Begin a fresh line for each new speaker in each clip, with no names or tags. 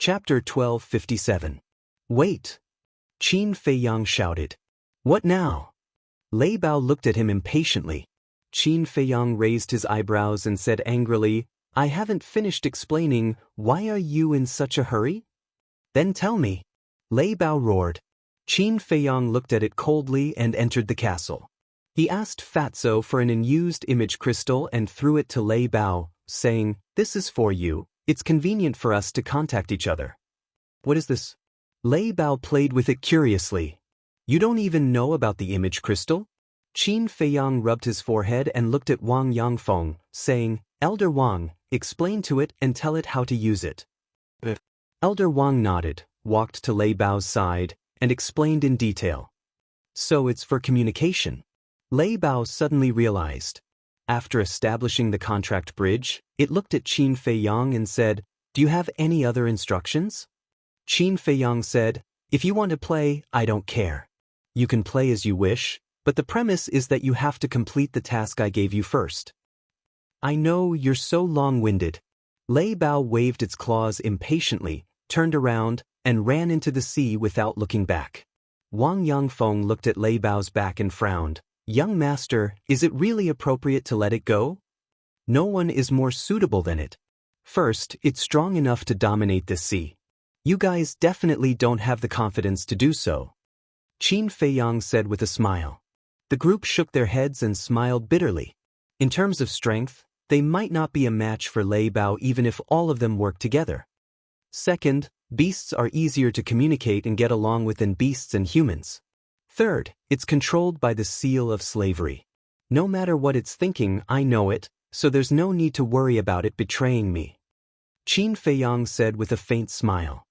Chapter 1257. Wait! Qin Feiyang shouted. What now? Lei Bao looked at him impatiently. Qin Feiyang raised his eyebrows and said angrily, I haven't finished explaining. Why are you in such a hurry? Then tell me. Lei Bao roared. Qin Feiyang looked at it coldly and entered the castle. He asked Fatso for an unused image crystal and threw it to Lei Bao, saying, This is for you. It's convenient for us to contact each other. What is this? Lei Bao played with it curiously. You don't even know about the image crystal? Qin Feiyang rubbed his forehead and looked at Wang Yangfeng, saying, Elder Wang, explain to it and tell it how to use it. Elder Wang nodded, walked to Lei Bao's side, and explained in detail. So it's for communication. Lei Bao suddenly realized. After establishing the contract bridge, it looked at Qin Feiyang and said, Do you have any other instructions? Qin Feiyang said, If you want to play, I don't care. You can play as you wish, but the premise is that you have to complete the task I gave you first. I know you're so long-winded. Lei Bao waved its claws impatiently, turned around, and ran into the sea without looking back. Wang Yangfeng looked at Lei Bao's back and frowned. Young master, is it really appropriate to let it go? No one is more suitable than it. First, it's strong enough to dominate this sea. You guys definitely don't have the confidence to do so. Qin Feiyang said with a smile. The group shook their heads and smiled bitterly. In terms of strength, they might not be a match for Lei Bao even if all of them work together. Second, beasts are easier to communicate and get along with than beasts and humans. Third, it's controlled by the seal of slavery. No matter what it's thinking, I know it, so there's no need to worry about it betraying me. Qin Feiyang said with a faint smile.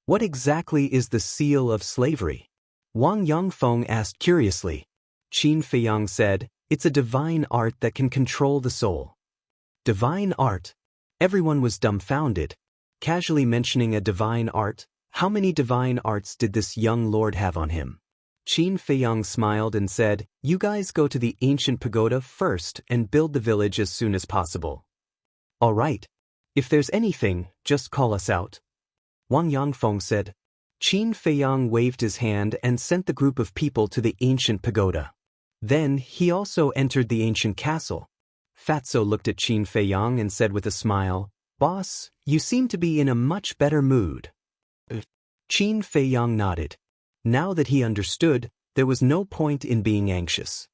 What exactly is the seal of slavery? Wang Yangfeng asked curiously. Qin Feiyang said, It's a divine art that can control the soul. Divine art? Everyone was dumbfounded. Casually mentioning a divine art, how many divine arts did this young lord have on him? Qin Feiyang smiled and said, You guys go to the ancient pagoda first and build the village as soon as possible. All right. If there's anything, just call us out. Wang Yangfeng said. Qin Feiyang waved his hand and sent the group of people to the ancient pagoda. Then, he also entered the ancient castle. Fatso looked at Qin Feiyang and said with a smile, Boss, you seem to be in a much better mood. Qin Feiyang nodded. Now that he understood, there was no point in being anxious.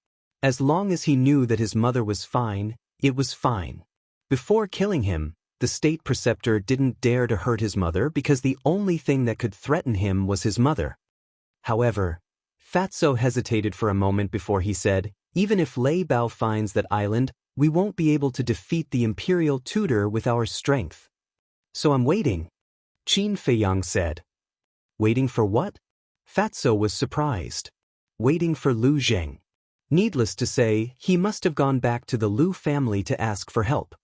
As long as he knew that his mother was fine, it was fine. Before killing him, the state preceptor didn't dare to hurt his mother because the only thing that could threaten him was his mother. However, Fatso hesitated for a moment before he said, Even if Lei Bao finds that island, we won't be able to defeat the imperial tutor with our strength. So I'm waiting. Qin Feiyang said. Waiting for what? Fatso was surprised. Waiting for Lu Zheng. Needless to say, he must have gone back to the Lu family to ask for help.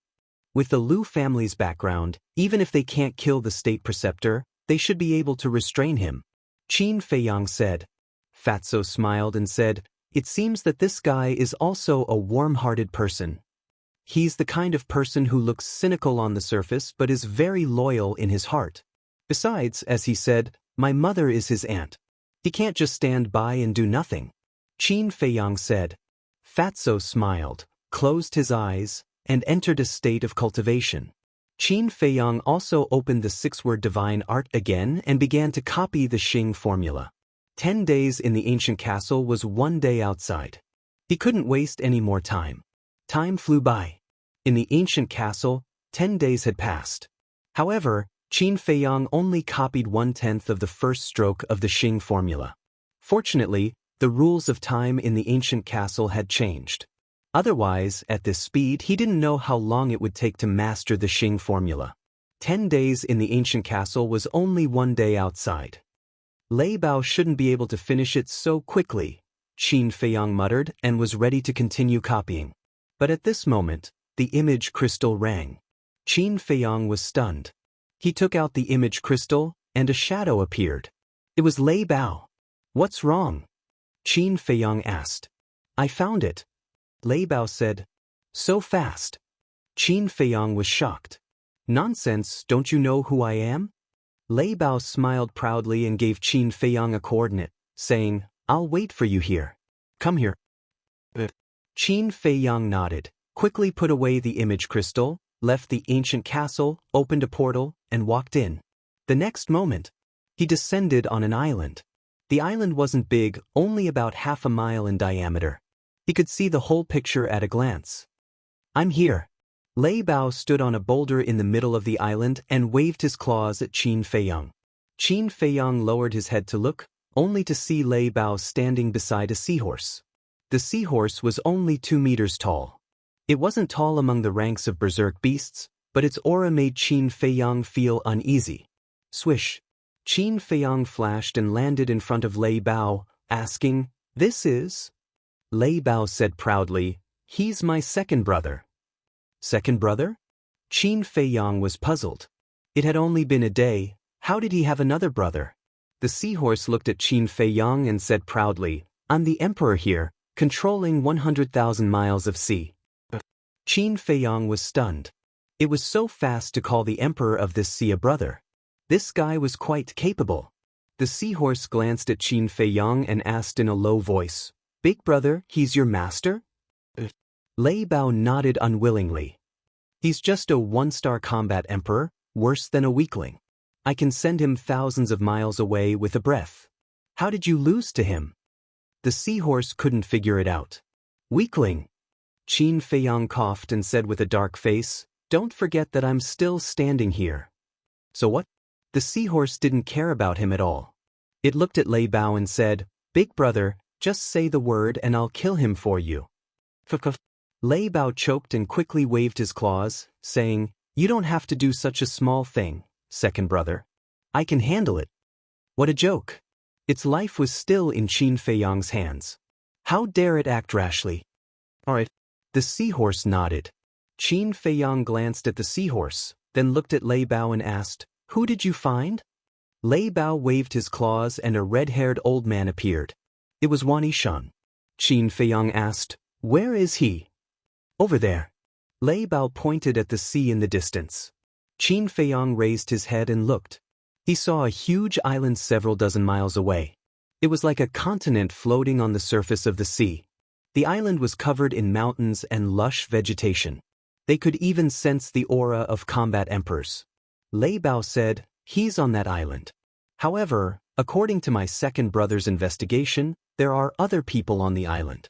With the Lu family's background, even if they can't kill the state preceptor, they should be able to restrain him. Qin Feiyang said. Fatso smiled and said, It seems that this guy is also a warm-hearted person. He's the kind of person who looks cynical on the surface but is very loyal in his heart. Besides, as he said, my mother is his aunt. He can't just stand by and do nothing. Qin Feiyang said. Fatso smiled, closed his eyes, and entered a state of cultivation. Qin Feiyang also opened the 6-word divine art again and began to copy the Xing formula. 10 days in the ancient castle was 1 day outside. He couldn't waste any more time. Time flew by. In the ancient castle, 10 days had passed. However, Qin Feiyang only copied 1/10 of the first stroke of the Xing formula. Fortunately, the rules of time in the ancient castle had changed. Otherwise, at this speed, he didn't know how long it would take to master the Xing formula. 10 days in the ancient castle was only 1 day outside. Lei Bao shouldn't be able to finish it so quickly, Qin Feiyang muttered and was ready to continue copying. But at this moment, the image crystal rang. Qin Feiyang was stunned. He took out the image crystal, and a shadow appeared. It was Lei Bao. What's wrong? Qin Feiyang asked. I found it. Lei Bao said. So fast. Qin Feiyang was shocked. Nonsense, don't you know who I am? Lei Bao smiled proudly and gave Qin Feiyang a coordinate, saying, "I'll wait for you here. Come here." Qin Feiyang nodded, quickly put away the image crystal, left the ancient castle, opened a portal, and walked in. The next moment, he descended on an island. The island wasn't big, only about half a mile in diameter. He could see the whole picture at a glance. "I'm here." Lei Bao stood on a boulder in the middle of the island and waved his claws at Qin Feiyang. Qin Feiyang lowered his head to look, only to see Lei Bao standing beside a seahorse. The seahorse was only 2 meters tall. It wasn't tall among the ranks of berserk beasts, but its aura made Qin Feiyang feel uneasy. Swish! Qin Feiyang flashed and landed in front of Lei Bao, asking, "This is?" Lei Bao said proudly, "He's my second brother." Second brother? Qin Feiyang was puzzled. It had only been a day, how did he have another brother? The seahorse looked at Qin Feiyang and said proudly, "I'm the emperor here, controlling 100,000 miles of sea." Qin Feiyang was stunned. It was so fast to call the emperor of this sea a brother. This guy was quite capable. The seahorse glanced at Qin Feiyang and asked in a low voice, "Big brother, he's your master?" Lei Bao nodded unwillingly. "He's just a 1-star combat emperor, worse than a weakling. I can send him thousands of miles away with a breath." "How did you lose to him?" The seahorse couldn't figure it out. "Weakling." Qin Feiyang coughed and said with a dark face, "Don't forget that I'm still standing here." "So what?" The seahorse didn't care about him at all. It looked at Lei Bao and said, "Big brother, just say the word and I'll kill him for you." Lei Bao choked and quickly waved his claws, saying, "You don't have to do such a small thing, second brother. I can handle it." What a joke. Its life was still in Qin Feiyang's hands. How dare it act rashly? "All right." The seahorse nodded. Qin Feiyang glanced at the seahorse, then looked at Lei Bao and asked, "Who did you find?" Lei Bao waved his claws and a red-haired old man appeared. It was Wan Yishan. Qin Feiyang asked, "Where is he?" "Over there." Lei Bao pointed at the sea in the distance. Qin Feiyang raised his head and looked. He saw a huge island several dozen miles away. It was like a continent floating on the surface of the sea. The island was covered in mountains and lush vegetation. They could even sense the aura of combat emperors. Lei Bao said, "He's on that island. However, according to my second brother's investigation, there are other people on the island."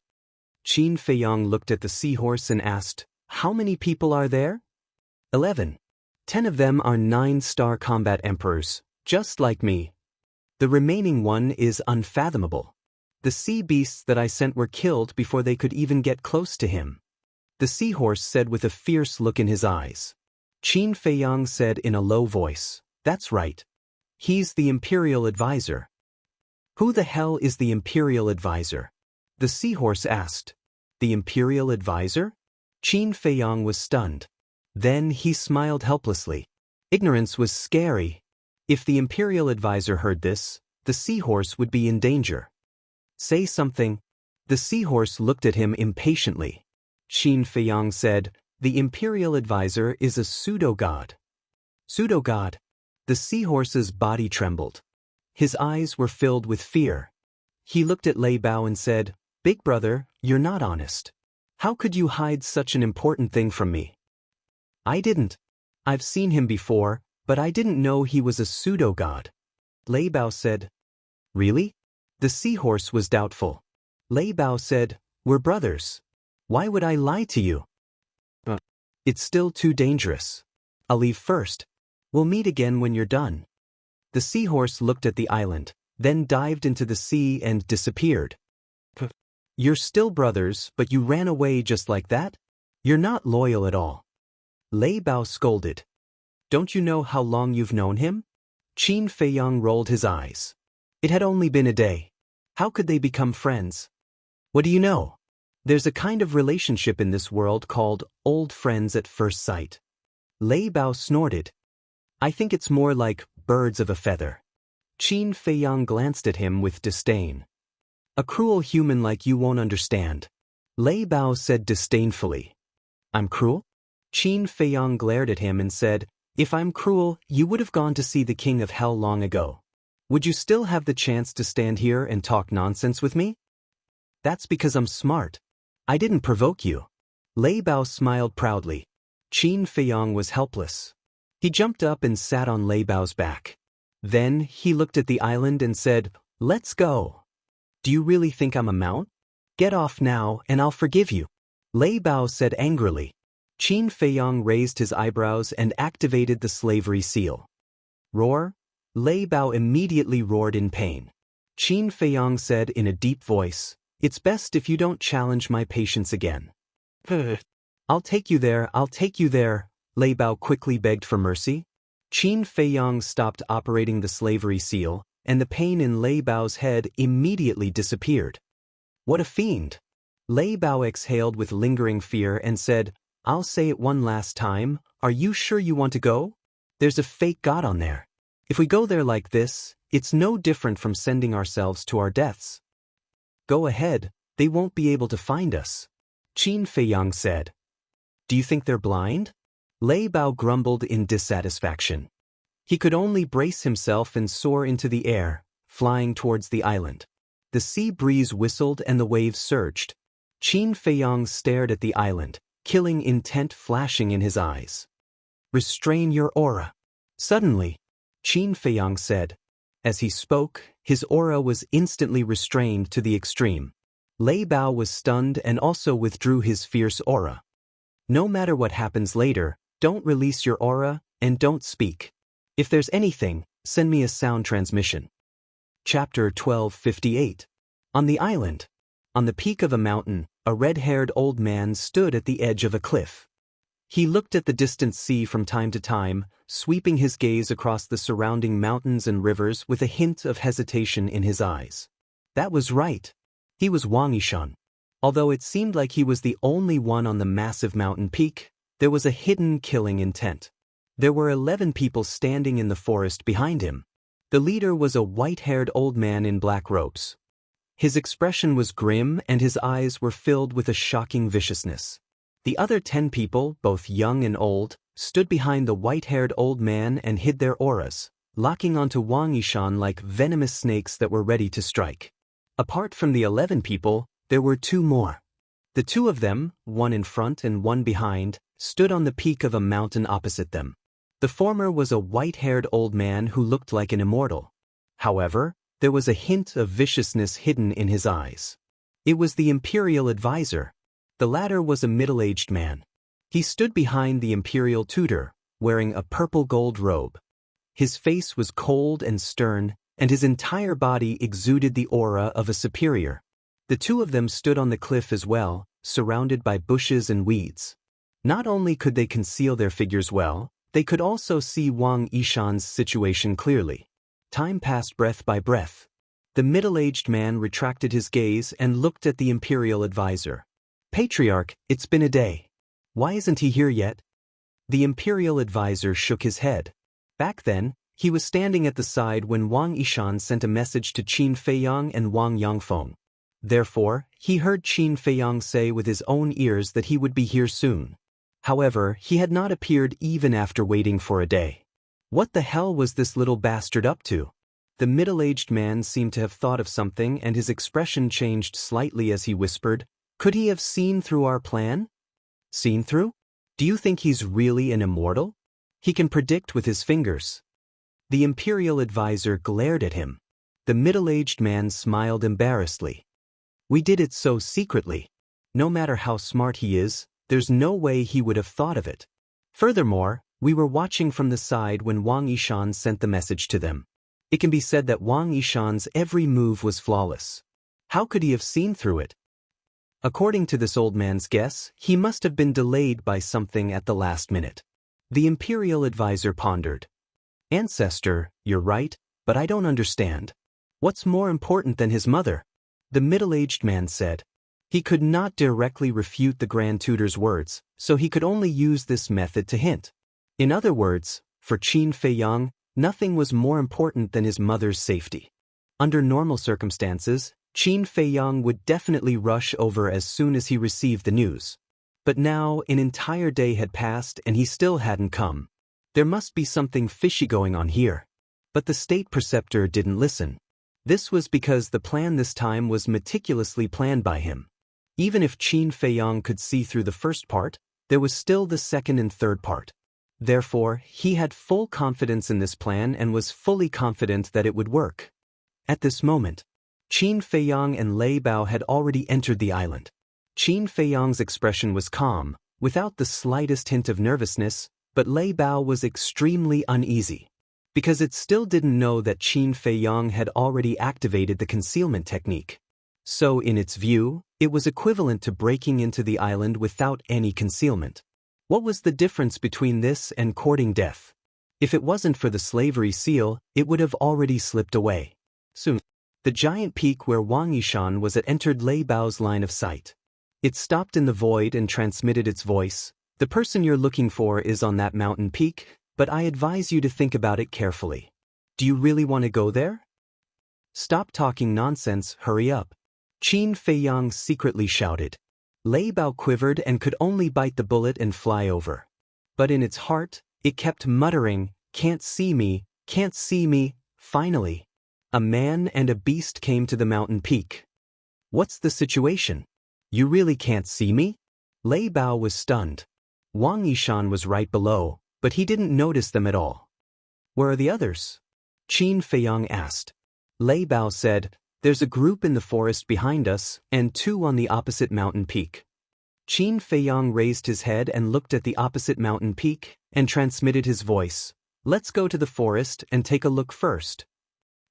Qin Feiyang looked at the seahorse and asked, "How many people are there?" 11. 10 of them are 9-star combat emperors, just like me. The remaining one is unfathomable. The sea beasts that I sent were killed before they could even get close to him. The seahorse said with a fierce look in his eyes. Qin Feiyang said in a low voice, "That's right. He's the imperial advisor." "Who the hell is the imperial advisor?" The seahorse asked. "The imperial advisor?" Qin Feiyang was stunned. Then he smiled helplessly. Ignorance was scary. If the imperial advisor heard this, the seahorse would be in danger. "Say something." The seahorse looked at him impatiently. Qin Feiyang said, "The imperial advisor is a pseudo-god." Pseudo-god? The seahorse's body trembled. His eyes were filled with fear. He looked at Lei Bao and said, "Big brother, you're not honest. How could you hide such an important thing from me?" "I didn't. I've seen him before, but I didn't know he was a pseudo-god." Lei Bao said. "Really?" The seahorse was doubtful. Lei Bao said, "We're brothers. Why would I lie to you?" "It's still too dangerous. I'll leave first. We'll meet again when you're done." The seahorse looked at the island, then dived into the sea and disappeared. "You're still brothers, but you ran away just like that? You're not loyal at all." Lei Bao scolded. "Don't you know how long you've known him?" Qin Feiyang rolled his eyes. It had only been a day. How could they become friends? "What do you know? There's a kind of relationship in this world called old friends at first sight." Lei Bao snorted. "I think it's more like birds of a feather." Qin Feiyang glanced at him with disdain. "A cruel human like you won't understand." Lei Bao said disdainfully. "I'm cruel?" Qin Feiyang glared at him and said, If I'm cruel, you would have gone to see the king of hell long ago. Would you still have the chance to stand here and talk nonsense with me? That's because I'm smart. I didn't provoke you. Lei Bao smiled proudly. Qin Feiyang was helpless. He jumped up and sat on Lei Bao's back. Then he looked at the island and said, "Let's go." Do you really think I'm a mount? Get off now and I'll forgive you. Lei Bao said angrily. Qin Feiyang raised his eyebrows and activated the slavery seal. Roar? Lei Bao immediately roared in pain. Qin Feiyang said in a deep voice, "It's best if you don't challenge my patience again." I'll take you there, I'll take you there, Lei Bao quickly begged for mercy. Qin Feiyang stopped operating the slavery seal, and the pain in Lei Bao's head immediately disappeared. What a fiend! Lei Bao exhaled with lingering fear and said, "I'll say it one last time, are you sure you want to go? There's a fake god on there. If we go there like this, it's no different from sending ourselves to our deaths." "Go ahead, they won't be able to find us," Qin Feiyang said. "Do you think they're blind?" Lei Bao grumbled in dissatisfaction. He could only brace himself and soar into the air, flying towards the island. The sea breeze whistled and the waves surged. Qin Feiyang stared at the island, killing intent flashing in his eyes. "Restrain your aura." Suddenly, Qin Feiyang said. As he spoke, his aura was instantly restrained to the extreme. Lei Bao was stunned and also withdrew his fierce aura. No matter what happens later, don't release your aura and don't speak. If there's anything, send me a sound transmission. Chapter 1258. On the island. On the peak of a mountain, a red-haired old man stood at the edge of a cliff. He looked at the distant sea from time to time, sweeping his gaze across the surrounding mountains and rivers with a hint of hesitation in his eyes. That was right. He was Wang Yishan. Although it seemed like he was the only one on the massive mountain peak, there was a hidden killing intent. There were 11 people standing in the forest behind him. The leader was a white-haired old man in black robes. His expression was grim and his eyes were filled with a shocking viciousness. The other 10 people, both young and old, stood behind the white-haired old man and hid their auras, locking onto Wang Yishan like venomous snakes that were ready to strike. Apart from the 11 people, there were 2 more. The 2 of them, one in front and one behind, stood on the peak of a mountain opposite them. The former was a white-haired old man who looked like an immortal. However, there was a hint of viciousness hidden in his eyes. It was the imperial advisor. The latter was a middle-aged man. He stood behind the imperial tutor, wearing a purple gold robe. His face was cold and stern, and his entire body exuded the aura of a superior. The 2 of them stood on the cliff as well, surrounded by bushes and weeds. Not only could they conceal their figures well, they could also see Wang Yishan's situation clearly. Time passed breath by breath. The middle-aged man retracted his gaze and looked at the imperial advisor. "Patriarch, it's been a day. Why isn't he here yet?" The imperial advisor shook his head. Back then, he was standing at the side when Wang Yishan sent a message to Qin Feiyang and Wang Yangfeng. Therefore, he heard Qin Feiyang say with his own ears that he would be here soon. However, he had not appeared even after waiting for a day. What the hell was this little bastard up to? The middle-aged man seemed to have thought of something and his expression changed slightly as he whispered, "Could he have seen through our plan?" "Seen through? Do you think he's really an immortal? He can predict with his fingers." The imperial advisor glared at him. The middle-aged man smiled embarrassedly. "We did it so secretly. No matter how smart he is, there's no way he would have thought of it. Furthermore, we were watching from the side when Wang Yishan sent the message to them. It can be said that Wang Yishan's every move was flawless. How could he have seen through it?" According to this old man's guess, he must have been delayed by something at the last minute. The imperial advisor pondered. "Ancestor, you're right, but I don't understand. What's more important than his mother?" The middle-aged man said. He could not directly refute the Grand Tutor's words, so he could only use this method to hint. In other words, for Qin Feiyang, nothing was more important than his mother's safety. Under normal circumstances, Qin Feiyang would definitely rush over as soon as he received the news. But now an entire day had passed and he still hadn't come. There must be something fishy going on here. But the state preceptor didn't listen. This was because the plan this time was meticulously planned by him. Even if Qin Feiyang could see through the first part, there was still the second and third part. Therefore, he had full confidence in this plan and was fully confident that it would work. At this moment, Qin Feiyang and Lei Bao had already entered the island. Qin Feiyang's expression was calm, without the slightest hint of nervousness, but Lei Bao was extremely uneasy. Because it still didn't know that Qin Feiyang had already activated the concealment technique. So in its view, it was equivalent to breaking into the island without any concealment. What was the difference between this and courting death? If it wasn't for the slavery seal, it would have already slipped away. Soon, the giant peak where Wang Yishan was at entered Lei Bao's line of sight. It stopped in the void and transmitted its voice. The person you're looking for is on that mountain peak, but I advise you to think about it carefully. Do you really want to go there? Stop talking nonsense, hurry up. Qin Feiyang secretly shouted. Lei Bao quivered and could only bite the bullet and fly over. But in its heart, it kept muttering, "Can't see me, can't see me." Finally, a man and a beast came to the mountain peak. What's the situation? You really can't see me? Lei Bao was stunned. Wang Yishan was right below, but he didn't notice them at all. Where are the others? Qin Feiyang asked. Lei Bao said, "There's a group in the forest behind us, and two on the opposite mountain peak." Qin Feiyang raised his head and looked at the opposite mountain peak, and transmitted his voice. "Let's go to the forest and take a look first."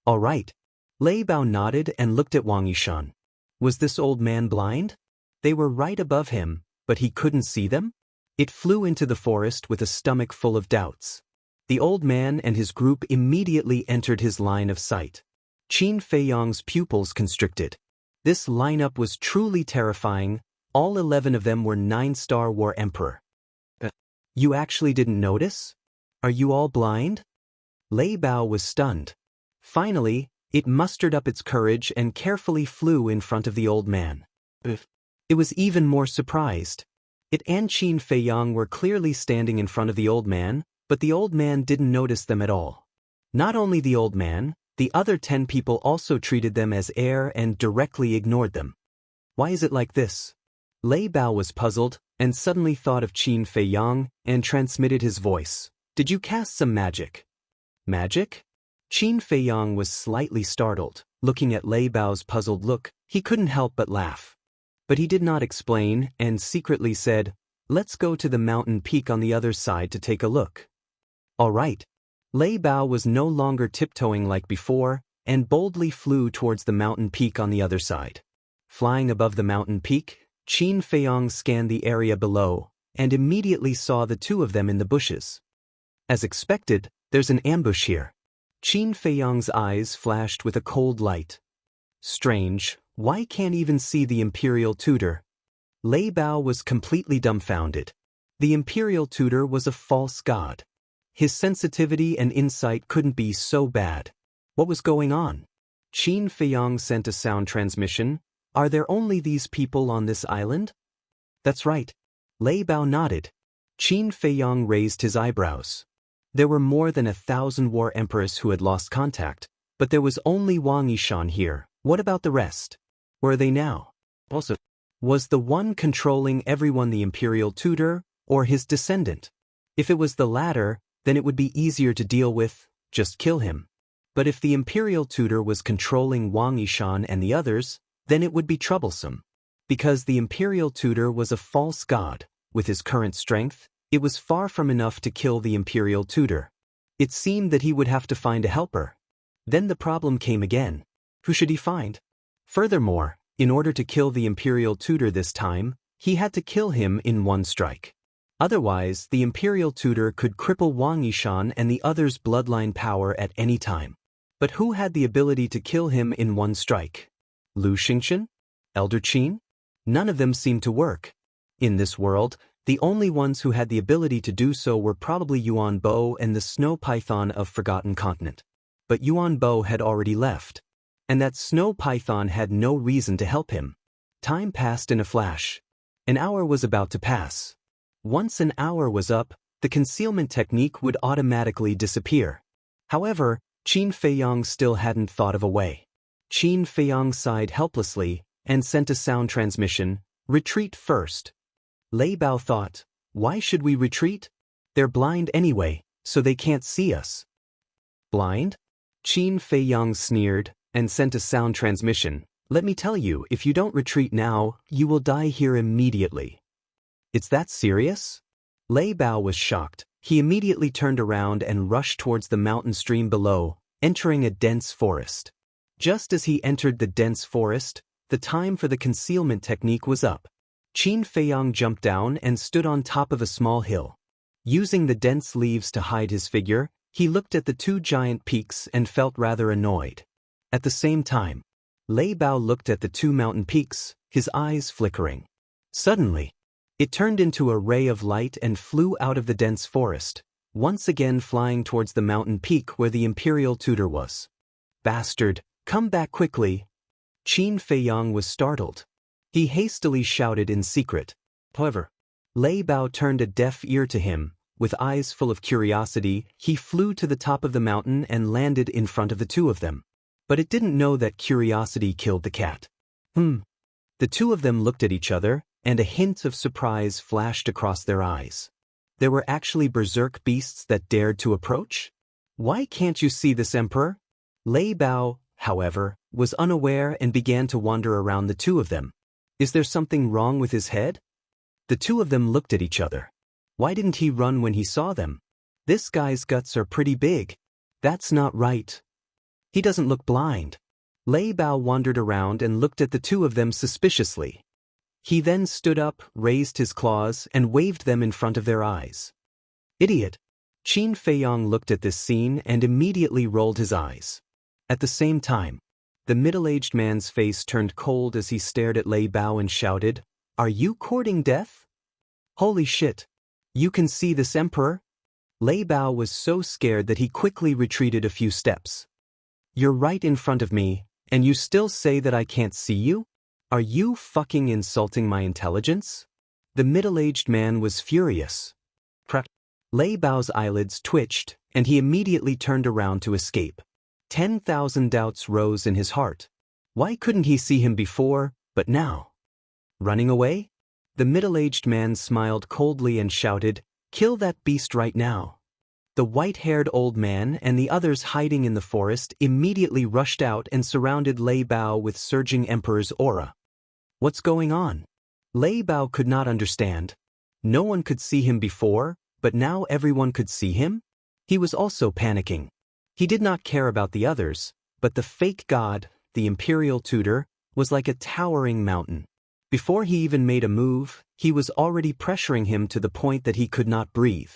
"All right." Lei Bao nodded and looked at Wang Yishan. Was this old man blind? They were right above him, but he couldn't see them? It flew into the forest with a stomach full of doubts. The old man and his group immediately entered his line of sight. Qin Feiyang's pupils constricted. This lineup was truly terrifying. All 11 of them were 9-star War Emperor. You actually didn't notice? Are you all blind? Lei Bao was stunned. Finally, it mustered up its courage and carefully flew in front of the old man. It was even more surprised. It and Qin Feiyang were clearly standing in front of the old man, but the old man didn't notice them at all. Not only the old man, the other 10 people also treated them as air and directly ignored them. Why is it like this? Lei Bao was puzzled, and suddenly thought of Qin Feiyang, and transmitted his voice. Did you cast some magic? Magic? Qin Feiyang was slightly startled. Looking at Lei Bao's puzzled look, he couldn't help but laugh. But he did not explain, and secretly said, "Let's go to the mountain peak on the other side to take a look." All right. Lei Bao was no longer tiptoeing like before, and boldly flew towards the mountain peak on the other side. Flying above the mountain peak, Qin Feiyang scanned the area below, and immediately saw the two of them in the bushes. As expected, there's an ambush here. Qin Feiyang's eyes flashed with a cold light. Strange, why can't even see the Imperial Tutor? Lei Bao was completely dumbfounded. The Imperial Tutor was a false god. His sensitivity and insight couldn't be so bad. What was going on? Qin Feiyang sent a sound transmission. Are there only these people on this island? That's right. Lei Bao nodded. Qin Feiyang raised his eyebrows. There were more than 1,000 War Emperors who had lost contact, but there was only Wang Yishan here. What about the rest? Where are they now? Also, was the one controlling everyone the Imperial Tutor, or his descendant? If it was the latter, then it would be easier to deal with, just kill him. But if the Imperial Tutor was controlling Wang Yishan and the others, then it would be troublesome. Because the Imperial Tutor was a false god, with his current strength, it was far from enough to kill the Imperial Tutor. It seemed that he would have to find a helper. Then the problem came again. Who should he find? Furthermore, in order to kill the Imperial Tutor this time, he had to kill him in one strike. Otherwise, the Imperial Tutor could cripple Wang Yishan and the others' bloodline power at any time. But who had the ability to kill him in one strike? Lu Xingchen? Elder Qin? None of them seemed to work. In this world, the only ones who had the ability to do so were probably Yuan Bo and the snow python of Forgotten Continent. But Yuan Bo had already left. And that snow python had no reason to help him. Time passed in a flash. An hour was about to pass. Once an hour was up, the concealment technique would automatically disappear. However, Qin Feiyang still hadn't thought of a way. Qin Feiyang sighed helplessly and sent a sound transmission, "Retreat first." Lei Bao thought, "Why should we retreat? They're blind anyway, so they can't see us." "Blind?" Qin Feiyang sneered and sent a sound transmission, "Let me tell you, if you don't retreat now, you will die here immediately." "It's that serious?" Lei Bao was shocked. He immediately turned around and rushed towards the mountain stream below, entering a dense forest. Just as he entered the dense forest, the time for the concealment technique was up. Qin Feiyang jumped down and stood on top of a small hill. Using the dense leaves to hide his figure, he looked at the two giant peaks and felt rather annoyed. At the same time, Lei Bao looked at the two mountain peaks, his eyes flickering. Suddenly, it turned into a ray of light and flew out of the dense forest, once again flying towards the mountain peak where the imperial tutor was. "Bastard, come back quickly." Qin Feiyang was startled. He hastily shouted in secret. However, Lei Bao turned a deaf ear to him. With eyes full of curiosity, he flew to the top of the mountain and landed in front of the two of them. But it didn't know that curiosity killed the cat. The two of them looked at each other, and a hint of surprise flashed across their eyes. There were actually berserk beasts that dared to approach? "Why can't you see this, Emperor?" Lei Bao, however, was unaware and began to wander around the two of them. "Is there something wrong with his head?" The two of them looked at each other. Why didn't he run when he saw them? This guy's guts are pretty big. That's not right. He doesn't look blind. Lei Bao wandered around and looked at the two of them suspiciously. He then stood up, raised his claws, and waved them in front of their eyes. "Idiot!" Qin Feiyang looked at this scene and immediately rolled his eyes. At the same time, the middle-aged man's face turned cold as he stared at Lei Bao and shouted, "Are you courting death? Holy shit! You can see this, Emperor?" Lei Bao was so scared that he quickly retreated a few steps. "You're right in front of me, and you still say that I can't see you? Are you fucking insulting my intelligence?" The middle-aged man was furious. Lei Bao's eyelids twitched, and he immediately turned around to escape. 10,000 doubts rose in his heart. Why couldn't he see him before, but now? Running away? The middle-aged man smiled coldly and shouted, "Kill that beast right now." The white-haired old man and the others hiding in the forest immediately rushed out and surrounded Lei Bao with surging Emperor's aura. What's going on? Lei Bao could not understand. No one could see him before, but now everyone could see him? He was also panicking. He did not care about the others, but the fake god, the imperial tutor, was like a towering mountain. Before he even made a move, he was already pressuring him to the point that he could not breathe.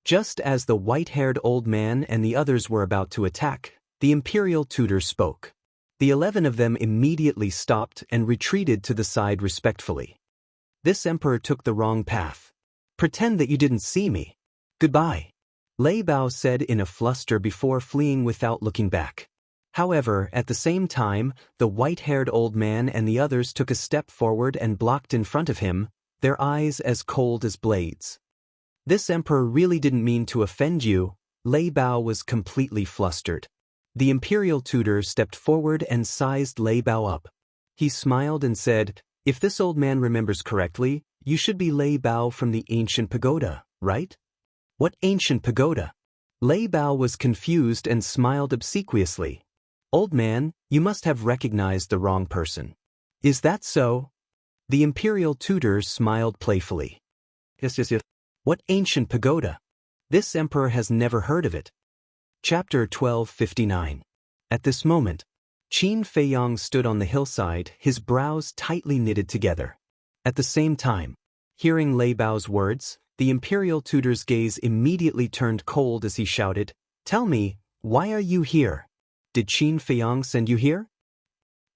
Just as the white-haired old man and the others were about to attack, the imperial tutor spoke. The 11 of them immediately stopped and retreated to the side respectfully. "This emperor took the wrong path. Pretend that you didn't see me. Goodbye," Lei Bao said in a fluster before fleeing without looking back. However, at the same time, the white-haired old man and the others took a step forward and blocked in front of him, their eyes as cold as blades. "This emperor really didn't mean to offend you." Lei Bao was completely flustered. The imperial tutor stepped forward and sized Lei Bao up. He smiled and said, "If this old man remembers correctly, you should be Lei Bao from the ancient pagoda, right?" "What ancient pagoda?" Lei Bao was confused and smiled obsequiously. "Old man, you must have recognized the wrong person." "Is that so?" The imperial tutor smiled playfully. Yes. "What ancient pagoda? This emperor has never heard of it." Chapter 1259. At this moment, Qin Feiyang stood on the hillside, his brows tightly knitted together. At the same time, hearing Lei Bao's words, the imperial tutor's gaze immediately turned cold as he shouted, "Tell me, why are you here? Did Qin Feiyang send you here?"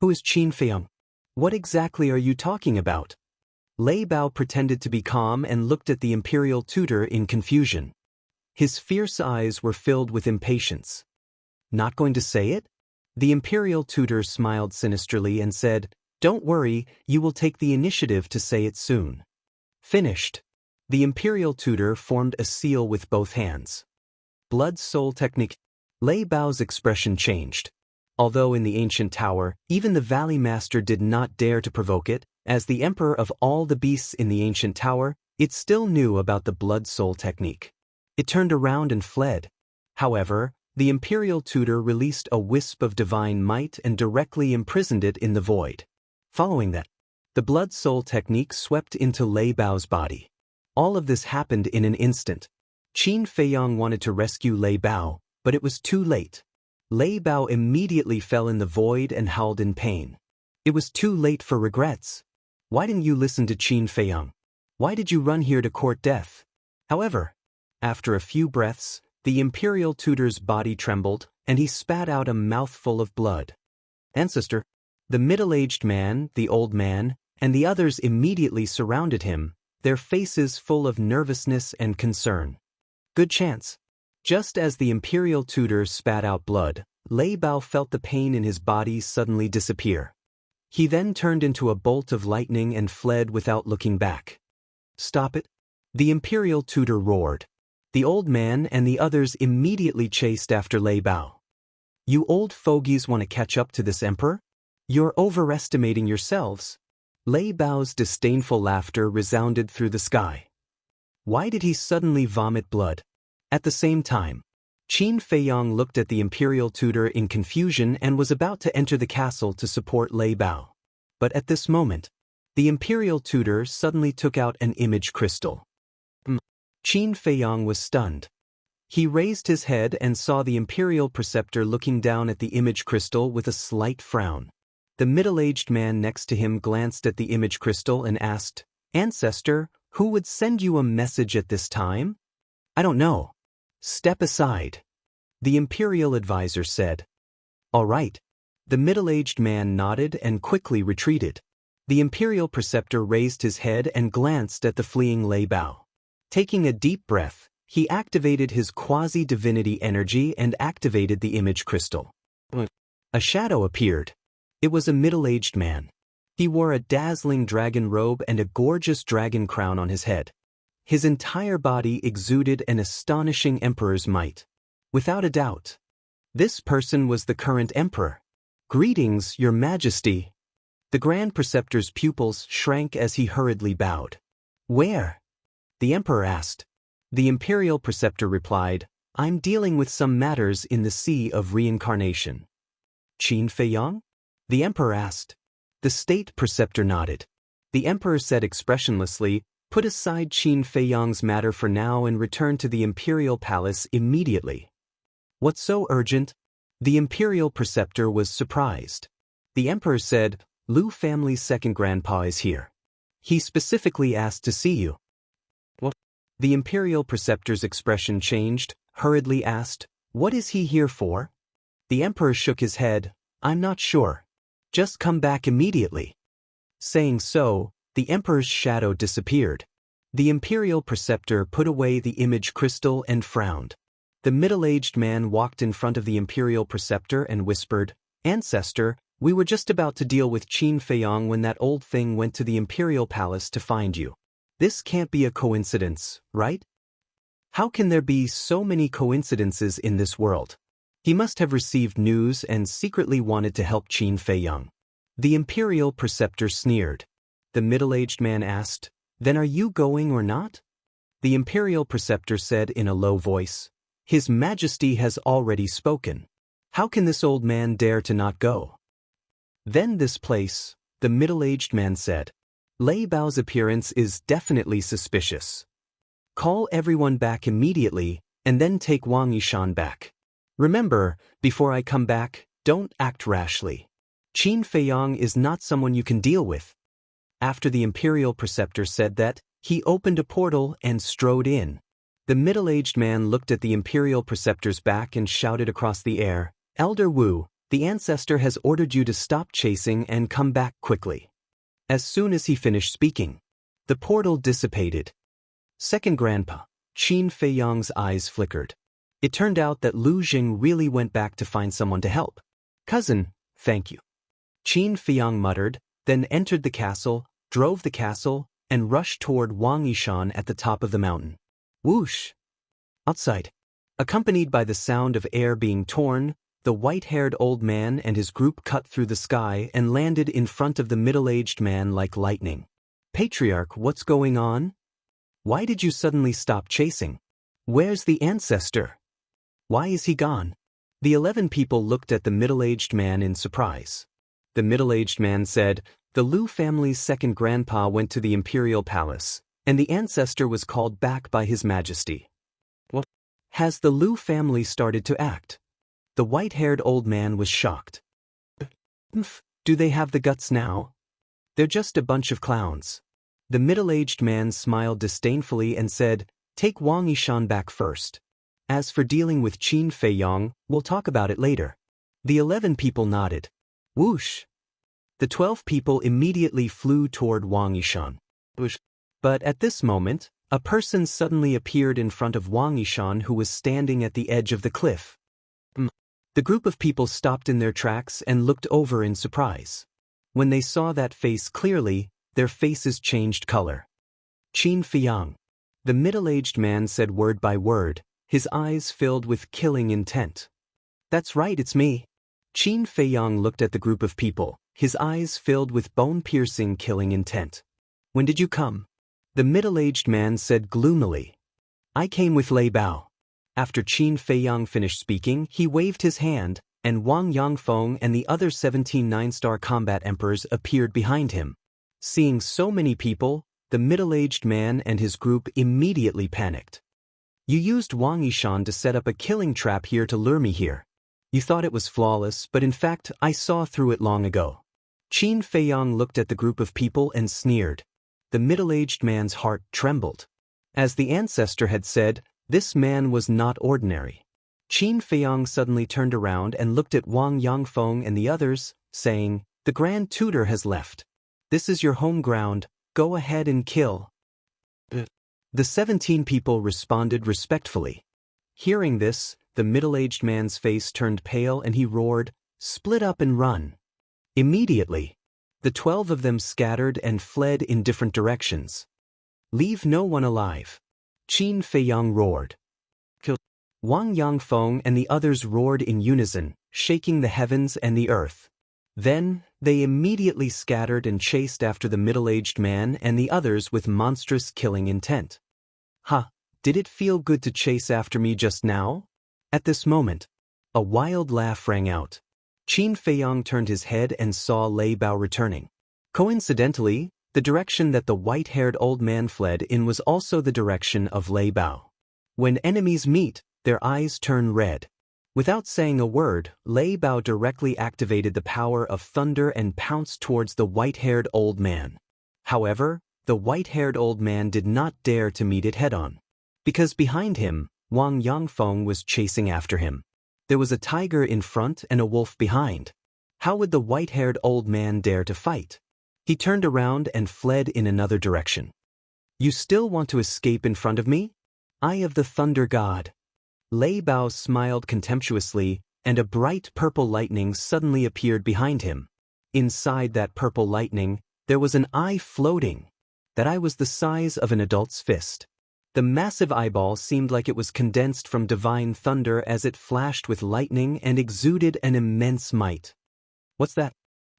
"Who is Qin Feiyang? What exactly are you talking about?" Lei Bao pretended to be calm and looked at the imperial tutor in confusion. His fierce eyes were filled with impatience. "Not going to say it?" The imperial tutor smiled sinisterly and said, "Don't worry, you will take the initiative to say it soon." Finished. The imperial tutor formed a seal with both hands. Blood soul technique. Lei Bao's expression changed. Although in the ancient tower, even the valley master did not dare to provoke it, as the emperor of all the beasts in the ancient tower, it still knew about the blood soul technique. It turned around and fled. However, the imperial tutor released a wisp of divine might and directly imprisoned it in the void. Following that, the blood soul technique swept into Lei Bao's body. All of this happened in an instant. Qin Feiyang wanted to rescue Lei Bao, but it was too late. Lei Bao immediately fell in the void and howled in pain. It was too late for regrets. Why didn't you listen to Qin Feiyang? Why did you run here to court death? However, after a few breaths, the imperial tutor's body trembled, and he spat out a mouthful of blood. Ancestor, the middle-aged man, the old man, and the others immediately surrounded him, their faces full of nervousness and concern. Good chance. Just as the imperial tutor spat out blood, Lei Bao felt the pain in his body suddenly disappear. He then turned into a bolt of lightning and fled without looking back. Stop it! The imperial tutor roared. The old man and the others immediately chased after Lei Bao. You old fogies want to catch up to this emperor? You're overestimating yourselves. Lei Bao's disdainful laughter resounded through the sky. Why did he suddenly vomit blood? At the same time, Qin Feiyang looked at the imperial tutor in confusion and was about to enter the castle to support Lei Bao. But at this moment, the imperial tutor suddenly took out an image crystal. Qin Feiyang was stunned. He raised his head and saw the imperial preceptor looking down at the image crystal with a slight frown. The middle-aged man next to him glanced at the image crystal and asked, Ancestor, who would send you a message at this time? I don't know. Step aside. The imperial advisor said. All right. The middle-aged man nodded and quickly retreated. The imperial preceptor raised his head and glanced at the fleeing Lei Bao. Taking a deep breath, he activated his quasi-divinity energy and activated the image crystal. A shadow appeared. It was a middle-aged man. He wore a dazzling dragon robe and a gorgeous dragon crown on his head. His entire body exuded an astonishing emperor's might. Without a doubt, this person was the current emperor. Greetings, Your Majesty. The Grand Preceptor's pupils shrank as he hurriedly bowed. Where? The emperor asked. The Imperial Preceptor replied, I'm dealing with some matters in the Sea of Reincarnation. Qin Feiyang? The emperor asked. The State Preceptor nodded. The emperor said expressionlessly, Put aside Qin Feiyang's matter for now and return to the Imperial Palace immediately. What's so urgent? The Imperial Preceptor was surprised. The emperor said, Lu family's second grandpa is here. He specifically asked to see you. What? The Imperial Preceptor's expression changed, hurriedly asked, What is he here for? The emperor shook his head, I'm not sure. Just come back immediately. Saying so, the emperor's shadow disappeared. The imperial preceptor put away the image crystal and frowned. The middle-aged man walked in front of the imperial preceptor and whispered, Ancestor, we were just about to deal with Qin Feiyang when that old thing went to the imperial palace to find you. This can't be a coincidence, right? How can there be so many coincidences in this world? He must have received news and secretly wanted to help Qin Feiyang. The imperial preceptor sneered. The middle-aged man asked, Then are you going or not? The imperial preceptor said in a low voice, His Majesty has already spoken. How can this old man dare to not go? Then this place, the middle-aged man said. Lei Bao's appearance is definitely suspicious. Call everyone back immediately, and then take Wang Yishan back. Remember, before I come back, don't act rashly. Qin Feiyang is not someone you can deal with. After the imperial preceptor said that, he opened a portal and strode in. The middle-aged man looked at the imperial preceptor's back and shouted across the air, Elder Wu, the ancestor has ordered you to stop chasing and come back quickly. As soon as he finished speaking, the portal dissipated. Second Grandpa, Qin Feiyang's eyes flickered. It turned out that Lu Jing really went back to find someone to help. Cousin, thank you. Qin Feiyang muttered, then entered the castle, drove the castle, and rushed toward Wang Yishan at the top of the mountain. Whoosh! Outside. Accompanied by the sound of air being torn, the white-haired old man and his group cut through the sky and landed in front of the middle-aged man like lightning. Patriarch, what's going on? Why did you suddenly stop chasing? Where's the ancestor? Why is he gone? The 11 people looked at the middle-aged man in surprise. The middle-aged man said, the Liu family's second grandpa went to the imperial palace, and the ancestor was called back by His Majesty. What? Has the Liu family started to act? The white-haired old man was shocked. Do they have the guts now? They're just a bunch of clowns. The middle-aged man smiled disdainfully and said, take Wang Yishan back first. As for dealing with Qin Feiyang, we'll talk about it later. The 11 people nodded. Whoosh! The 12 people immediately flew toward Wang Yishan. Whoosh! But at this moment, a person suddenly appeared in front of Wang Yishan who was standing at the edge of the cliff. The group of people stopped in their tracks and looked over in surprise. When they saw that face clearly, their faces changed color. Qin Feiyang. The middle-aged man said word by word, his eyes filled with killing intent. That's right, it's me. Qin Feiyang looked at the group of people, his eyes filled with bone-piercing killing intent. When did you come? The middle-aged man said gloomily. I came with Lei Bao. After Qin Feiyang finished speaking, he waved his hand, and Wang Yangfeng and the other 17 nine-star combat emperors appeared behind him. Seeing so many people, the middle-aged man and his group immediately panicked. You used Wang Yishan to set up a killing trap here to lure me here. You thought it was flawless, but in fact, I saw through it long ago. Qin Feiyang looked at the group of people and sneered. The middle-aged man's heart trembled. As the ancestor had said, this man was not ordinary. Qin Feiyang suddenly turned around and looked at Wang Yangfeng and the others, saying, the Grand Tutor has left. This is your home ground, go ahead and kill. The 17 people responded respectfully. Hearing this, the middle-aged man's face turned pale and he roared, split up and run. Immediately, the 12 of them scattered and fled in different directions. Leave no one alive. Qin Feiyang roared. Kill. Wang Yangfeng and the others roared in unison, shaking the heavens and the earth. Then, they immediately scattered and chased after the middle-aged man and the others with monstrous killing intent. Did it feel good to chase after me just now? At this moment, a wild laugh rang out. Qin Feiyang turned his head and saw Lei Bao returning. Coincidentally, the direction that the white-haired old man fled in was also the direction of Lei Bao. When enemies meet, their eyes turn red. Without saying a word, Lei Bao directly activated the power of thunder and pounced towards the white-haired old man. However, the white-haired old man did not dare to meet it head-on. Because behind him, Wang Yangfeng was chasing after him. There was a tiger in front and a wolf behind. How would the white-haired old man dare to fight? He turned around and fled in another direction. You still want to escape in front of me? Eye of the Thunder God. Lei Bao smiled contemptuously, and a bright purple lightning suddenly appeared behind him. Inside that purple lightning, there was an eye floating. That eye was the size of an adult's fist. The massive eyeball seemed like it was condensed from divine thunder as it flashed with lightning and exuded an immense might. What's that?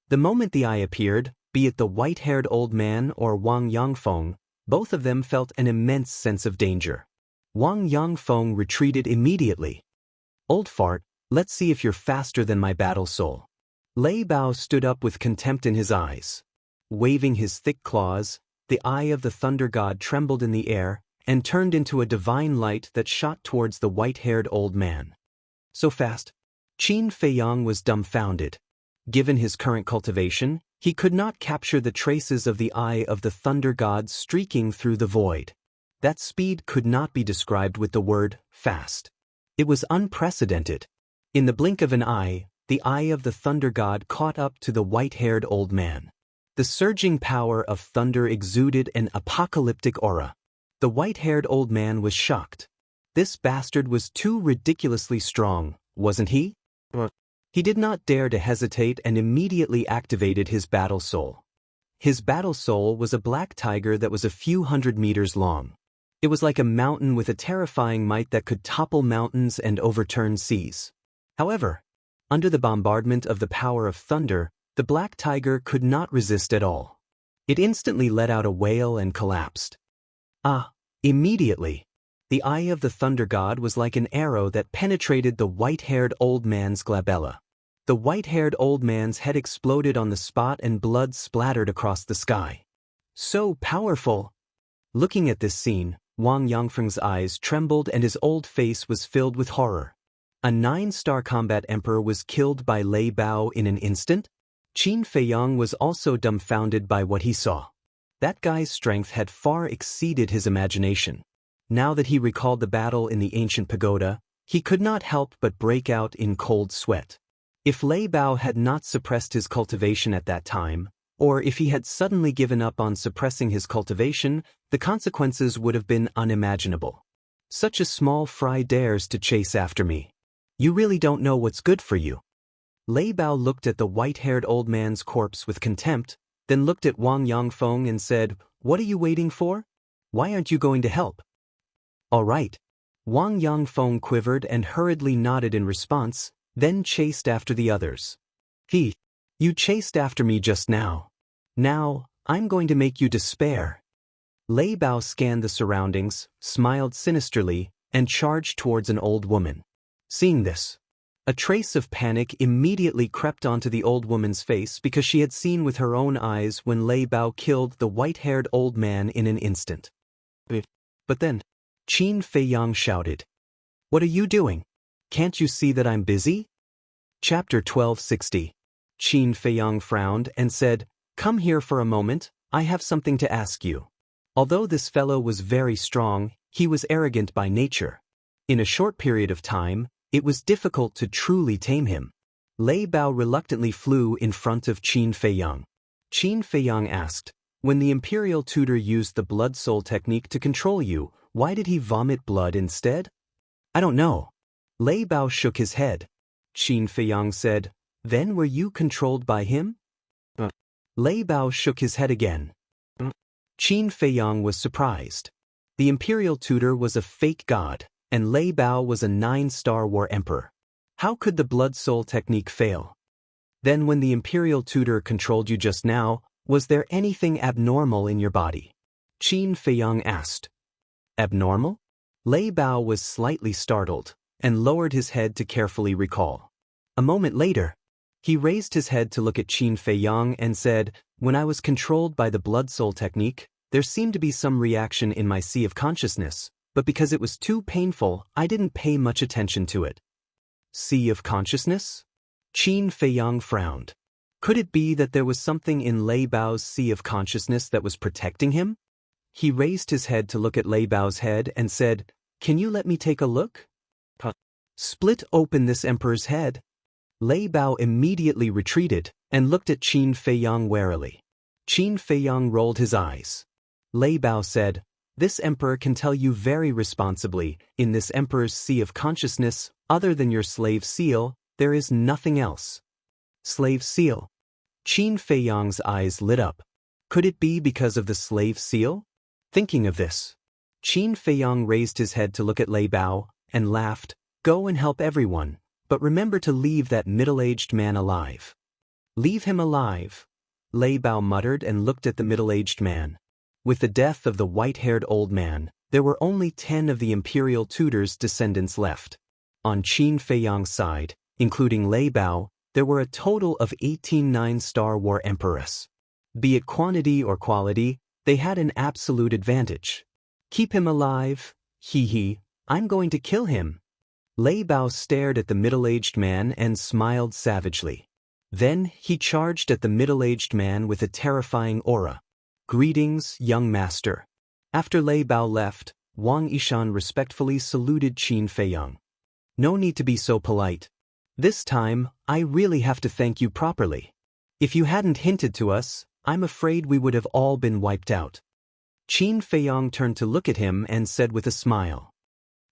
The moment the eye appeared, be it the white-haired old man or Wang Yangfeng, both of them felt an immense sense of danger. Wang Yangfeng retreated immediately. Old fart, let's see if you're faster than my battle soul. Lei Bao stood up with contempt in his eyes. Waving his thick claws, the eye of the thunder god trembled in the air and turned into a divine light that shot towards the white-haired old man. So fast? Qin Feiyang was dumbfounded. Given his current cultivation, he could not capture the traces of the eye of the thunder god streaking through the void. That speed could not be described with the word fast. It was unprecedented. In the blink of an eye, the eye of the thunder god caught up to the white-haired old man. The surging power of thunder exuded an apocalyptic aura. The white-haired old man was shocked. This bastard was too ridiculously strong, wasn't he? He did not dare to hesitate and immediately activated his battle soul. His battle soul was a black tiger that was a few hundred meters long. It was like a mountain with a terrifying might that could topple mountains and overturn seas. However, under the bombardment of the power of thunder, the black tiger could not resist at all. It instantly let out a wail and collapsed. Immediately, the eye of the thunder god was like an arrow that penetrated the white-haired old man's glabella. The white-haired old man's head exploded on the spot and blood splattered across the sky. So powerful! Looking at this scene, Wang Yangfeng's eyes trembled and his old face was filled with horror. A 9-star combat emperor was killed by Lei Bao in an instant? Qin Feiyang was also dumbfounded by what he saw. That guy's strength had far exceeded his imagination. Now that he recalled the battle in the ancient pagoda, he could not help but break out in cold sweat. If Lei Bao had not suppressed his cultivation at that time, or if he had suddenly given up on suppressing his cultivation, the consequences would have been unimaginable. Such a small fry dares to chase after me. You really don't know what's good for you. Lei Bao looked at the white-haired old man's corpse with contempt, then looked at Wang Yangfeng and said, "What are you waiting for? Why aren't you going to help?" "All right." Wang Yangfeng quivered and hurriedly nodded in response, then chased after the others. You chased after me just now. Now, I'm going to make you despair." Lei Bao scanned the surroundings, smiled sinisterly, and charged towards an old woman. Seeing this, a trace of panic immediately crept onto the old woman's face because she had seen with her own eyes when Lei Bao killed the white-haired old man in an instant. But then, Qin Feiyang shouted, "What are you doing? Can't you see that I'm busy?" Chapter 1260. Qin Feiyang frowned and said, "Come here for a moment, I have something to ask you." Although this fellow was very strong, he was arrogant by nature. In a short period of time, it was difficult to truly tame him. Lei Bao reluctantly flew in front of Qin Feiyang. Qin Feiyang asked, "When the imperial tutor used the blood soul technique to control you, why did he vomit blood instead?" "I don't know." Lei Bao shook his head. Qin Feiyang said, "Then were you controlled by him?" Lei Bao shook his head again. Qin Feiyang was surprised. The imperial tutor was a fake god, and Lei Bao was a 9-star war emperor. How could the blood soul technique fail? Then when the imperial tutor controlled you just now, was there anything abnormal in your body? Qin Feiyang asked. Abnormal? Lei Bao was slightly startled, and lowered his head to carefully recall. A moment later, he raised his head to look at Qin Feiyang and said, "When I was controlled by the blood soul technique, there seemed to be some reaction in my sea of consciousness, but because it was too painful, I didn't pay much attention to it." Sea of consciousness? Qin Feiyang frowned. Could it be that there was something in Lei Bao's sea of consciousness that was protecting him? He raised his head to look at Lei Bao's head and said, "Can you let me take a look?" Split open this emperor's head. Lei Bao immediately retreated and looked at Qin Feiyang warily. Qin Feiyang rolled his eyes. Lei Bao said, "This emperor can tell you very responsibly, in this emperor's sea of consciousness, other than your slave seal, there is nothing else." Slave seal? Qin Feiyang's eyes lit up. Could it be because of the slave seal? Thinking of this, Qin Feiyang raised his head to look at Lei Bao and laughed, "Go and help everyone, but remember to leave that middle-aged man alive." "Leave him alive?" Lei Bao muttered and looked at the middle-aged man. With the death of the white-haired old man, there were only 10 of the imperial tutor's descendants left. On Qin Feiyang's side, including Lei Bao, there were a total of 18 9-star war emperors. Be it quantity or quality, they had an absolute advantage. "Keep him alive? I'm going to kill him." Lei Bao stared at the middle-aged man and smiled savagely. Then he charged at the middle-aged man with a terrifying aura. "Greetings, young master." After Lei Bao left, Wang Yishan respectfully saluted Qin Feiyang. "No need to be so polite. This time, I really have to thank you properly. If you hadn't hinted to us, I'm afraid we would have all been wiped out." Qin Feiyang turned to look at him and said with a smile,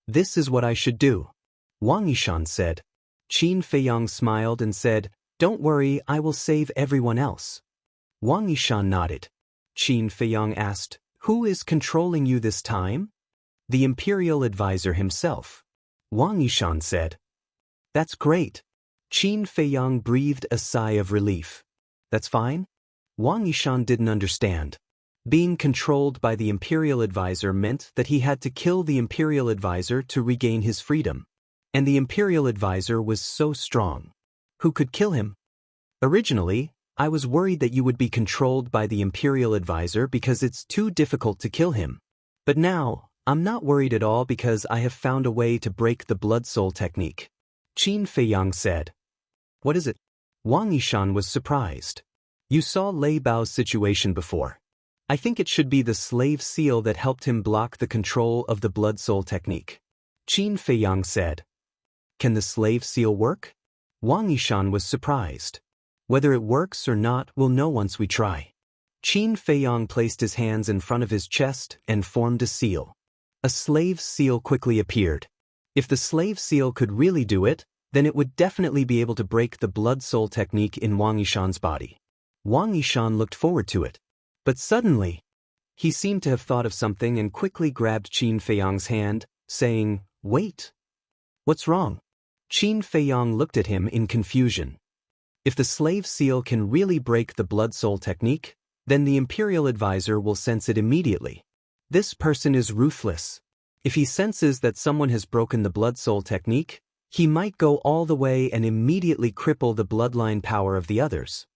"This is what I should do." Wang Yishan said. Qin Feiyang smiled and said, "Don't worry, I will save everyone else." Wang Yishan nodded. Qin Feiyang asked, "Who is controlling you this time?" "The Imperial Advisor himself." Wang Yishan said. "That's great." Qin Feiyang breathed a sigh of relief. "That's fine?" Wang Yishan didn't understand. Being controlled by the Imperial Advisor meant that he had to kill the Imperial Advisor to regain his freedom. And the Imperial Advisor was so strong. Who could kill him? "Originally, I was worried that you would be controlled by the Imperial Advisor because it's too difficult to kill him. But now, I'm not worried at all because I have found a way to break the blood-soul technique." Qin Feiyang said. "What is it?" Wang Yishan was surprised. "You saw Lei Bao's situation before. I think it should be the slave seal that helped him block the control of the blood-soul technique." Qin Feiyang said. "Can the slave seal work?" Wang Yishan was surprised. "Whether it works or not we'll know once we try." Qin Feiyang placed his hands in front of his chest and formed a seal. A slave seal quickly appeared. If the slave seal could really do it, then it would definitely be able to break the blood-soul technique in Wang Yishan's body. Wang Yishan looked forward to it. But suddenly, he seemed to have thought of something and quickly grabbed Qin Feiyang's hand, saying, "Wait. What's wrong?" Qin Feiyang looked at him in confusion. If the slave seal can really break the blood-soul technique, then the Imperial Advisor will sense it immediately. This person is ruthless. If he senses that someone has broken the blood-soul technique, he might go all the way and immediately cripple the bloodline power of the others.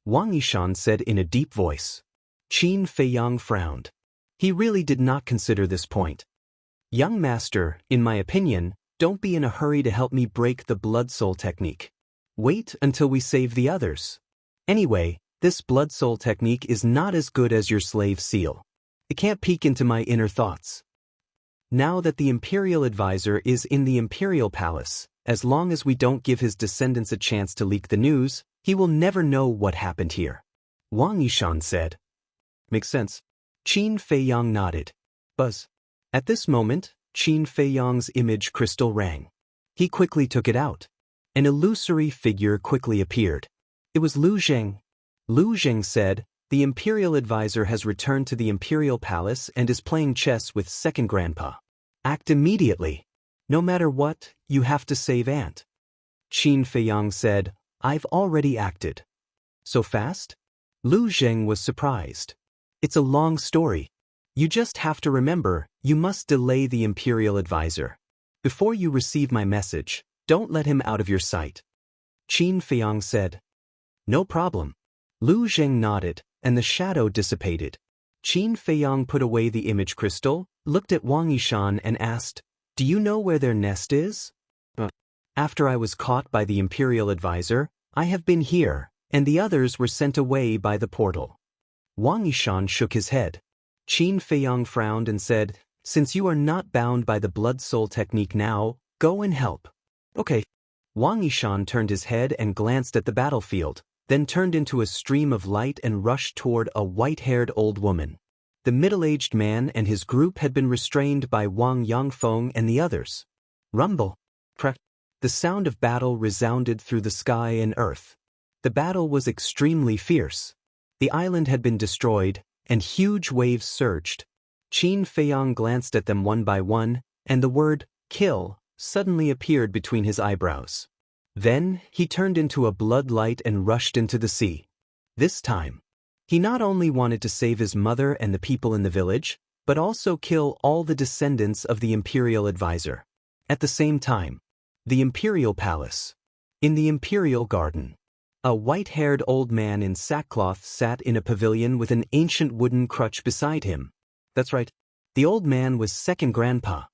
Wang Yishan said in a deep voice. Qin Feiyang frowned. He really did not consider this point. "Young master, in my opinion, don't be in a hurry to help me break the blood-soul technique. Wait until we save the others. Anyway, this blood-soul technique is not as good as your slave seal. It can't peek into my inner thoughts. Now that the Imperial Advisor is in the Imperial Palace, as long as we don't give his descendants a chance to leak the news, he will never know what happened here." Wang Yishan said. "Makes sense." Qin Feiyang nodded. Buzz. At this moment, Qin Feiyang's image crystal rang. He quickly took it out. An illusory figure quickly appeared. It was Lu Zheng. Lu Zheng said, "The Imperial Advisor has returned to the Imperial Palace and is playing chess with Second Grandpa. Act immediately. No matter what, you have to save Aunt." Qin Feiyang said, "I've already acted." "So fast?" Lu Zheng was surprised. "It's a long story. You just have to remember, you must delay the Imperial Advisor. Before you receive my message, don't let him out of your sight." Qin Feiyang said. "No problem." Lu Zheng nodded, and the shadow dissipated. Qin Feiyang put away the image crystal, looked at Wang Yishan and asked, "Do you know where their nest is?" "After I was caught by the Imperial Advisor, I have been here, and the others were sent away by the portal." Wang Yishan shook his head. Qin Feiyang frowned and said, "Since you are not bound by the blood-soul technique now, go and help." "Okay." Wang Yishan turned his head and glanced at the battlefield, then turned into a stream of light and rushed toward a white-haired old woman. The middle-aged man and his group had been restrained by Wang Yangfeng and the others. Rumble. Crack. The sound of battle resounded through the sky and earth. The battle was extremely fierce. The island had been destroyed, and huge waves surged. Qin Feiyang glanced at them one by one, and the word, "kill," suddenly appeared between his eyebrows. Then, he turned into a blood light and rushed into the sea. This time, he not only wanted to save his mother and the people in the village, but also kill all the descendants of the Imperial Advisor. At the same time, the Imperial Palace. In the Imperial Garden. A white-haired old man in sackcloth sat in a pavilion with an ancient wooden crutch beside him. That's right. The old man was Second Grandpa.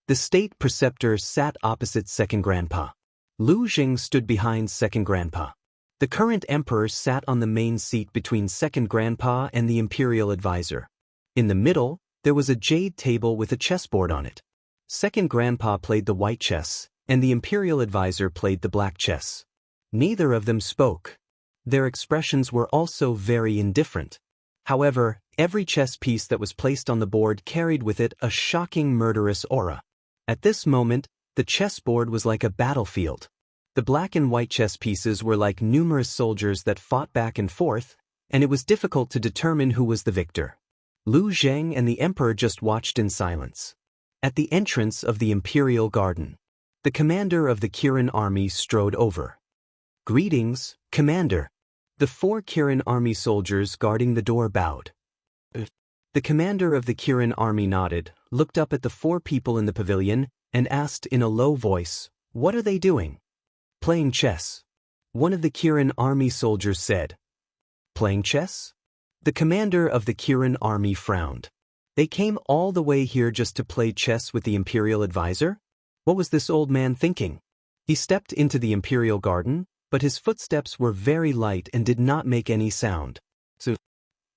The state preceptor sat opposite Second Grandpa. Lu Zheng stood behind Second Grandpa. The current emperor sat on the main seat between Second Grandpa and the Imperial Advisor. In the middle, there was a jade table with a chessboard on it. Second Grandpa played the white chess, and the Imperial Advisor played the black chess. Neither of them spoke. Their expressions were also very indifferent. However, every chess piece that was placed on the board carried with it a shocking murderous aura. At this moment, the chessboard was like a battlefield. The black and white chess pieces were like numerous soldiers that fought back and forth, and it was difficult to determine who was the victor. Lu Zheng and the emperor just watched in silence. At the entrance of the imperial garden, the commander of the Kirin army strode over. "Greetings, Commander." The 4 Kirin army soldiers guarding the door bowed. The commander of the Kirin army nodded, looked up at the 4 people in the pavilion, and asked in a low voice, "What are they doing?" "Playing chess." One of the Kirin army soldiers said. "Playing chess?" The commander of the Kirin army frowned. They came all the way here just to play chess with the imperial advisor? What was this old man thinking? He stepped into the imperial garden, but his footsteps were very light and did not make any sound. So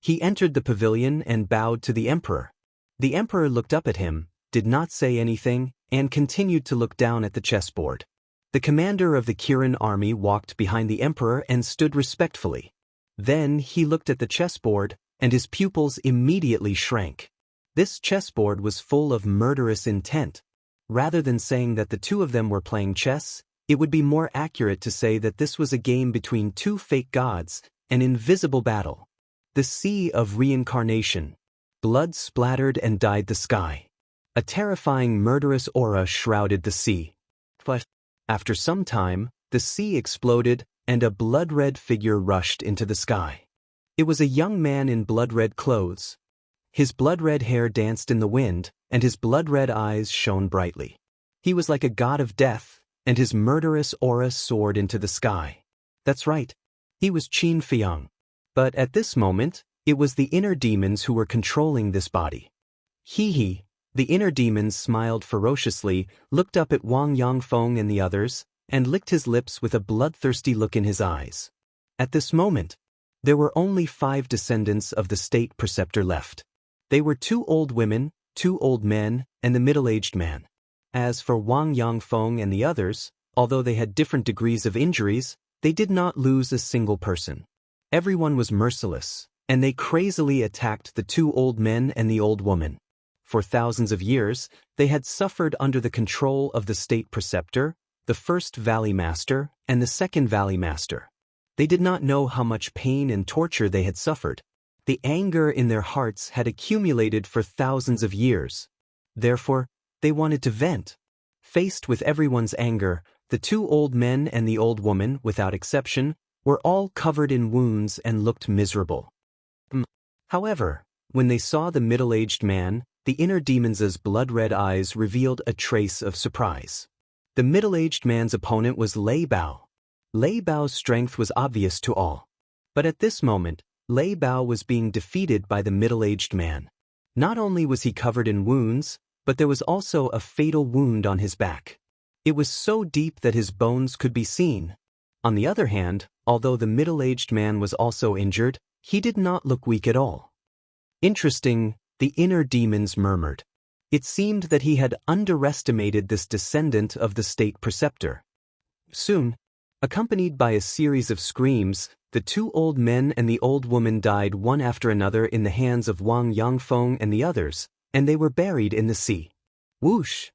he entered the pavilion and bowed to the emperor. The emperor looked up at him, did not say anything, and continued to look down at the chessboard. The commander of the Kirin army walked behind the emperor and stood respectfully. Then he looked at the chessboard, and his pupils immediately shrank. This chessboard was full of murderous intent. Rather than saying that the 2 of them were playing chess, it would be more accurate to say that this was a game between 2 fake gods, an invisible battle. The sea of reincarnation. Blood splattered and dyed the sky. A terrifying murderous aura shrouded the sea. But after some time, the sea exploded, and a blood-red figure rushed into the sky. It was a young man in blood-red clothes. His blood-red hair danced in the wind, and his blood-red eyes shone brightly. He was like a god of death, and his murderous aura soared into the sky. That's right, he was Qin Feiyang. But at this moment, it was the inner demons who were controlling this body. He. The inner demons smiled ferociously, looked up at Wang Yangfeng and the others, and licked his lips with a bloodthirsty look in his eyes. At this moment, there were only 5 descendants of the state preceptor left. They were 2 old women, 2 old men, and the middle-aged man. As for Wang Yangfeng and the others, although they had different degrees of injuries, they did not lose a single person. Everyone was merciless, and they crazily attacked the 2 old men and the old woman. For thousands of years, they had suffered under the control of the state preceptor, the first valley master, and the second valley master. They did not know how much pain and torture they had suffered. The anger in their hearts had accumulated for thousands of years. Therefore, they wanted to vent. Faced with everyone's anger, the 2 old men and the old woman, without exception, were all covered in wounds and looked miserable. However, when they saw the middle-aged man, the inner demon's blood-red eyes revealed a trace of surprise. The middle-aged man's opponent was Lei Bao. Lei Bao's strength was obvious to all. But at this moment, Lei Bao was being defeated by the middle-aged man. Not only was he covered in wounds, but there was also a fatal wound on his back. It was so deep that his bones could be seen. On the other hand, although the middle-aged man was also injured, he did not look weak at all. Interesting, the inner demons murmured. It seemed that he had underestimated this descendant of the state preceptor. Soon, accompanied by a series of screams, the 2 old men and the old woman died one after another in the hands of Wang Yangfeng and the others, and they were buried in the sea. Whoosh!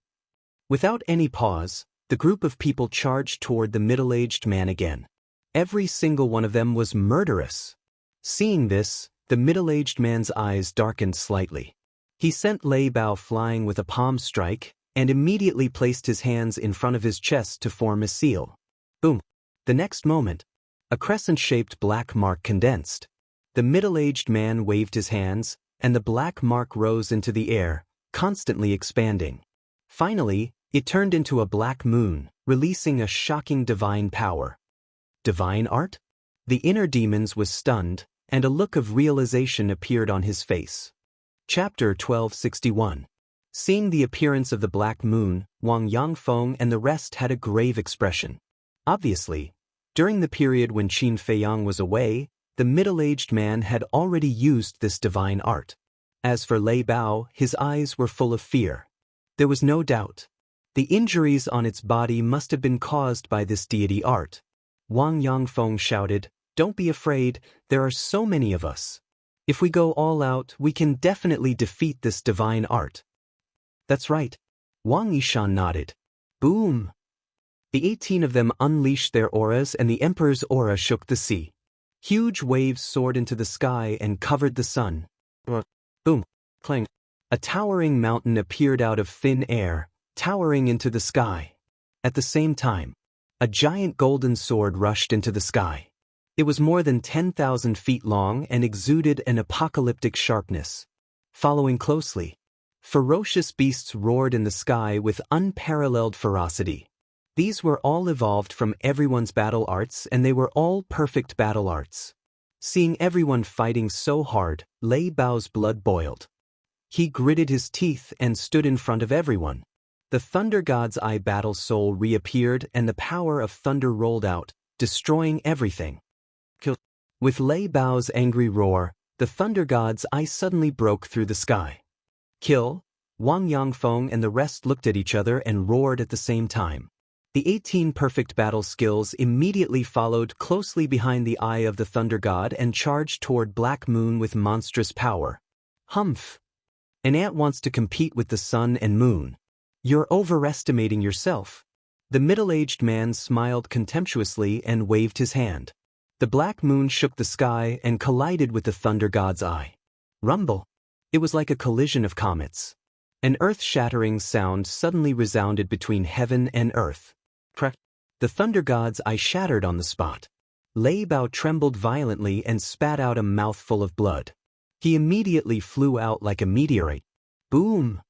Without any pause, the group of people charged toward the middle-aged man again. Every single one of them was murderous. Seeing this, the middle-aged man's eyes darkened slightly. He sent Lei Bao flying with a palm strike, and immediately placed his hands in front of his chest to form a seal. Boom! The next moment, a crescent-shaped black mark condensed. The middle-aged man waved his hands, and the black mark rose into the air, constantly expanding. Finally, it turned into a black moon, releasing a shocking divine power. Divine art? The inner demons was stunned, and a look of realization appeared on his face. Chapter 1261. Seeing the appearance of the black moon, Wang Yangfeng and the rest had a grave expression. Obviously, during the period when Qin Feiyang was away, the middle-aged man had already used this divine art. As for Lei Bao, his eyes were full of fear. There was no doubt. The injuries on its body must have been caused by this deity art. Wang Yangfeng shouted, "Don't be afraid, there are so many of us. If we go all out, we can definitely defeat this divine art." "That's right." Wang Yishan nodded. Boom! The 18 of them unleashed their auras and the emperor's aura shook the sea. Huge waves soared into the sky and covered the sun. Boom, clang. A towering mountain appeared out of thin air, towering into the sky. At the same time, a giant golden sword rushed into the sky. It was more than 10,000 feet long and exuded an apocalyptic sharpness. Following closely, ferocious beasts roared in the sky with unparalleled ferocity. These were all evolved from everyone's battle arts, and they were all perfect battle arts. Seeing everyone fighting so hard, Lei Bao's blood boiled. He gritted his teeth and stood in front of everyone. The Thunder God's Eye battle soul reappeared and the power of thunder rolled out, destroying everything. With Lei Bao's angry roar, the Thunder God's Eye suddenly broke through the sky. Kill! Wang Yangfeng and the rest looked at each other and roared at the same time. The 18 perfect battle skills immediately followed closely behind the eye of the Thunder God and charged toward Black Moon with monstrous power. Humph! An ant wants to compete with the sun and moon. You're overestimating yourself. The middle-aged man smiled contemptuously and waved his hand. The Black Moon shook the sky and collided with the Thunder God's Eye. Rumble! It was like a collision of comets. An earth-shattering sound suddenly resounded between heaven and earth. Crack! The Thunder God's Eye shattered on the spot. Lei Bao trembled violently and spat out a mouthful of blood. He immediately flew out like a meteorite. Boom!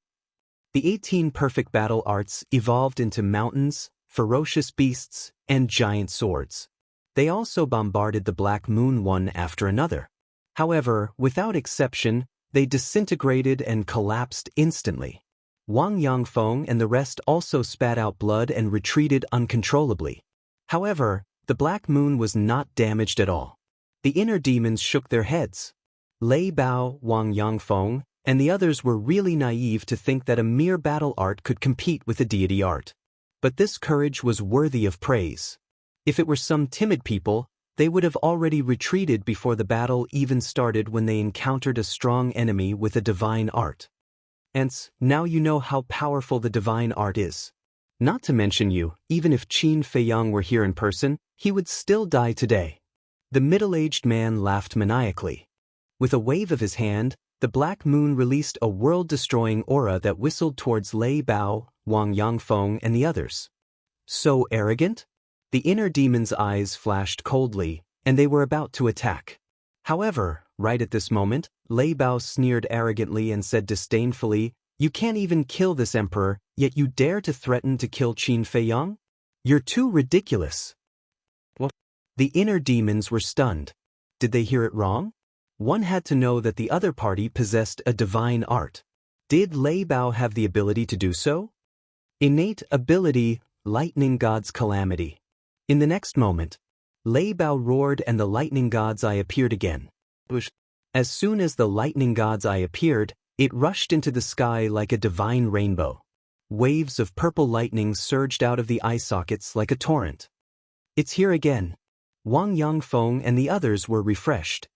The 18 perfect battle arts evolved into mountains, ferocious beasts, and giant swords. They also bombarded the Black Moon one after another. However, without exception, they disintegrated and collapsed instantly. Wang Yangfeng and the rest also spat out blood and retreated uncontrollably. However, the Black Moon was not damaged at all. The inner demons shook their heads. Lei Bao, Wang Yangfeng, and the others were really naive to think that a mere battle art could compete with a deity art. But this courage was worthy of praise. If it were some timid people, they would have already retreated before the battle even started when they encountered a strong enemy with a divine art. Hence, now you know how powerful the divine art is. Not to mention you, even if Qin Feiyang were here in person, he would still die today. The middle-aged man laughed maniacally. With a wave of his hand, the Black Moon released a world-destroying aura that whistled towards Lei Bao, Wang Yangfeng, and the others. So arrogant? The inner demon's eyes flashed coldly, and they were about to attack. However, right at this moment, Lei Bao sneered arrogantly and said disdainfully, "You can't even kill this emperor, yet you dare to threaten to kill Qin Feiyang? You're too ridiculous." What? The inner demons were stunned. Did they hear it wrong? One had to know that the other party possessed a divine art. Did Lei Bao have the ability to do so? Innate ability, Lightning God's Calamity. In the next moment, Lei Bao roared and the Lightning God's Eye appeared again. As soon as the Lightning God's Eye appeared, it rushed into the sky like a divine rainbow. Waves of purple lightning surged out of the eye sockets like a torrent. It's here again. Wang Yangfeng and the others were refreshed.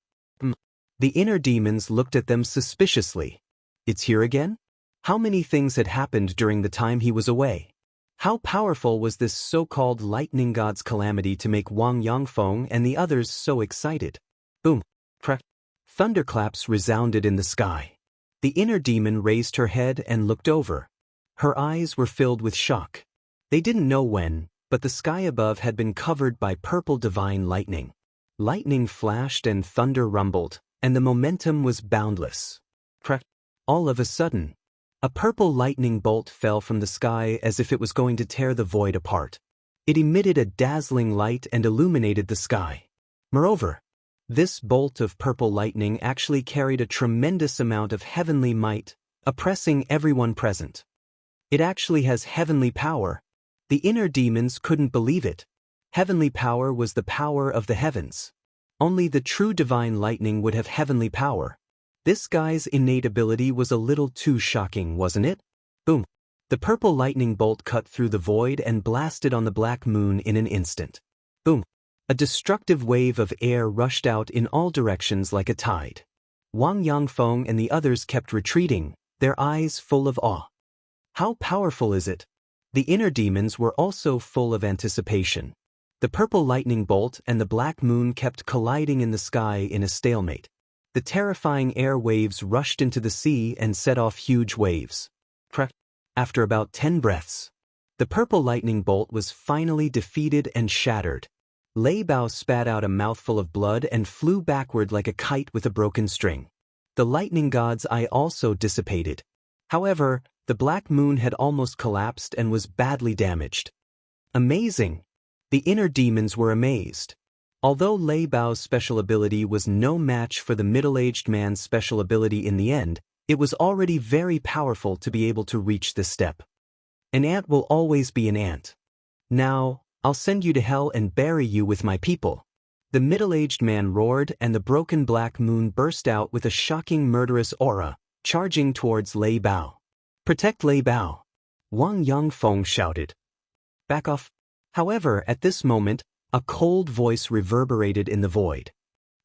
The inner demons looked at them suspiciously. It's here again? How many things had happened during the time he was away? How powerful was this so-called Lightning God's Calamity to make Wang Yangfeng and the others so excited? Boom! Crack! Thunderclaps resounded in the sky. The inner demon raised her head and looked over. Her eyes were filled with shock. They didn't know when, but the sky above had been covered by purple divine lightning. Lightning flashed and thunder rumbled, and the momentum was boundless. Crack! All of a sudden, a purple lightning bolt fell from the sky as if it was going to tear the void apart. It emitted a dazzling light and illuminated the sky. Moreover, this bolt of purple lightning actually carried a tremendous amount of heavenly might, oppressing everyone present. It actually has heavenly power. The inner demons couldn't believe it. Heavenly power was the power of the heavens. Only the true divine lightning would have heavenly power. This guy's innate ability was a little too shocking, wasn't it? Boom! The purple lightning bolt cut through the void and blasted on the Black Moon in an instant. Boom! A destructive wave of air rushed out in all directions like a tide. Wang Yangfeng and the others kept retreating, their eyes full of awe. How powerful is it? The inner demons were also full of anticipation. The purple lightning bolt and the black moon kept colliding in the sky in a stalemate. The terrifying air waves rushed into the sea and set off huge waves. After about 10 breaths, the purple lightning bolt was finally defeated and shattered. Lei Bao spat out a mouthful of blood and flew backward like a kite with a broken string. The lightning god's eye also dissipated. However, the black moon had almost collapsed and was badly damaged. Amazing! The inner demons were amazed. Although Lei Bao's special ability was no match for the middle-aged man's special ability in the end, it was already very powerful to be able to reach this step. An ant will always be an ant. Now, I'll send you to hell and bury you with my people. The middle-aged man roared and the broken black moon burst out with a shocking murderous aura, charging towards Lei Bao. Protect Lei Bao! Wang Yangfeng shouted. Back off! However, at this moment, a cold voice reverberated in the void.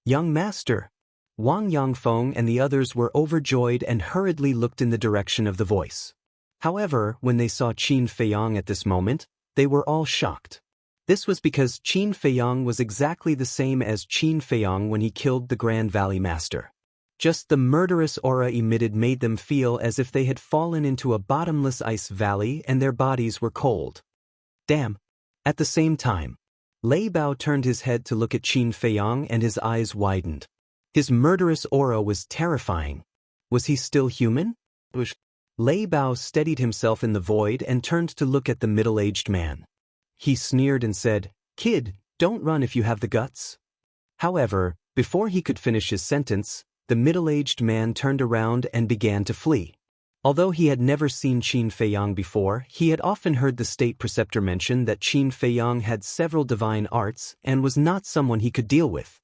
Young master! Wang Yangfeng and the others were overjoyed and hurriedly looked in the direction of the voice. However, when they saw Qin Feiyang at this moment, they were all shocked. This was because Qin Feiyang was exactly the same as Qin Feiyang when he killed the Grand Valley Master. Just the murderous aura emitted made them feel as if they had fallen into a bottomless ice valley and their bodies were cold. Damn! At the same time, Lei Bao turned his head to look at Qin Feiyang and his eyes widened. His murderous aura was terrifying. Was he still human? Lei Bao steadied himself in the void and turned to look at the middle-aged man. He sneered and said, "Kid, don't run if you have the guts." However, before he could finish his sentence, the middle-aged man turned around and began to flee. Although he had never seen Qin Feiyang before, he had often heard the state preceptor mention that Qin Feiyang had several divine arts and was not someone he could deal with.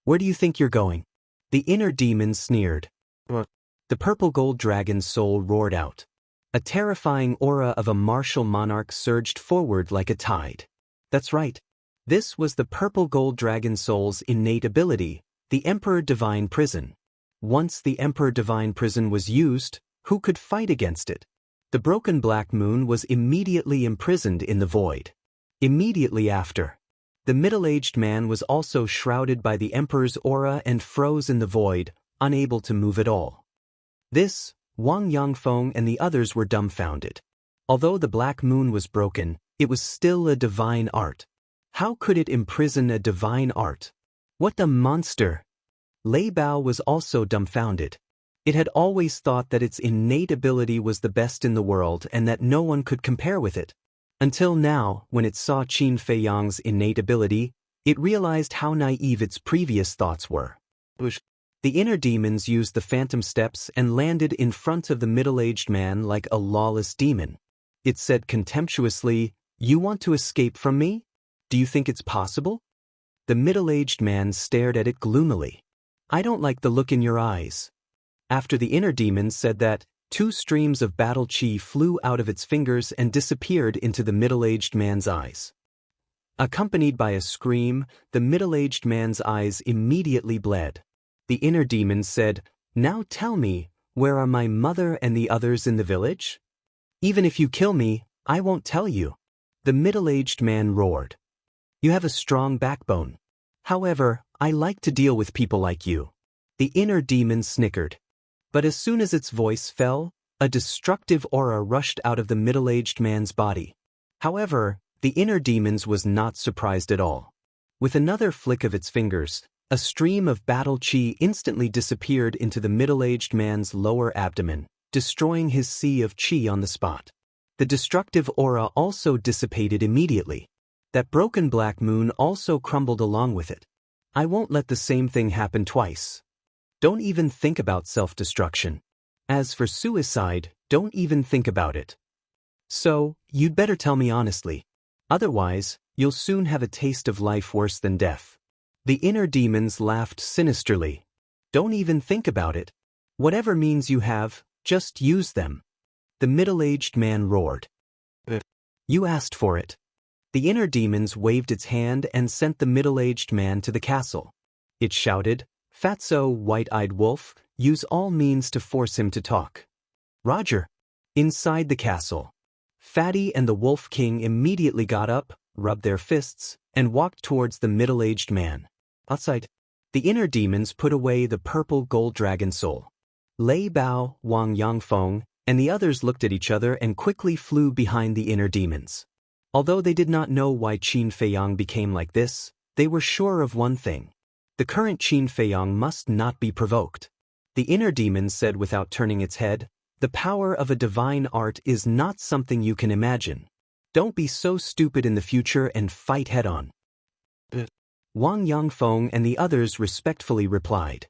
"Where do you think you're going?" The inner demon sneered. The purple gold dragon's soul roared out. A terrifying aura of a martial monarch surged forward like a tide. That's right. This was the purple gold dragon soul's innate ability, the Emperor Divine Prison. Once the Emperor Divine Prison was used, who could fight against it? The broken black moon was immediately imprisoned in the void. Immediately after, the middle-aged man was also shrouded by the Emperor's aura and froze in the void, unable to move at all. This, Wang Yangfeng and the others were dumbfounded. Although the black moon was broken, it was still a divine art. How could it imprison a divine art? What the monster? Lei Bao was also dumbfounded. It had always thought that its innate ability was the best in the world and that no one could compare with it. Until now, when it saw Qin Feiyang's innate ability, it realized how naive its previous thoughts were. The inner demons used the phantom steps and landed in front of the middle-aged man like a lawless demon. It said contemptuously, "You want to escape from me? Do you think it's possible?" The middle-aged man stared at it gloomily. "I don't like the look in your eyes." After the inner demon said that, 2 streams of battle chi flew out of its fingers and disappeared into the middle-aged man's eyes. Accompanied by a scream, the middle-aged man's eyes immediately bled. The inner demon said, "Now tell me, where are my mother and the others in the village? Even if you kill me, I won't tell you." The middle-aged man roared. "You have a strong backbone. However, I like to deal with people like you." The inner demon snickered. But as soon as its voice fell, a destructive aura rushed out of the middle-aged man's body. However, the inner demons was not surprised at all. With another flick of its fingers, a stream of battle chi instantly disappeared into the middle-aged man's lower abdomen, destroying his sea of chi on the spot. The destructive aura also dissipated immediately. That broken black moon also crumbled along with it. I won't let the same thing happen twice. Don't even think about self-destruction. As for suicide, don't even think about it. So, you'd better tell me honestly. Otherwise, you'll soon have a taste of life worse than death. The inner demons laughed sinisterly. Don't even think about it. Whatever means you have, just use them. The middle-aged man roared. You asked for it. The inner demons waved its hand and sent the middle-aged man to the castle. It shouted, "Fatso, white-eyed wolf, use all means to force him to talk." Roger. Inside the castle, Fatty and the Wolf King immediately got up, rubbed their fists, and walked towards the middle-aged man. Outside, the inner demons put away the purple gold dragon soul. Lei Bao, Wang Yangfeng, and the others looked at each other and quickly flew behind the inner demons. Although they did not know why Qin Feiyang became like this, they were sure of one thing. The current Qin Feiyang must not be provoked. The inner demon said without turning its head, "The power of a divine art is not something you can imagine. Don't be so stupid in the future and fight head-on." Wang Yangfeng and the others respectfully replied.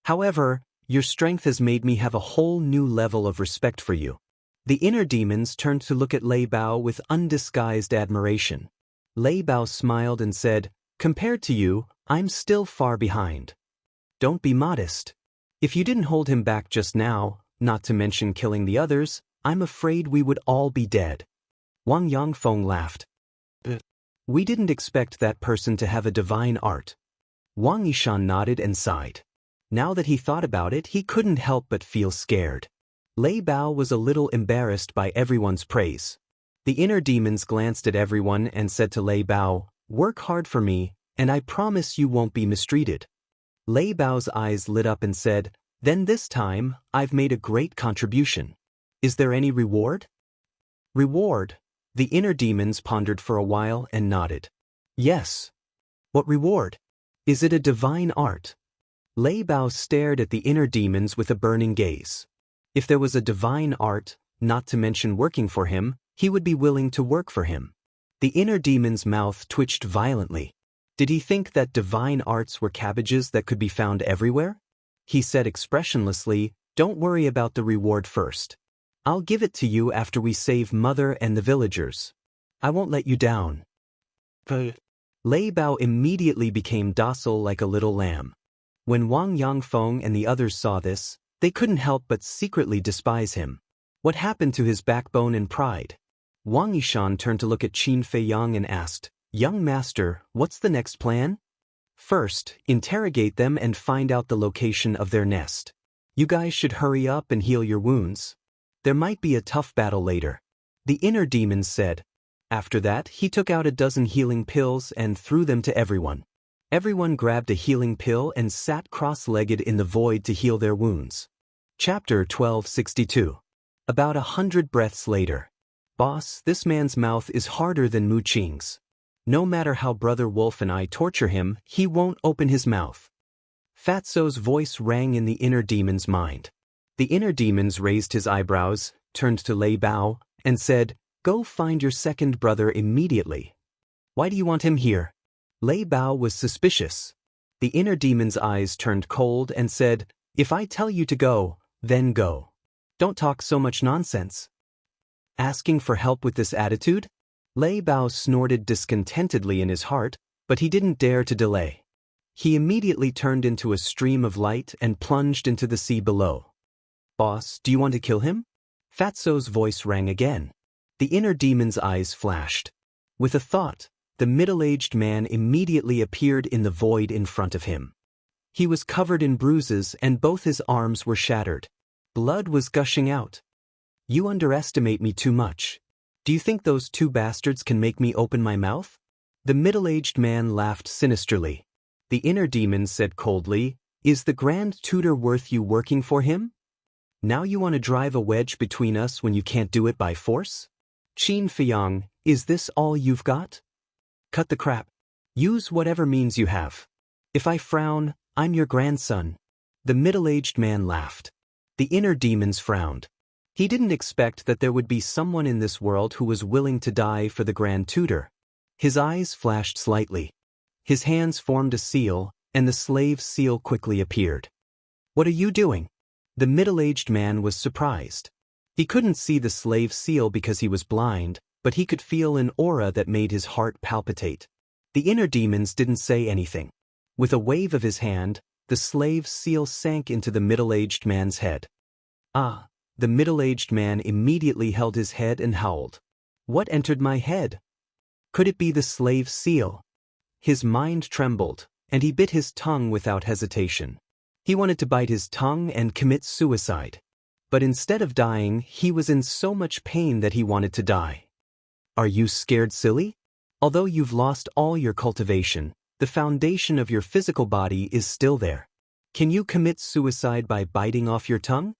"However, your strength has made me have a whole new level of respect for you." The inner demons turned to look at Lei Bao with undisguised admiration. Lei Bao smiled and said, "Compared to you, I'm still far behind. Don't be modest. If you didn't hold him back just now, not to mention killing the others, I'm afraid we would all be dead." Wang Yangfeng laughed. "We didn't expect that person to have a divine art." Wang Yishan nodded and sighed. Now that he thought about it, he couldn't help but feel scared. Lei Bao was a little embarrassed by everyone's praise. The inner demons glanced at everyone and said to Lei Bao, "Work hard for me, and I promise you won't be mistreated." Lei Bao's eyes lit up and said, "Then this time, I've made a great contribution. Is there any reward?" "Reward?" The inner demons pondered for a while and nodded. "Yes." "What reward? Is it a divine art?" Lei Bao stared at the inner demons with a burning gaze. If there was a divine art, not to mention working for him, he would be willing to work for him. The inner demon's mouth twitched violently. Did he think that divine arts were cabbages that could be found everywhere? He said expressionlessly, "Don't worry about the reward first. I'll give it to you after we save Mother and the villagers. I won't let you down." Lei Bao immediately became docile like a little lamb. When Wang Yangfeng and the others saw this, they couldn't help but secretly despise him. What happened to his backbone and pride? Wang Yishan turned to look at Qin Feiyang and asked, "Young master, what's the next plan?" "First, interrogate them and find out the location of their nest. You guys should hurry up and heal your wounds. There might be a tough battle later," the inner demons said. After that, he took out a dozen healing pills and threw them to everyone. Everyone grabbed a healing pill and sat cross-legged in the void to heal their wounds. Chapter 1262. About 100 breaths later. "Boss, this man's mouth is harder than Mu Qing's. No matter how Brother Wolf and I torture him, he won't open his mouth." Fatso's voice rang in the inner demon's mind. The inner demons raised his eyebrows, turned to Lei Bao, and said, "Go find your second brother immediately." "Why do you want him here?" Lei Bao was suspicious. The inner demon's eyes turned cold and said, "If I tell you to go, then go. Don't talk so much nonsense." Asking for help with this attitude? Lei Bao snorted discontentedly in his heart, but he didn't dare to delay. He immediately turned into a stream of light and plunged into the sea below. "Boss, do you want to kill him?" Fatso's voice rang again. The inner demon's eyes flashed. With a thought, the middle-aged man immediately appeared in the void in front of him. He was covered in bruises and both his arms were shattered. Blood was gushing out. "You underestimate me too much. Do you think those two bastards can make me open my mouth?" The middle-aged man laughed sinisterly. The inner demon said coldly, "Is the Grand Tutor worth you working for him? Now you want to drive a wedge between us when you can't do it by force? Qin Feiyang, is this all you've got? Cut the crap. Use whatever means you have. If I frown, I'm your grandson." The middle-aged man laughed. The inner demons frowned. He didn't expect that there would be someone in this world who was willing to die for the Grand Tutor. His eyes flashed slightly. His hands formed a seal, and the slave's seal quickly appeared. "What are you doing?" The middle-aged man was surprised. He couldn't see the slave's seal because he was blind, but he could feel an aura that made his heart palpitate. The inner demons didn't say anything. With a wave of his hand, the slave's seal sank into the middle-aged man's head. "Ah!" The middle-aged man immediately held his head and howled. "What entered my head? Could it be the slave's seal?" His mind trembled, and he bit his tongue without hesitation. He wanted to bite his tongue and commit suicide. But instead of dying, he was in so much pain that he wanted to die. "Are you scared silly?" Although you've lost all your cultivation, the foundation of your physical body is still there. Can you commit suicide by biting off your tongue?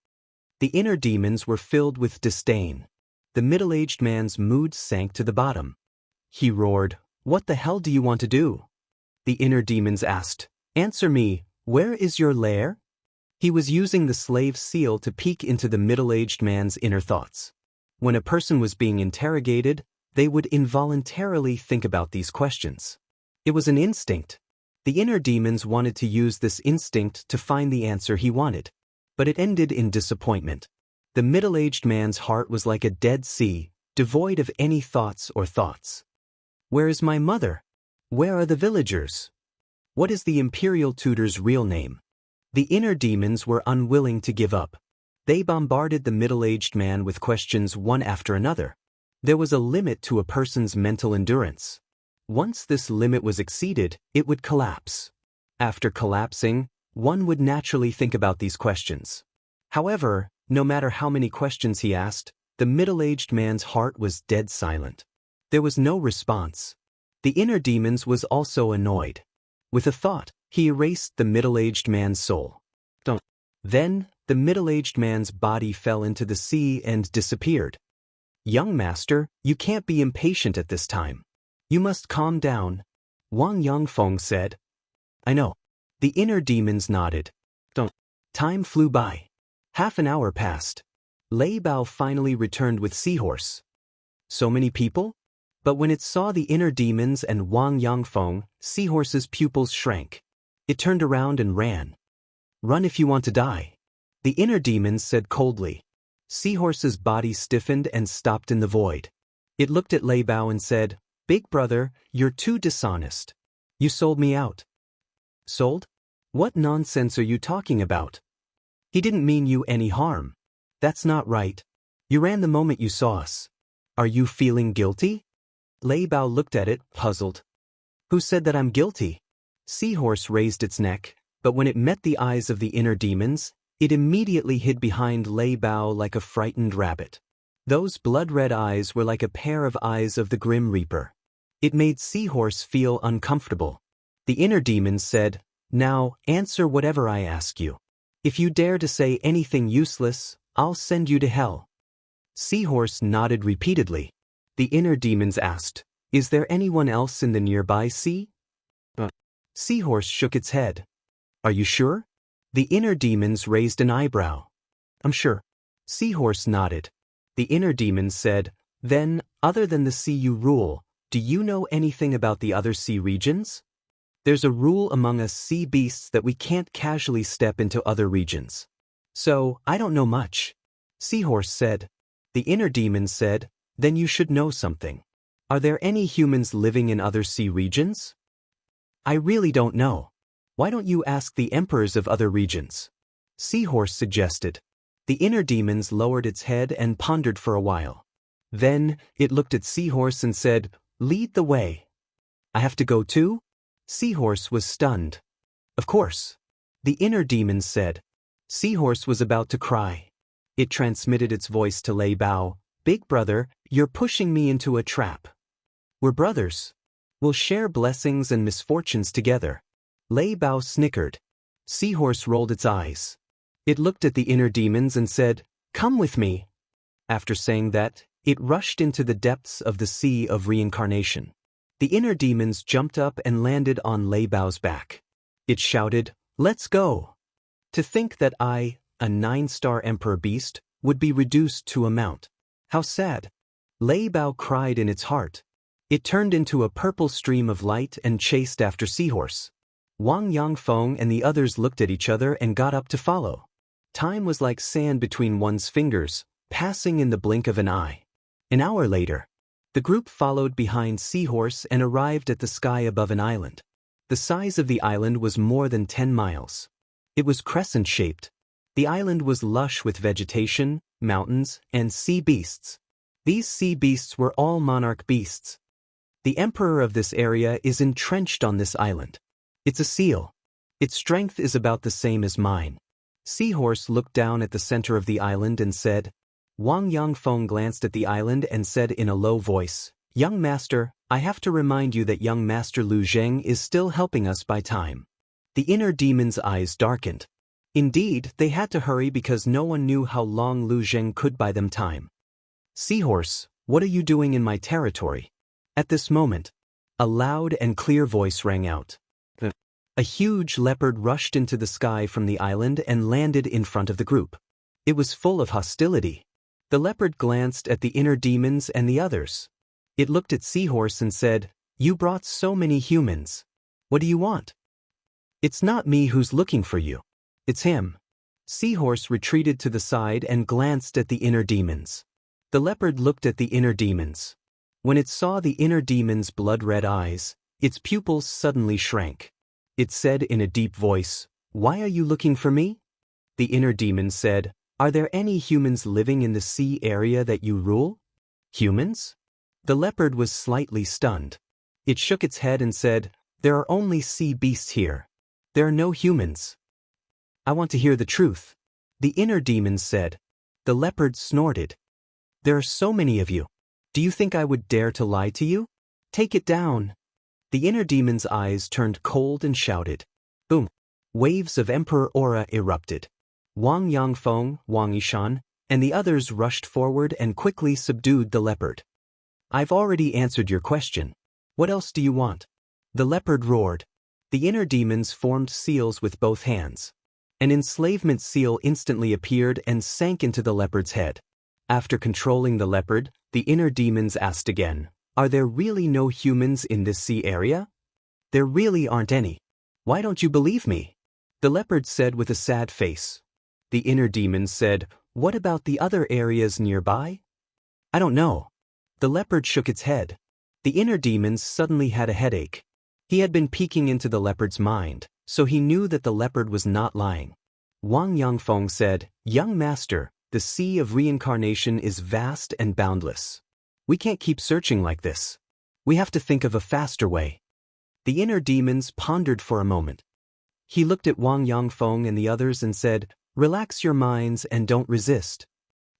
The inner demons were filled with disdain. The middle-aged man's mood sank to the bottom. He roared, "What the hell do you want to do?" The inner demons asked, "Answer me, where is your lair?" He was using the slave seal to peek into the middle-aged man's inner thoughts. When a person was being interrogated, they would involuntarily think about these questions. It was an instinct. The inner demons wanted to use this instinct to find the answer he wanted. But it ended in disappointment. The middle-aged man's heart was like a dead sea, devoid of any thoughts or thoughts. Where is my mother? Where are the villagers? What is the imperial tutor's real name? The inner demons were unwilling to give up. They bombarded the middle-aged man with questions one after another. There was a limit to a person's mental endurance. Once this limit was exceeded, it would collapse. After collapsing, one would naturally think about these questions. However, no matter how many questions he asked, the middle-aged man's heart was dead silent. There was no response. The inner demons was also annoyed. With a thought, he erased the middle-aged man's soul. Then, the middle-aged man's body fell into the sea and disappeared. "Young master, you can't be impatient at this time. You must calm down," Wang Yangfeng said. "I know." The inner demons nodded. Time flew by. Half an hour passed. Lei Bao finally returned with Seahorse. So many people? But when it saw the inner demons and Wang Yangfeng, Seahorse's pupils shrank. It turned around and ran. "Run if you want to die," the inner demons said coldly. Seahorse's body stiffened and stopped in the void. It looked at Lei Bao and said, "Big brother, you're too dishonest. You sold me out." "Sold? What nonsense are you talking about? He didn't mean you any harm. That's not right. You ran the moment you saw us. Are you feeling guilty?" Lei Bao looked at it, puzzled. "Who said that I'm guilty?" Seahorse raised its neck, but when it met the eyes of the inner demons, it immediately hid behind Lei Bao like a frightened rabbit. Those blood-red eyes were like a pair of eyes of the Grim Reaper. It made Seahorse feel uncomfortable. The inner demons said, "Now, answer whatever I ask you. If you dare to say anything useless, I'll send you to hell." Seahorse nodded repeatedly. The inner demons asked, "Is there anyone else in the nearby sea?" Seahorse shook its head. "Are you sure?" The inner demons raised an eyebrow. "I'm sure." Seahorse nodded. The inner demons said, "Then, other than the sea you rule, do you know anything about the other sea regions? There's a rule among us sea beasts that we can't casually step into other regions. So, I don't know much." Seahorse said. The inner demons said, "Then you should know something. Are there any humans living in other sea regions?" "I really don't know. Why don't you ask the emperors of other regions?" Seahorse suggested. The inner demons lowered its head and pondered for a while. Then, it looked at Seahorse and said, "Lead the way." "I have to go too?" Seahorse was stunned. "Of course." The inner demons said. Seahorse was about to cry. It transmitted its voice to Lei Bao, "Big brother, you're pushing me into a trap. We're brothers. We'll share blessings and misfortunes together." Lei Bao snickered. Seahorse rolled its eyes. It looked at the inner demons and said, "Come with me." After saying that, it rushed into the depths of the sea of reincarnation. The inner demons jumped up and landed on Lei Bao's back. It shouted, "Let's go." To think that I, a 9-star emperor beast, would be reduced to a mount. How sad. Lei Bao cried in its heart. It turned into a purple stream of light and chased after Seahorse. Wang Yangfeng and the others looked at each other and got up to follow. Time was like sand between one's fingers, passing in the blink of an eye. An hour later, the group followed behind Seahorse and arrived at the sky above an island. The size of the island was more than 10 miles. It was crescent-shaped. The island was lush with vegetation, mountains, and sea beasts. These sea beasts were all monarch beasts. The emperor of this area is entrenched on this island. It's a seal. Its strength is about the same as mine. Seahorse looked down at the center of the island and said. Wang Yangfeng glanced at the island and said in a low voice, "Young master, I have to remind you that young Master Lu Zheng is still helping us by time. The inner demon's eyes darkened. Indeed, they had to hurry because no one knew how long Lu Zheng could buy them time. Seahorse, what are you doing in my territory? At this moment, a loud and clear voice rang out. A huge leopard rushed into the sky from the island and landed in front of the group. It was full of hostility. The leopard glanced at the inner demons and the others. It looked at Seahorse and said, "You brought so many humans. What do you want?" "It's not me who's looking for you. It's him." Seahorse retreated to the side and glanced at the inner demons. The leopard looked at the inner demons. When it saw the inner demon's blood-red eyes, its pupils suddenly shrank. It said in a deep voice, "Why are you looking for me?" The inner demon said, "Are there any humans living in the sea area that you rule?" "Humans?" The leopard was slightly stunned. It shook its head and said, "There are only sea beasts here. There are no humans." "I want to hear the truth," the inner demon said. The leopard snorted. "There are so many of you. Do you think I would dare to lie to you? Take it down." The inner demon's eyes turned cold and shouted. Boom! Waves of Emperor aura erupted. Wang Yangfeng, Wang Yishan, and the others rushed forward and quickly subdued the leopard. "I've already answered your question. What else do you want?" The leopard roared. The inner demons formed seals with both hands. An enslavement seal instantly appeared and sank into the leopard's head. After controlling the leopard, the inner demons asked again, "Are there really no humans in this sea area?" "There really aren't any. Why don't you believe me?" the leopard said with a sad face. The inner demons said, "What about the other areas nearby?" "I don't know." The leopard shook its head. The inner demons suddenly had a headache. He had been peeking into the leopard's mind, so he knew that the leopard was not lying. Wang Yangfeng said, "Young master, the sea of reincarnation is vast and boundless. We can't keep searching like this. We have to think of a faster way." The inner demons pondered for a moment. He looked at Wang Yangfeng and the others and said, "Relax your minds and don't resist."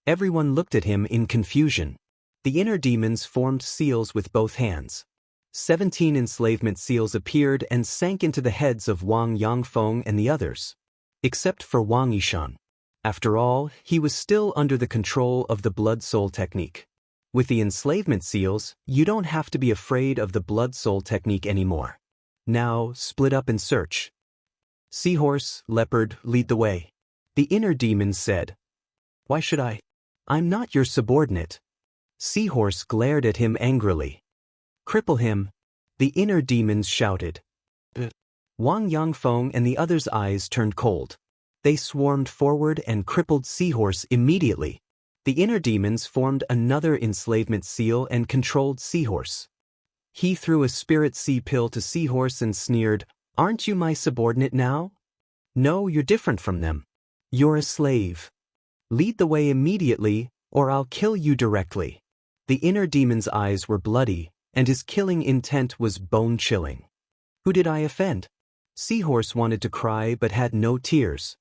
Everyone looked at him in confusion. The inner demons formed seals with both hands. 17 enslavement seals appeared and sank into the heads of Wang Yangfeng and the others. Except for Wang Yishan. After all, he was still under the control of the blood-soul technique. With the enslavement seals, you don't have to be afraid of the blood-soul technique anymore. Now, split up and search. Seahorse, leopard, lead the way. The inner demons said. "Why should I? I'm not your subordinate." Seahorse glared at him angrily. "Cripple him," the inner demons shouted. Wang Yangfeng and the others' eyes turned cold. They swarmed forward and crippled Seahorse immediately. The inner demons formed another enslavement seal and controlled Seahorse. He threw a spirit sea pill to Seahorse and sneered, "Aren't you my subordinate now? No, you're different from them. You're a slave. Lead the way immediately, or I'll kill you directly." The inner demon's eyes were bloody, and his killing intent was bone-chilling. "Who did I offend?" Seahorse wanted to cry but had no tears.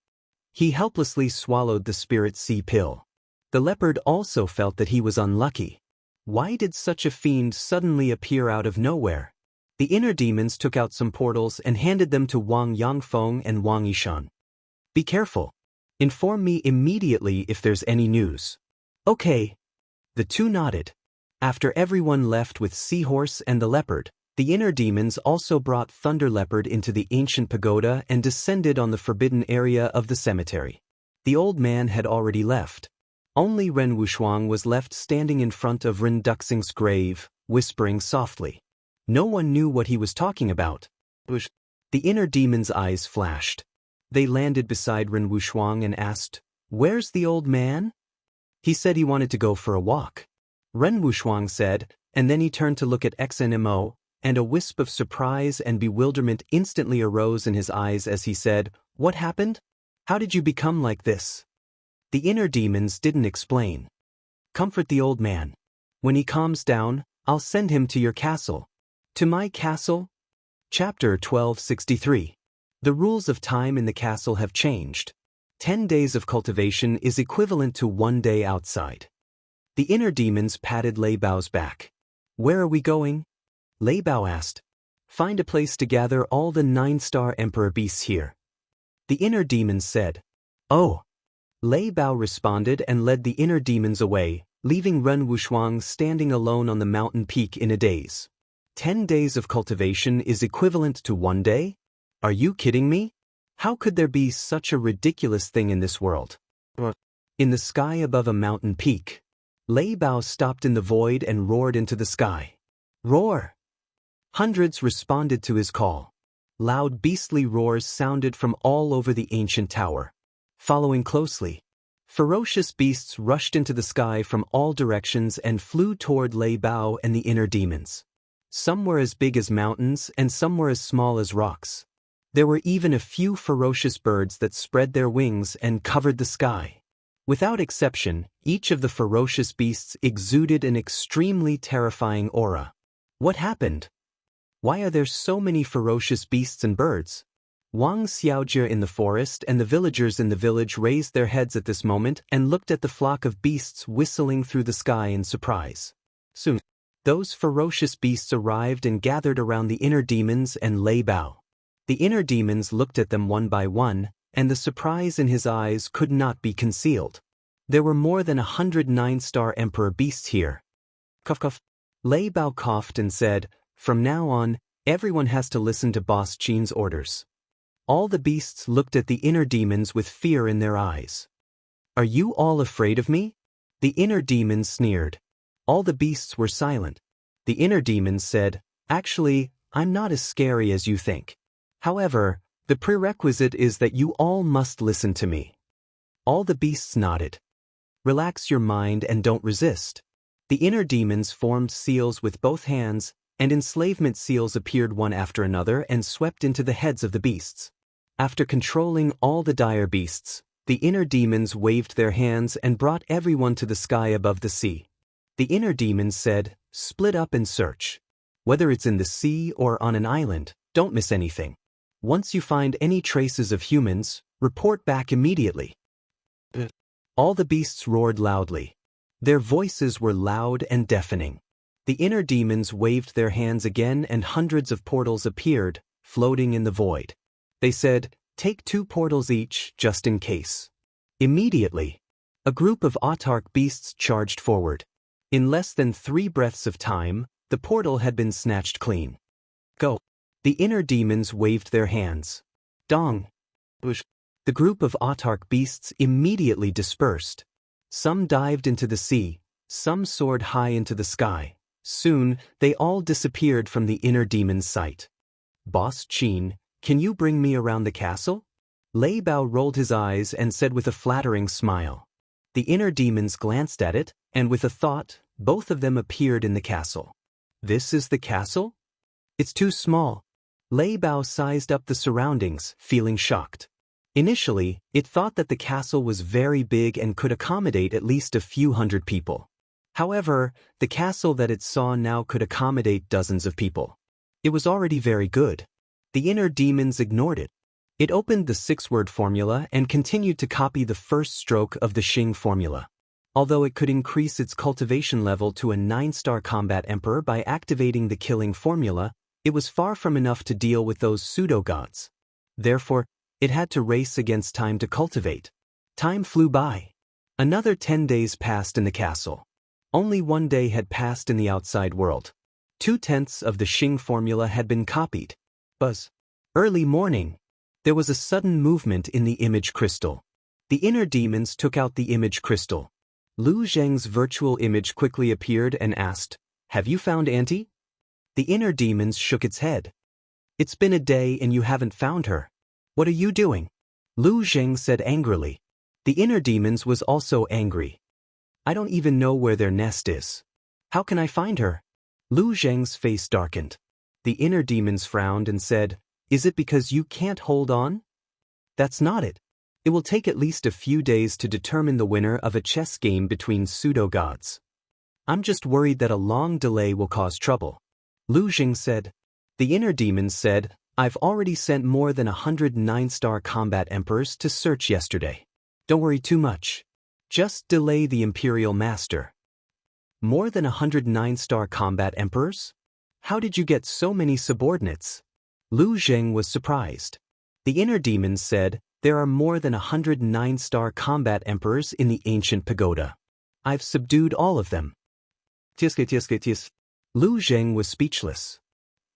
He helplessly swallowed the spirit sea pill. The leopard also felt that he was unlucky. Why did such a fiend suddenly appear out of nowhere? The inner demons took out some portals and handed them to Wang Yangfeng and Wang Yishan. "Be careful. Inform me immediately if there's any news." "Okay." The two nodded. After everyone left with Seahorse and the leopard, the inner demons also brought Thunder Leopard into the ancient pagoda and descended on the forbidden area of the cemetery. The old man had already left. Only Ren Wuxuang was left standing in front of Ren Duxing's grave, whispering softly. No one knew what he was talking about. The inner demon's eyes flashed. They landed beside Ren Wuxuang and asked, "Where's the old man?" "He said he wanted to go for a walk," Ren Wuxuang said, and then he turned to look at XNMO, and a wisp of surprise and bewilderment instantly arose in his eyes as he said, "What happened? How did you become like this?" The inner demons didn't explain. "Comfort the old man. When he calms down, I'll send him to your castle." "To my castle?" Chapter 1263. The rules of time in the castle have changed. 10 days of cultivation is equivalent to 1 day outside. The inner demons patted Lei Bao's back. "Where are we going?" Lei Bao asked. Find a place to gather all the 9-star emperor beasts here. The inner demons said. Oh. Lei Bao responded and led the inner demons away, leaving Ren Wushuang standing alone on the mountain peak in a daze. 10 days of cultivation is equivalent to 1 day? Are you kidding me? How could there be such a ridiculous thing in this world? In the sky above a mountain peak, Lei Bao stopped in the void and roared into the sky. Roar! Hundreds responded to his call. Loud beastly roars sounded from all over the ancient tower. Following closely, ferocious beasts rushed into the sky from all directions and flew toward Lei Bao and the inner demons. Some were as big as mountains and some were as small as rocks. There were even a few ferocious birds that spread their wings and covered the sky. Without exception, each of the ferocious beasts exuded an extremely terrifying aura. What happened? Why are there so many ferocious beasts and birds? Wang Xiaojie in the forest and the villagers in the village raised their heads at this moment and looked at the flock of beasts whistling through the sky in surprise. Soon, those ferocious beasts arrived and gathered around the inner demons and Lei Bao. The inner demons looked at them one by one, and the surprise in his eyes could not be concealed. There were more than 100 9-star emperor beasts here. Cough cough. Lei Bao coughed and said, From now on, everyone has to listen to Boss Qin's orders. All the beasts looked at the inner demons with fear in their eyes. Are you all afraid of me? The inner demons sneered. All the beasts were silent. The inner demons said, Actually, I'm not as scary as you think. However, the prerequisite is that you all must listen to me. All the beasts nodded. Relax your mind and don't resist. The inner demons formed seals with both hands, and enslavement seals appeared one after another and swept into the heads of the beasts. After controlling all the dire beasts, the inner demons waved their hands and brought everyone to the sky above the sea. The inner demons said, Split up and search. Whether it's in the sea or on an island, don't miss anything. Once you find any traces of humans, report back immediately. All the beasts roared loudly. Their voices were loud and deafening. The inner demons waved their hands again and hundreds of portals appeared, floating in the void. They said, Take 2 portals each, just in case. Immediately, a group of autarch beasts charged forward. In less than 3 breaths of time, the portal had been snatched clean. Go. The inner demons waved their hands. Dong. Bush. The group of autarch beasts immediately dispersed. Some dived into the sea, some soared high into the sky. Soon, they all disappeared from the inner demon's sight. Boss Qin, can you bring me around the castle? Lei Bao rolled his eyes and said with a flattering smile. The inner demons glanced at it, and with a thought, both of them appeared in the castle. This is the castle? It's too small. Lei Bao sized up the surroundings, feeling shocked. Initially, it thought that the castle was very big and could accommodate at least a few hundred people. However, the castle that it saw now could accommodate dozens of people. It was already very good. The inner demons ignored it. It opened the 6-word formula and continued to copy the first stroke of the Xing formula. Although it could increase its cultivation level to a 9-star combat emperor by activating the killing formula, it was far from enough to deal with those pseudo-gods. Therefore, it had to race against time to cultivate. Time flew by. Another 10 days passed in the castle. Only 1 day had passed in the outside world. 2/10 of the Xing formula had been copied. Buzz. Early morning. There was a sudden movement in the image crystal. The inner demons took out the image crystal. Lu Zheng's virtual image quickly appeared and asked, Have you found Auntie? The inner demons shook its head. It's been a day and you haven't found her. What are you doing? Lu Zheng said angrily. The inner demons was also angry. I don't even know where their nest is. How can I find her? Lu Zheng's face darkened. The inner demons frowned and said, Is it because you can't hold on? That's not it. It will take at least a few days to determine the winner of a chess game between pseudo-gods. I'm just worried that a long delay will cause trouble. Lu Zheng said. The inner demons said, I've already sent more than 100 9-star combat emperors to search yesterday. Don't worry too much. Just delay the imperial master. More than 100 9-star combat emperors? How did you get so many subordinates? Lu Zheng was surprised. The inner demons said, there are more than 100 9-star combat emperors in the ancient pagoda. I've subdued all of them. Lu Zheng was speechless.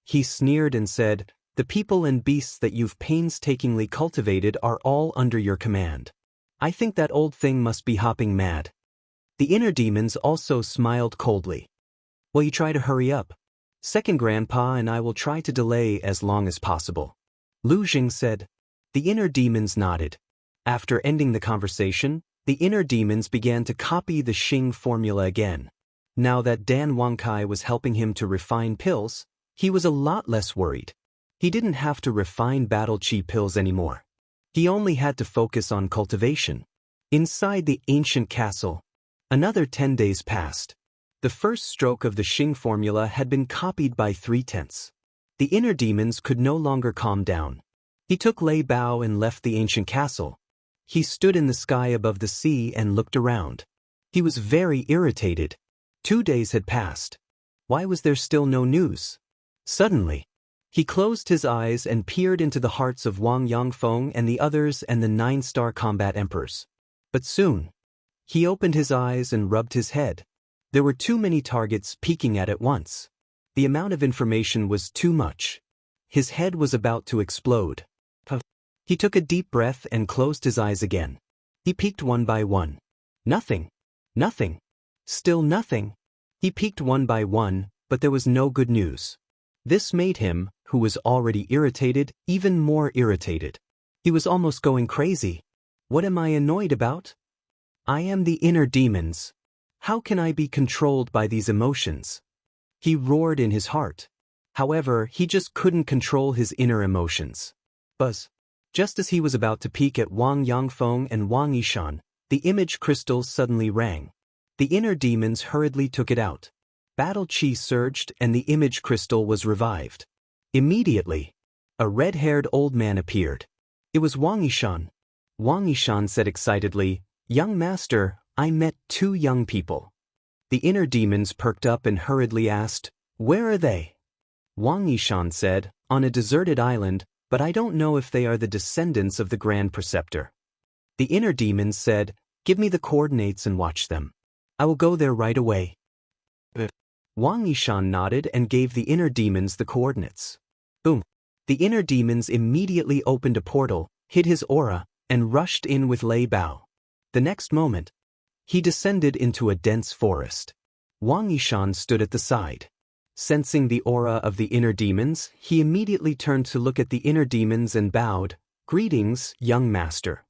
He sneered and said, the people and beasts that you've painstakingly cultivated are all under your command. I think that old thing must be hopping mad. The inner demons also smiled coldly. Will you try to hurry up? Second Grandpa and I will try to delay as long as possible. Lu Zheng said. The inner demons nodded. After ending the conversation, the inner demons began to copy the Xing formula again. Now that Dan Wangkai was helping him to refine pills, he was a lot less worried. He didn't have to refine battle chi pills anymore. He only had to focus on cultivation. Inside the ancient castle, another 10 days passed. The first stroke of the Xing formula had been copied by 3/10. The inner demons could no longer calm down. He took Lei Bao and left the ancient castle. He stood in the sky above the sea and looked around. He was very irritated. 2 days had passed. Why was there still no news? Suddenly, he closed his eyes and peered into the hearts of Wang Yangfeng and the others and the 9-star combat emperors. But soon, he opened his eyes and rubbed his head. There were too many targets peeking at once. The amount of information was too much. His head was about to explode. He took a deep breath and closed his eyes again. He peeked one by one. Nothing. Nothing. Still nothing. He peeked one by one, but there was no good news. This made him, who was already irritated, even more irritated. He was almost going crazy. What am I annoyed about? I am the inner demons. How can I be controlled by these emotions? He roared in his heart. However, he just couldn't control his inner emotions. Buzz. Just as he was about to peek at Wang Yangfeng and Wang Yishan, the image crystal suddenly rang. The inner demons hurriedly took it out. Battle chi surged and the image crystal was revived. Immediately, a red-haired old man appeared. It was Wang Yishan. Wang Yishan said excitedly, Young master, I met 2 young people. The inner demons perked up and hurriedly asked, Where are they? Wang Yishan said, On a deserted island, but I don't know if they are the descendants of the Grand Preceptor. The inner demons said, Give me the coordinates and watch them. I will go there right away. Wang Yishan nodded and gave the inner demons the coordinates. Boom. The inner demons immediately opened a portal, hid his aura, and rushed in with Lei Bao. The next moment, he descended into a dense forest. Wang Yishan stood at the side. Sensing the aura of the inner demons, he immediately turned to look at the inner demons and bowed, Greetings, young master.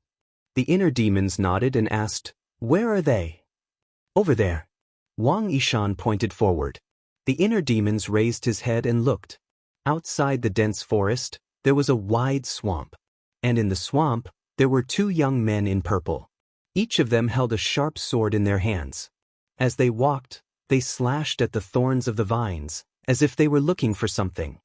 The inner demons nodded and asked, Where are they? Over there. Wang Yishan pointed forward. The inner demons raised his head and looked. Outside the dense forest, there was a wide swamp. And in the swamp, there were 2 young men in purple. Each of them held a sharp sword in their hands. As they walked, they slashed at the thorns of the vines, as if they were looking for something.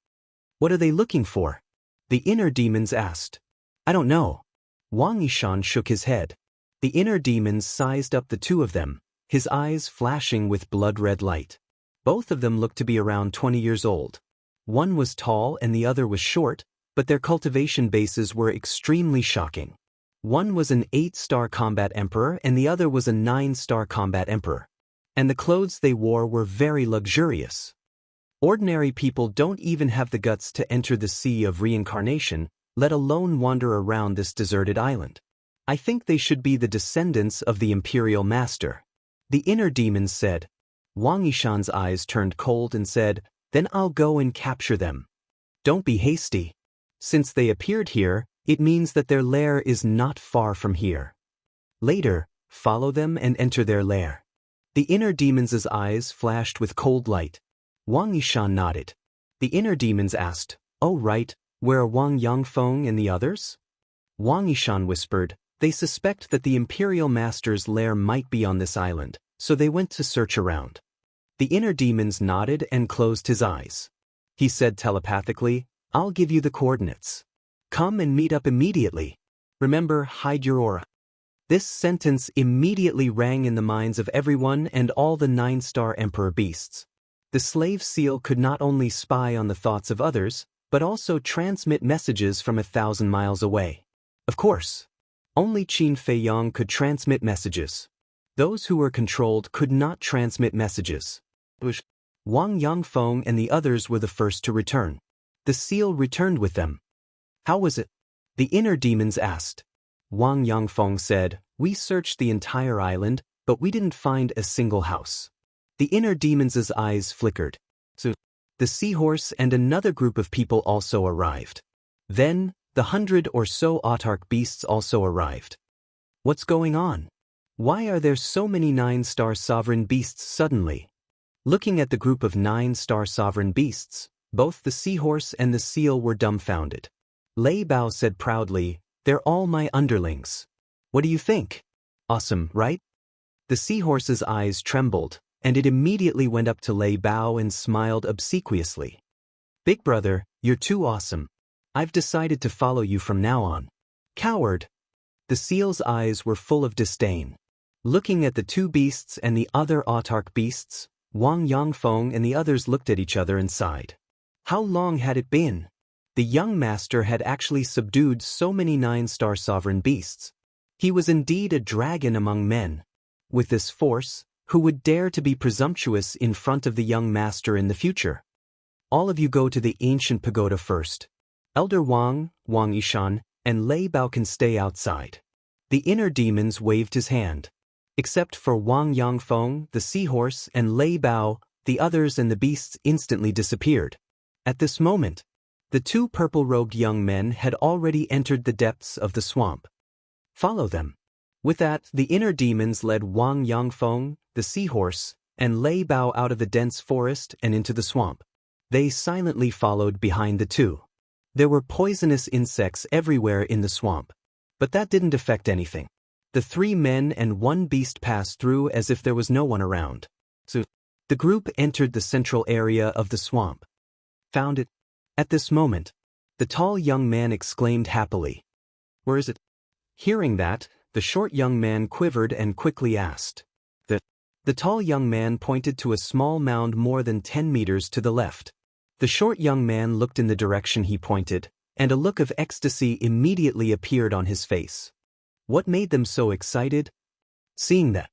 What are they looking for? The inner demons asked. I don't know. Wang Yishan shook his head. The inner demons sized up the 2 of them, his eyes flashing with blood-red light. Both of them looked to be around 20 years old. One was tall and the other was short, but their cultivation bases were extremely shocking. One was an 8-star combat emperor and the other was a 9-star combat emperor. And the clothes they wore were very luxurious. Ordinary people don't even have the guts to enter the sea of reincarnation, let alone wander around this deserted island. I think they should be the descendants of the imperial master. The inner demons said. Wang Yishan's eyes turned cold and said, Then I'll go and capture them. Don't be hasty. Since they appeared here, it means that their lair is not far from here. Later, follow them and enter their lair. The inner demons' eyes flashed with cold light. Wang Yishan nodded. The inner demons asked, Oh right, where are Wang Yangfeng and the others? Wang Yishan whispered, They suspect that the imperial master's lair might be on this island, so they went to search around. The inner demons nodded and closed his eyes. He said telepathically, I'll give you the coordinates. Come and meet up immediately. Remember, hide your aura. This sentence immediately rang in the minds of everyone and all the 9-star emperor beasts. The slave seal could not only spy on the thoughts of others, but also transmit messages from 1,000 miles away. Of course, only Qin Feiyang could transmit messages. Those who were controlled could not transmit messages. Wang Yangfeng and the others were the first to return. The seal returned with them. How was it? The inner demons asked. Wang Yangfeng said, "We searched the entire island, but we didn't find a single house." The inner demons' eyes flickered. So, the seahorse and another group of people also arrived. Then, the 100 or so autarch beasts also arrived. What's going on? Why are there so many 9-star sovereign beasts suddenly? Looking at the group of 9-star sovereign beasts, both the seahorse and the seal were dumbfounded. Lei Bao said proudly, "They're all my underlings. What do you think? Awesome, right?" The seahorse's eyes trembled, and it immediately went up to Lei Bao and smiled obsequiously. "Big brother, you're too awesome. I've decided to follow you from now on." "Coward!" The seal's eyes were full of disdain. Looking at the two beasts and the other autarch beasts, Wang Yangfeng and the others looked at each other and sighed. How long had it been? The young master had actually subdued so many 9-star sovereign beasts. He was indeed a dragon among men. With this force, who would dare to be presumptuous in front of the young master in the future? "All of you go to the ancient pagoda first. Elder Wang, Wang Yishan, and Lei Bao can stay outside." The inner demons waved his hand. Except for Wang Yangfeng, the seahorse, and Lei Bao, the others and the beasts instantly disappeared. At this moment, the two purple-robed young men had already entered the depths of the swamp. "Follow them." With that, the inner demons led Wang Yangfeng, the seahorse, and Lei Bao out of the dense forest and into the swamp. They silently followed behind the two. There were poisonous insects everywhere in the swamp. But that didn't affect anything. The 3 men and 1 beast passed through as if there was no one around. So, the group entered the central area of the swamp. "Found it." At this moment, the tall young man exclaimed happily. "Where is it?" Hearing that, the short young man quivered and quickly asked. The tall young man pointed to a small mound more than 10 meters to the left. The short young man looked in the direction he pointed, and a look of ecstasy immediately appeared on his face. What made them so excited? Seeing that.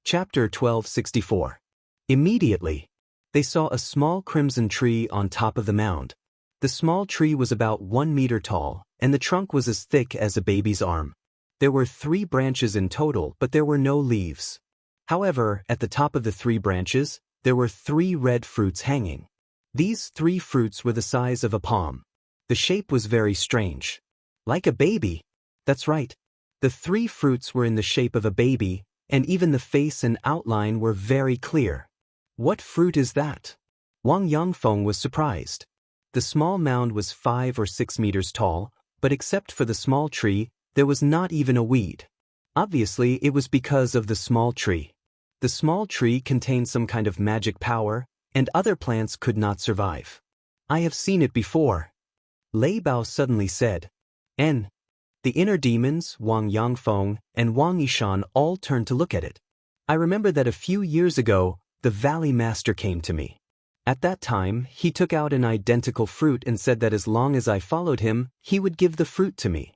Chapter 1264. Immediately, they saw a small crimson tree on top of the mound. The small tree was about 1 meter tall, and the trunk was as thick as a baby's arm. There were 3 branches in total, but there were no leaves. However, at the top of the 3 branches, there were 3 red fruits hanging. These 3 fruits were the size of a palm. The shape was very strange. Like a baby. That's right. The 3 fruits were in the shape of a baby, and even the face and outline were very clear. What fruit is that? Wang Yangfeng was surprised. The small mound was 5 or 6 meters tall, but except for the small tree, there was not even a weed. Obviously, it was because of the small tree. The small tree contained some kind of magic power, and other plants could not survive. "I have seen it before," Lei Bao suddenly said. The inner demons, Wang Yangfeng, and Wang Yishan all turned to look at it. "I remember that a few years ago, the Valley Master came to me. At that time, he took out an identical fruit and said that as long as I followed him, he would give the fruit to me."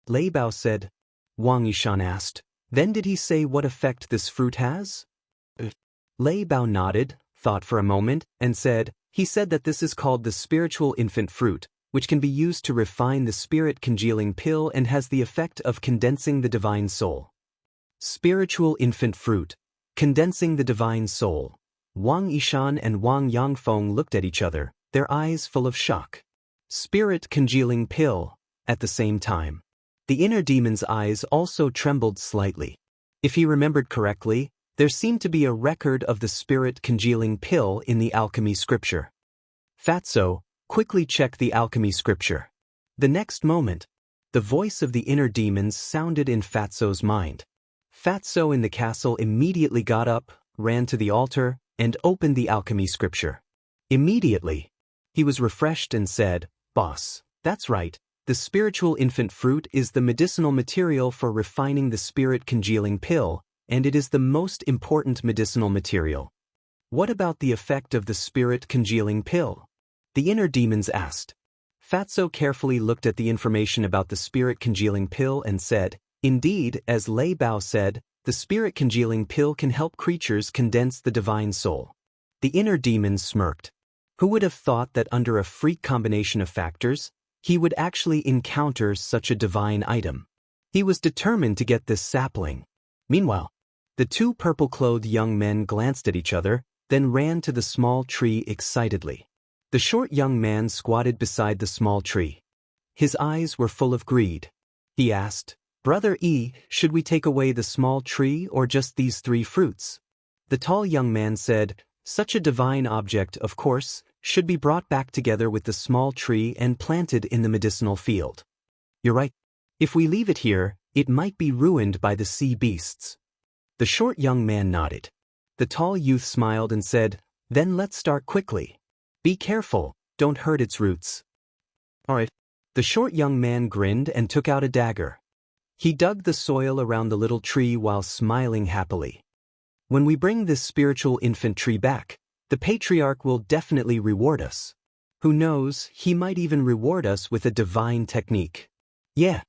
Lei Bao said. Wang Yishan asked, "Then did he say what effect this fruit has?" Lei Bao nodded, thought for a moment, and said, "He said that this is called the spiritual infant fruit, which can be used to refine the spirit congealing pill and has the effect of condensing the divine soul." Spiritual infant fruit, condensing the divine soul. Wang Yishan and Wang Yangfeng looked at each other, their eyes full of shock. Spirit congealing pill, at the same time. The inner demon's eyes also trembled slightly. If he remembered correctly, there seemed to be a record of the spirit congealing pill in the alchemy scripture. Fatso, quickly check the alchemy scripture. The next moment, the voice of the inner demons sounded in Fatso's mind. Fatso in the castle immediately got up, ran to the altar, and opened the alchemy scripture. Immediately, he was refreshed and said, "Boss, that's right. The spiritual infant fruit is the medicinal material for refining the spirit congealing pill, and it is the most important medicinal material." What about the effect of the spirit congealing pill? The inner demons asked. Fatso carefully looked at the information about the spirit congealing pill and said, indeed, as Lei Bao said, the spirit congealing pill can help creatures condense the divine soul. The inner demons smirked. Who would have thought that under a freak combination of factors, he would actually encounter such a divine item? He was determined to get this sapling. Meanwhile, the two purple-clothed young men glanced at each other, then ran to the small tree excitedly. The short young man squatted beside the small tree. His eyes were full of greed. He asked, Brother E, should we take away the small tree or just these 3 fruits? The tall young man said, such a divine object, of course, should be brought back together with the small tree and planted in the medicinal field. You're right. If we leave it here, it might be ruined by the sea beasts. The short young man nodded. The tall youth smiled and said, then let's start quickly. Be careful, don't hurt its roots. All right. The short young man grinned and took out a dagger. He dug the soil around the little tree while smiling happily. When we bring this spiritual infant tree back, the patriarch will definitely reward us. Who knows, he might even reward us with a divine technique. Yeah.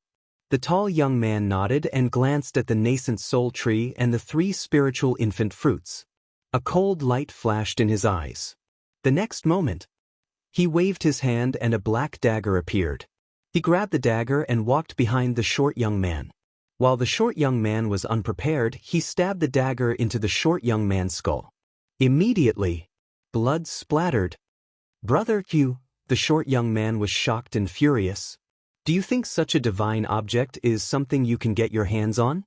The tall young man nodded and glanced at the nascent soul tree and the 3 spiritual infant fruits. A cold light flashed in his eyes. The next moment, he waved his hand and a black dagger appeared. He grabbed the dagger and walked behind the short young man. While the short young man was unprepared, he stabbed the dagger into the short young man's skull. Immediately, blood splattered. Brother Q, the short young man was shocked and furious. Do you think such a divine object is something you can get your hands on?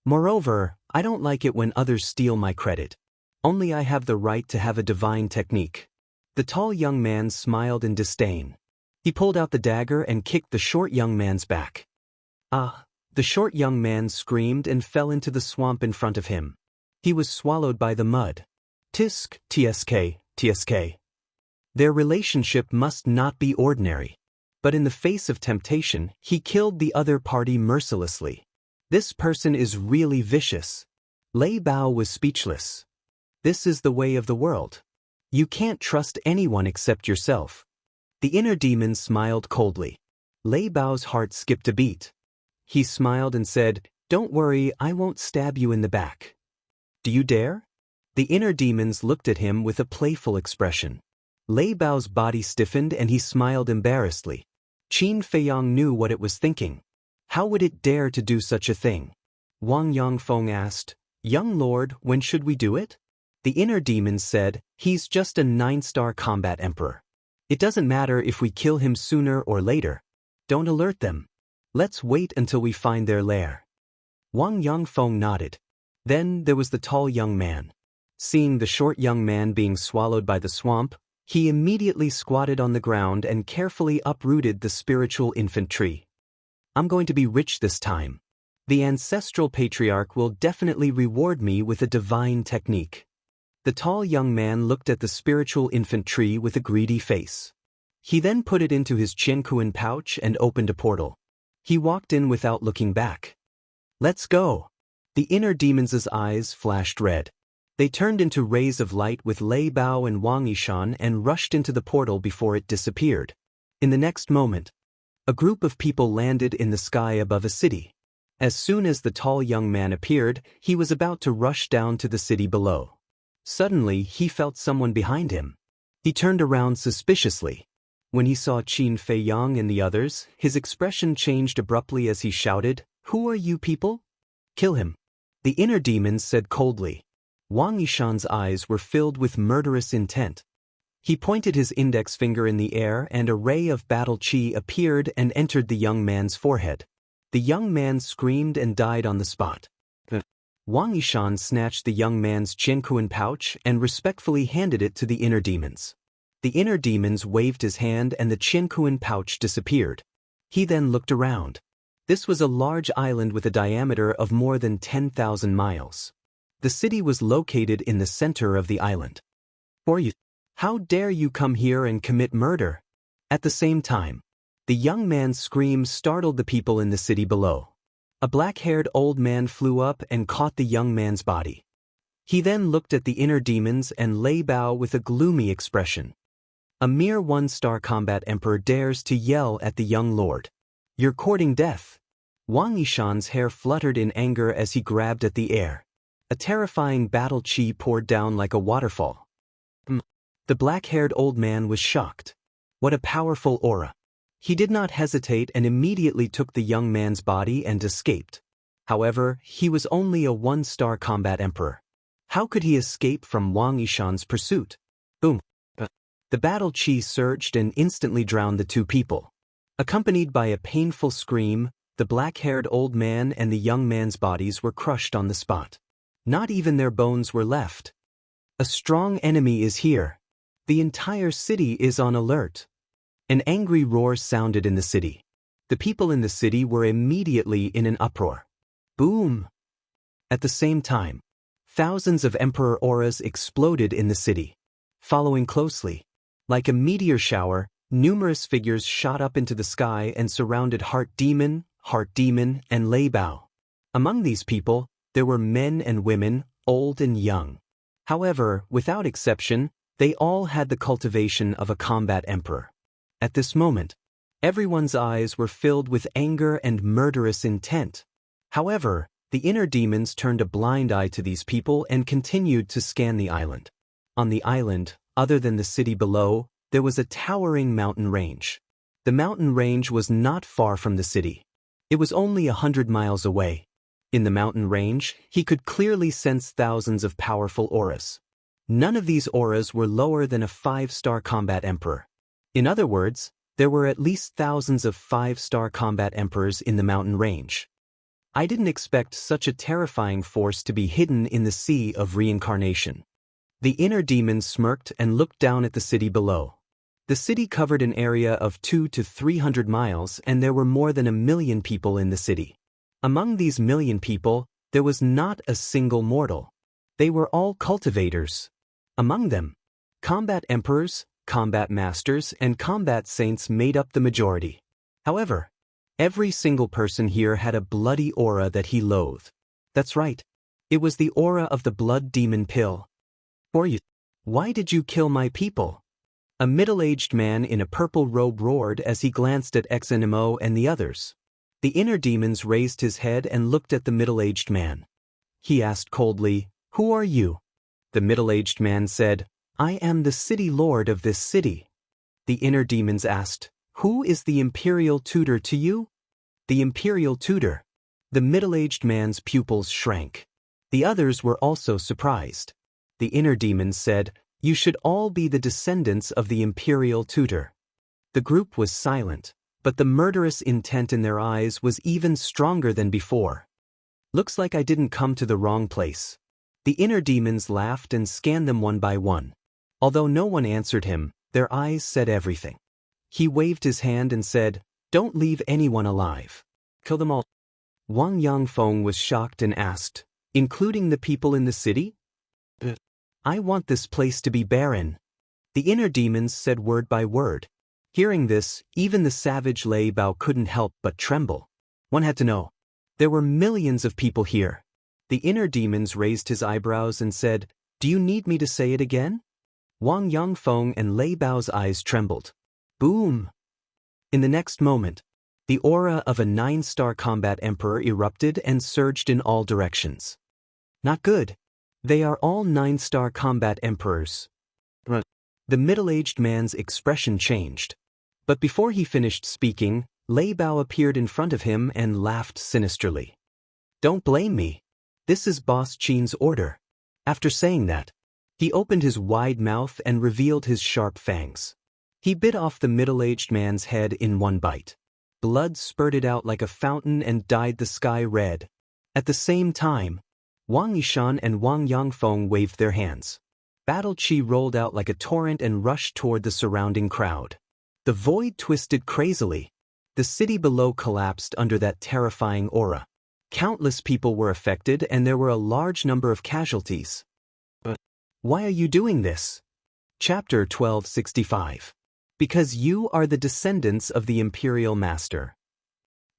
Moreover, I don't like it when others steal my credit. Only I have the right to have a divine technique. The tall young man smiled in disdain. He pulled out the dagger and kicked the short young man's back. Ah! The short young man screamed and fell into the swamp in front of him. He was swallowed by the mud. Tisk, tsk, tsk. Their relationship must not be ordinary. But in the face of temptation, he killed the other party mercilessly. This person is really vicious. Lei Bao was speechless. This is the way of the world. You can't trust anyone except yourself. The inner demon smiled coldly. Lei Bao's heart skipped a beat. He smiled and said, don't worry, I won't stab you in the back. Do you dare? The inner demons looked at him with a playful expression. Lei Bao's body stiffened and he smiled embarrassedly. Qin Feiyang knew what it was thinking. How would it dare to do such a thing? Wang Yangfeng asked, young lord, when should we do it? The inner demons said, he's just a 9-star combat emperor. It doesn't matter if we kill him sooner or later. Don't alert them. Let's wait until we find their lair. Wang Yangfeng nodded. Then there was the tall young man. Seeing the short young man being swallowed by the swamp, he immediately squatted on the ground and carefully uprooted the spiritual infant tree. I'm going to be rich this time. The ancestral patriarch will definitely reward me with a divine technique. The tall young man looked at the spiritual infant tree with a greedy face. He then put it into his Jianghu pouch and opened a portal. He walked in without looking back. Let's go. The inner demons' eyes flashed red. They turned into rays of light with Lei Bao and Wang Yishan and rushed into the portal before it disappeared. In the next moment, a group of people landed in the sky above a city. As soon as the tall young man appeared, he was about to rush down to the city below. Suddenly, he felt someone behind him. He turned around suspiciously. When he saw Qin Feiyang and the others, his expression changed abruptly as he shouted, "Who are you people? Kill him." The inner demons said coldly. Wang Yishan's eyes were filled with murderous intent. He pointed his index finger in the air and a ray of battle chi appeared and entered the young man's forehead. The young man screamed and died on the spot. Wang Yishan snatched the young man's Jianghu pouch and respectfully handed it to the inner demons. The inner demons waved his hand and the Jianghu pouch disappeared. He then looked around. This was a large island with a diameter of more than 10,000 miles. The city was located in the center of the island. How dare you come here and commit murder? At the same time, the young man's scream startled the people in the city below. A black-haired old man flew up and caught the young man's body. He then looked at the inner demons and Lei Bao with a gloomy expression. A mere one-star combat emperor dares to yell at the young lord. You're courting death. Wang Yishan's hair fluttered in anger as he grabbed at the air. A terrifying battle chi poured down like a waterfall. The black-haired old man was shocked. What a powerful aura. He did not hesitate and immediately took the young man's body and escaped. However, he was only a one-star combat emperor. How could he escape from Wang Yishan's pursuit? Boom. The battle chi surged and instantly drowned the two people. Accompanied by a painful scream, the black-haired old man and the young man's bodies were crushed on the spot. Not even their bones were left. A strong enemy is here. The entire city is on alert. An angry roar sounded in the city. The people in the city were immediately in an uproar. Boom! At the same time, thousands of emperor auras exploded in the city. Following closely, like a meteor shower, numerous figures shot up into the sky and surrounded Heart Demon, and Lei Bao. Among these people, there were men and women, old and young. However, without exception, they all had the cultivation of a combat emperor. At this moment, everyone's eyes were filled with anger and murderous intent. However, the inner demons turned a blind eye to these people and continued to scan the island. On the island, other than the city below, there was a towering mountain range. The mountain range was not far from the city. It was only 100 miles away. In the mountain range, he could clearly sense thousands of powerful auras. None of these auras were lower than a 5-star combat emperor. In other words, there were at least thousands of 5-star combat emperors in the mountain range. I didn't expect such a terrifying force to be hidden in the sea of reincarnation. The inner demon smirked and looked down at the city below. The city covered an area of 200 to 300 miles and there were more than 1 million people in the city. Among these million people, there was not a single mortal. They were all cultivators. Among them, combat emperors, combat masters, and combat saints made up the majority. However, every single person here had a bloody aura that he loathed. That's right. It was the aura of the blood demon pill. Why did you kill my people? A middle-aged man in a purple robe roared as he glanced at XNMO and the others. The inner demons raised his head and looked at the middle-aged man. He asked coldly, "Who are you?" The middle-aged man said, "I am the city lord of this city." The inner demons asked, "Who is the imperial tutor to you?" The imperial tutor. The middle-aged man's pupils shrank. The others were also surprised. The inner demons said, "You should all be the descendants of the imperial tutor." The group was silent, but the murderous intent in their eyes was even stronger than before. Looks like I didn't come to the wrong place. The inner demons laughed and scanned them one by one. Although no one answered him, their eyes said everything. He waved his hand and said, "Don't leave anyone alive. Kill them all." Wang Yangfeng was shocked and asked, "Including the people in the city?" "I want this place to be barren." The inner demons said word by word. Hearing this, even the savage Lei Bao couldn't help but tremble. One had to know. There were millions of people here. The inner demons raised his eyebrows and said, "Do you need me to say it again?" Wang Yangfeng and Lei Bao's eyes trembled. Boom! In the next moment, the aura of a 9-star combat emperor erupted and surged in all directions. Not good. They are all 9-star combat emperors. The middle-aged man's expression changed. But before he finished speaking, Lei Bao appeared in front of him and laughed sinisterly. "Don't blame me. This is Boss Qin's order." After saying that, he opened his wide mouth and revealed his sharp fangs. He bit off the middle-aged man's head in one bite. Blood spurted out like a fountain and dyed the sky red. At the same time, Wang Yishan and Wang Yangfeng waved their hands. Battle chi rolled out like a torrent and rushed toward the surrounding crowd. The void twisted crazily. The city below collapsed under that terrifying aura. Countless people were affected and there were a large number of casualties. But why are you doing this? Chapter 1265. Because you are the descendants of the Imperial Master.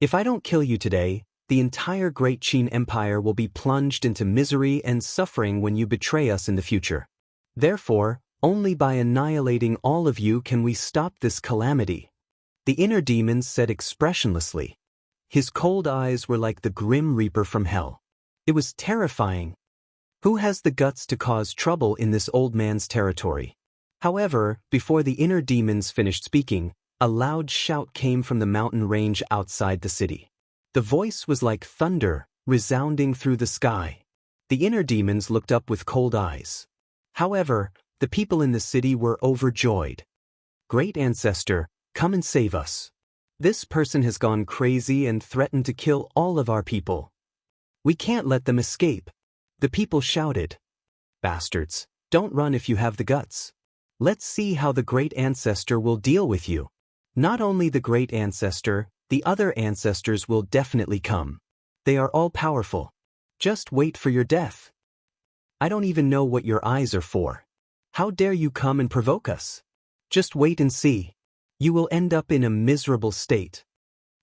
If I don't kill you today, The entire Great Qin Empire will be plunged into misery and suffering when you betray us in the future. Therefore, only by annihilating all of you can we stop this calamity." The inner demon said expressionlessly. His cold eyes were like the grim reaper from hell. It was terrifying. Who has the guts to cause trouble in this old man's territory? However, before the inner demons finished speaking, a loud shout came from the mountain range outside the city. The voice was like thunder, resounding through the sky. The inner demons looked up with cold eyes. However, the people in the city were overjoyed. "Great Ancestor, come and save us. This person has gone crazy and threatened to kill all of our people. We can't let them escape." The people shouted. "Bastards, don't run if you have the guts. Let's see how the Great Ancestor will deal with you. Not only the Great Ancestor, the other ancestors will definitely come. They are all powerful. Just wait for your death. I don't even know what your eyes are for. How dare you come and provoke us? Just wait and see. You will end up in a miserable state."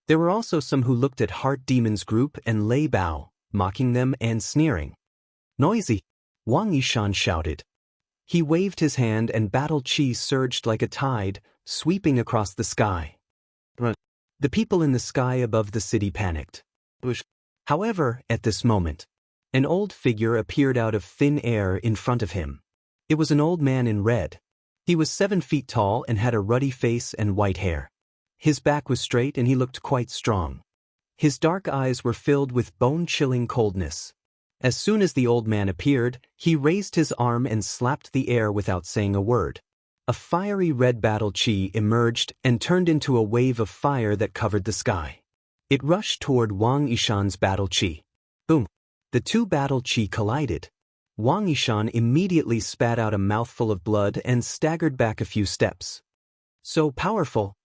There were also some who looked at Heart Demon's group and Lei Bao, mocking them and sneering. "Noisy!" Wang Yishan shouted. He waved his hand and battle qi surged like a tide, sweeping across the sky. The people in the sky above the city panicked. However, at this moment, an old figure appeared out of thin air in front of him. It was an old man in red. He was 7 feet tall and had a ruddy face and white hair. His back was straight and he looked quite strong. His dark eyes were filled with bone-chilling coldness. As soon as the old man appeared, he raised his arm and slapped the air without saying a word. A fiery red battle qi emerged and turned into a wave of fire that covered the sky. It rushed toward Wang Yishan's battle qi. Boom! The two battle qi collided. Wang Yishan immediately spat out a mouthful of blood and staggered back a few steps. So powerful!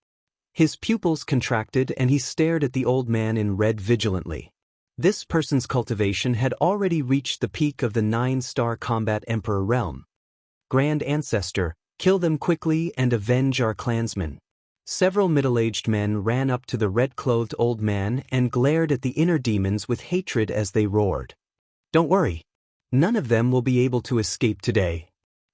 His pupils contracted and he stared at the old man in red vigilantly. This person's cultivation had already reached the peak of the 9-star combat emperor realm. "Grand Ancestor, kill them quickly and avenge our clansmen." Several middle-aged men ran up to the red-clothed old man and glared at the inner demons with hatred as they roared. "Don't worry. None of them will be able to escape today."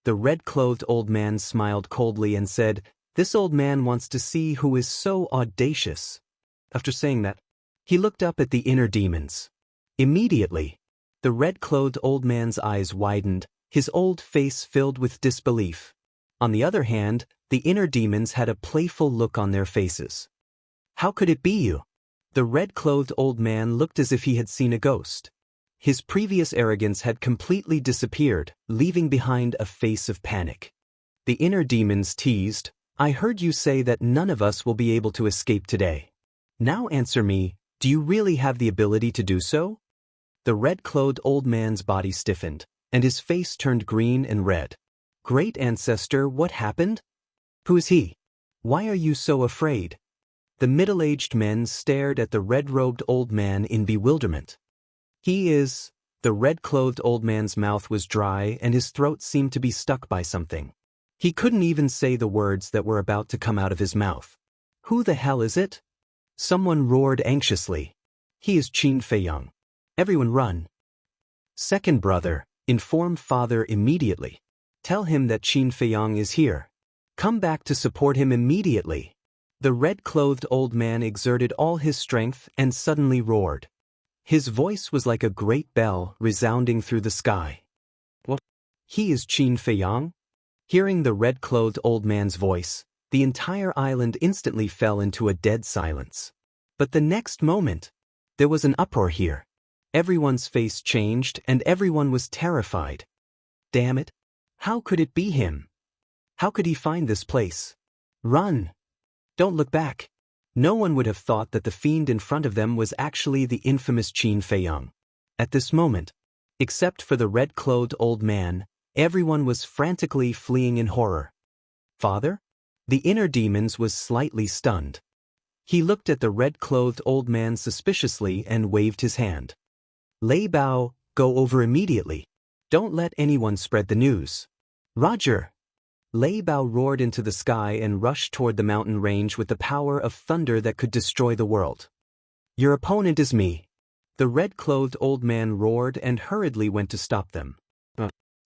The red-clothed old man smiled coldly and said, "This old man wants to see who is so audacious." After saying that, he looked up at the inner demons. Immediately, the red-clothed old man's eyes widened, his old face filled with disbelief. On the other hand, the inner demons had a playful look on their faces. "How could it be you?" The red-clothed old man looked as if he had seen a ghost. His previous arrogance had completely disappeared, leaving behind a face of panic. The inner demons teased, "I heard you say that none of us will be able to escape today. Now answer me, do you really have the ability to do so?" The red-clothed old man's body stiffened, and his face turned green and red. "Great Ancestor, what happened? Who is he? Why are you so afraid?" The middle-aged men stared at the red-robed old man in bewilderment. "He is..." The red-clothed old man's mouth was dry and his throat seemed to be stuck by something. He couldn't even say the words that were about to come out of his mouth. "Who the hell is it?" Someone roared anxiously. "He is Qin Feiyang. Everyone run." "Second brother, inform father immediately. Tell him that Qin Feiyang is here. Come back to support him immediately." The red-clothed old man exerted all his strength and suddenly roared. His voice was like a great bell resounding through the sky. "What? He is Qin Feiyang?" Hearing the red-clothed old man's voice, the entire island instantly fell into a dead silence. But the next moment, there was an uproar here. Everyone's face changed and everyone was terrified. Damn it! How could it be him? How could he find this place? Run! Don't look back. No one would have thought that the fiend in front of them was actually the infamous Qin Feiyang. At this moment, except for the red-clothed old man, everyone was frantically fleeing in horror. "Father?" The inner demons was slightly stunned. He looked at the red-clothed old man suspiciously and waved his hand. "Lei Bao, go over immediately. Don't let anyone spread the news." "Roger!" Lei Bao roared into the sky and rushed toward the mountain range with the power of thunder that could destroy the world. "Your opponent is me. The red-clothed old man roared and hurriedly went to stop them.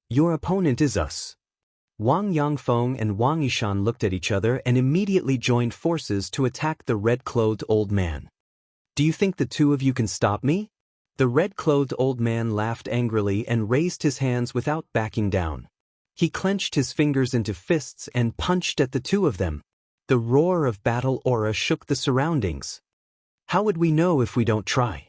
Your opponent is us. Wang Yangfeng and Wang Yishan looked at each other and immediately joined forces to attack the red-clothed old man. Do you think the two of you can stop me? The red-clothed old man laughed angrily and raised his hands without backing down. He clenched his fingers into fists and punched at the two of them. The roar of battle aura shook the surroundings. How would we know if we don't try?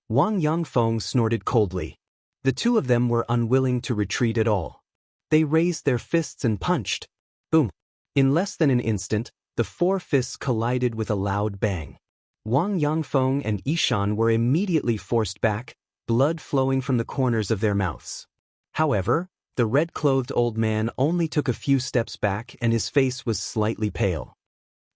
Wang Yangfeng snorted coldly. The two of them were unwilling to retreat at all. They raised their fists and punched. Boom! In less than an instant, the four fists collided with a loud bang. Wang Yangfeng and Yishan were immediately forced back, blood flowing from the corners of their mouths. However, the red-clothed old man only took a few steps back and his face was slightly pale.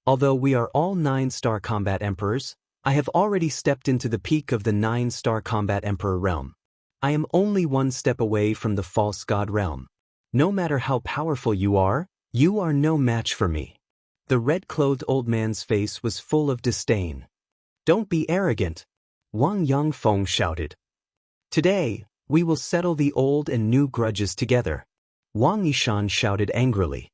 Although we are all 9-star combat emperors, I have already stepped into the peak of the 9-star combat emperor realm. I am only one step away from the false god realm. No matter how powerful you are no match for me. The red-clothed old man's face was full of disdain. Don't be arrogant, Wang Yangfeng shouted. Today, we will settle the old and new grudges together, Wang Yishan shouted angrily.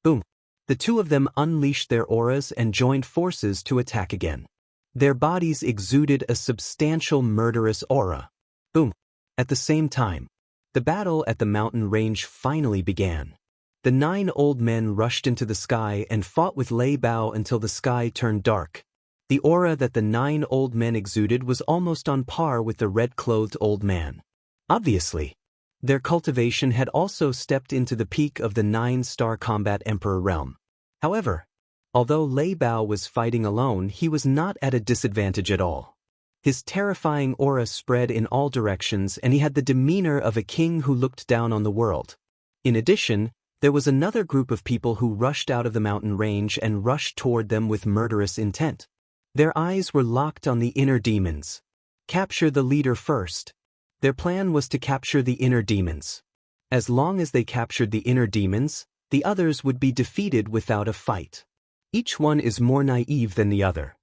Boom! The two of them unleashed their auras and joined forces to attack again. Their bodies exuded a substantial murderous aura. Boom! At the same time, the battle at the mountain range finally began. The 9 old men rushed into the sky and fought with Lei Bao until the sky turned dark. The aura that the 9 old men exuded was almost on par with the red-clothed old man. Obviously, their cultivation had also stepped into the peak of the 9-star combat emperor realm. However, although Lei Bao was fighting alone, he was not at a disadvantage at all. His terrifying aura spread in all directions and he had the demeanor of a king who looked down on the world. In addition, there was another group of people who rushed out of the mountain range and rushed toward them with murderous intent. Their eyes were locked on the inner demons. Capture the leader first. Their plan was to capture the inner demons. As long as they captured the inner demons, the others would be defeated without a fight. Each one is more naive than the other.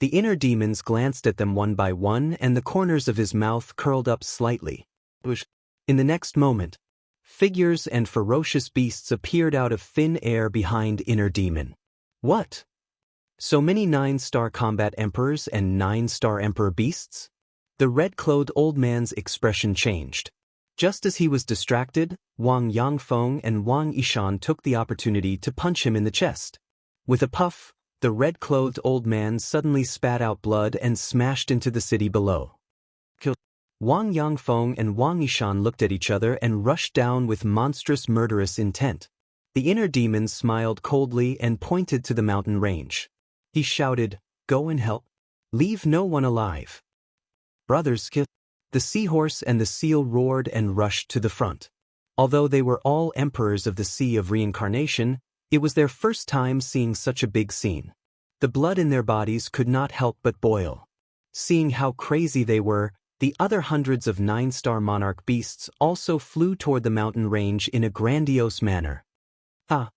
The inner demons glanced at them one by one and the corners of his mouth curled up slightly. In the next moment, figures and ferocious beasts appeared out of thin air behind inner demon. What? So many 9-star combat emperors and 9-star emperor beasts? The red-clothed old man's expression changed. Just as he was distracted, Wang Yangfeng and Wang Yishan took the opportunity to punch him in the chest. With a puff, the red-clothed old man suddenly spat out blood and smashed into the city below. Wang Yangfeng and Wang Yishan looked at each other and rushed down with monstrous murderous intent. The inner demon smiled coldly and pointed to the mountain range. He shouted, "Go and help. Leave no one alive." Brothers, the seahorse and the seal roared and rushed to the front. Although they were all emperors of the Sea of Reincarnation, it was their first time seeing such a big scene. The blood in their bodies could not help but boil. Seeing how crazy they were, the other hundreds of 9-star monarch beasts also flew toward the mountain range in a grandiose manner. Ah,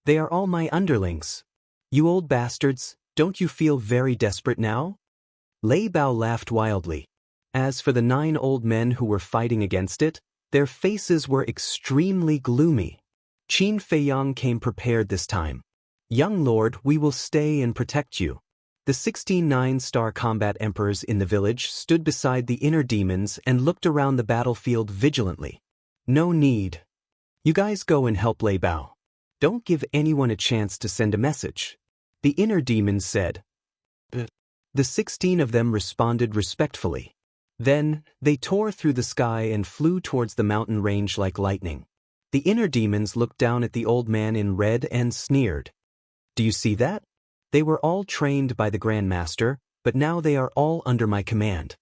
they are all my underlings. You old bastards, don't you feel very desperate now? Lei Bao laughed wildly. As for the 9 old men who were fighting against it, their faces were extremely gloomy. Qin Feiyang came prepared this time. Young lord, we will stay and protect you. The 16 9-star combat emperors in the village stood beside the inner demons and looked around the battlefield vigilantly. No need. You guys go and help Lei Bao. Don't give anyone a chance to send a message. The inner demons said. The 16 of them responded respectfully. Then, they tore through the sky and flew towards the mountain range like lightning. The inner demons looked down at the old man in red and sneered. Do you see that? They were all trained by the Grand Master, but now they are all under my command.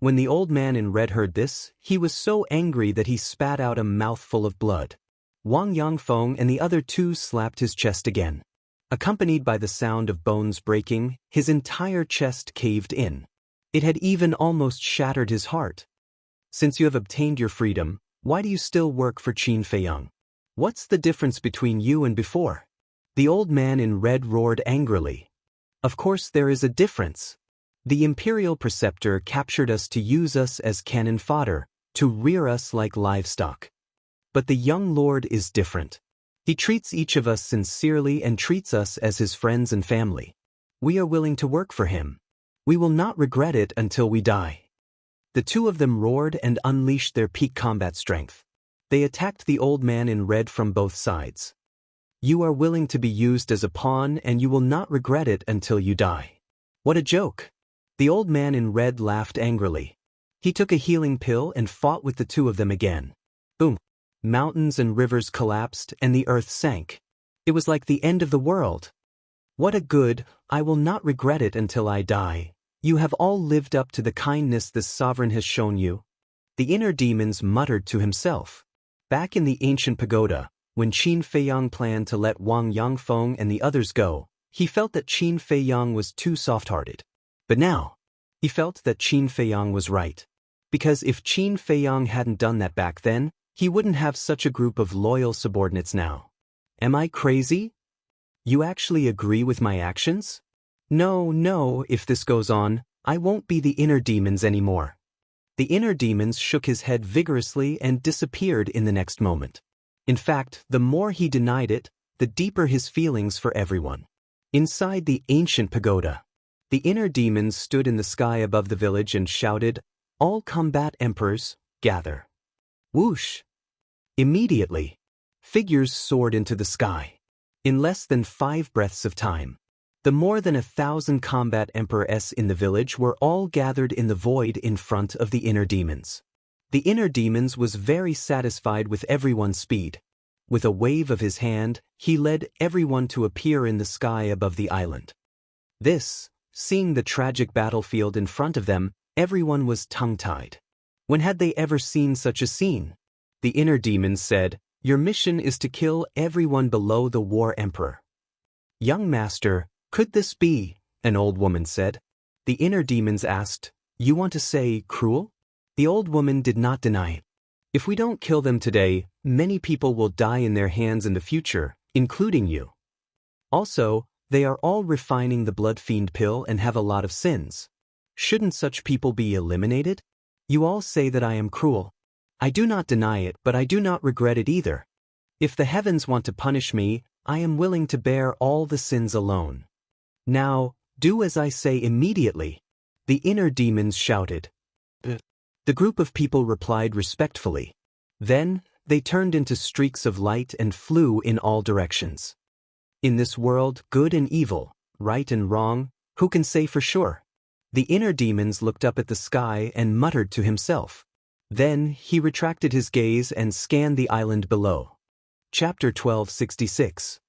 When the old man in red heard this, he was so angry that he spat out a mouthful of blood. Wang Yangfeng and the other two slapped his chest again. Accompanied by the sound of bones breaking, his entire chest caved in. It had even almost shattered his heart. Since you have obtained your freedom, why do you still work for Qin Feiyang? What's the difference between you and before? The old man in red roared angrily. Of course there is a difference. The Imperial Preceptor captured us to use us as cannon fodder, to rear us like livestock. But the young lord is different. He treats each of us sincerely and treats us as his friends and family. We are willing to work for him. We will not regret it until we die." The two of them roared and unleashed their peak combat strength. They attacked the old man in red from both sides. "You are willing to be used as a pawn and you will not regret it until you die." What a joke! The old man in red laughed angrily. He took a healing pill and fought with the two of them again. Boom! Mountains and rivers collapsed and the earth sank. It was like the end of the world. "What a good, I will not regret it until I die. You have all lived up to the kindness this sovereign has shown you." The inner demons muttered to himself. Back in the ancient pagoda, when Qin Feiyang planned to let Wang Yangfeng and the others go, he felt that Qin Feiyang was too soft-hearted. But now, he felt that Qin Feiyang was right. Because if Qin Feiyang hadn't done that back then, he wouldn't have such a group of loyal subordinates now. Am I crazy? You actually agree with my actions? No, if this goes on, I won't be the inner demons anymore. The inner demons shook his head vigorously and disappeared in the next moment. In fact, the more he denied it, the deeper his feelings for everyone. Inside the ancient pagoda, the inner demons stood in the sky above the village and shouted, "All combat emperors, gather." Whoosh! Immediately, figures soared into the sky. In less than 5 breaths of time, the more than 1,000 combat emperors in the village were all gathered in the void in front of the inner demons. The inner demons was very satisfied with everyone's speed. With a wave of his hand, he led everyone to appear in the sky above the island. Seeing the tragic battlefield in front of them, everyone was tongue-tied. When had they ever seen such a scene? The inner demons said, "Your mission is to kill everyone below the war emperor." "Young master, could this be?" an old woman said. The inner demons asked, "You want to say cruel?" The old woman did not deny it. "If we don't kill them today, many people will die in their hands in the future, including you. Also, they are all refining the blood fiend pill and have a lot of sins. Shouldn't such people be eliminated? You all say that I am cruel. I do not deny it, but I do not regret it either. If the heavens want to punish me, I am willing to bear all the sins alone. Now, do as I say immediately." The inner demons shouted. The group of people replied respectfully. Then, they turned into streaks of light and flew in all directions. In this world, good and evil, right and wrong, who can say for sure? The inner demons looked up at the sky and muttered to himself. Then, he retracted his gaze and scanned the island below. Chapter 1266.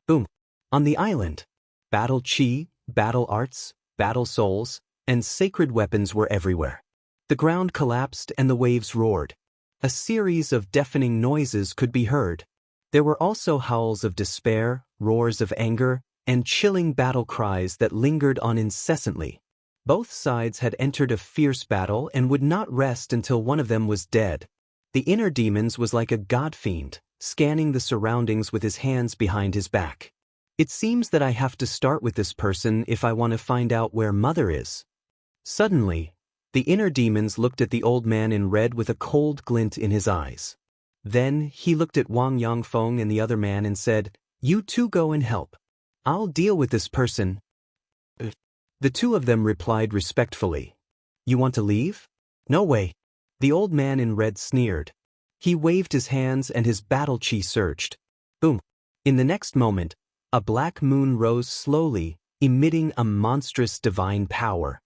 Boom. On the island, battle chi, battle arts, battle souls, and sacred weapons were everywhere. The ground collapsed and the waves roared. A series of deafening noises could be heard. There were also howls of despair, roars of anger, and chilling battle cries that lingered on incessantly. Both sides had entered a fierce battle and would not rest until one of them was dead. The inner demons was like a god-fiend, scanning the surroundings with his hands behind his back. "It seems that I have to start with this person if I want to find out where Mother is." Suddenly, the inner demons looked at the old man in red with a cold glint in his eyes. Then he looked at Wang Yangfeng and the other man and said, "You two go and help. I'll deal with this person." The two of them replied respectfully. "You want to leave?" "No way." The old man in red sneered. He waved his hands and his battle chi surged. Boom. In the next moment, a black moon rose slowly, emitting a monstrous divine power.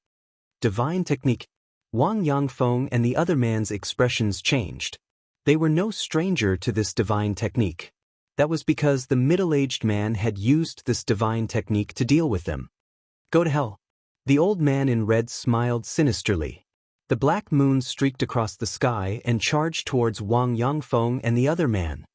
Divine technique. Wang Yangfeng and the other man's expressions changed. They were no stranger to this divine technique. That was because the middle-aged man had used this divine technique to deal with them. "Go to hell." The old man in red smiled sinisterly. The black moon streaked across the sky and charged towards Wang Yangfeng and the other man.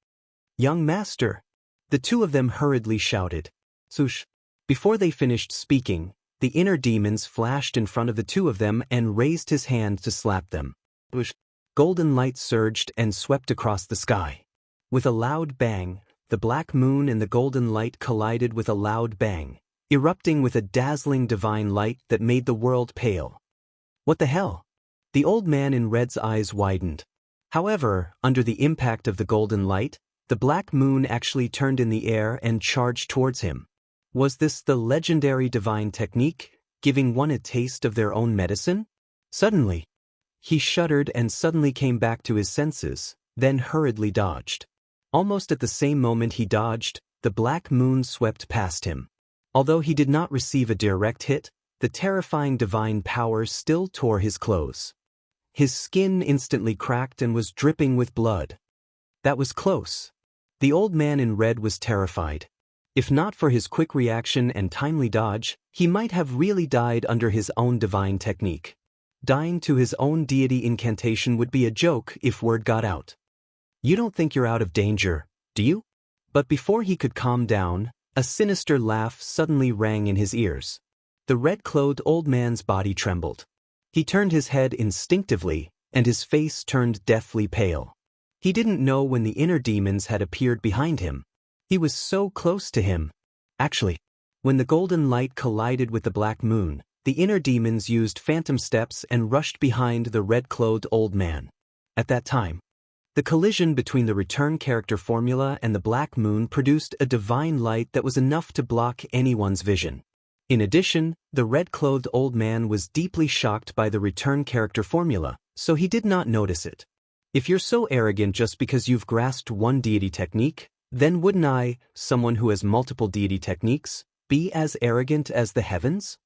"Young master!" The two of them hurriedly shouted. Swoosh! Before they finished speaking, the inner demons flashed in front of the two of them and raised his hand to slap them. Swoosh! Golden light surged and swept across the sky. With a loud bang, the black moon and the golden light collided with a loud bang, erupting with a dazzling divine light that made the world pale. What the hell? The old man in red's eyes widened. However, under the impact of the golden light, the black moon actually turned in the air and charged towards him. Was this the legendary divine technique, giving one a taste of their own medicine? Suddenly, he shuddered and suddenly came back to his senses, then hurriedly dodged. Almost at the same moment he dodged, the black moon swept past him. Although he did not receive a direct hit, the terrifying divine power still tore his clothes. His skin instantly cracked and was dripping with blood. That was close. The old man in red was terrified. If not for his quick reaction and timely dodge, he might have really died under his own divine technique. Dying to his own deity incantation would be a joke if word got out. You don't think you're out of danger, do you? But before he could calm down, a sinister laugh suddenly rang in his ears. The red-clothed old man's body trembled. He turned his head instinctively, and his face turned deathly pale. He didn't know when the inner demons had appeared behind him. He was so close to him. Actually, when the golden light collided with the black moon, the inner demons used phantom steps and rushed behind the red-clothed old man. At that time, the collision between the return character formula and the black moon produced a divine light that was enough to block anyone's vision. In addition, the red-clothed old man was deeply shocked by the return character formula, so he did not notice it. If you're so arrogant just because you've grasped one deity technique, then wouldn't I, someone who has multiple deity techniques, be as arrogant as the heavens?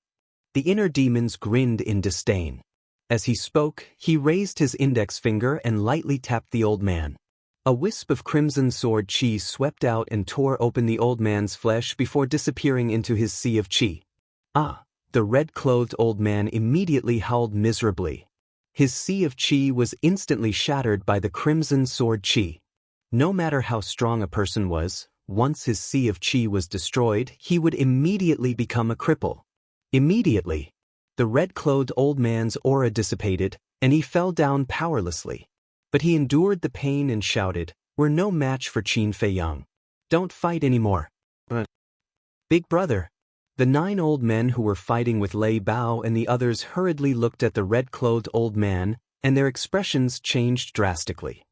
The inner demons grinned in disdain. As he spoke, he raised his index finger and lightly tapped the old man. A wisp of crimson sword chi swept out and tore open the old man's flesh before disappearing into his sea of chi. Ah! The red-clothed old man immediately howled miserably. His sea of chi was instantly shattered by the crimson sword chi. No matter how strong a person was, once his sea of chi was destroyed, he would immediately become a cripple. Immediately, the red-clothed old man's aura dissipated, and he fell down powerlessly. But he endured the pain and shouted, "We're no match for Qin Fei Yang. Don't fight anymore." But, Big brother. The 9 old men who were fighting with Lei Bao and the others hurriedly looked at the red-clothed old man, and their expressions changed drastically.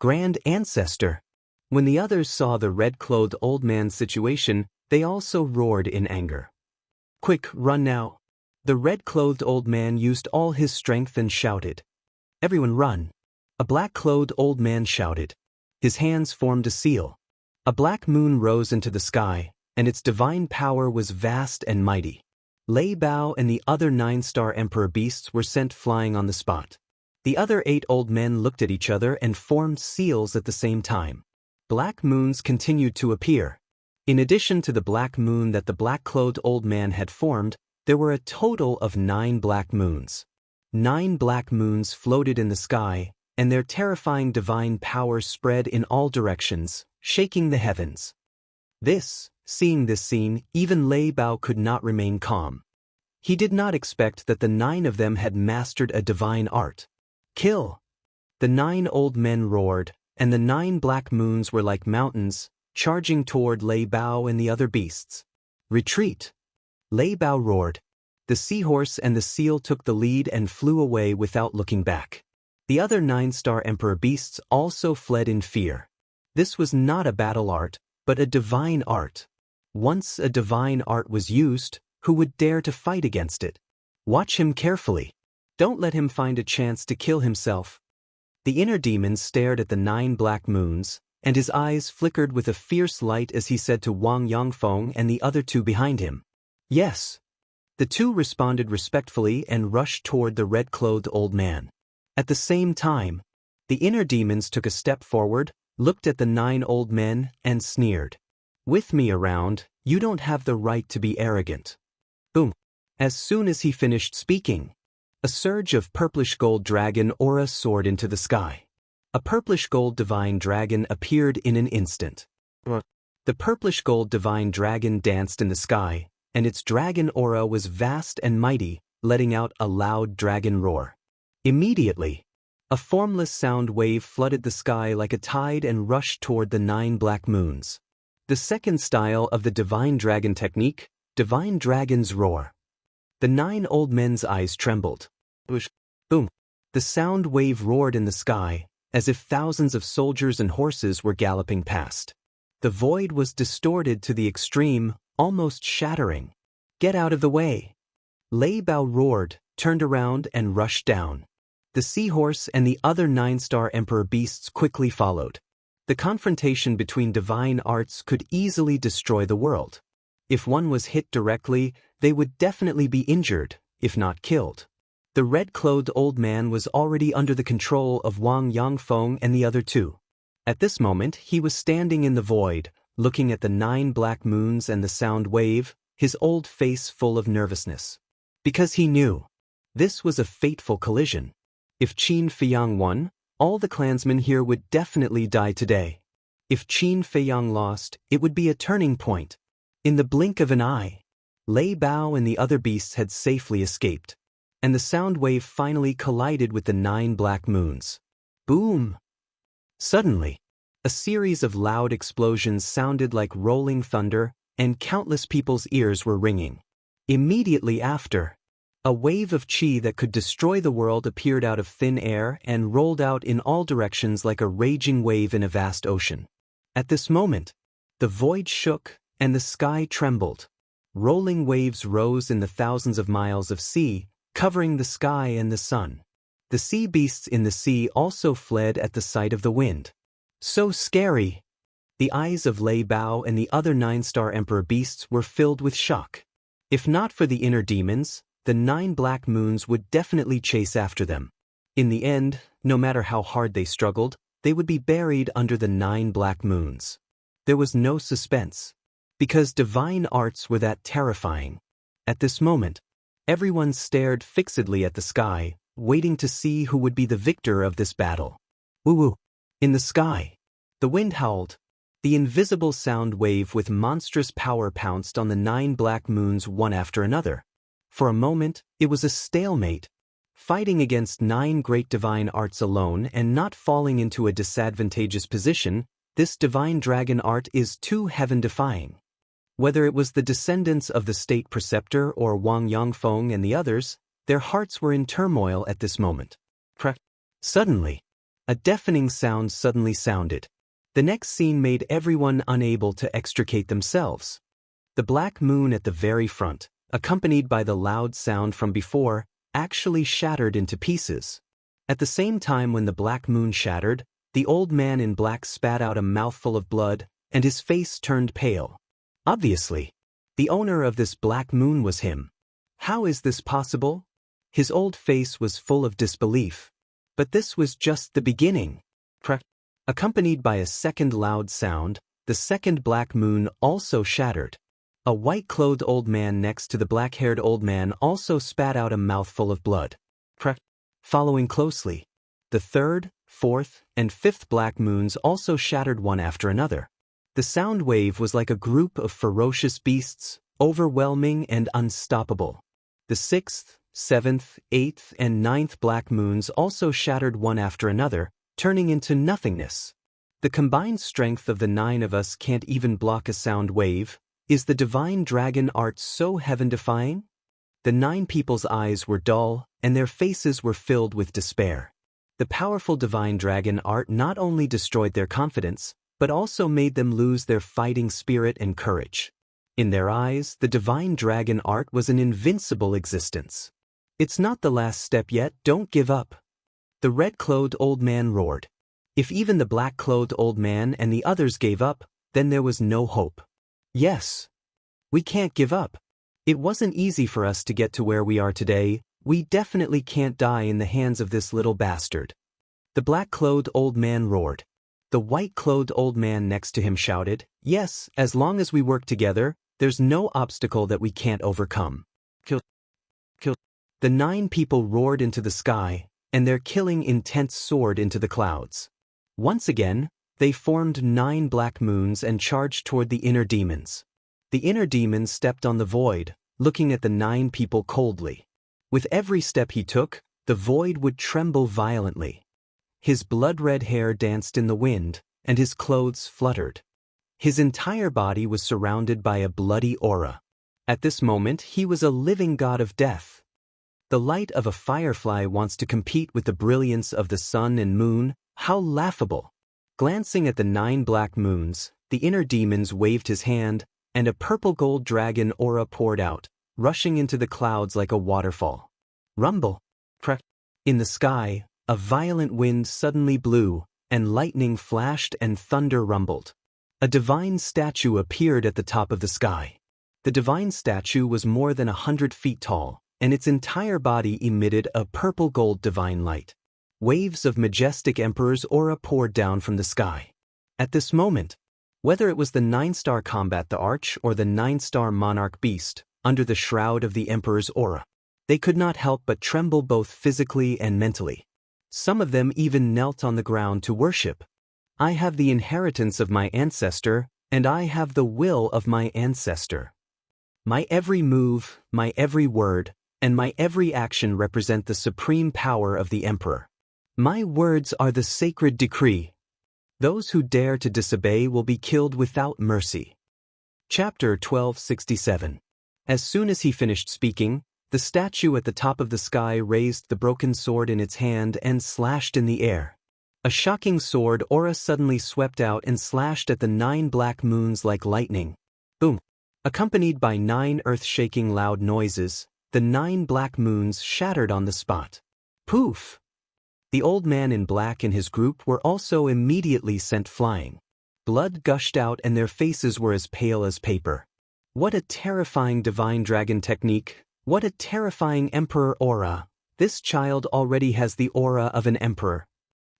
Grand Ancestor. When the others saw the red-clothed old man's situation, they also roared in anger. Quick, run now. The red-clothed old man used all his strength and shouted. Everyone run. A black-clothed old man shouted. His hands formed a seal. A black moon rose into the sky, and its divine power was vast and mighty. Lei Bao and the other 9-star emperor beasts were sent flying on the spot. The other 8 old men looked at each other and formed seals at the same time. Black moons continued to appear. In addition to the black moon that the black-clothed old man had formed, there were a total of 9 black moons. 9 black moons floated in the sky, and their terrifying divine power spread in all directions, shaking the heavens. Seeing this scene, even Lei Bao could not remain calm. He did not expect that the 9 of them had mastered a divine art. Kill! The 9 old men roared, and the 9 black moons were like mountains, charging toward Lei Bao and the other beasts. Retreat! Lei Bao roared. The seahorse and the seal took the lead and flew away without looking back. The other 9-star emperor beasts also fled in fear. This was not a battle art, but a divine art. Once a divine art was used, who would dare to fight against it? Watch him carefully. Don't let him find a chance to kill himself. The inner demon stared at the 9 black moons, and his eyes flickered with a fierce light as he said to Wang Yangfeng and the other 2 behind him. Yes. The 2 responded respectfully and rushed toward the red-clothed old man. At the same time, the inner demons took a step forward, looked at the 9 old men, and sneered. With me around, you don't have the right to be arrogant. Boom. As soon as he finished speaking, a surge of purplish-gold dragon aura soared into the sky. A purplish-gold divine dragon appeared in an instant. The purplish-gold divine dragon danced in the sky, and its dragon aura was vast and mighty, letting out a loud dragon roar. Immediately, a formless sound wave flooded the sky like a tide and rushed toward the 9 black moons. The second style of the divine dragon technique, Divine Dragon's Roar. The 9 old men's eyes trembled. Whoosh, boom. The sound wave roared in the sky, as if thousands of soldiers and horses were galloping past. The void was distorted to the extreme, almost shattering. Get out of the way! Lei Bao roared, turned around and rushed down. The seahorse and the other 9-star emperor beasts quickly followed. The confrontation between divine arts could easily destroy the world. If one was hit directly, they would definitely be injured, if not killed. The red-clothed old man was already under the control of Wang Yangfeng and the other 2. At this moment, he was standing in the void, looking at the 9 black moons and the sound wave, his old face full of nervousness. Because he knew. This was a fateful collision. If Qin Feiyang won, all the clansmen here would definitely die today. If Qin Feiyang lost, it would be a turning point. In the blink of an eye, Lei Bao and the other beasts had safely escaped, and the sound wave finally collided with the 9 black moons. Boom! Suddenly, a series of loud explosions sounded like rolling thunder, and countless people's ears were ringing. Immediately after, a wave of qi that could destroy the world appeared out of thin air and rolled out in all directions like a raging wave in a vast ocean. At this moment, the void shook and the sky trembled. Rolling waves rose in the thousands of miles of sea, covering the sky and the sun. The sea beasts in the sea also fled at the sight of the wind. So scary! The eyes of Lei Bao and the other 9-star emperor beasts were filled with shock. If not for the inner demons, the 9 black moons would definitely chase after them. In the end, no matter how hard they struggled, they would be buried under the 9 black moons. There was no suspense, because divine arts were that terrifying. At this moment, everyone stared fixedly at the sky, waiting to see who would be the victor of this battle. Woo-woo! In the sky, the wind howled. The invisible sound wave with monstrous power pounced on the 9 black moons one after another. For a moment, it was a stalemate. Fighting against 9 great divine arts alone and not falling into a disadvantageous position, this divine dragon art is too heaven-defying. Whether it was the descendants of the state preceptor or Wang Yangfeng and the others, their hearts were in turmoil at this moment. Suddenly, a deafening sound suddenly sounded. The next scene made everyone unable to extricate themselves. The black moon at the very front, accompanied by the loud sound from before, actually shattered into pieces. At the same time when the black moon shattered, the old man in black spat out a mouthful of blood, and his face turned pale. Obviously, the owner of this black moon was him. How is this possible? His old face was full of disbelief. But this was just the beginning. Accompanied by a second loud sound, the second black moon also shattered. A white-clothed old man next to the black-haired old man also spat out a mouthful of blood. Following closely, the third, fourth, and fifth black moons also shattered one after another. The sound wave was like a group of ferocious beasts, overwhelming and unstoppable. The sixth, seventh, eighth, and ninth black moons also shattered one after another, turning into nothingness. The combined strength of the 9 of us can't even block a sound wave. Is the divine dragon art so heaven-defying? The 9 people's eyes were dull, and their faces were filled with despair. The powerful divine dragon art not only destroyed their confidence, but also made them lose their fighting spirit and courage. In their eyes, the divine dragon art was an invincible existence. It's not the last step yet, don't give up. The red-clothed old man roared. If even the black-clothed old man and the others gave up, then there was no hope. Yes. We can't give up. It wasn't easy for us to get to where we are today. We definitely can't die in the hands of this little bastard. The black-clothed old man roared. The white-clothed old man next to him shouted, yes, as long as we work together, there's no obstacle that we can't overcome. Kill. The 9 people roared into the sky, and their killing intent soared into the clouds. Once again, they formed 9 black moons and charged toward the inner demons. The inner demons stepped on the void, looking at the 9 people coldly. With every step he took, the void would tremble violently. His blood-red hair danced in the wind, and his clothes fluttered. His entire body was surrounded by a bloody aura. At this moment he was a living god of death. The light of a firefly wants to compete with the brilliance of the sun and moon, how laughable! Glancing at the 9 black moons, the inner demons waved his hand, and a purple-gold dragon aura poured out, rushing into the clouds like a waterfall. Rumble! In the sky, a violent wind suddenly blew, and lightning flashed and thunder rumbled. A divine statue appeared at the top of the sky. The divine statue was more than 100 feet tall, and its entire body emitted a purple-gold divine light. Waves of majestic emperor's aura poured down from the sky. At this moment, whether it was the 9-star combat the arch or the 9-star monarch beast, under the shroud of the emperor's aura, they could not help but tremble both physically and mentally. Some of them even knelt on the ground to worship. I have the inheritance of my ancestor, and I have the will of my ancestor. My every move, my every word, and my every action represent the supreme power of the emperor. My words are the sacred decree. Those who dare to disobey will be killed without mercy. Chapter 1267. As soon as he finished speaking, the statue at the top of the sky raised the broken sword in its hand and slashed in the air. A shocking sword aura suddenly swept out and slashed at the 9 black moons like lightning. Boom! Accompanied by 9 earth-shaking loud noises, the 9 black moons shattered on the spot. Poof! The old man in black and his group were also immediately sent flying. Blood gushed out and their faces were as pale as paper. What a terrifying divine dragon technique! What a terrifying emperor aura! This child already has the aura of an emperor.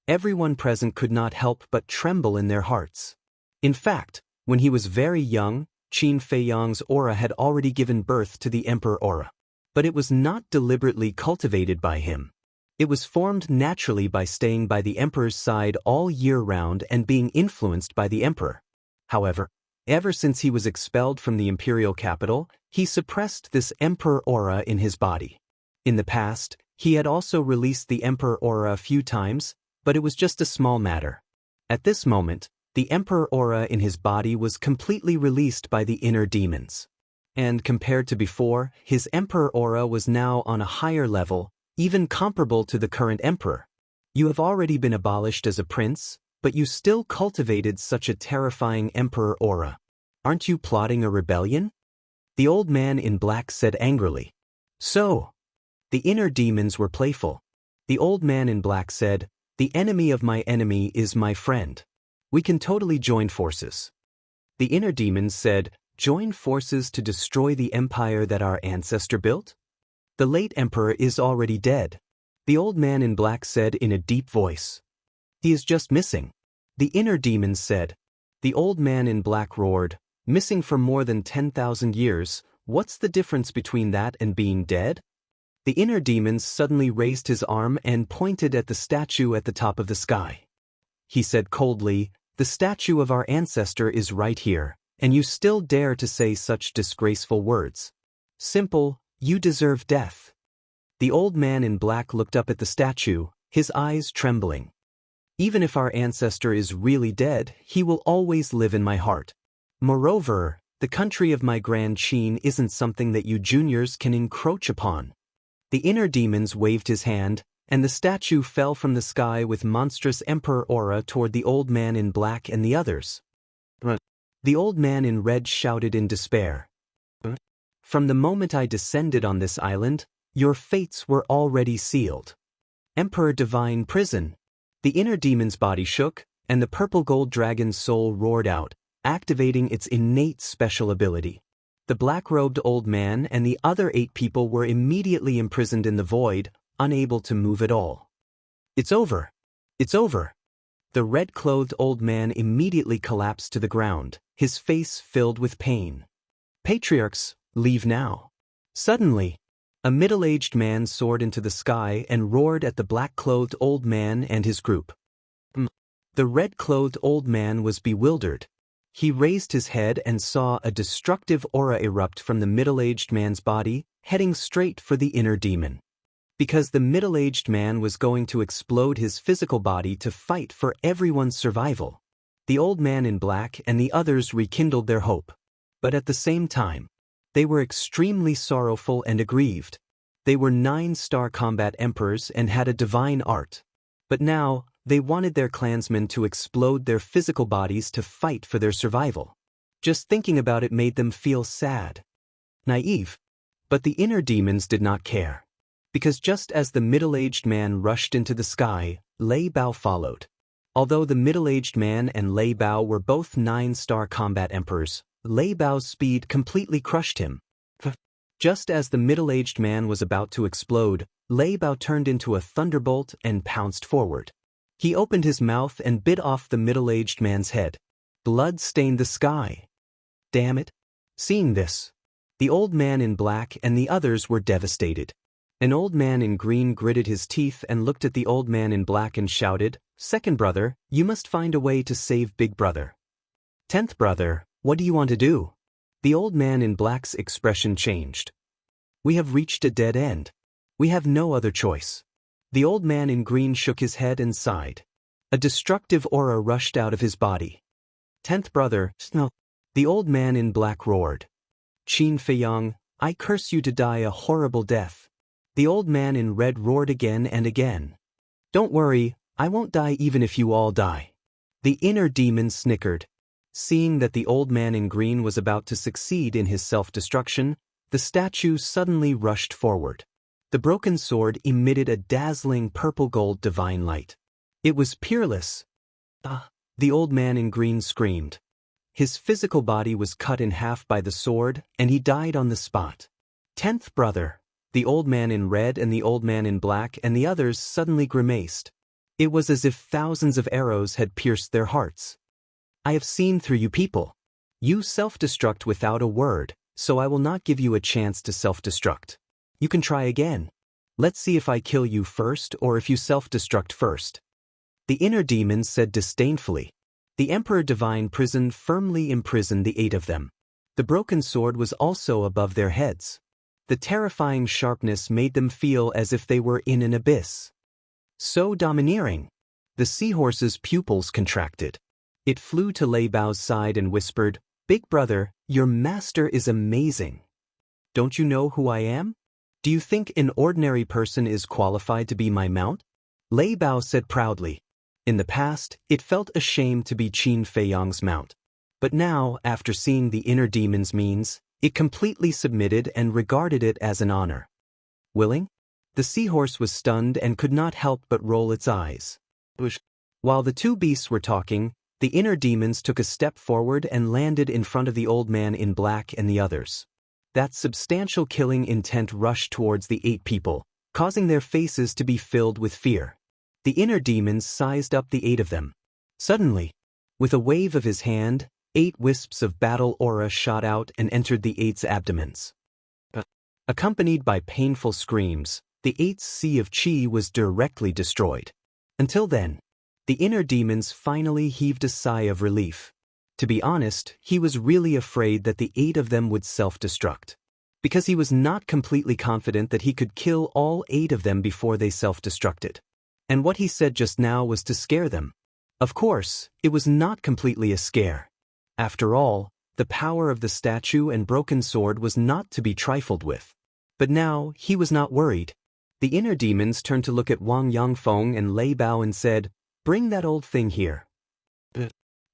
Everyone present could not help but tremble in their hearts. In fact, when he was very young, Qin Feiyang's aura had already given birth to the emperor aura. But it was not deliberately cultivated by him. It was formed naturally by staying by the emperor's side all year round and being influenced by the emperor. However, ever since he was expelled from the imperial capital, he suppressed this emperor aura in his body. In the past, he had also released the emperor aura a few times, but it was just a small matter. At this moment, the emperor aura in his body was completely released by the inner demons. And compared to before, his emperor aura was now on a higher level, even comparable to the current emperor. You have already been abolished as a prince, but you still cultivated such a terrifying emperor aura. Aren't you plotting a rebellion? The old man in black said angrily. So, the inner demons were playful. The old man in black said, "The enemy of my enemy is my friend. We can totally join forces." The inner demons said, "Join forces to destroy the empire that our ancestor built? The late emperor is already dead." The old man in black said in a deep voice. "He is just missing." The inner demons said. The old man in black roared, "Missing for more than 10,000 years, what's the difference between that and being dead?" The inner demons suddenly raised his arm and pointed at the statue at the top of the sky. He said coldly, "The statue of our ancestor is right here, and you still dare to say such disgraceful words. Simple, you deserve death." The old man in black looked up at the statue, his eyes trembling. "Even if our ancestor is really dead, he will always live in my heart. Moreover, the country of my grand Qin isn't something that you juniors can encroach upon." The inner demons waved his hand, and the statue fell from the sky with monstrous emperor aura toward the old man in black and the others. The old man in red shouted in despair. "From the moment I descended on this island, your fates were already sealed. Emperor Divine Prison." The inner demon's body shook, and the purple gold dragon's soul roared out, activating its innate special ability. The black-robed old man and the other 8 people were immediately imprisoned in the void, unable to move at all. "It's over! It's over!" The red-clothed old man immediately collapsed to the ground, his face filled with pain. "Patriarchs, leave now." Suddenly, a middle-aged man soared into the sky and roared at the black-clothed old man and his group. The red-clothed old man was bewildered. He raised his head and saw a destructive aura erupt from the middle-aged man's body, heading straight for the inner demon. Because the middle-aged man was going to explode his physical body to fight for everyone's survival. The old man in black and the others rekindled their hope. But at the same time, They were extremely sorrowful and aggrieved. They were 9-star combat emperors and had a divine art. But now, they wanted their clansmen to explode their physical bodies to fight for their survival. Just thinking about it made them feel sad. Naive. But the inner demons did not care. Because just as the middle-aged man rushed into the sky, Lei Bao followed. Although the middle-aged man and Lei Bao were both 9-star combat emperors, Lei Bao's speed completely crushed him. Just as the middle-aged man was about to explode, Lei Bao turned into a thunderbolt and pounced forward. He opened his mouth and bit off the middle-aged man's head. Blood stained the sky. Damn it. Seeing this, the old man in black and the others were devastated. An old man in green gritted his teeth and looked at the old man in black and shouted, "Second brother, you must find a way to save big brother." 10th brother, what do you want to do? The old man in black's expression changed. We have reached a dead end. We have no other choice. The old man in green shook his head and sighed. A destructive aura rushed out of his body. 10th brother, no. The old man in black roared. Qin Feiyang, I curse you to die a horrible death. The old man in red roared again and again. Don't worry, I won't die even if you all die. The inner demon snickered. Seeing that the old man in green was about to succeed in his self-destruction, the statue suddenly rushed forward. The broken sword emitted a dazzling purple-gold divine light. It was peerless. Ah! The old man in green screamed. His physical body was cut in half by the sword, and he died on the spot. 10th brother, the old man in red and the old man in black and the others suddenly grimaced. It was as if thousands of arrows had pierced their hearts. I have seen through you people. You self-destruct without a word, so I will not give you a chance to self-destruct. You can try again. Let's see if I kill you first or if you self-destruct first. The inner demons said disdainfully. The Emperor Divine Prison firmly imprisoned the 8 of them. The broken sword was also above their heads. The terrifying sharpness made them feel as if they were in an abyss. So domineering. The seahorse's pupils contracted. It flew to Lei Bao's side and whispered, "Big brother, your master is amazing. Don't you know who I am? Do you think an ordinary person is qualified to be my mount?" Lei Bao said proudly. In the past, it felt ashamed to be Qin Feiyang's mount. But now, after seeing the inner demon's means, it completely submitted and regarded it as an honor. Willing? The seahorse was stunned and could not help but roll its eyes. While the 2 beasts were talking, the inner demons took a step forward and landed in front of the old man in black and the others. That substantial killing intent rushed towards the 8 people, causing their faces to be filled with fear. The inner demons sized up the 8 of them. Suddenly, with a wave of his hand, 8 wisps of battle aura shot out and entered the 8's abdomens. Accompanied by painful screams, the 8's sea of qi was directly destroyed. Until then, the inner demons finally heaved a sigh of relief. To be honest, he was really afraid that the 8 of them would self-destruct. Because he was not completely confident that he could kill all 8 of them before they self-destructed. And what he said just now was to scare them. Of course, it was not completely a scare. After all, the power of the statue and broken sword was not to be trifled with. But now, he was not worried. The inner demons turned to look at Wang Yangfeng and Lei Bao and said, "Bring that old thing here."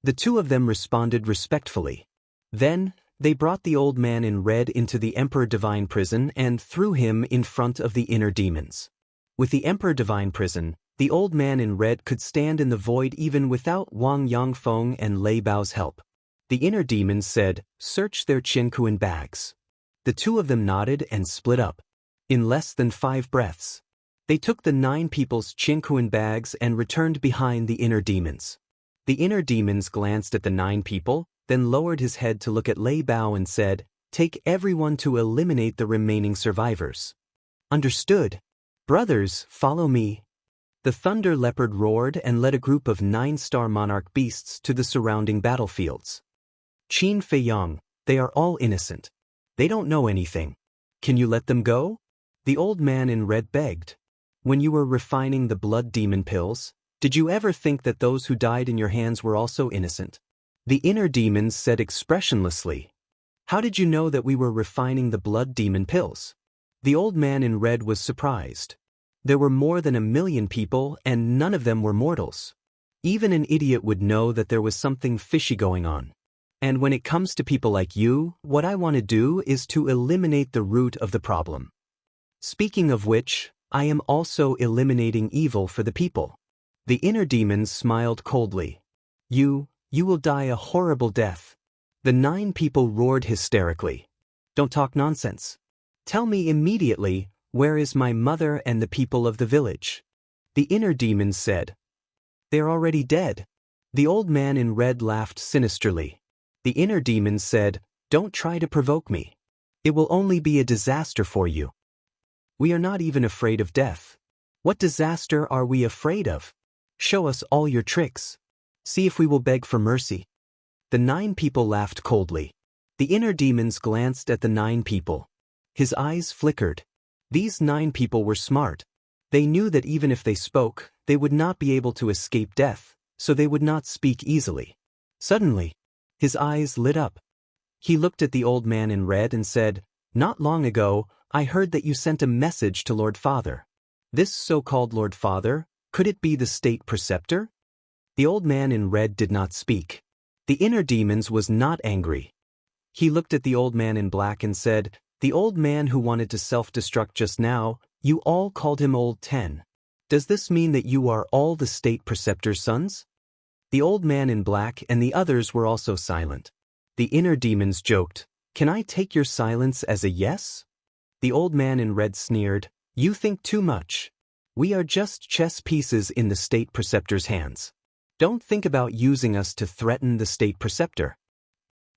The 2 of them responded respectfully. Then, they brought the old man in red into the Emperor Divine Prison and threw him in front of the inner demons. With the Emperor Divine Prison, the old man in red could stand in the void even without Wang Yangfeng and Lei Bao's help. The inner demons said, "Search their Jianghu bags." The 2 of them nodded and split up. In less than 5 breaths, they took the 9 people's Jianghu bags and returned behind the inner demons. The inner demons glanced at the 9 people, then lowered his head to look at Lei Bao and said, "Take everyone to eliminate the remaining survivors." Understood. Brothers, follow me. The thunder leopard roared and led a group of 9-star monarch beasts to the surrounding battlefields. Qin Feiyang, they are all innocent. They don't know anything. Can you let them go? The old man in red begged. When you were refining the blood demon pills, did you ever think that those who died in your hands were also innocent? The inner demons said expressionlessly. How did you know that we were refining the blood demon pills? The old man in red was surprised. There were more than 1,000,000 people and none of them were mortals. Even an idiot would know that there was something fishy going on. And when it comes to people like you, what I want to do is to eliminate the root of the problem. Speaking of which, I am also eliminating evil for the people. The inner demons smiled coldly. You will die a horrible death. The 9 people roared hysterically. Don't talk nonsense. Tell me immediately, where is my mother and the people of the village? The inner demons said. They're already dead. The old man in red laughed sinisterly. The inner demons said, don't try to provoke me. It will only be a disaster for you. We are not even afraid of death. What disaster are we afraid of? Show us all your tricks. See if we will beg for mercy. The 9 people laughed coldly. The inner demons glanced at the 9 people. His eyes flickered. These 9 people were smart. They knew that even if they spoke, they would not be able to escape death, so they would not speak easily. Suddenly, his eyes lit up. He looked at the old man in red and said, not long ago, I heard that you sent a message to Lord Father. This so-called Lord Father, could it be the state preceptor? The old man in red did not speak. The inner demons was not angry. He looked at the old man in black and said, the old man who wanted to self-destruct just now, you all called him Old 10. Does this mean that you are all the state preceptor's sons? The old man in black and the others were also silent. The inner demons joked, can I take your silence as a yes? The old man in red sneered, you think too much. We are just chess pieces in the state preceptor's hands. Don't think about using us to threaten the state preceptor.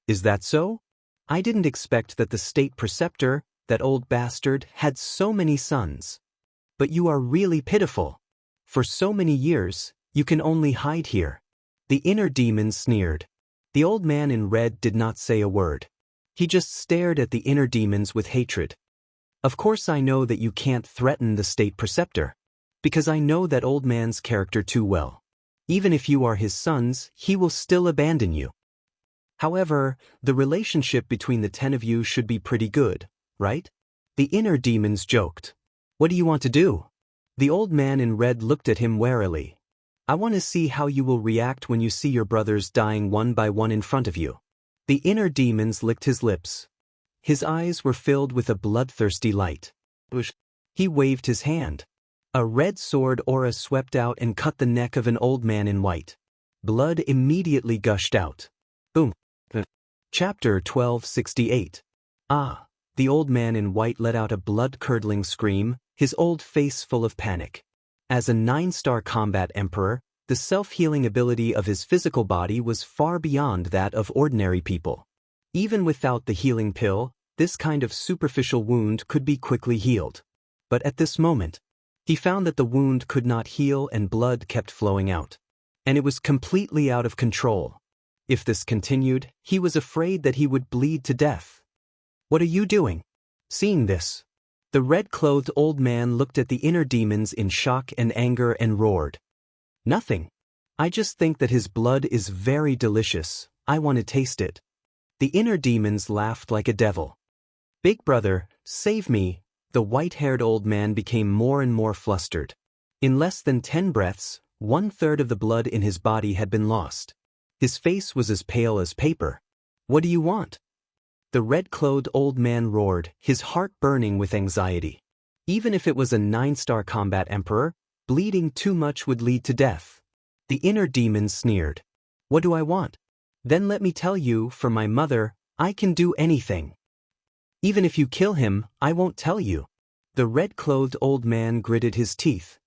Is that so? I didn't expect that the state preceptor, that old bastard, had so many sons. But you are really pitiful. For so many years, you can only hide here. The inner demons sneered. The old man in red did not say a word. He just stared at the inner demons with hatred. Of course I know that you can't threaten the state preceptor. Because I know that old man's character too well. Even if you are his sons, he will still abandon you. However, the relationship between the 10 of you should be pretty good, right? The inner demons joked. What do you want to do? The old man in red looked at him warily. I want to see how you will react when you see your brothers dying one by one in front of you. The inner demons licked his lips. His eyes were filled with a bloodthirsty light. He waved his hand. A red sword aura swept out and cut the neck of an old man in white. Blood immediately gushed out. Boom. Chapter 1268. Ah! The old man in white let out a blood-curdling scream, his old face full of panic. As a 9-star combat emperor, the self-healing ability of his physical body was far beyond that of ordinary people. Even without the healing pill, this kind of superficial wound could be quickly healed. But at this moment, he found that the wound could not heal and blood kept flowing out. And it was completely out of control. If this continued, he was afraid that he would bleed to death. What are you doing? Seeing this, the red-clothed old man looked at the inner demons in shock and anger and roared. Nothing. I just think that his blood is very delicious. I want to taste it. The inner demons laughed like a devil. Big brother, save me. The white-haired old man became more and more flustered. In less than 10 breaths, 1/3 of the blood in his body had been lost. His face was as pale as paper. What do you want? The red-clothed old man roared, his heart burning with anxiety. Even if it was a 9-star combat emperor, bleeding too much would lead to death. The inner demons sneered. What do I want? Then let me tell you, for my mother, I can do anything. Even if you kill him, I won't tell you. The red-clothed old man gritted his teeth.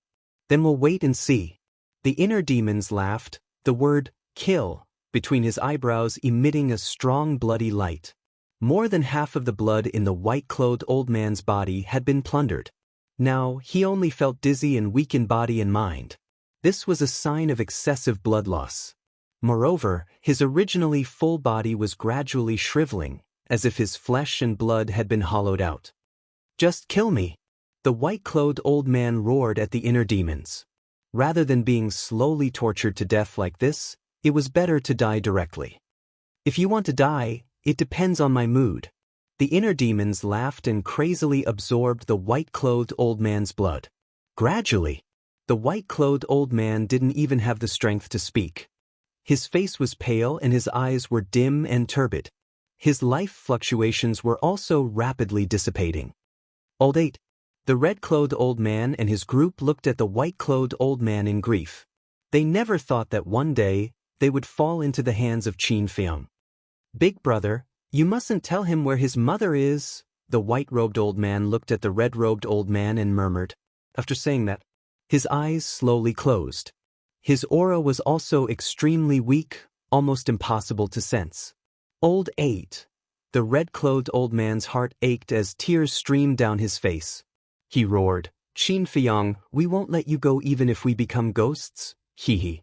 Then we'll wait and see. The inner demons laughed, the word, kill, between his eyebrows emitting a strong bloody light. More than half of the blood in the white-clothed old man's body had been plundered. Now, he only felt dizzy and weak in body and mind. This was a sign of excessive blood loss. Moreover, his originally full body was gradually shriveling, as if his flesh and blood had been hollowed out. Just kill me! The white-clothed old man roared at the inner demons. Rather than being slowly tortured to death like this, it was better to die directly. If you want to die, It depends on my mood. The inner demons laughed and crazily absorbed the white-clothed old man's blood. Gradually, the white-clothed old man didn't even have the strength to speak. His face was pale and his eyes were dim and turbid. His life fluctuations were also rapidly dissipating. Old 8. The red-clothed old man and his group looked at the white-clothed old man in grief. They never thought that one day, they would fall into the hands of Qin Feiang. Big brother, you mustn't tell him where his mother is. The white-robed old man looked at the red-robed old man and murmured. After saying that, his eyes slowly closed. His aura was also extremely weak, almost impossible to sense. Old 8. The red-clothed old man's heart ached as tears streamed down his face. He roared, Qin Feiang, we won't let you go even if we become ghosts? Hee.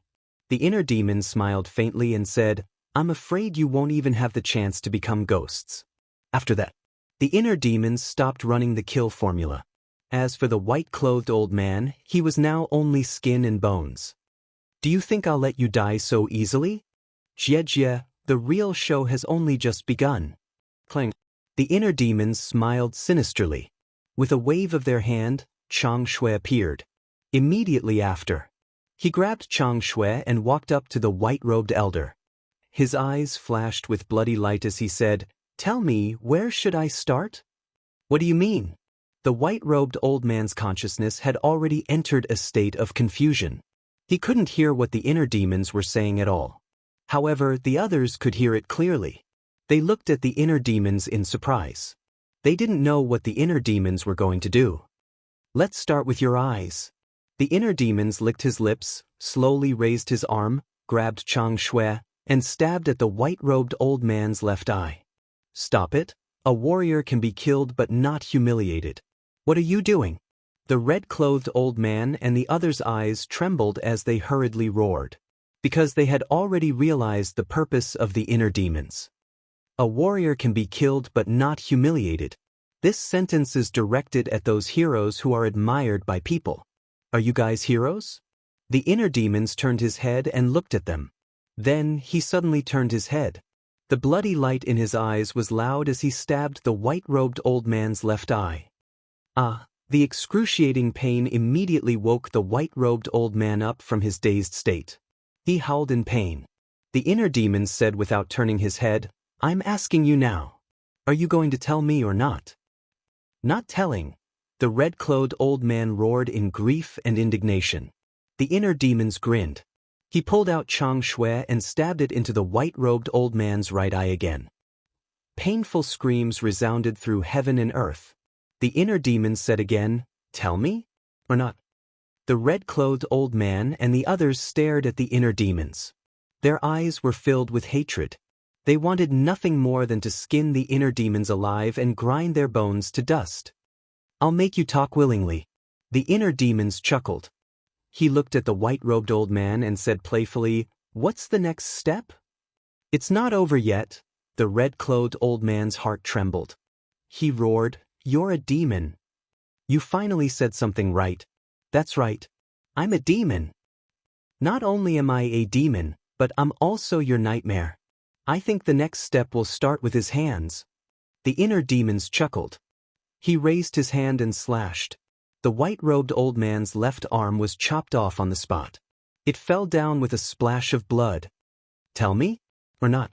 The inner demon smiled faintly and said, I'm afraid you won't even have the chance to become ghosts. After that, the inner demons stopped running the kill formula. As for the white-clothed old man, he was now only skin and bones. Do you think I'll let you die so easily? Jie, the real show has only just begun. Clang. The inner demons smiled sinisterly. With a wave of their hand, Chang Shui appeared. Immediately after, he grabbed Chang Shui and walked up to the white-robed elder. His eyes flashed with bloody light as he said, Tell me, where should I start? What do you mean? The white-robed old man's consciousness had already entered a state of confusion. He couldn't hear what the inner demons were saying at all. However, the others could hear it clearly. They looked at the inner demons in surprise. They didn't know what the inner demons were going to do. Let's start with your eyes. The inner demons licked his lips, slowly raised his arm, grabbed Chang Shui, and stabbed at the white-robed old man's left eye. Stop it. A warrior can be killed but not humiliated. What are you doing? The red-clothed old man and the others' eyes trembled as they hurriedly roared, because they had already realized the purpose of the inner demons. A warrior can be killed but not humiliated. This sentence is directed at those heroes who are admired by people. Are you guys heroes? The inner demons turned his head and looked at them. Then he suddenly turned his head. The bloody light in his eyes was loud as he stabbed the white-robed old man's left eye. The excruciating pain immediately woke the white-robed old man up from his dazed state. He howled in pain. The inner demon said without turning his head, I'm asking you now. Are you going to tell me or not? Not telling. The red-clothed old man roared in grief and indignation. The inner demons grinned. He pulled out Chang Shui and stabbed it into the white-robed old man's right eye again. Painful screams resounded through heaven and earth. The inner demons said again, Tell me? Or not? The red-clothed old man and the others stared at the inner demons. Their eyes were filled with hatred. They wanted nothing more than to skin the inner demons alive and grind their bones to dust. I'll make you talk willingly. The inner demons chuckled. He looked at the white-robed old man and said playfully, What's the next step? It's not over yet. The red-clothed old man's heart trembled. He roared, You're a demon. You finally said something right. That's right. I'm a demon. Not only am I a demon, but I'm also your nightmare. I think the next step will start with his hands. The inner demons chuckled. He raised his hand and slashed. The white-robed old man's left arm was chopped off on the spot. It fell down with a splash of blood. Tell me? Or not?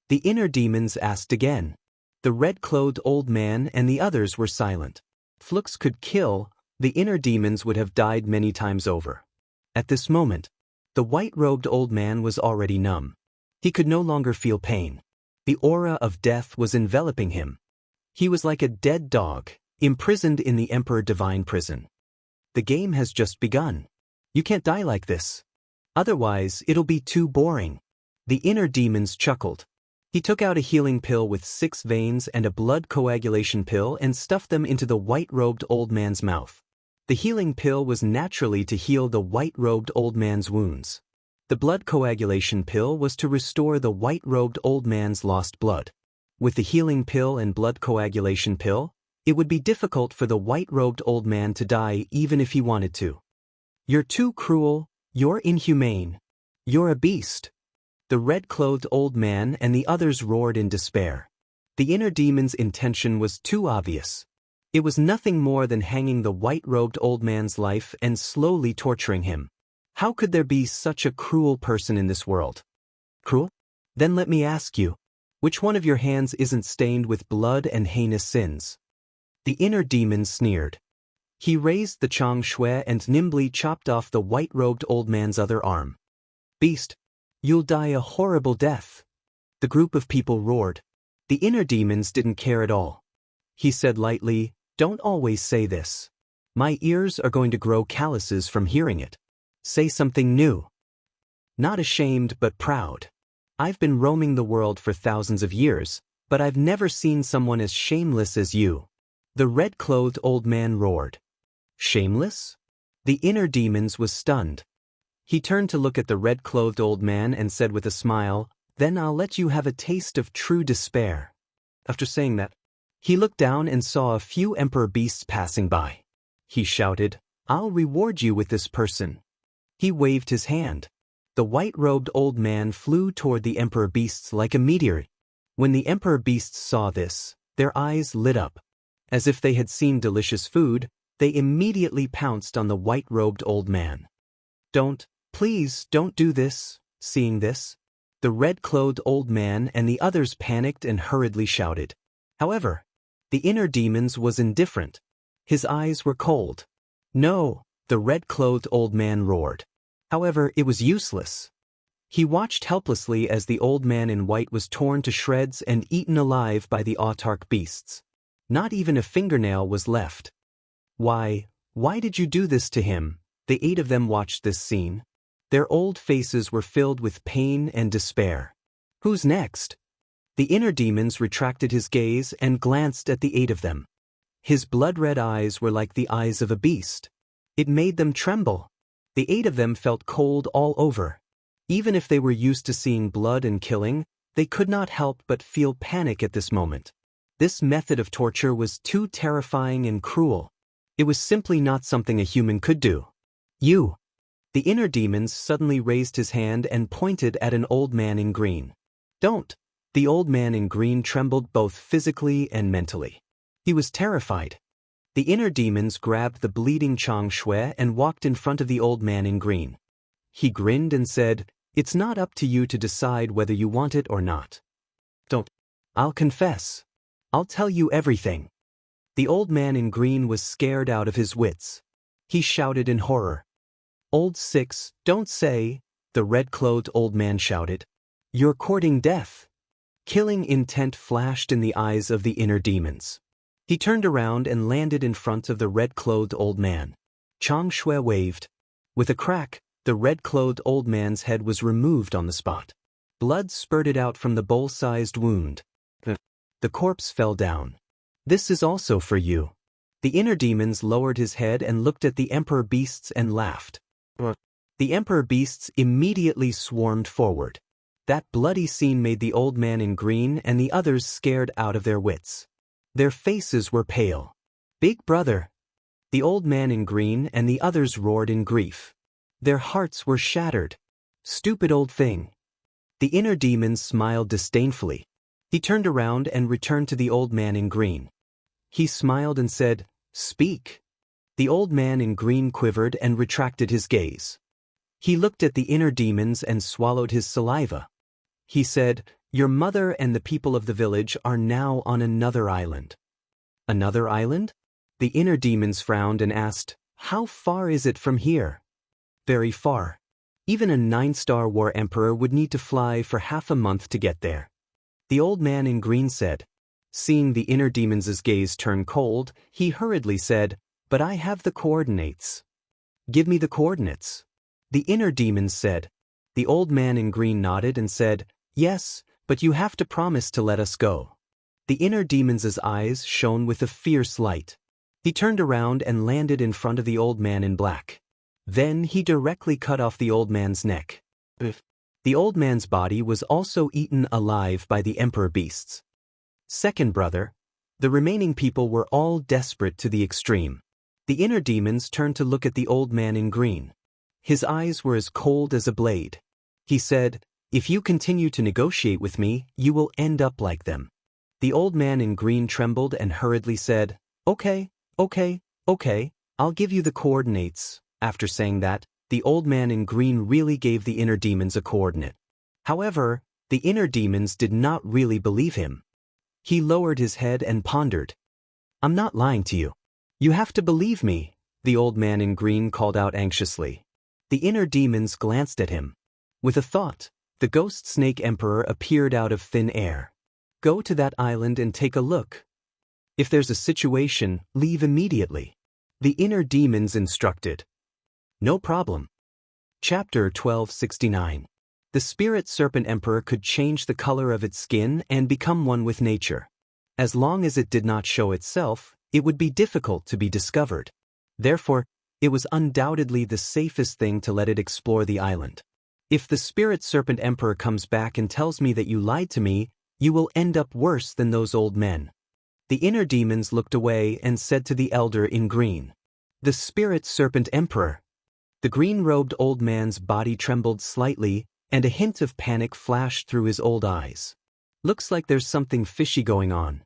The inner demons asked again. The red-clothed old man and the others were silent. If Flux could kill, the inner demons would have died many times over. At this moment, the white-robed old man was already numb. He could no longer feel pain. The aura of death was enveloping him. He was like a dead dog, imprisoned in the Emperor Divine prison. The game has just begun. You can't die like this. Otherwise, it'll be too boring. The inner demons chuckled. He took out a healing pill with 6 veins and a blood coagulation pill and stuffed them into the white-robed old man's mouth. The healing pill was naturally to heal the white-robed old man's wounds. The blood coagulation pill was to restore the white-robed old man's lost blood. With the healing pill and blood coagulation pill, it would be difficult for the white-robed old man to die even if he wanted to. You're too cruel, you're inhumane. You're a beast. The red-clothed old man and the others roared in despair. The inner demon's intention was too obvious. It was nothing more than hanging the white-robed old man's life and slowly torturing him. How could there be such a cruel person in this world? Cruel? Then let me ask you, which one of your hands isn't stained with blood and heinous sins? The inner demon sneered. He raised the chang shui and nimbly chopped off the white-robed old man's other arm. Beast, you'll die a horrible death. The group of people roared. The inner demons didn't care at all. He said lightly, don't always say this. My ears are going to grow calluses from hearing it. Say something new. Not ashamed but proud. I've been roaming the world for thousands of years, but I've never seen someone as shameless as you. The red-clothed old man roared. Shameless? The inner demons was stunned. He turned to look at the red-clothed old man and said with a smile, then I'll let you have a taste of true despair. After saying that, he looked down and saw a few emperor beasts passing by. He shouted, I'll reward you with this person. He waved his hand. The white-robed old man flew toward the emperor beasts like a meteor. When the emperor beasts saw this, their eyes lit up. As if they had seen delicious food, they immediately pounced on the white-robed old man. Please don't do this. Seeing this, the red-clothed old man and the others panicked and hurriedly shouted. However, the inner demons was indifferent. His eyes were cold. No, the red-clothed old man roared. However, it was useless. He watched helplessly as the old man in white was torn to shreds and eaten alive by the autarch beasts. Not even a fingernail was left. Why did you do this to him? The 8 of them watched this scene. Their old faces were filled with pain and despair. Who's next? The inner demons retracted his gaze and glanced at the 8 of them. His blood-red eyes were like the eyes of a beast. It made them tremble. The 8 of them felt cold all over. Even if they were used to seeing blood and killing, they could not help but feel panic at this moment. This method of torture was too terrifying and cruel. It was simply not something a human could do. You! The inner demons suddenly raised his hand and pointed at an old man in green. Don't! The old man in green trembled both physically and mentally. He was terrified. The inner demons grabbed the bleeding chang shui and walked in front of the old man in green. He grinned and said, It's not up to you to decide whether you want it or not. Don't. I'll confess. I'll tell you everything. The old man in green was scared out of his wits. He shouted in horror. Old Six, don't say, the red-clothed old man shouted. You're courting death. Killing intent flashed in the eyes of the inner demons. He turned around and landed in front of the red-clothed old man. Chang shui waved. With a crack, the red-clothed old man's head was removed on the spot. Blood spurted out from the bowl-sized wound. The corpse fell down. This is also for you. The inner demons lowered his head and looked at the emperor beasts and laughed. The emperor beasts immediately swarmed forward. That bloody scene made the old man in green and the others scared out of their wits. Their faces were pale. Big brother! The old man in green and the others roared in grief. Their hearts were shattered. Stupid old thing. The inner demons smiled disdainfully. He turned around and returned to the old man in green. He smiled and said, Speak. The old man in green quivered and retracted his gaze. He looked at the inner demons and swallowed his saliva. He said, Your mother and the people of the village are now on another island. Another island? The inner demons frowned and asked, How far is it from here? Very far. Even a 9-star war emperor would need to fly for half a month to get there. The old man in green said. Seeing the inner demons' gaze turn cold, he hurriedly said, But I have the coordinates. Give me the coordinates. The inner demons said. The old man in green nodded and said, Yes, but you have to promise to let us go. The inner demons' eyes shone with a fierce light. He turned around and landed in front of the old man in black. Then he directly cut off the old man's neck. The old man's body was also eaten alive by the emperor beasts. Second brother, the remaining people were all desperate to the extreme. The inner demons turned to look at the old man in green. His eyes were as cold as a blade. He said, If you continue to negotiate with me, you will end up like them. The old man in green trembled and hurriedly said, "Okay, okay, okay, I'll give you the coordinates." After saying that, the old man in green really gave the inner demons a coordinate. However, the inner demons did not really believe him. He lowered his head and pondered. "I'm not lying to you. You have to believe me," the old man in green called out anxiously. The inner demons glanced at him. With a thought, the ghost snake emperor appeared out of thin air. "Go to that island and take a look. If there's a situation, leave immediately," the inner demons instructed. "No problem." Chapter 1269. The spirit serpent emperor could change the color of its skin and become one with nature. As long as it did not show itself, it would be difficult to be discovered. Therefore, it was undoubtedly the safest thing to let it explore the island. If the spirit serpent emperor comes back and tells me that you lied to me, you will end up worse than those old men. The inner demons looked away and said to the elder in green, "The spirit serpent emperor." The green-robed old man's body trembled slightly, and a hint of panic flashed through his old eyes. "Looks like there's something fishy going on,"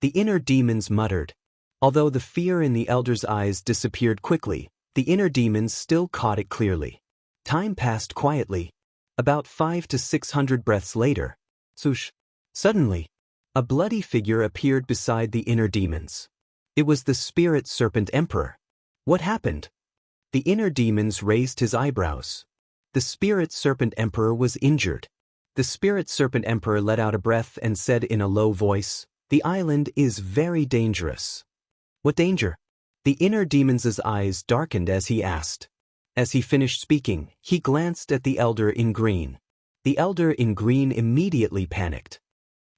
the inner demons muttered. Although the fear in the elder's eyes disappeared quickly, the inner demons still caught it clearly. Time passed quietly. About 500 to 600 breaths later, swoosh! Suddenly, a bloody figure appeared beside the inner demons. It was the spirit serpent emperor. What happened? The inner demons raised his eyebrows. The spirit serpent emperor was injured. The spirit serpent emperor let out a breath and said in a low voice, "The island is very dangerous." "What danger?" The inner demon's eyes darkened as he asked. As he finished speaking, he glanced at the elder in green. The elder in green immediately panicked.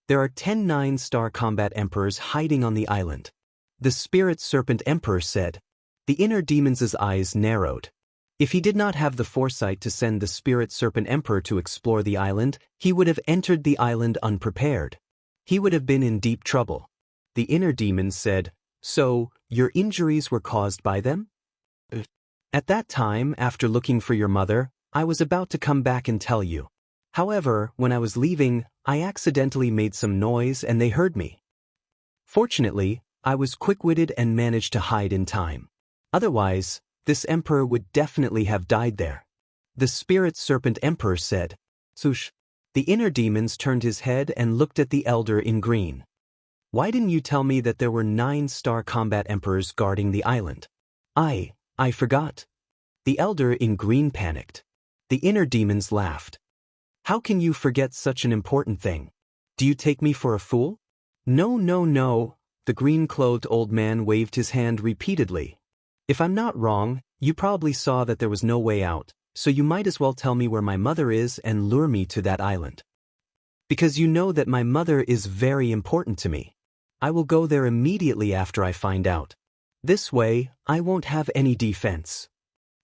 "There are 10 9-star combat emperors hiding on the island," the spirit serpent emperor said. The inner demon's eyes narrowed. If he did not have the foresight to send the spirit serpent emperor to explore the island, he would have entered the island unprepared. He would have been in deep trouble. The inner demon said, "So, your injuries were caused by them?" "At that time, after looking for your mother, I was about to come back and tell you. However, when I was leaving, I accidentally made some noise and they heard me. Fortunately, I was quick-witted and managed to hide in time. Otherwise, this emperor would definitely have died there," the spirit serpent emperor said. "Swoosh!" The inner demons turned his head and looked at the elder in green. "Why didn't you tell me that there were 9-star combat emperors guarding the island?" I forgot." The elder in green panicked. The inner demons laughed. "How can you forget such an important thing? Do you take me for a fool?" No, no. The green-clothed old man waved his hand repeatedly. "If I'm not wrong, you probably saw that there was no way out, so you might as well tell me where my mother is and lure me to that island. Because you know that my mother is very important to me. I will go there immediately after I find out. This way, I won't have any defense.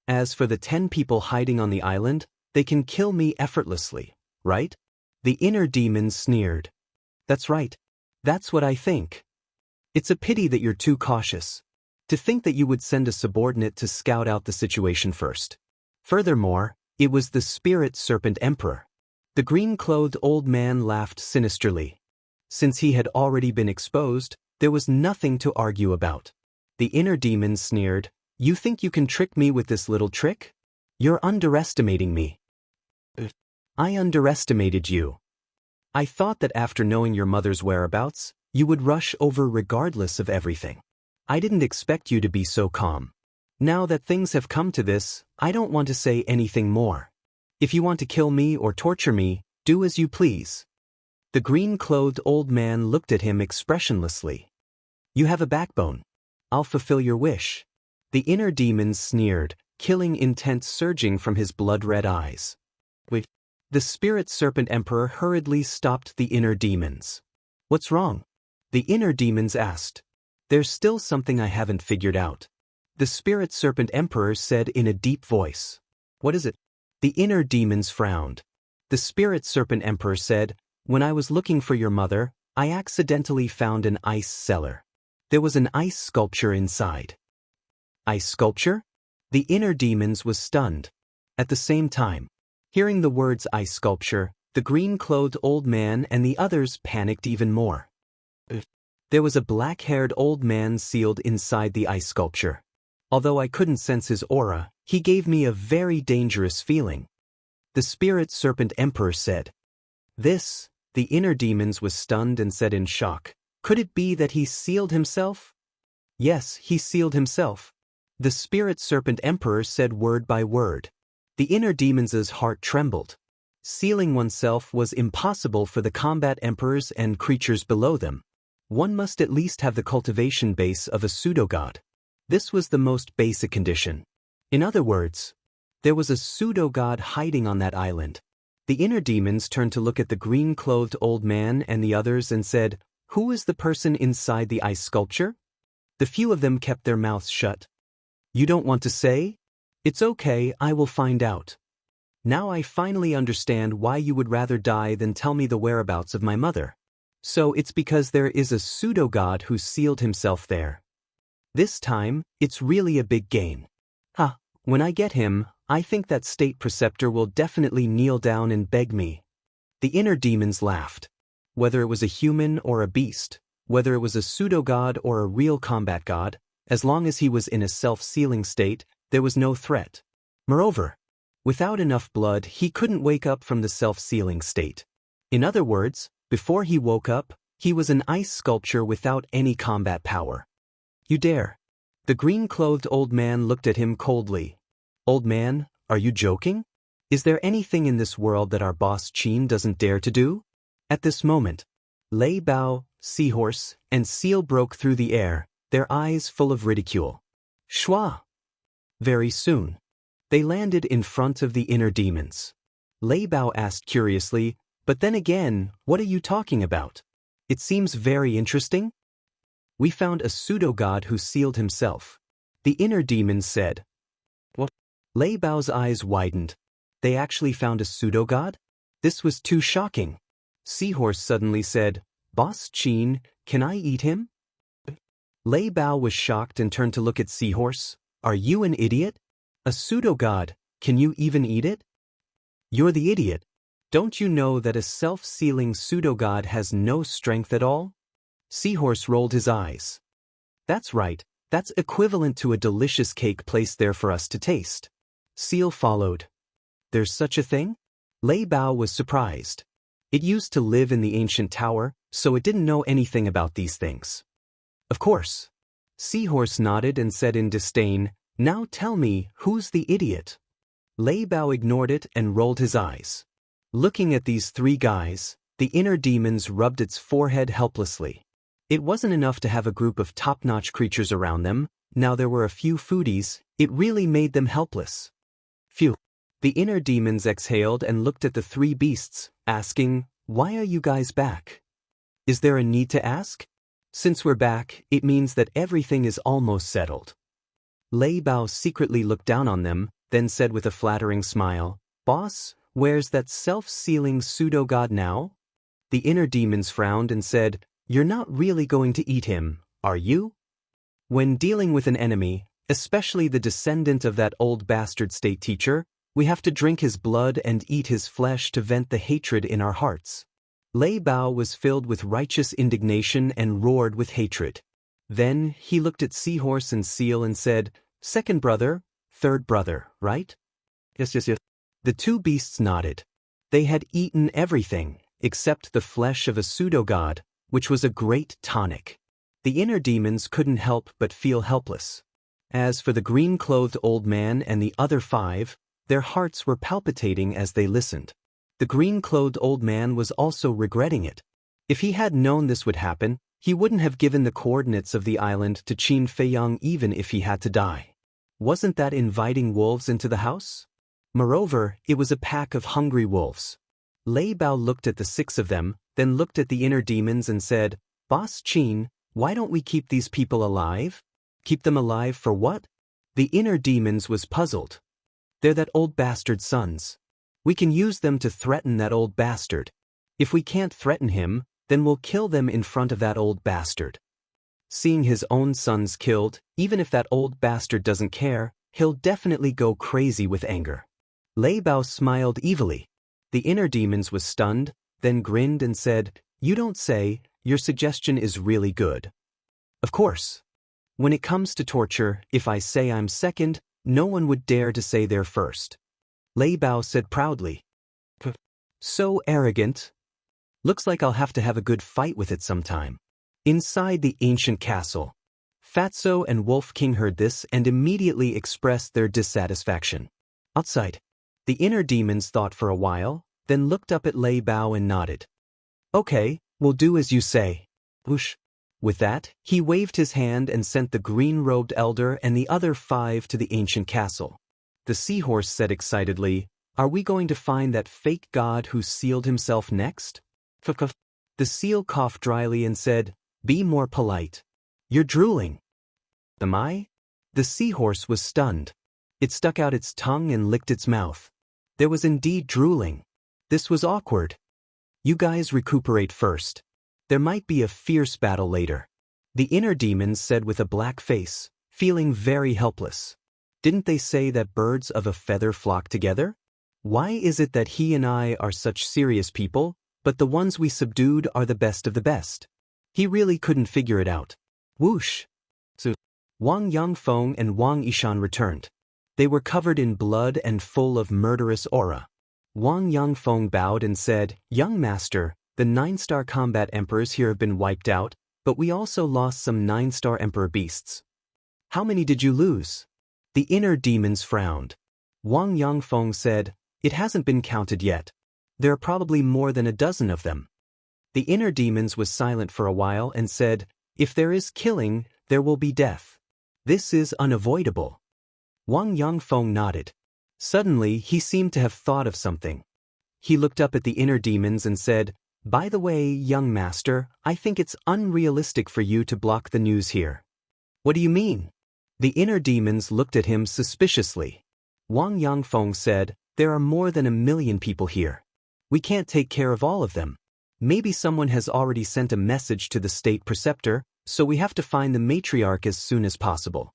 As for the 10 people hiding on the island, they can kill me effortlessly, right?" The inner demon sneered. "That's right. That's what I think. It's a pity that you're too cautious. To think that you would send a subordinate to scout out the situation first. Furthermore, it was the spirit serpent emperor." The green-clothed old man laughed sinisterly. Since he had already been exposed, there was nothing to argue about. The inner demon sneered, "You think you can trick me with this little trick? You're underestimating me." "I underestimated you. I thought that after knowing your mother's whereabouts, you would rush over regardless of everything. I didn't expect you to be so calm. Now that things have come to this, I don't want to say anything more. If you want to kill me or torture me, do as you please." The green-clothed old man looked at him expressionlessly. "You have a backbone. I'll fulfill your wish." The inner demon sneered, killing intent surging from his blood-red eyes. "Wait." The spirit serpent emperor hurriedly stopped the inner demons. "What's wrong?" the inner demons asked. "There's still something I haven't figured out," the spirit serpent emperor said in a deep voice. "What is it?" The inner demons frowned. The spirit serpent emperor said, "When I was looking for your mother, I accidentally found an ice cellar. There was an ice sculpture inside." "Ice sculpture?" The inner demons was stunned. At the same time, hearing the words ice sculpture, the green-clothed old man and the others panicked even more. There was a black-haired old man sealed inside the ice sculpture. Although I couldn't sense his aura, he gave me a very dangerous feeling. The Spirit Serpent Emperor said. The inner demons was stunned and said in shock, "Could it be that he sealed himself?" "Yes, he sealed himself." The Spirit Serpent Emperor said word by word. The inner demons' heart trembled. Sealing oneself was impossible for the combat emperors and creatures below them. One must at least have the cultivation base of a pseudo-god. This was the most basic condition. In other words, there was a pseudo-god hiding on that island. The inner demons turned to look at the green-clothed old man and the others and said, "Who is the person inside the ice sculpture?" The few of them kept their mouths shut. "You don't want to say? It's okay, I will find out. Now I finally understand why you would rather die than tell me the whereabouts of my mother. So it's because there is a pseudo-god who sealed himself there. This time, it's really a big gain. When I get him, I think that state preceptor will definitely kneel down and beg me." The inner demons laughed. Whether it was a human or a beast, whether it was a pseudo-god or a real combat god, as long as he was in a self-sealing state, there was no threat. Moreover, without enough blood, he couldn't wake up from the self-sealing state. In other words, before he woke up, he was an ice sculpture without any combat power. "You dare?" The green-clothed old man looked at him coldly. "Old man, are you joking? Is there anything in this world that our boss Qin doesn't dare to do?" At this moment, Lei Bao, Seahorse, and Seal broke through the air, their eyes full of ridicule. Shua! Very soon, they landed in front of the inner demons. Lei Bao asked curiously, "But then again, what are you talking about? It seems very interesting." "We found a pseudo-god who sealed himself," the inner demons said. "What?" Lei Bao's eyes widened. They actually found a pseudo-god? This was too shocking. Seahorse suddenly said, "Boss Qin, can I eat him?" Lei Bao was shocked and turned to look at Seahorse. "Are you an idiot? A pseudo-god, can you even eat it?" "You're the idiot. Don't you know that a self-sealing pseudo-god has no strength at all?" Seahorse rolled his eyes. "That's right, that's equivalent to a delicious cake placed there for us to taste." Seal followed. "There's such a thing?" Lei Bao was surprised. It used to live in the ancient tower, so it didn't know anything about these things. "Of course." Seahorse nodded and said in disdain, "Now tell me, who's the idiot?" Lei Bao ignored it and rolled his eyes. Looking at these three guys, the inner demons rubbed its forehead helplessly. It wasn't enough to have a group of top-notch creatures around them, now there were a few foodies, it really made them helpless. Phew. The inner demons exhaled and looked at the three beasts, asking, "Why are you guys back? Is there a need to ask? Since we're back, it means that everything is almost settled." Lei Bao secretly looked down on them, then said with a flattering smile, "Boss, where's that self-sealing pseudo-god now?" The inner demons frowned and said, "You're not really going to eat him, are you?" When dealing with an enemy, especially the descendant of that old bastard state teacher, we have to drink his blood and eat his flesh to vent the hatred in our hearts. Lei Bao was filled with righteous indignation and roared with hatred. Then he looked at Seahorse and Seal and said, "Second brother, third brother, right?" Yes. The two beasts nodded. They had eaten everything, except the flesh of a pseudo-god, which was a great tonic. The inner demons couldn't help but feel helpless. As for the green-clothed old man and the other five, their hearts were palpitating as they listened. The green-clothed old man was also regretting it. If he had known this would happen, he wouldn't have given the coordinates of the island to Qin Feiyang even if he had to die. Wasn't that inviting wolves into the house? Moreover, it was a pack of hungry wolves. Lei Bao looked at the six of them, then looked at the inner demons and said, "Boss Qin, why don't we keep these people alive?" "Keep them alive for what?" The inner demons was puzzled. "They're that old bastard's sons. We can use them to threaten that old bastard. If we can't threaten him, then we'll kill them in front of that old bastard. Seeing his own sons killed, even if that old bastard doesn't care, he'll definitely go crazy with anger." Lei Bao smiled evilly. The inner demons was stunned, then grinned and said, "You don't say, your suggestion is really good. Of course. When it comes to torture, if I say I'm second, no one would dare to say they're first. Lei Bao said proudly. So arrogant. Looks like I'll have to have a good fight with it sometime. Inside the ancient castle, Fatso and Wolf King heard this and immediately expressed their dissatisfaction. Outside, the inner demons thought for a while, then looked up at Lei Bao and nodded. Okay, we'll do as you say. Whoosh. With that, he waved his hand and sent the green-robed elder and the other 5 to the ancient castle. The seahorse said excitedly, Are we going to find that fake god who sealed himself next? The seal coughed dryly and said, Be more polite. You're drooling. Am I? The seahorse was stunned. It stuck out its tongue and licked its mouth. There was indeed drooling. This was awkward. You guys recuperate first. There might be a fierce battle later. The inner demons said with a black face, feeling very helpless. Didn't they say that birds of a feather flock together? Why is it that he and I are such serious people, but the ones we subdued are the best of the best? He really couldn't figure it out. Whoosh! So, Wang Yangfeng and Wang Yishan returned. They were covered in blood and full of murderous aura. Wang Yangfeng bowed and said, Young master, the 9-star combat emperors here have been wiped out, but we also lost some 9-star emperor beasts. How many did you lose? The inner demons frowned. Wang Yangfeng said, It hasn't been counted yet. There are probably more than a dozen of them. The inner demons was silent for a while and said, If there is killing, there will be death. This is unavoidable. Wang Yangfeng nodded. Suddenly, he seemed to have thought of something. He looked up at the inner demons and said, By the way, young master, I think it's unrealistic for you to block the news here. What do you mean? The inner demons looked at him suspiciously. Wang Yangfeng said, There are more than 1 million people here. We can't take care of all of them. Maybe someone has already sent a message to the state preceptor, so we have to find the matriarch as soon as possible.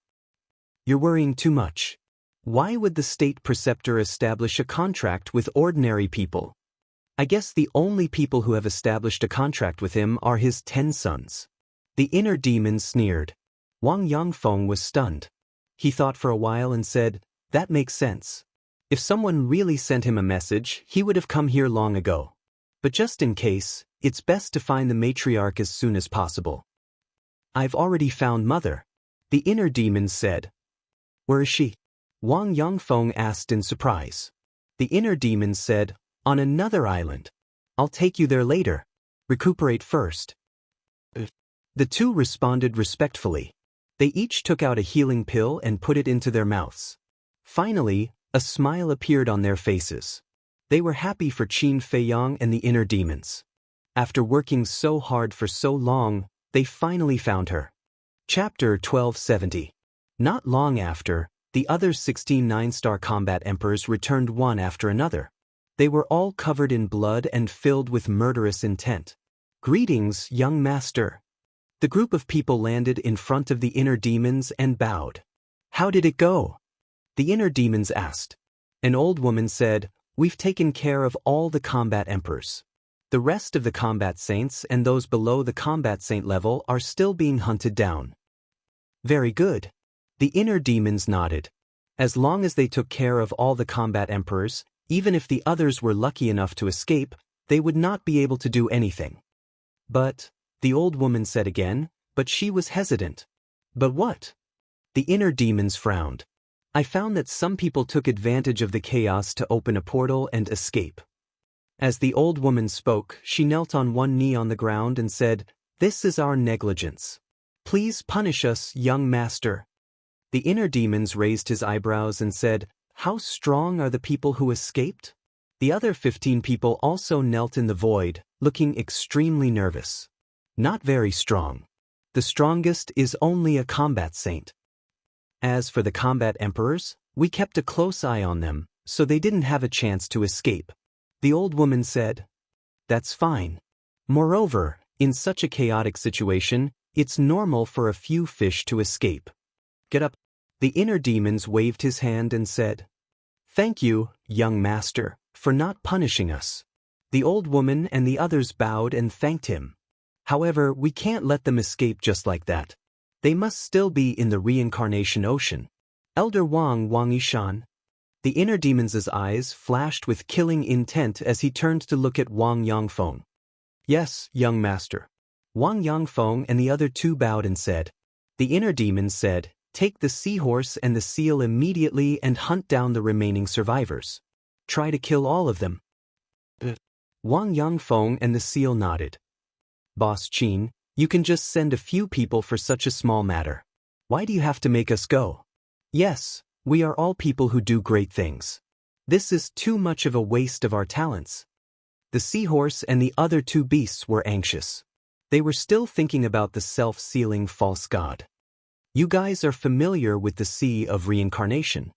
You're worrying too much. Why would the state preceptor establish a contract with ordinary people? I guess the only people who have established a contract with him are his 10 sons. The inner demon sneered. Wang Yangfeng was stunned. He thought for a while and said, That makes sense. If someone really sent him a message, he would have come here long ago. But just in case, it's best to find the matriarch as soon as possible. I've already found Mother. The inner demon said. Where is she? Wang Yangfeng asked in surprise. The inner demon said, On another island. I'll take you there later. Recuperate first. The two responded respectfully. They each took out a healing pill and put it into their mouths. Finally, a smile appeared on their faces. They were happy for Qin Feiyang and the inner demons. After working so hard for so long, they finally found her. Chapter 1270. Not long after, the other 16 9-star combat emperors returned one after another. They were all covered in blood and filled with murderous intent. Greetings, young master. The group of people landed in front of the inner demons and bowed. How did it go? The inner demons asked. An old woman said, We've taken care of all the combat emperors. The rest of the combat saints and those below the combat saint level are still being hunted down. Very good. The inner demons nodded. As long as they took care of all the combat emperors, even if the others were lucky enough to escape, they would not be able to do anything. But, the old woman said again, but she was hesitant. But what? The inner demons frowned. I found that some people took advantage of the chaos to open a portal and escape. As the old woman spoke, she knelt on one knee on the ground and said, This is our negligence. Please punish us, young master. The inner demons raised his eyebrows and said, How strong are the people who escaped? The other 15 people also knelt in the void, looking extremely nervous. Not very strong. The strongest is only a combat saint. As for the combat emperors, we kept a close eye on them, so they didn't have a chance to escape. The old woman said, That's fine. Moreover, in such a chaotic situation, it's normal for a few fish to escape. Get up. The inner demons waved his hand and said, Thank you, young master, for not punishing us. The old woman and the others bowed and thanked him. However, we can't let them escape just like that. They must still be in the reincarnation ocean. Elder Wang Yishan. The inner demon's eyes flashed with killing intent as he turned to look at Wang Yangfeng. Yes, young master. Wang Yangfeng and the other two bowed and said. The inner demon said, take the seahorse and the seal immediately and hunt down the remaining survivors. Try to kill all of them. Wang Yangfeng and the seal nodded. Boss Qin, you can just send a few people for such a small matter. Why do you have to make us go? Yes, we are all people who do great things. This is too much of a waste of our talents. The seahorse and the other two beasts were anxious. They were still thinking about the self-sealing false god. You guys are familiar with the sea of reincarnation.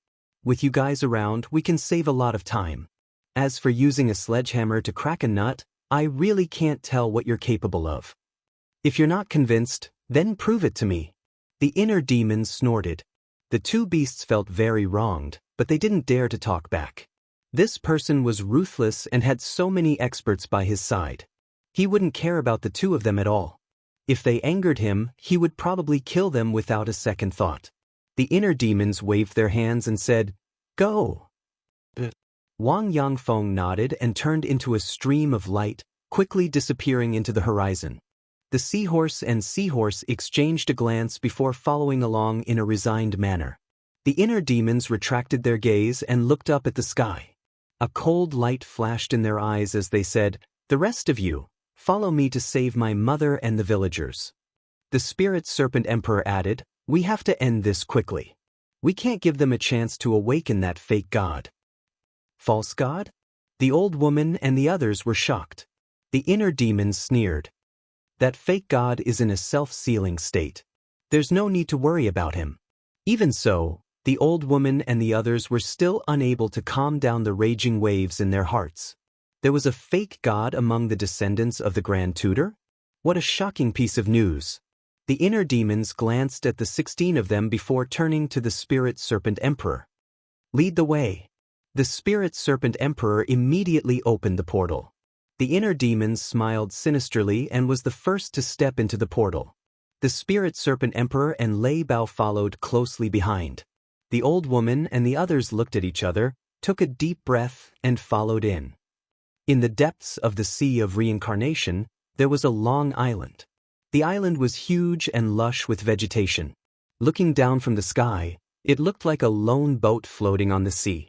With you guys around, we can save a lot of time. As for using a sledgehammer to crack a nut, I really can't tell what you're capable of. If you're not convinced, then prove it to me. The inner demon snorted. The two beasts felt very wronged, but they didn't dare to talk back. This person was ruthless and had so many experts by his side. He wouldn't care about the two of them at all. If they angered him, he would probably kill them without a second thought. The inner demons waved their hands and said, Go! Wang Yangfeng nodded and turned into a stream of light, quickly disappearing into the horizon. The seahorse and seahorse exchanged a glance before following along in a resigned manner. The inner demons retracted their gaze and looked up at the sky. A cold light flashed in their eyes as they said, The rest of you, follow me to save my mother and the villagers. The spirit serpent emperor added, We have to end this quickly. We can't give them a chance to awaken that fake god. False god? The old woman and the others were shocked. The inner demons sneered. That fake god is in a self-sealing state. There's no need to worry about him. Even so, the old woman and the others were still unable to calm down the raging waves in their hearts. There was a fake god among the descendants of the Grand Tutor? What a shocking piece of news. The inner demons glanced at the 16 of them before turning to the Spirit Serpent Emperor. Lead the way. The Spirit Serpent Emperor immediately opened the portal. The inner demons smiled sinisterly and was the first to step into the portal. The Spirit Serpent Emperor and Lei Bao followed closely behind. The old woman and the others looked at each other, took a deep breath, and followed in. In the depths of the Sea of Reincarnation, there was a long island. The island was huge and lush with vegetation. Looking down from the sky, it looked like a lone boat floating on the sea.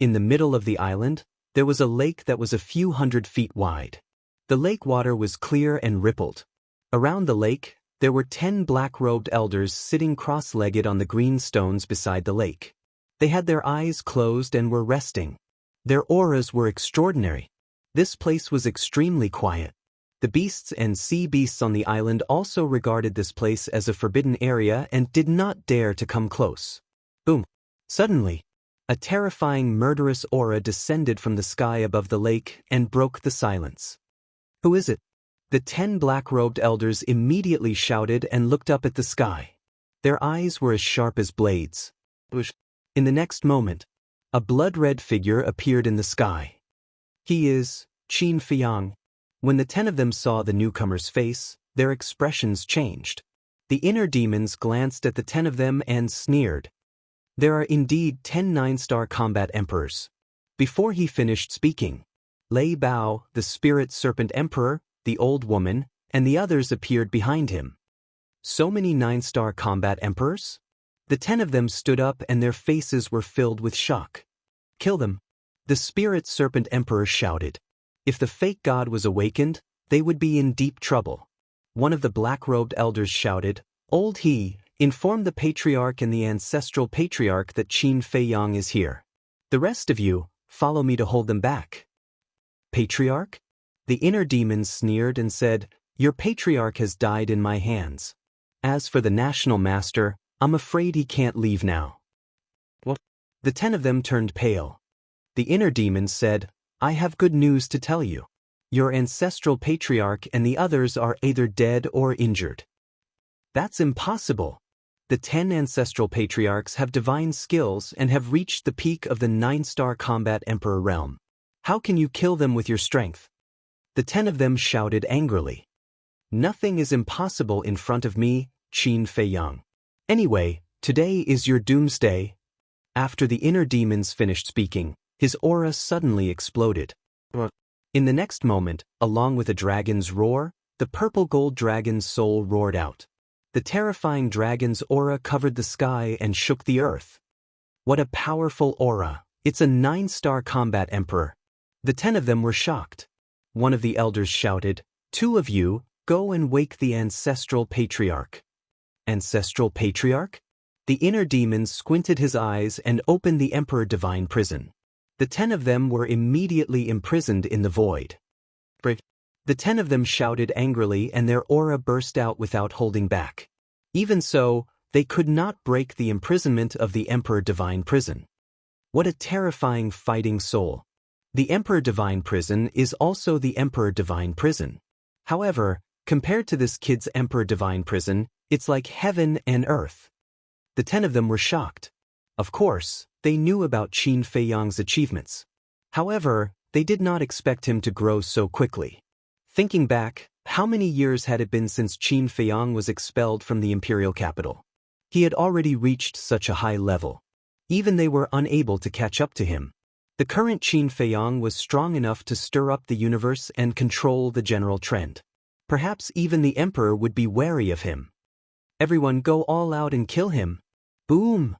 In the middle of the island, there was a lake that was a few 100 feet wide. The lake water was clear and rippled. Around the lake, there were 10 black-robed elders sitting cross-legged on the green stones beside the lake. They had their eyes closed and were resting. Their auras were extraordinary. This place was extremely quiet. The beasts and sea beasts on the island also regarded this place as a forbidden area and did not dare to come close. Boom! Suddenly, a terrifying murderous aura descended from the sky above the lake and broke the silence. Who is it? The 10 black-robed elders immediately shouted and looked up at the sky. Their eyes were as sharp as blades. In the next moment, a blood-red figure appeared in the sky. He is Qin Feiyang. When the 10 of them saw the newcomer's face, their expressions changed. The inner demons glanced at the 10 of them and sneered. There are indeed 10 9-star combat emperors. Before he finished speaking, Lei Bao, the Spirit Serpent Emperor, the old woman, and the others appeared behind him. So many 9-star combat emperors? The 10 of them stood up and their faces were filled with shock. Kill them! The Spirit Serpent Emperor shouted. If the fake god was awakened, they would be in deep trouble. One of the black-robed elders shouted, Old He, inform the Patriarch and the Ancestral Patriarch that Qin Feiyang is here. The rest of you, follow me to hold them back. Patriarch? The inner demons sneered and said, Your Patriarch has died in my hands. As for the National Master, I'm afraid he can't leave now. What? The 10 of them turned pale. The inner demons said, I have good news to tell you. Your Ancestral Patriarch and the others are either dead or injured. That's impossible. The 10 Ancestral Patriarchs have divine skills and have reached the peak of the 9-star combat emperor realm. How can you kill them with your strength? The 10 of them shouted angrily. Nothing is impossible in front of me, Qin Feiyang. Anyway, today is your doomsday. After the inner demons finished speaking, his aura suddenly exploded. In the next moment, along with a dragon's roar, the purple gold dragon's soul roared out. The terrifying dragon's aura covered the sky and shook the earth. What a powerful aura! It's a 9-star combat emperor. The 10 of them were shocked. One of the elders shouted, "Two of you, go and wake the ancestral patriarch." Ancestral patriarch? The inner demon squinted his eyes and opened the emperor divine prison. The 10 of them were immediately imprisoned in the void. The 10 of them shouted angrily and their aura burst out without holding back. Even so, they could not break the imprisonment of the Emperor Divine Prison. What a terrifying fighting soul. The Emperor Divine Prison is also the Emperor Divine Prison. However, compared to this kid's Emperor Divine Prison, it's like heaven and earth. The 10 of them were shocked. Of course, they knew about Qin Feiyang's achievements. However, they did not expect him to grow so quickly. Thinking back, how many years had it been since Qin Feiyang was expelled from the imperial capital? He had already reached such a high level. Even they were unable to catch up to him. The current Qin Feiyang was strong enough to stir up the universe and control the general trend. Perhaps even the emperor would be wary of him. Everyone go all out and kill him. Boom!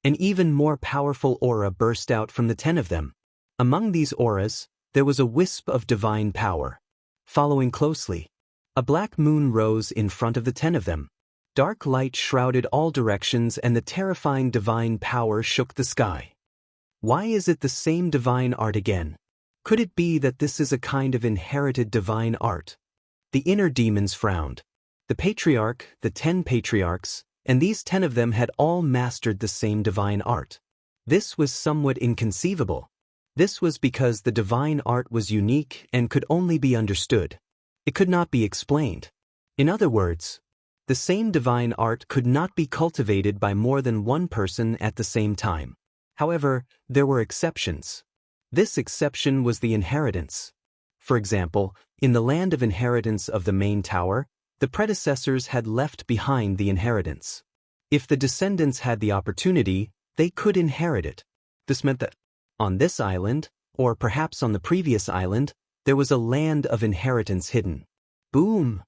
An even more powerful aura burst out from the 10 of them. Among these auras, there was a wisp of divine power. Following closely, a black moon rose in front of the 10 of them. Dark light shrouded all directions and the terrifying divine power shook the sky. Why is it the same divine art again? Could it be that this is a kind of inherited divine art? The inner demons frowned. The patriarch, the 10 patriarchs, and these 10 of them had all mastered the same divine art. This was somewhat inconceivable. This was because the divine art was unique and could only be understood. It could not be explained. In other words, the same divine art could not be cultivated by more than one person at the same time. However, there were exceptions. This exception was the inheritance. For example, in the land of inheritance of the main tower, the predecessors had left behind the inheritance. If the descendants had the opportunity, they could inherit it. This meant that on this island, or perhaps on the previous island, there was a land of inheritance hidden. Boom!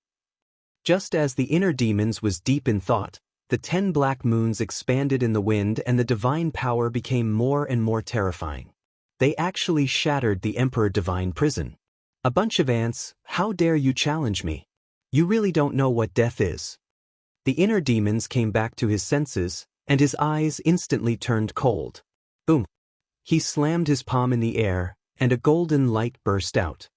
Just as the inner demons was deep in thought, the 10 black moons expanded in the wind and the divine power became more and more terrifying. They actually shattered the Emperor Divine Prison. A bunch of ants, how dare you challenge me? You really don't know what death is. The inner demons came back to his senses, and his eyes instantly turned cold. Boom! He slammed his palm in the air, and a golden light burst out,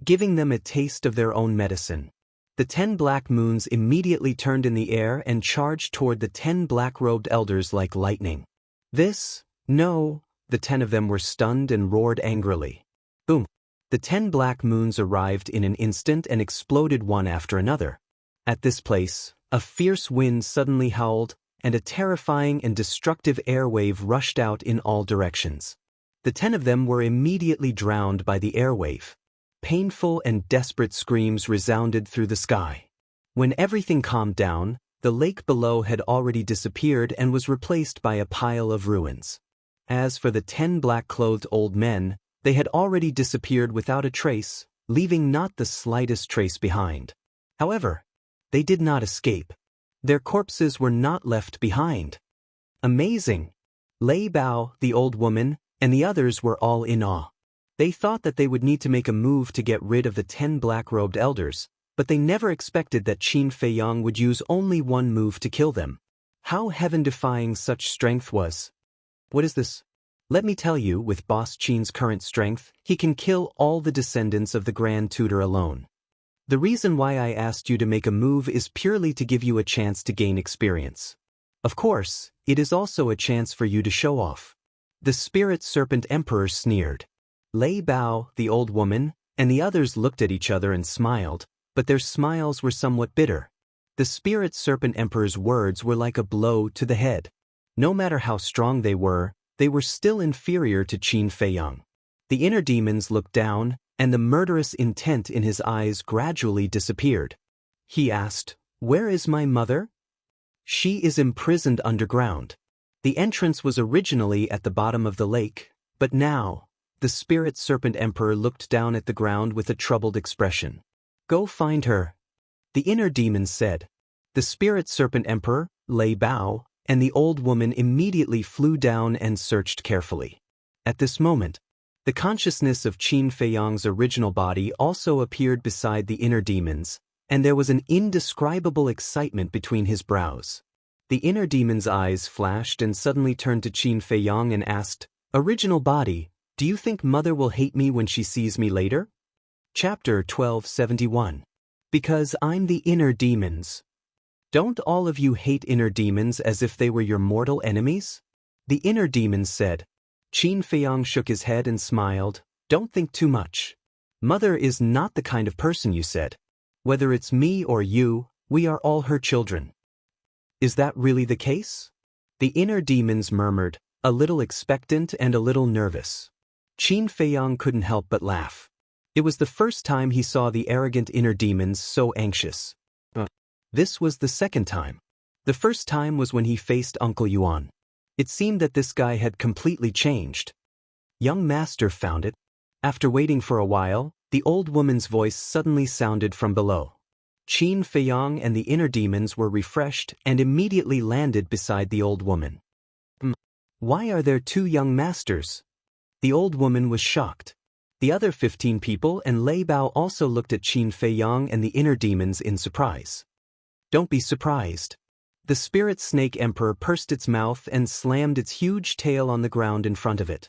giving them a taste of their own medicine. The 10 black moons immediately turned in the air and charged toward the 10 black-robed elders like lightning. No, the 10 of them were stunned and roared angrily. Boom! The 10 black moons arrived in an instant and exploded one after another. At this place, a fierce wind suddenly howled, and a terrifying and destructive air wave rushed out in all directions. The 10 of them were immediately drowned by the air wave. Painful and desperate screams resounded through the sky. When everything calmed down, the lake below had already disappeared and was replaced by a pile of ruins. As for the 10 black-clothed old men, they had already disappeared without a trace, leaving not the slightest trace behind. However, they did not escape. Their corpses were not left behind. Amazing! Lei Bao, the old woman, and the others were all in awe. They thought that they would need to make a move to get rid of the 10 black-robed elders, but they never expected that Qin Feiyang would use only one move to kill them. How heaven-defying such strength was! What is this? Let me tell you, with Boss Qin's current strength, he can kill all the descendants of the Grand Tutor alone. The reason why I asked you to make a move is purely to give you a chance to gain experience. Of course, it is also a chance for you to show off. The Spirit Serpent Emperor sneered. Lei Bao, the old woman, and the others looked at each other and smiled, but their smiles were somewhat bitter. The Spirit Serpent Emperor's words were like a blow to the head. No matter how strong they were still inferior to Qin Feiyang. The inner demons looked down, and the murderous intent in his eyes gradually disappeared. he asked. Where is my mother? She is imprisoned underground. The entrance was originally at the bottom of the lake, but now, the Spirit Serpent Emperor looked down at the ground with a troubled expression. Go find her, the inner demon said. The Spirit Serpent Emperor, Lei Bao, and the old woman immediately flew down and searched carefully. At this moment, the consciousness of Qin Feiyang's original body also appeared beside the inner demons, and there was an indescribable excitement between his brows. The inner demon's eyes flashed and suddenly turned to Qin Feiyang and asked, Original body, do you think mother will hate me when she sees me later? Chapter 1271. Because I'm the inner demons. Don't all of you hate inner demons as if they were your mortal enemies? The inner demons said. Qin Feiyang shook his head and smiled. Don't think too much. Mother is not the kind of person you said. Whether it's me or you, we are all her children. Is that really the case? The inner demons murmured, a little expectant and a little nervous. Qin Feiyang couldn't help but laugh. It was the first time he saw the arrogant inner demons so anxious. This was the second time. The first time was when he faced Uncle Yuan. It seemed that this guy had completely changed. Young master found it. After waiting for a while, the old woman's voice suddenly sounded from below. Qin Feiyang and the inner demons were refreshed and immediately landed beside the old woman. Why are there two young masters? The old woman was shocked. The other 15 people and Lei Bao also looked at Qin Feiyang and the inner demons in surprise. Don't be surprised. The Spirit Snake Emperor pursed its mouth and slammed its huge tail on the ground in front of it.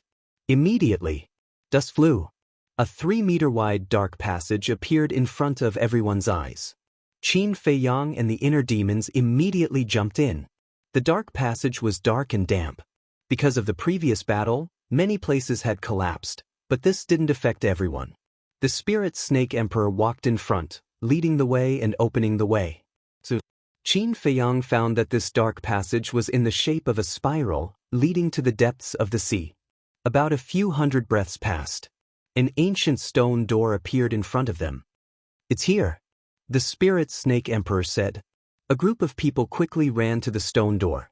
Immediately, dust flew. A 3-meter-wide dark passage appeared in front of everyone's eyes. Qin Feiyang and the inner demons immediately jumped in. The dark passage was dark and damp. Because of the previous battle, many places had collapsed, but this didn't affect everyone. The Spirit Snake Emperor walked in front, leading the way and opening the way. Qin Feiyang found that this dark passage was in the shape of a spiral, leading to the depths of the sea. About a few hundred breaths passed. An ancient stone door appeared in front of them. It's here, the Spirit Snake Emperor said. A group of people quickly ran to the stone door.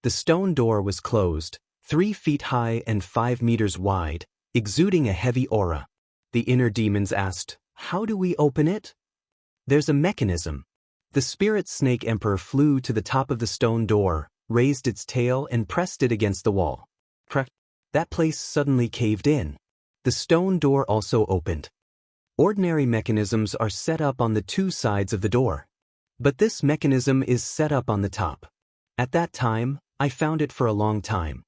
The stone door was closed, 3 feet high and 5 meters wide, exuding a heavy aura. The inner demons asked, How do we open it? There's a mechanism. The Spirit Snake Emperor flew to the top of the stone door, raised its tail and pressed it against the wall. That place suddenly caved in. The stone door also opened. Ordinary mechanisms are set up on the 2 sides of the door. But this mechanism is set up on the top. At that time, I found it for a long time.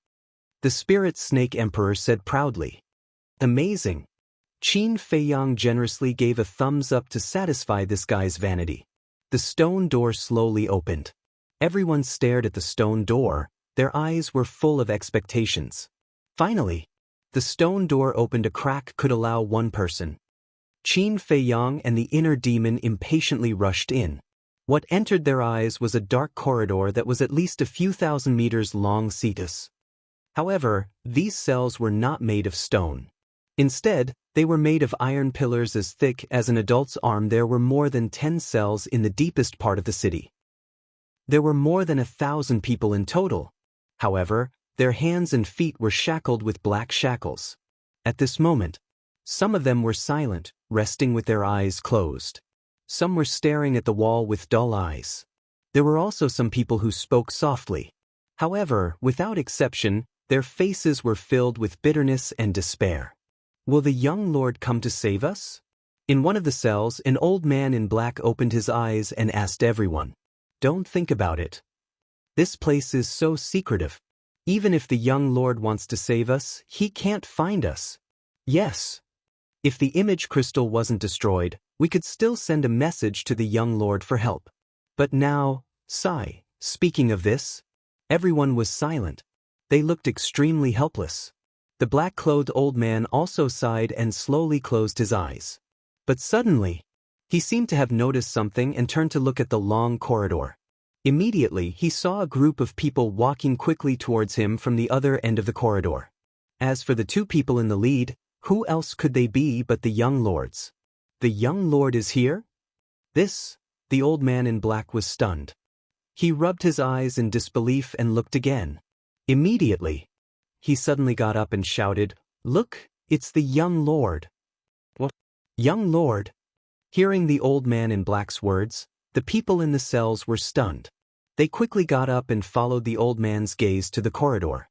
The Spirit Snake Emperor said proudly. Amazing. Qin Feiyang generously gave a thumbs up to satisfy this guy's vanity. The stone door slowly opened. Everyone stared at the stone door, their eyes were full of expectations. Finally, the stone door opened a crack could allow one person. Qin Feiyang and the inner demon impatiently rushed in. What entered their eyes was a dark corridor that was at least a few thousand meters long. However, these cells were not made of stone. Instead, they were made of iron pillars as thick as an adult's arm. There were more than 10 cells in the deepest part of the city. There were more than 1,000 people in total. However, their hands and feet were shackled with black shackles. At this moment, some of them were silent, resting with their eyes closed. Some were staring at the wall with dull eyes. There were also some people who spoke softly. However, without exception, their faces were filled with bitterness and despair. Will the young lord come to save us? In one of the cells, an old man in black opened his eyes and asked everyone, Don't think about it. This place is so secretive. Even if the young lord wants to save us, he can't find us. Yes. If the image crystal wasn't destroyed, we could still send a message to the young lord for help. But now, speaking of this, everyone was silent. They looked extremely helpless. The black-clothed old man also sighed and slowly closed his eyes. But suddenly, he seemed to have noticed something and turned to look at the long corridor. Immediately, he saw a group of people walking quickly towards him from the other end of the corridor. As for the 2 people in the lead, who else could they be but the young lords? The young lord is here? This, The old man in black was stunned. He rubbed his eyes in disbelief and looked again. Immediately, he suddenly got up and shouted, "Look, it's the young lord." "What? Young lord?" Hearing the old man in black's words, the people in the cells were stunned. They quickly got up and followed the old man's gaze to the corridor.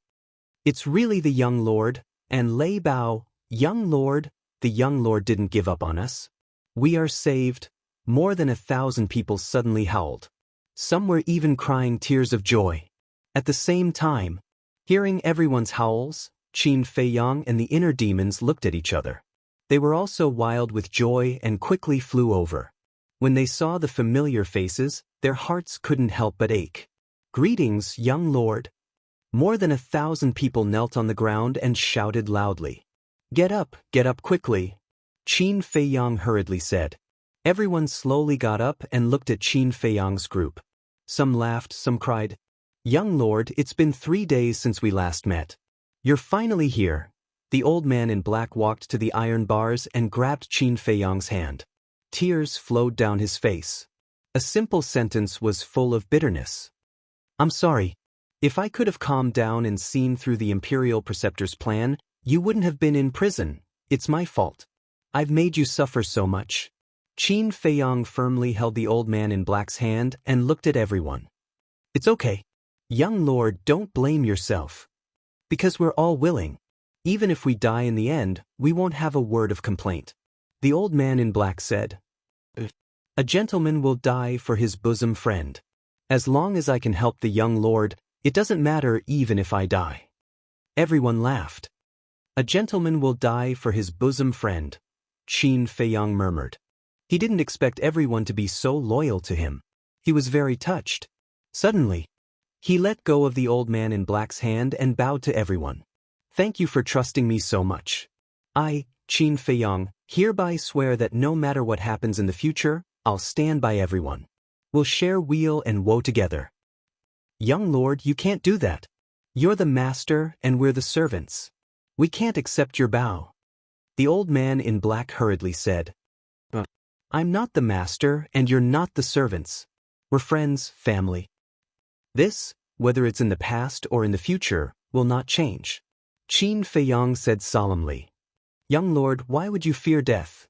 "It's really the young lord, and Lei Bao, young lord, the young lord didn't give up on us. We are saved." More than 1,000 people suddenly howled. Some were even crying tears of joy. At the same time, hearing everyone's howls, Qin Feiyang and the inner demons looked at each other. They were also wild with joy and quickly flew over. When they saw the familiar faces, their hearts couldn't help but ache. "Greetings, young lord." More than 1,000 people knelt on the ground and shouted loudly. Get up quickly," Qin Feiyang hurriedly said. Everyone slowly got up and looked at Qin Feiyang's group. Some laughed, some cried, "Young lord, it's been 3 days since we last met. You're finally here." The old man in black walked to the iron bars and grabbed Qin Feiyang's hand. Tears flowed down his face. A simple sentence was full of bitterness. "I'm sorry. If I could have calmed down and seen through the Imperial Preceptor's plan, you wouldn't have been in prison. It's my fault. I've made you suffer so much." Qin Feiyang firmly held the old man in black's hand and looked at everyone. "It's okay. Young lord, don't blame yourself. Because we're all willing. Even if we die in the end, we won't have a word of complaint." The old man in black said, "A gentleman will die for his bosom friend. As long as I can help the young lord, it doesn't matter even if I die." Everyone laughed. "A gentleman will die for his bosom friend," Qin Feiyang murmured. He didn't expect everyone to be so loyal to him. He was very touched. Suddenly, he let go of the old man in black's hand and bowed to everyone. "Thank you for trusting me so much. I, Qin Feiyang, hereby swear that no matter what happens in the future, I'll stand by everyone. We'll share weal and woe together." "Young lord, you can't do that. You're the master and we're the servants. We can't accept your bow." The old man in black hurriedly said, "I'm not the master and you're not the servants. We're friends, family. This, whether it's in the past or in the future, will not change." Qin Feiyang said solemnly, "Young lord, why would you fear death?"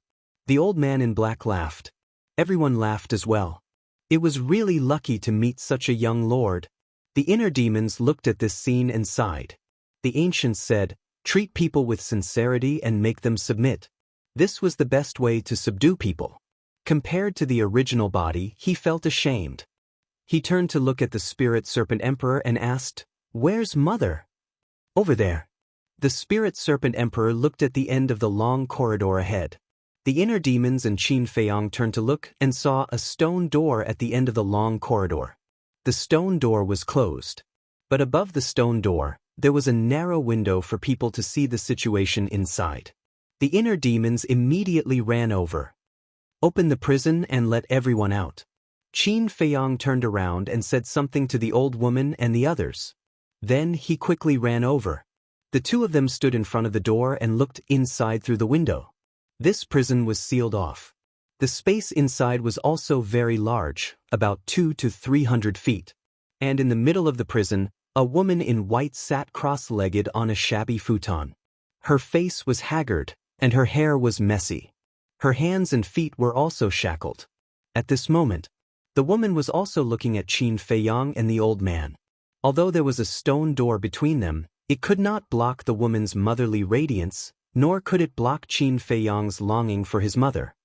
The old man in black laughed. Everyone laughed as well. It was really lucky to meet such a young lord. The inner demons looked at this scene and sighed. The ancients said, "Treat people with sincerity and make them submit." This was the best way to subdue people. Compared to the original body, he felt ashamed. He turned to look at the Spirit Serpent Emperor and asked, "Where's Mother?" "Over there." The Spirit Serpent Emperor looked at the end of the long corridor ahead. The inner demons and Qin Feiyang turned to look and saw a stone door at the end of the long corridor. The stone door was closed. But above the stone door, there was a narrow window for people to see the situation inside. The inner demons immediately ran over. "Open the prison and let everyone out." Qin Feiyang turned around and said something to the old woman and the others. Then he quickly ran over. The two of them stood in front of the door and looked inside through the window. This prison was sealed off. The space inside was also very large, about 200 to 300 feet. And in the middle of the prison, a woman in white sat cross-legged on a shabby futon. Her face was haggard, and her hair was messy. Her hands and feet were also shackled. At this moment, the woman was also looking at Qin Feiyang and the old man. Although there was a stone door between them, it could not block the woman's motherly radiance, nor could it block Qin Feiyang's longing for his mother.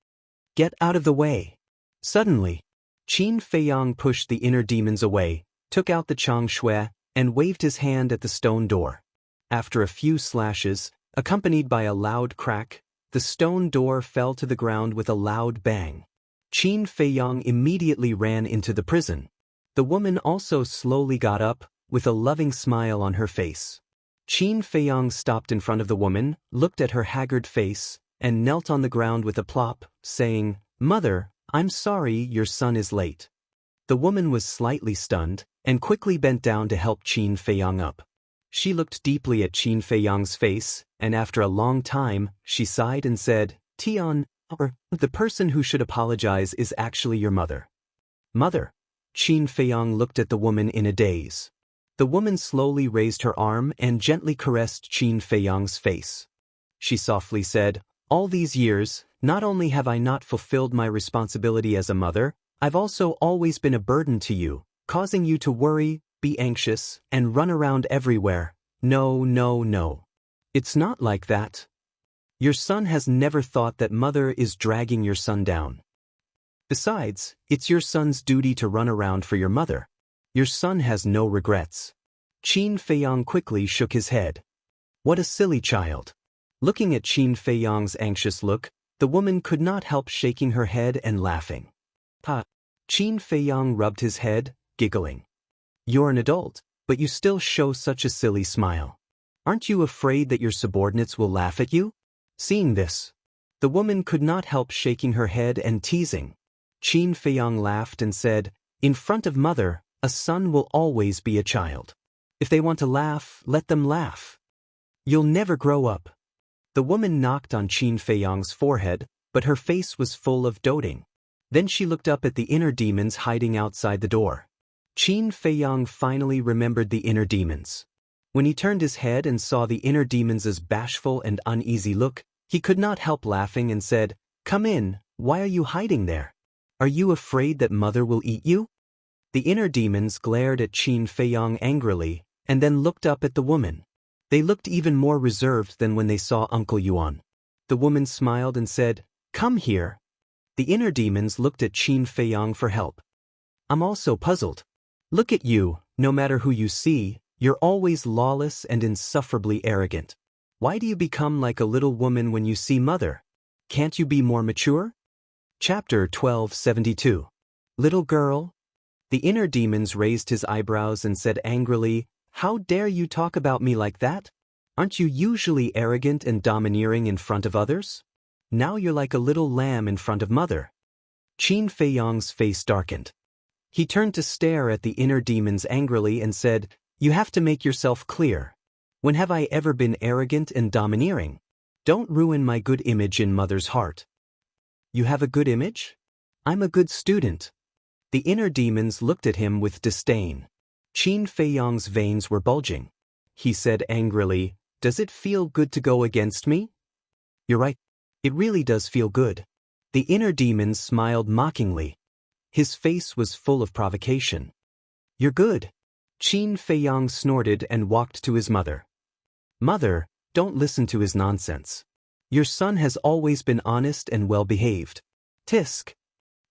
"Get out of the way." Suddenly, Qin Feiyang pushed the inner demons away, took out the Chang Shui, and waved his hand at the stone door. After a few slashes, accompanied by a loud crack, the stone door fell to the ground with a loud bang. Qin Feiyang immediately ran into the prison. The woman also slowly got up, with a loving smile on her face. Qin Feiyang stopped in front of the woman, looked at her haggard face, and knelt on the ground with a plop, saying, "Mother, I'm sorry your son is late." The woman was slightly stunned, and quickly bent down to help Qin Feiyang up. She looked deeply at Qin Feiyang's face, and after a long time, she sighed and said, "Tian, the person who should apologize is actually your mother. Mother. Qin Feiyang looked at the woman in a daze. The woman slowly raised her arm and gently caressed Qin Feiyang's face. She softly said, "All these years, not only have I not fulfilled my responsibility as a mother, I've also always been a burden to you, causing you to worry, be anxious, and run around everywhere. No, no, no. It's not like that. Your son has never thought that mother is dragging your son down. Besides, it's your son's duty to run around for your mother. Your son has no regrets." Qin Feiyang quickly shook his head. What a silly child. Looking at Qin Feiyang's anxious look, the woman could not help shaking her head and laughing. Ha! Qin Feiyang rubbed his head, giggling. You're an adult, but you still show such a silly smile. Aren't you afraid that your subordinates will laugh at you? Seeing this, the woman could not help shaking her head and teasing. Qin Feiyang laughed and said, "In front of mother, a son will always be a child. If they want to laugh, let them laugh. You'll never grow up." The woman knocked on Qin Feiyang's forehead, but her face was full of doting. Then she looked up at the inner demons hiding outside the door. Qin Feiyang finally remembered the inner demons. When he turned his head and saw the inner demons' bashful and uneasy look, he could not help laughing and said, "Come in, why are you hiding there? Are you afraid that mother will eat you?" The inner demons glared at Qin Feiyang angrily, and then looked up at the woman. They looked even more reserved than when they saw Uncle Yuan. The woman smiled and said, "Come here." The inner demons looked at Qin Feiyang for help. "I'm also puzzled. Look at you, no matter who you see, you're always lawless and insufferably arrogant. Why do you become like a little woman when you see mother? Can't you be more mature?" Chapter 1272. Little girl? The inner demons raised his eyebrows and said angrily, "How dare you talk about me like that? Aren't you usually arrogant and domineering in front of others? Now you're like a little lamb in front of mother." Qin Feiyang's face darkened. He turned to stare at the inner demons angrily and said, "You have to make yourself clear. When have I ever been arrogant and domineering? Don't ruin my good image in mother's heart." "You have a good image? I'm a good student." The inner demons looked at him with disdain. Qin Feiyang's veins were bulging. He said angrily, "Does it feel good to go against me?" "You're right. It really does feel good." The inner demons smiled mockingly. His face was full of provocation. "You're good." Qin Feiyang snorted and walked to his mother. "Mother, don't listen to his nonsense. Your son has always been honest and well-behaved. Tisk."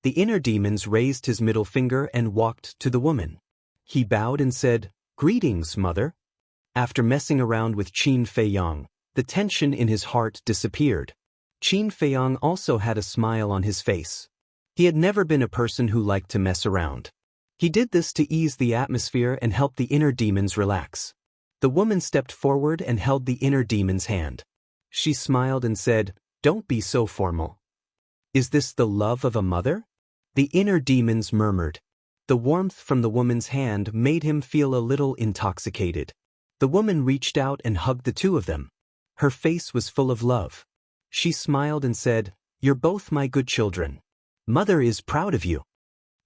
The inner demons raised his middle finger and walked to the woman. He bowed and said, "Greetings, mother." After messing around with Qin Feiyang, the tension in his heart disappeared. Qin Feiyang also had a smile on his face. He had never been a person who liked to mess around. He did this to ease the atmosphere and help the inner demons relax. The woman stepped forward and held the inner demon's hand. She smiled and said, "Don't be so formal. Is this the love of a mother?" The inner demons murmured. The warmth from the woman's hand made him feel a little intoxicated. The woman reached out and hugged the two of them. Her face was full of love. She smiled and said, "You're both my good children. Mother is proud of you."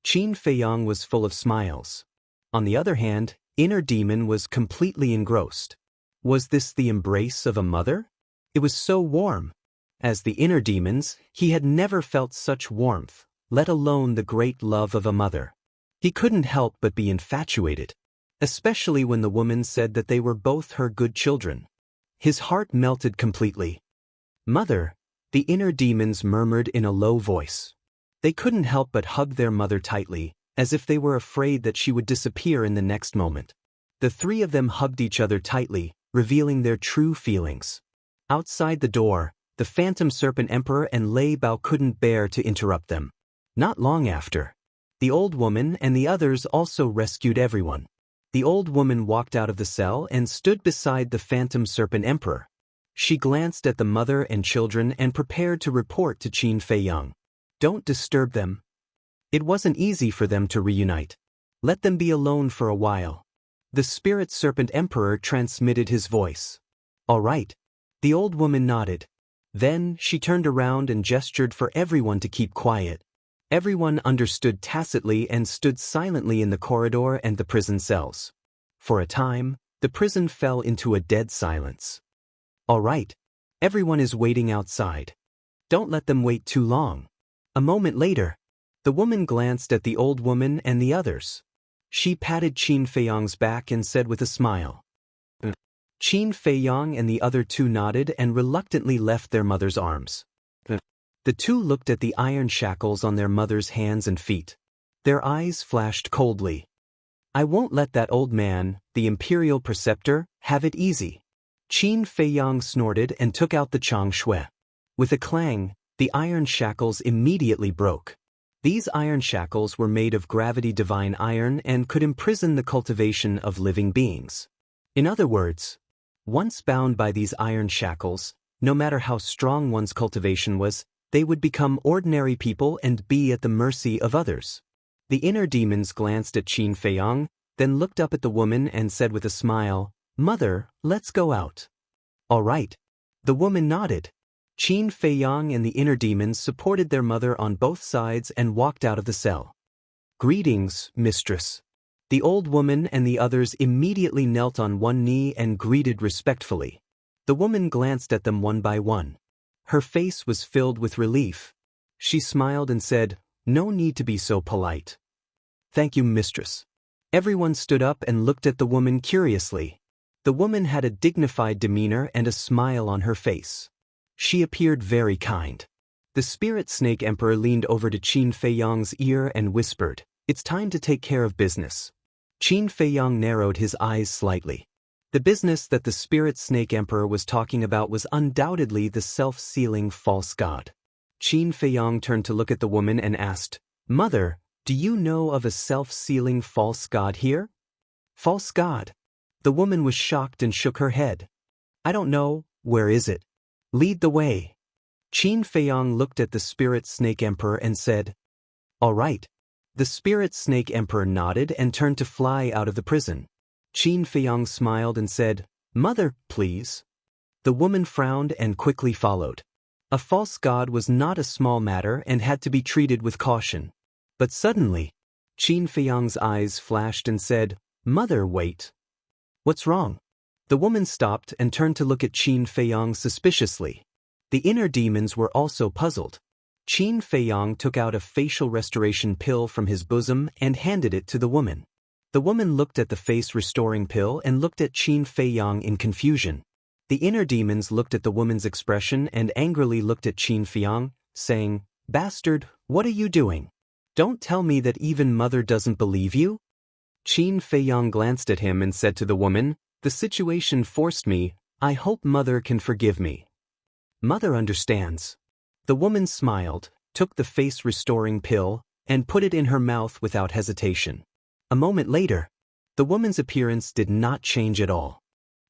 Qin Feiyang was full of smiles. On the other hand, inner demon was completely engrossed. Was this the embrace of a mother? It was so warm. As the inner demons, he had never felt such warmth, let alone the great love of a mother. He couldn't help but be infatuated, especially when the woman said that they were both her good children. His heart melted completely. "Mother," the inner demons murmured in a low voice. They couldn't help but hug their mother tightly, as if they were afraid that she would disappear in the next moment. The three of them hugged each other tightly, revealing their true feelings. Outside the door, the Phantom Serpent Emperor and Lei Bao couldn't bear to interrupt them. Not long after, the old woman and the others also rescued everyone. The old woman walked out of the cell and stood beside the Phantom Serpent Emperor. She glanced at the mother and children and prepared to report to Qin Feiyang. "Don't disturb them. It wasn't easy for them to reunite. Let them be alone for a while." The Spirit Serpent Emperor transmitted his voice. "All right." The old woman nodded. Then she turned around and gestured for everyone to keep quiet. Everyone understood tacitly and stood silently in the corridor and the prison cells. For a time, the prison fell into a dead silence. All right. Everyone is waiting outside. Don't let them wait too long. A moment later, the woman glanced at the old woman and the others. She patted Qin Feiyang's back and said with a smile. Qin Feiyang and the other two nodded and reluctantly left their mother's arms. The two looked at the iron shackles on their mother's hands and feet. Their eyes flashed coldly. I won't let that old man, the imperial preceptor, have it easy. Qin Feiyang snorted and took out the Chang Shui. With a clang, the iron shackles immediately broke. These iron shackles were made of gravity divine iron and could imprison the cultivation of living beings. In other words, once bound by these iron shackles, no matter how strong one's cultivation was, they would become ordinary people and be at the mercy of others. The inner demons glanced at Qin Feiyang, then looked up at the woman and said with a smile, Mother, let's go out. All right. The woman nodded. Qin Feiyang and the inner demons supported their mother on both sides and walked out of the cell. Greetings, mistress. The old woman and the others immediately knelt on one knee and greeted respectfully. The woman glanced at them one by one. Her face was filled with relief. She smiled and said, No need to be so polite. Thank you, mistress. Everyone stood up and looked at the woman curiously. The woman had a dignified demeanor and a smile on her face. She appeared very kind. The spirit snake emperor leaned over to Qin Feiyang's ear and whispered, It's time to take care of business. Qin Feiyang narrowed his eyes slightly. The business that the spirit snake emperor was talking about was undoubtedly the self-sealing false god. Qin Feiyang turned to look at the woman and asked, Mother, do you know of a self-sealing false god here? False god? The woman was shocked and shook her head. I don't know, where is it? Lead the way. Qin Feiyang looked at the spirit snake emperor and said, All right. The spirit snake emperor nodded and turned to fly out of the prison. Qin Feiyang smiled and said, Mother, please. The woman frowned and quickly followed. A false god was not a small matter and had to be treated with caution. But suddenly, Qin Feiyang's eyes flashed and said, Mother, wait. What's wrong? The woman stopped and turned to look at Qin Feiyang suspiciously. The inner demons were also puzzled. Qin Feiyang took out a facial restoration pill from his bosom and handed it to the woman. The woman looked at the face-restoring pill and looked at Qin Feiyang in confusion. The inner demons looked at the woman's expression and angrily looked at Qin Feiyang, saying, Bastard, what are you doing? Don't tell me that even Mother doesn't believe you? Qin Feiyang glanced at him and said to the woman, The situation forced me, I hope Mother can forgive me. Mother understands. The woman smiled, took the face-restoring pill, and put it in her mouth without hesitation. A moment later, the woman's appearance did not change at all.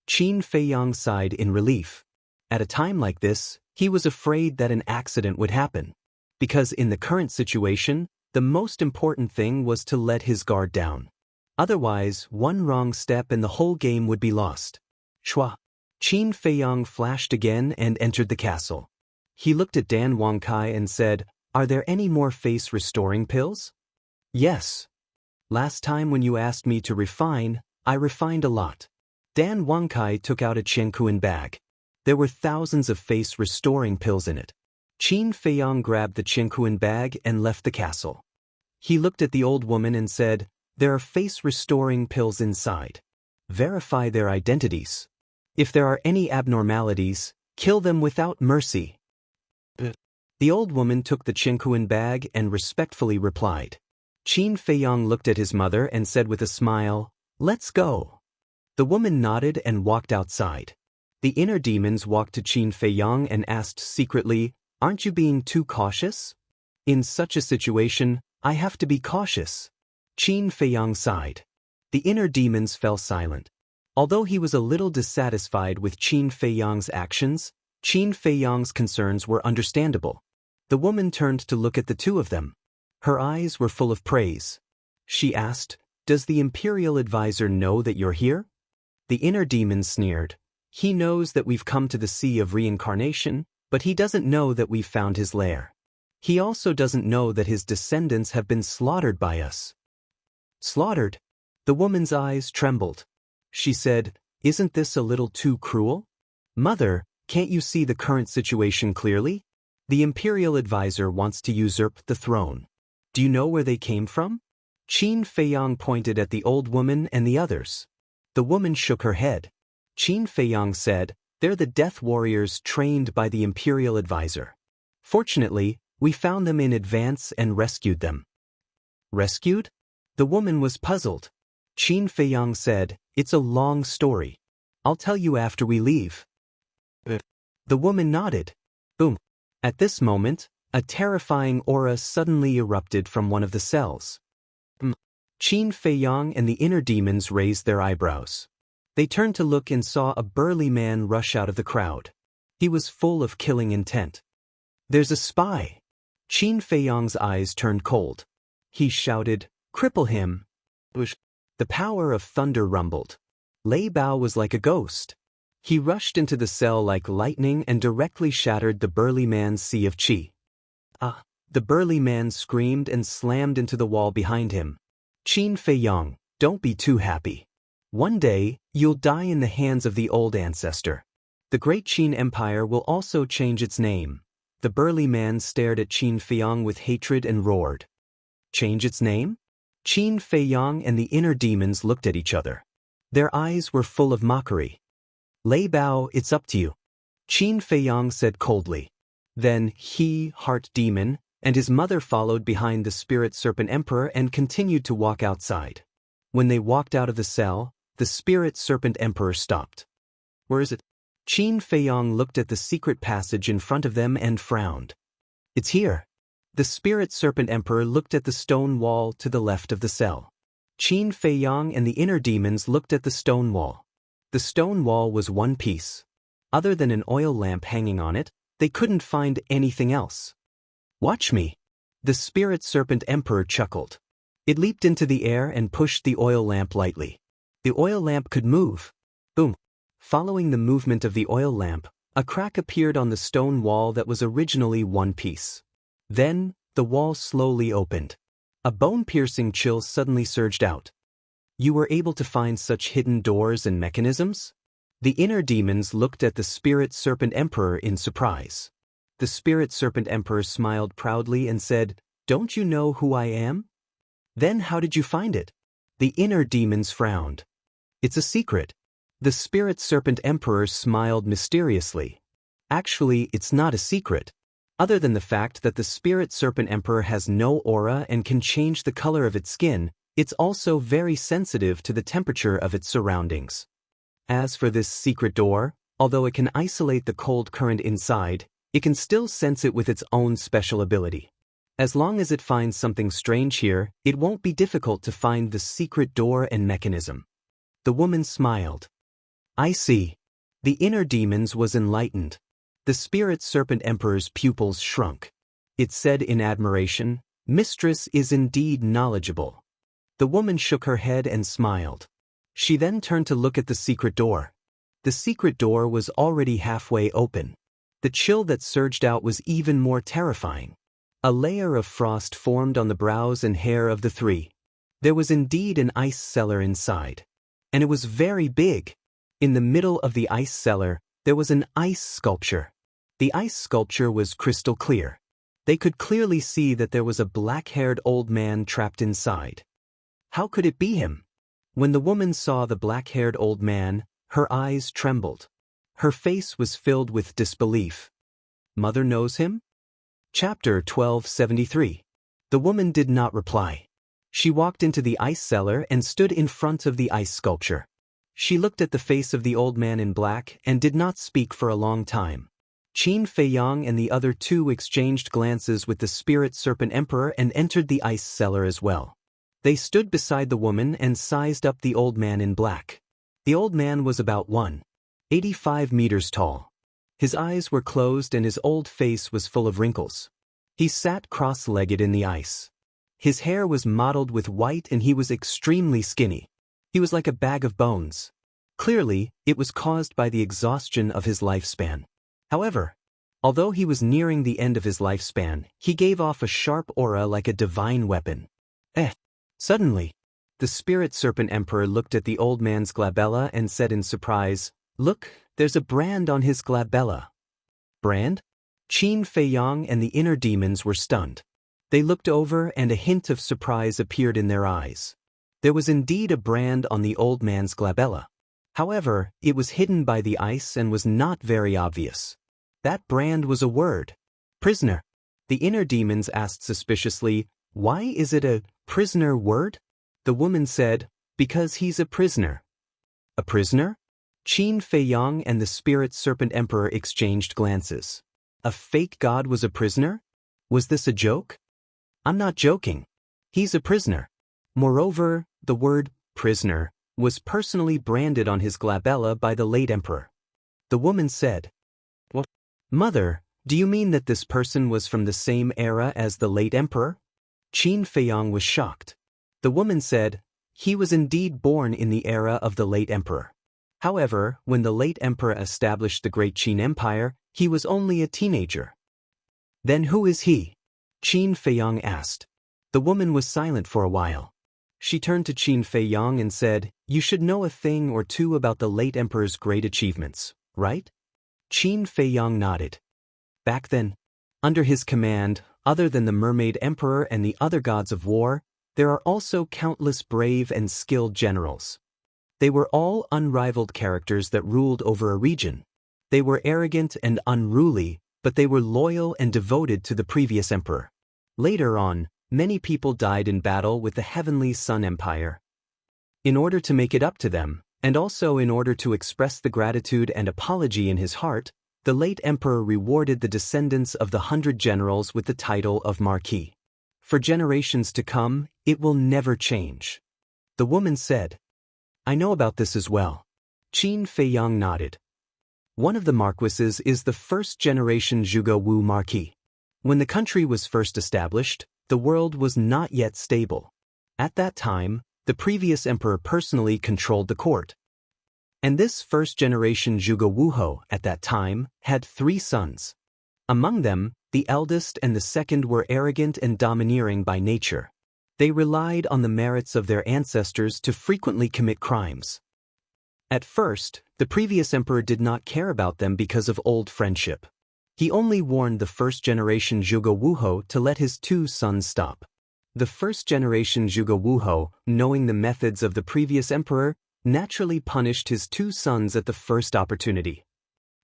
Qin Feiyang sighed in relief. At a time like this, he was afraid that an accident would happen. Because in the current situation, the most important thing was to let his guard down. Otherwise, one wrong step and the whole game would be lost. Shua. Qin Feiyang flashed again and entered the castle. He looked at Dan Wangkai and said, Are there any more face-restoring pills? Yes. Last time when you asked me to refine, I refined a lot. Dan Wangkai took out a Jianghu bag. There were thousands of face-restoring pills in it. Qin Feiyang grabbed the Jianghu bag and left the castle. He looked at the old woman and said, There are face-restoring pills inside. Verify their identities. If there are any abnormalities, kill them without mercy. The old woman took the Jianghu bag and respectfully replied. Qin Feiyang looked at his mother and said with a smile, Let's go. The woman nodded and walked outside. The inner demons walked to Qin Feiyang and asked secretly, Aren't you being too cautious? In such a situation, I have to be cautious. Qin Feiyang sighed. The inner demons fell silent. Although he was a little dissatisfied with Qin Feiyang's actions, Qin Feiyang's concerns were understandable. The woman turned to look at the two of them. Her eyes were full of praise. She asked, Does the imperial advisor know that you're here? The inner demon sneered. He knows that we've come to the sea of reincarnation, but he doesn't know that we've found his lair. He also doesn't know that his descendants have been slaughtered by us. Slaughtered? The woman's eyes trembled. She said, "Isn't this a little too cruel? Mother, can't you see the current situation clearly? The imperial advisor wants to usurp the throne. Do you know where they came from?" Qin Feiyang pointed at the old woman and the others. The woman shook her head. Qin Feiyang said, "They're the death warriors trained by the imperial advisor. Fortunately, we found them in advance and rescued them." Rescued? The woman was puzzled. Qin Feiyang said, "It's a long story. I'll tell you after we leave." The woman nodded. Boom. At this moment, a terrifying aura suddenly erupted from one of the cells. Qin Feiyang and the inner demons raised their eyebrows. They turned to look and saw a burly man rush out of the crowd. He was full of killing intent. "There's a spy." Qin Feiyang's eyes turned cold. He shouted, "Cripple him!" The power of thunder rumbled. Lei Bao was like a ghost. He rushed into the cell like lightning and directly shattered the burly man's sea of qi. "Ah!" The burly man screamed and slammed into the wall behind him. "Qin Feiyang, don't be too happy. One day, you'll die in the hands of the old ancestor. The great Qin Empire will also change its name." The burly man stared at Qin Feiyang with hatred and roared. "Change its name?" Qin Feiyang and the inner demons looked at each other. Their eyes were full of mockery. "Lei Bao, it's up to you," Qin Feiyang said coldly. Then he, Heart Demon, and his mother followed behind the Spirit Serpent Emperor and continued to walk outside. When they walked out of the cell, the Spirit Serpent Emperor stopped. "Where is it?" Qin Feiyang looked at the secret passage in front of them and frowned. "It's here." The Spirit Serpent Emperor looked at the stone wall to the left of the cell. Qin Feiyang and the inner demons looked at the stone wall. The stone wall was one piece. Other than an oil lamp hanging on it, they couldn't find anything else. "Watch me." The Spirit Serpent Emperor chuckled. It leaped into the air and pushed the oil lamp lightly. The oil lamp could move. Boom. Following the movement of the oil lamp, a crack appeared on the stone wall that was originally one piece. Then, the wall slowly opened. A bone-piercing chill suddenly surged out. "You were able to find such hidden doors and mechanisms?" The inner demons looked at the Spirit Serpent Emperor in surprise. The Spirit Serpent Emperor smiled proudly and said, "Don't you know who I am?" "Then how did you find it?" The inner demons frowned. "It's a secret." The Spirit Serpent Emperor smiled mysteriously. "Actually, it's not a secret. Other than the fact that the Spirit Serpent Emperor has no aura and can change the color of its skin, it's also very sensitive to the temperature of its surroundings. As for this secret door, although it can isolate the cold current inside, it can still sense it with its own special ability. As long as it finds something strange here, it won't be difficult to find the secret door and mechanism." The woman smiled. "I see." The inner demons was enlightened. The Spirit Serpent Emperor's pupils shrunk. It said in admiration, "Mistress is indeed knowledgeable." The woman shook her head and smiled. She then turned to look at the secret door. The secret door was already halfway open. The chill that surged out was even more terrifying. A layer of frost formed on the brows and hair of the three. There was indeed an ice cellar inside. And it was very big. In the middle of the ice cellar, there was an ice sculpture. The ice sculpture was crystal clear. They could clearly see that there was a black-haired old man trapped inside. How could it be him? When the woman saw the black-haired old man, her eyes trembled. Her face was filled with disbelief. "Mother knows him?" Chapter 1273. The woman did not reply. She walked into the ice cellar and stood in front of the ice sculpture. She looked at the face of the old man in black and did not speak for a long time. Qin Feiyang and the other two exchanged glances with the Spirit Serpent Emperor and entered the ice cellar as well. They stood beside the woman and sized up the old man in black. The old man was about 185 meters tall. His eyes were closed and his old face was full of wrinkles. He sat cross-legged in the ice. His hair was mottled with white and he was extremely skinny. He was like a bag of bones. Clearly, it was caused by the exhaustion of his lifespan. However, Although he was nearing the end of his lifespan, he gave off a sharp aura like a divine weapon. Suddenly, the spirit serpent emperor looked at the old man's glabella and said in surprise, "Look, there's a brand on his glabella." Brand? Qin Feiyang and the inner demons were stunned. They looked over and a hint of surprise appeared in their eyes. There was indeed a brand on the old man's glabella. However, it was hidden by the ice and was not very obvious. That brand was a word. Prisoner. The inner demons asked suspiciously, "Why is it a prisoner word?" The woman said, "Because he's a prisoner." A prisoner? Qin Feiyang and the spirit serpent emperor exchanged glances. A fake god was a prisoner? Was this a joke? I'm not joking. He's a prisoner. Moreover, the word prisoner was personally branded on his glabella by the late emperor. The woman said, "What? Mother, do you mean that this person was from the same era as the late emperor?" Qin Feiyang was shocked. The woman said, "He was indeed born in the era of the late emperor. However, when the late emperor established the Great Qin Empire, he was only a teenager." "Then who is he?" Qin Feiyang asked. The woman was silent for a while. She turned to Qin Feiyang and said, "You should know a thing or two about the late emperor's great achievements, right?" Qin Feiyang nodded. Back then, under his command, other than the mermaid emperor and the other gods of war, there are also countless brave and skilled generals. They were all unrivaled characters that ruled over a region. They were arrogant and unruly, but they were loyal and devoted to the previous emperor. Later on, many people died in battle with the Heavenly Sun Empire. In order to make it up to them, and also in order to express the gratitude and apology in his heart, the late emperor rewarded the descendants of the 100 generals with the title of Marquis. For generations to come, it will never change. The woman said, "I know about this as well." Qin Feiyang nodded. One of the marquises is the first-generation Zhuge Wu Marquis. When the country was first established, the world was not yet stable. At that time, the previous emperor personally controlled the court. And this first-generation Zhuge Wu at that time had 3 sons. Among them, the eldest and the second were arrogant and domineering by nature. They relied on the merits of their ancestors to frequently commit crimes. At first, the previous emperor did not care about them because of old friendship. He only warned the first-generation Zhuge Wu to let his 2 sons stop. The first-generation Zhuge Wu, knowing the methods of the previous emperor, naturally punished his 2 sons at the first opportunity.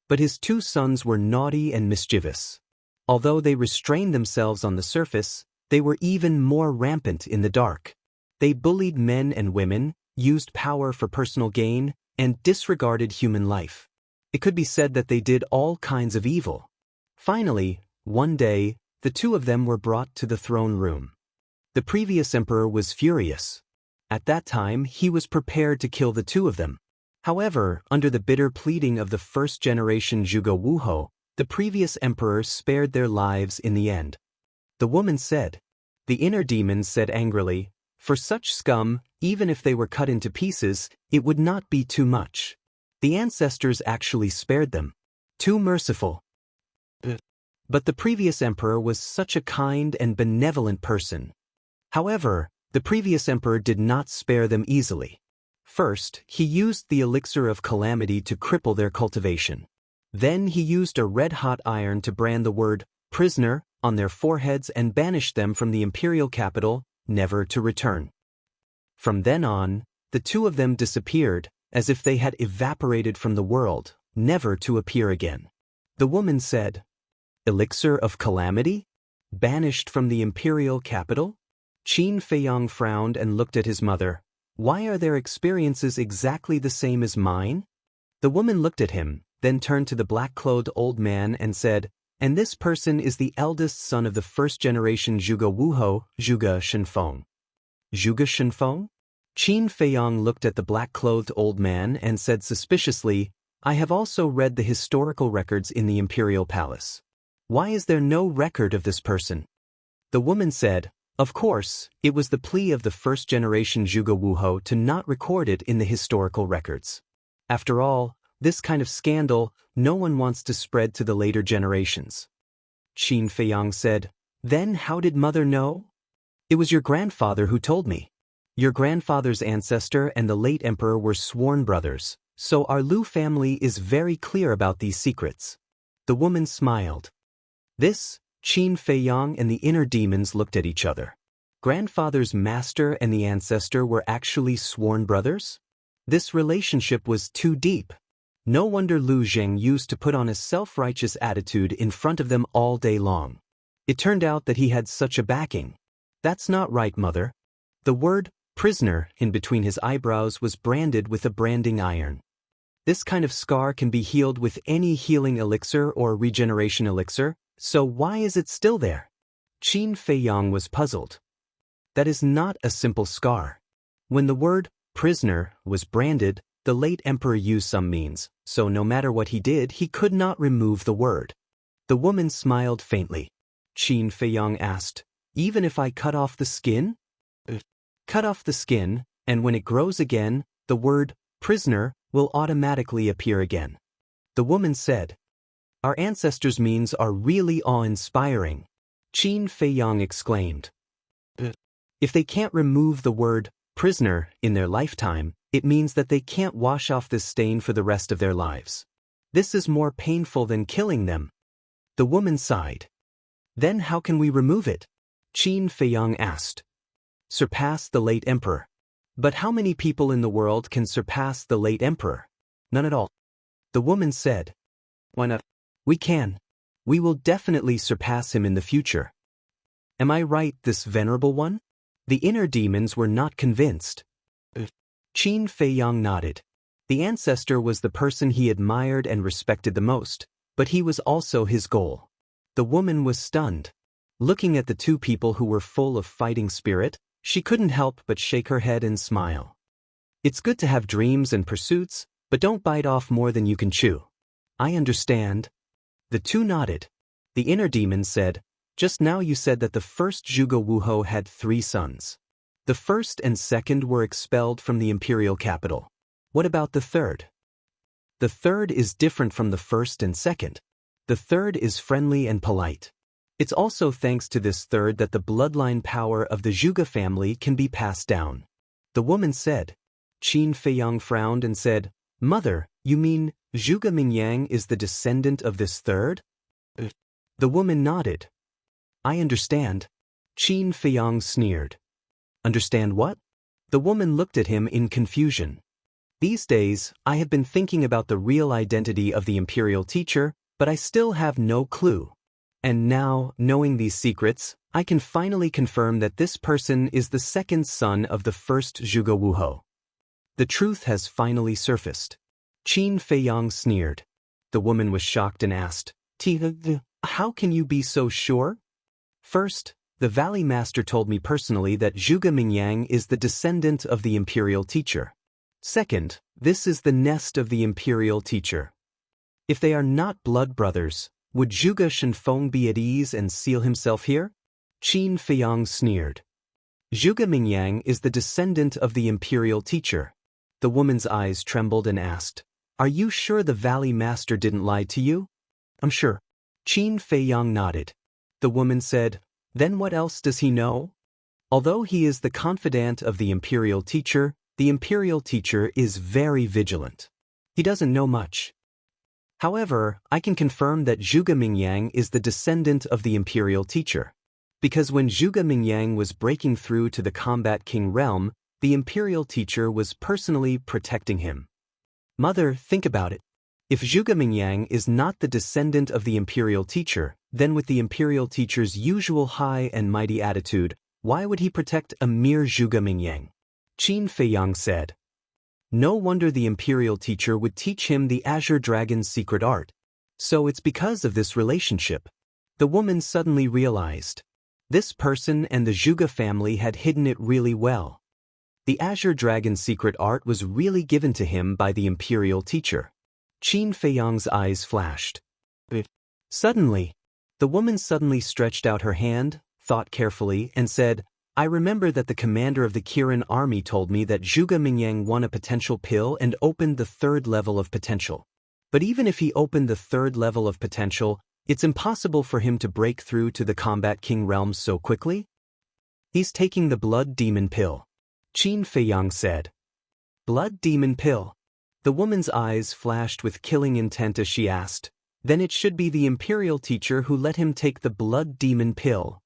But his 2 sons were naughty and mischievous. Although they restrained themselves on the surface, they were even more rampant in the dark. They bullied men and women, used power for personal gain, and disregarded human life. It could be said that they did all kinds of evil. Finally, one day, the 2 of them were brought to the throne room. The previous emperor was furious. At that time, he was prepared to kill the 2 of them. However, under the bitter pleading of the first-generation Zhuge Wu, the previous emperor spared their lives in the end. The woman said. The inner demons said angrily, "For such scum, even if they were cut into pieces, it would not be too much. The ancestors actually spared them. Too merciful." But the previous emperor was such a kind and benevolent person. However, the previous emperor did not spare them easily. First, he used the elixir of calamity to cripple their cultivation. Then he used a red-hot iron to brand the word prisoner on their foreheads and banished them from the imperial capital, never to return. From then on, the 2 of them disappeared, as if they had evaporated from the world, never to appear again. The woman said, "Elixir of calamity? Banished from the imperial capital?" Qin Feiyang frowned and looked at his mother. "Why are their experiences exactly the same as mine?" The woman looked at him, then turned to the black-clothed old man and said, "And this person is the eldest son of the first-generation Zhuge Wu, Zhuge Shenfeng." Zhuge Shenfeng? Qin Feiyang looked at the black-clothed old man and said suspiciously, "I have also read the historical records in the imperial palace. Why is there no record of this person?" The woman said, "Of course, it was the plea of the first-generation Zhuge Wu to not record it in the historical records. After all, This kind of scandal, no one wants to spread to the later generations. Qin Feiyang said, Then how did mother know? It was your grandfather who told me. Your grandfather's ancestor and the late emperor were sworn brothers, so our Lu family is very clear about these secrets. The woman smiled. This, Qin Feiyang and the inner demons looked at each other. Grandfather's master and the ancestor were actually sworn brothers? This relationship was too deep. No wonder Lu Zheng used to put on a self-righteous attitude in front of them all day long. It turned out that he had such a backing. That's not right, mother. The word, prisoner, in between his eyebrows was branded with a branding iron. This kind of scar can be healed with any healing elixir or regeneration elixir, so why is it still there? Qin Feiyang was puzzled. That is not a simple scar. When the word, prisoner, was branded, the late emperor used some means, so no matter what he did, he could not remove the word. The woman smiled faintly. Qin Feiyang asked, Even if I cut off the skin? Cut off the skin, and when it grows again, the word, prisoner, will automatically appear again. The woman said, Our ancestors' means are really awe-inspiring. Qin Feiyang exclaimed. If they can't remove the word, prisoner, in their lifetime, it means that they can't wash off this stain for the rest of their lives. This is more painful than killing them. The woman sighed. Then how can we remove it? Qin Feiyang asked. Surpass the late emperor. But how many people in the world can surpass the late emperor? None at all. The woman said. Why not? We can. We will definitely surpass him in the future. Am I right, this venerable one? The inner demons were not convinced. Qin Feiyang nodded. The ancestor was the person he admired and respected the most, but he was also his goal. The woman was stunned. Looking at the two people who were full of fighting spirit, she couldn't help but shake her head and smile. It's good to have dreams and pursuits, but don't bite off more than you can chew. I understand. The two nodded. The inner demon said, Just now you said that the first Zhuge Wuhou had 3 sons. The first and second were expelled from the imperial capital. What about the third? The third is different from the first and second. The third is friendly and polite. It's also thanks to this third that the bloodline power of the Zhuge family can be passed down. The woman said. Qin Feiyang frowned and said, Mother, you mean Zhuge Mingyang is the descendant of this third? The woman nodded. I understand. Qin Feiyang sneered. Understand what? The woman looked at him in confusion. These days, I have been thinking about the real identity of the imperial teacher, but I still have no clue. And now, knowing these secrets, I can finally confirm that this person is the second son of the first Zhuge Wuhou. The truth has finally surfaced. Qin Feiyang sneered. The woman was shocked and asked, How can you be so sure? First, the Valley Master told me personally that Zhuge Mingyang is the descendant of the imperial teacher. Second, this is the nest of the imperial teacher. If they are not blood brothers, would Zhuge Shenfeng be at ease and seal himself here? Qin Feiyang sneered. Zhuge Mingyang is the descendant of the imperial teacher. The woman's eyes trembled and asked, Are you sure the Valley Master didn't lie to you? I'm sure. Qin Feiyang nodded. The woman said, Then what else does he know? Although he is the confidant of the imperial teacher is very vigilant. He doesn't know much. However, I can confirm that Zhuge Mingyang is the descendant of the imperial teacher. Because when Zhuge Mingyang was breaking through to the Combat King realm, the imperial teacher was personally protecting him. Mother, think about it. If Zhuge Mingyang is not the descendant of the imperial teacher, then with the imperial teacher's usual high and mighty attitude, why would he protect a mere Zhuge Mingyang? Qin Feiyang said. No wonder the imperial teacher would teach him the Azure Dragon's secret art. So it's because of this relationship. The woman suddenly realized. This person and the Zhuge family had hidden it really well. The Azure Dragon's secret art was really given to him by the imperial teacher. Qin Feiyang's eyes flashed. Suddenly, the woman suddenly stretched out her hand, thought carefully, and said, I remember that the commander of the Kirin army told me that Zhuge Mingyang won a potential pill and opened the third level of potential. But even if he opened the third level of potential, it's impossible for him to break through to the Combat King realms so quickly. He's taking the Blood Demon Pill, Qin Feiyang said. Blood Demon Pill? The woman's eyes flashed with killing intent as she asked, then it should be the Imperial teacher who let him take the Blood Demon Pill.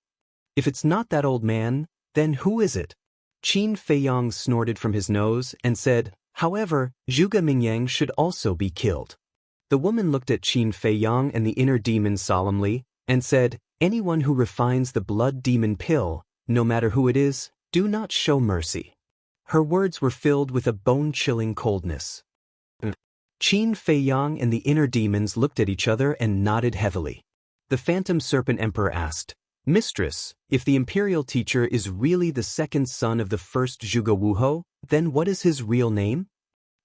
If it's not that old man, then who is it? Qin Feiyang snorted from his nose and said, however, Zhuge Mingyang should also be killed. The woman looked at Qin Feiyang and the inner demon solemnly and said, anyone who refines the Blood Demon Pill, no matter who it is, do not show mercy. Her words were filled with a bone-chilling coldness. Qin Feiyang and the inner demons looked at each other and nodded heavily. The Phantom Serpent Emperor asked, Mistress, if the Imperial teacher is really the second son of the first Zhuge Wuho, then what is his real name?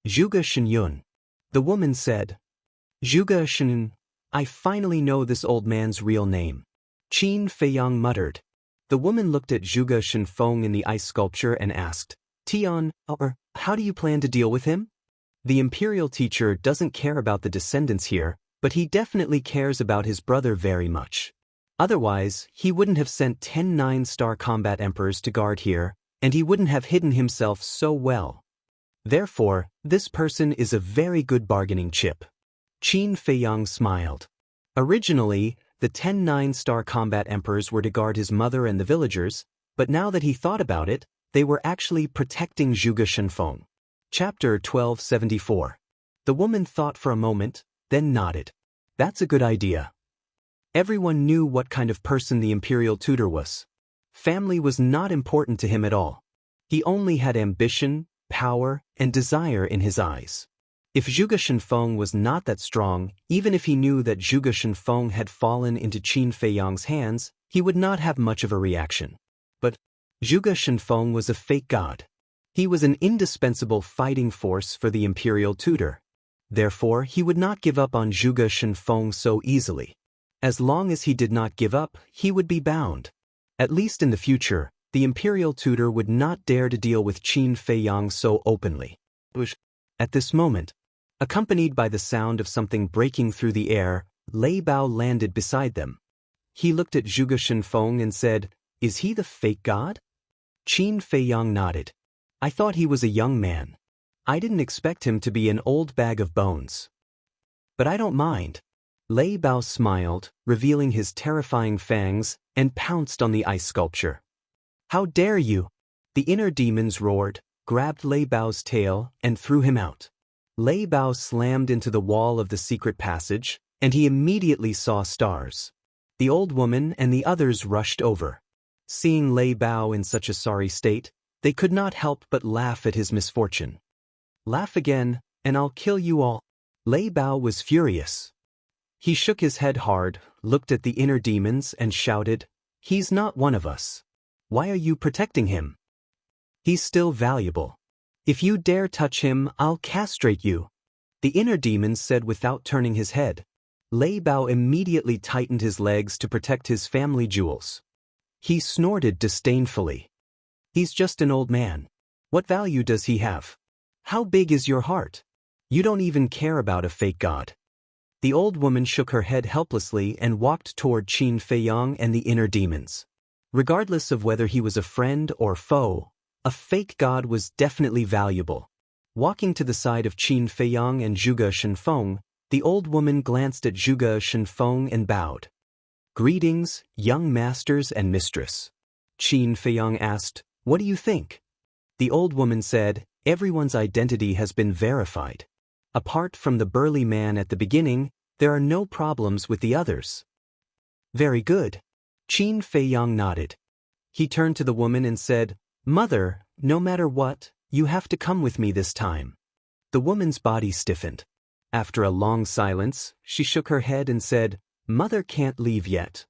Zhuge Shenyun. The woman said, Zhuge Shenyun, I finally know this old man's real name. Qin Feiyang muttered. The woman looked at Zhuge Shenfeng in the ice sculpture and asked, Tian, or how do you plan to deal with him? The Imperial teacher doesn't care about the descendants here, but he definitely cares about his brother very much. Otherwise, he wouldn't have sent 10 9-star combat emperors to guard here, and he wouldn't have hidden himself so well. Therefore, this person is a very good bargaining chip. Qin Feiyang smiled. Originally, the 10 9-star combat emperors were to guard his mother and the villagers, but now that he thought about it, they were actually protecting Zhuge Shenfeng. Chapter 1274. The woman thought for a moment, then nodded. That's a good idea. Everyone knew what kind of person the Imperial tutor was. Family was not important to him at all. He only had ambition, power, and desire in his eyes. If Zhuge Shenfeng was not that strong, even if he knew that Zhuge Shenfeng had fallen into Qin Feiyang's hands, he would not have much of a reaction. But Zhuge Shenfeng was a fake god. He was an indispensable fighting force for the Imperial tutor. Therefore, he would not give up on Zhuge Shenfeng so easily. As long as he did not give up, he would be bound. At least in the future, the Imperial tutor would not dare to deal with Qin Feiyang so openly. At this moment, accompanied by the sound of something breaking through the air, Lei Bao landed beside them. He looked at Zhuge Shenfeng and said, Is he the fake god? Qin Feiyang nodded. I thought he was a young man. I didn't expect him to be an old bag of bones. But I don't mind. Lei Bao smiled, revealing his terrifying fangs, and pounced on the ice sculpture. How dare you! The inner demons roared, grabbed Lei Bao's tail, and threw him out. Lei Bao slammed into the wall of the secret passage, and he immediately saw stars. The old woman and the others rushed over. Seeing Lei Bao in such a sorry state, they could not help but laugh at his misfortune. Laugh again, and I'll kill you all. Lei Bao was furious. He shook his head hard, looked at the inner demons, and shouted, He's not one of us. Why are you protecting him? He's still valuable. If you dare touch him, I'll castrate you. The inner demons said without turning his head. Lei Bao immediately tightened his legs to protect his family jewels. He snorted disdainfully. He's just an old man. What value does he have? How big is your heart? You don't even care about a fake god. The old woman shook her head helplessly and walked toward Qin Feiyang and the inner demons. Regardless of whether he was a friend or foe, a fake god was definitely valuable. Walking to the side of Qin Feiyang and Zhuge Shenfeng, the old woman glanced at Zhuge Shenfeng and bowed. Greetings, young masters and mistress. Qin Feiyang asked, What do you think? The old woman said, Everyone's identity has been verified. Apart from the burly man at the beginning, there are no problems with the others. Very good. Qin Feiyang nodded. He turned to the woman and said, Mother, no matter what, you have to come with me this time. The woman's body stiffened. After a long silence, she shook her head and said, Mother can't leave yet.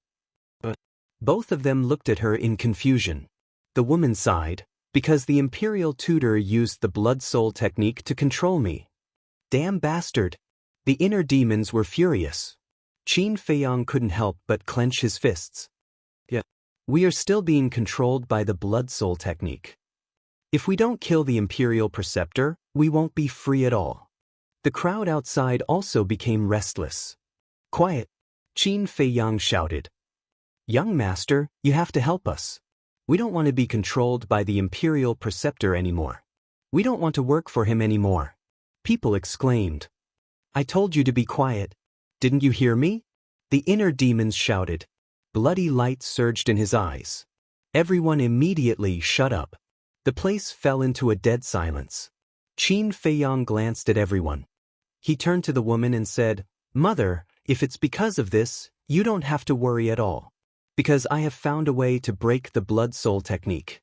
Both of them looked at her in confusion. The woman sighed, because the Imperial tutor used the blood soul technique to control me. Damn bastard! The inner demons were furious. Qin Feiyang couldn't help but clench his fists. We are still being controlled by the blood soul technique. If we don't kill the Imperial Preceptor, we won't be free at all. The crowd outside also became restless. Quiet, Qin Feiyang shouted. Young master, you have to help us. We don't want to be controlled by the Imperial Preceptor anymore. We don't want to work for him anymore. People exclaimed. I told you to be quiet. Didn't you hear me? The inner demons shouted. Bloody light surged in his eyes. Everyone immediately shut up. The place fell into a dead silence. Qin Feiyang glanced at everyone. He turned to the woman and said, Mother, if it's because of this, you don't have to worry at all. Because I have found a way to break the blood soul technique.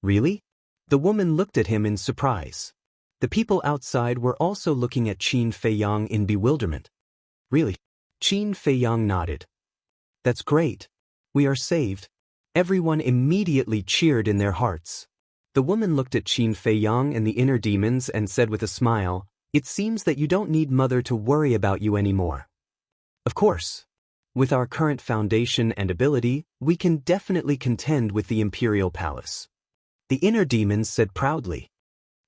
Really? The woman looked at him in surprise. The people outside were also looking at Qin Feiyang in bewilderment. Really? Qin Feiyang nodded. That's great. We are saved. Everyone immediately cheered in their hearts. The woman looked at Qin Feiyang and the inner demons and said with a smile, It seems that you don't need Mother to worry about you anymore. Of course. With our current foundation and ability, we can definitely contend with the Imperial Palace. The inner demons said proudly.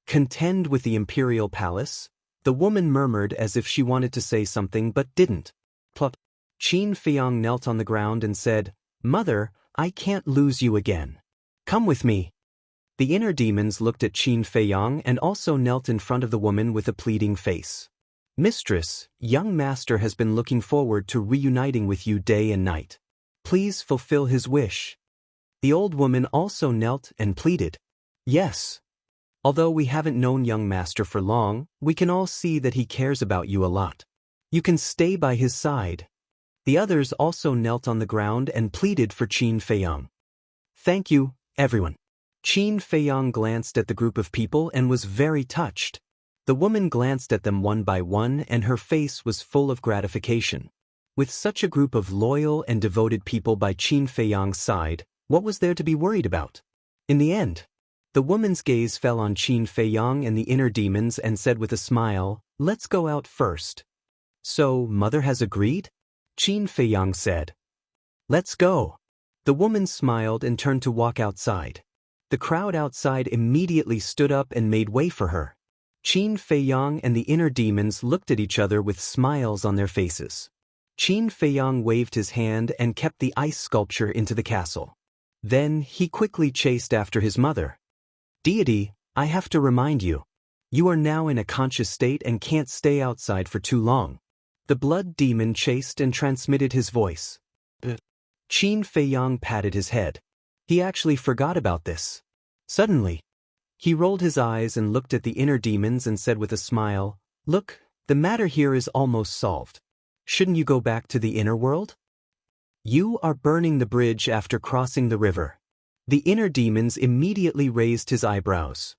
Contend with the Imperial Palace? The woman murmured as if she wanted to say something but didn't. Plop. Qin Feiyang knelt on the ground and said, Mother, I can't lose you again. Come with me. The inner demons looked at Qin Feiyang and also knelt in front of the woman with a pleading face. Mistress, young master has been looking forward to reuniting with you day and night. Please fulfill his wish. The old woman also knelt and pleaded. Yes. Although we haven't known young master for long, we can all see that he cares about you a lot. You can stay by his side. The others also knelt on the ground and pleaded for Qin Feiyang. Thank you, everyone. Qin Feiyang glanced at the group of people and was very touched. The woman glanced at them one by one and her face was full of gratification. With such a group of loyal and devoted people by Qin Feiyang's side, what was there to be worried about? In the end, the woman's gaze fell on Qin Feiyang and the inner demons and said with a smile, Let's go out first. So, Mother has agreed? Qin Feiyang said. Let's go. The woman smiled and turned to walk outside. The crowd outside immediately stood up and made way for her. Qin Feiyang and the inner demons looked at each other with smiles on their faces. Qin Feiyang waved his hand and kept the ice sculpture into the castle. Then he quickly chased after his mother. Deity, I have to remind you. You are now in a conscious state and can't stay outside for too long. The blood demon chased and transmitted his voice. Qin Feiyang patted his head. He actually forgot about this. Suddenly, he rolled his eyes and looked at the inner demons and said with a smile, Look, the matter here is almost solved. Shouldn't you go back to the inner world? You are burning the bridge after crossing the river. The inner demons immediately raised his eyebrows.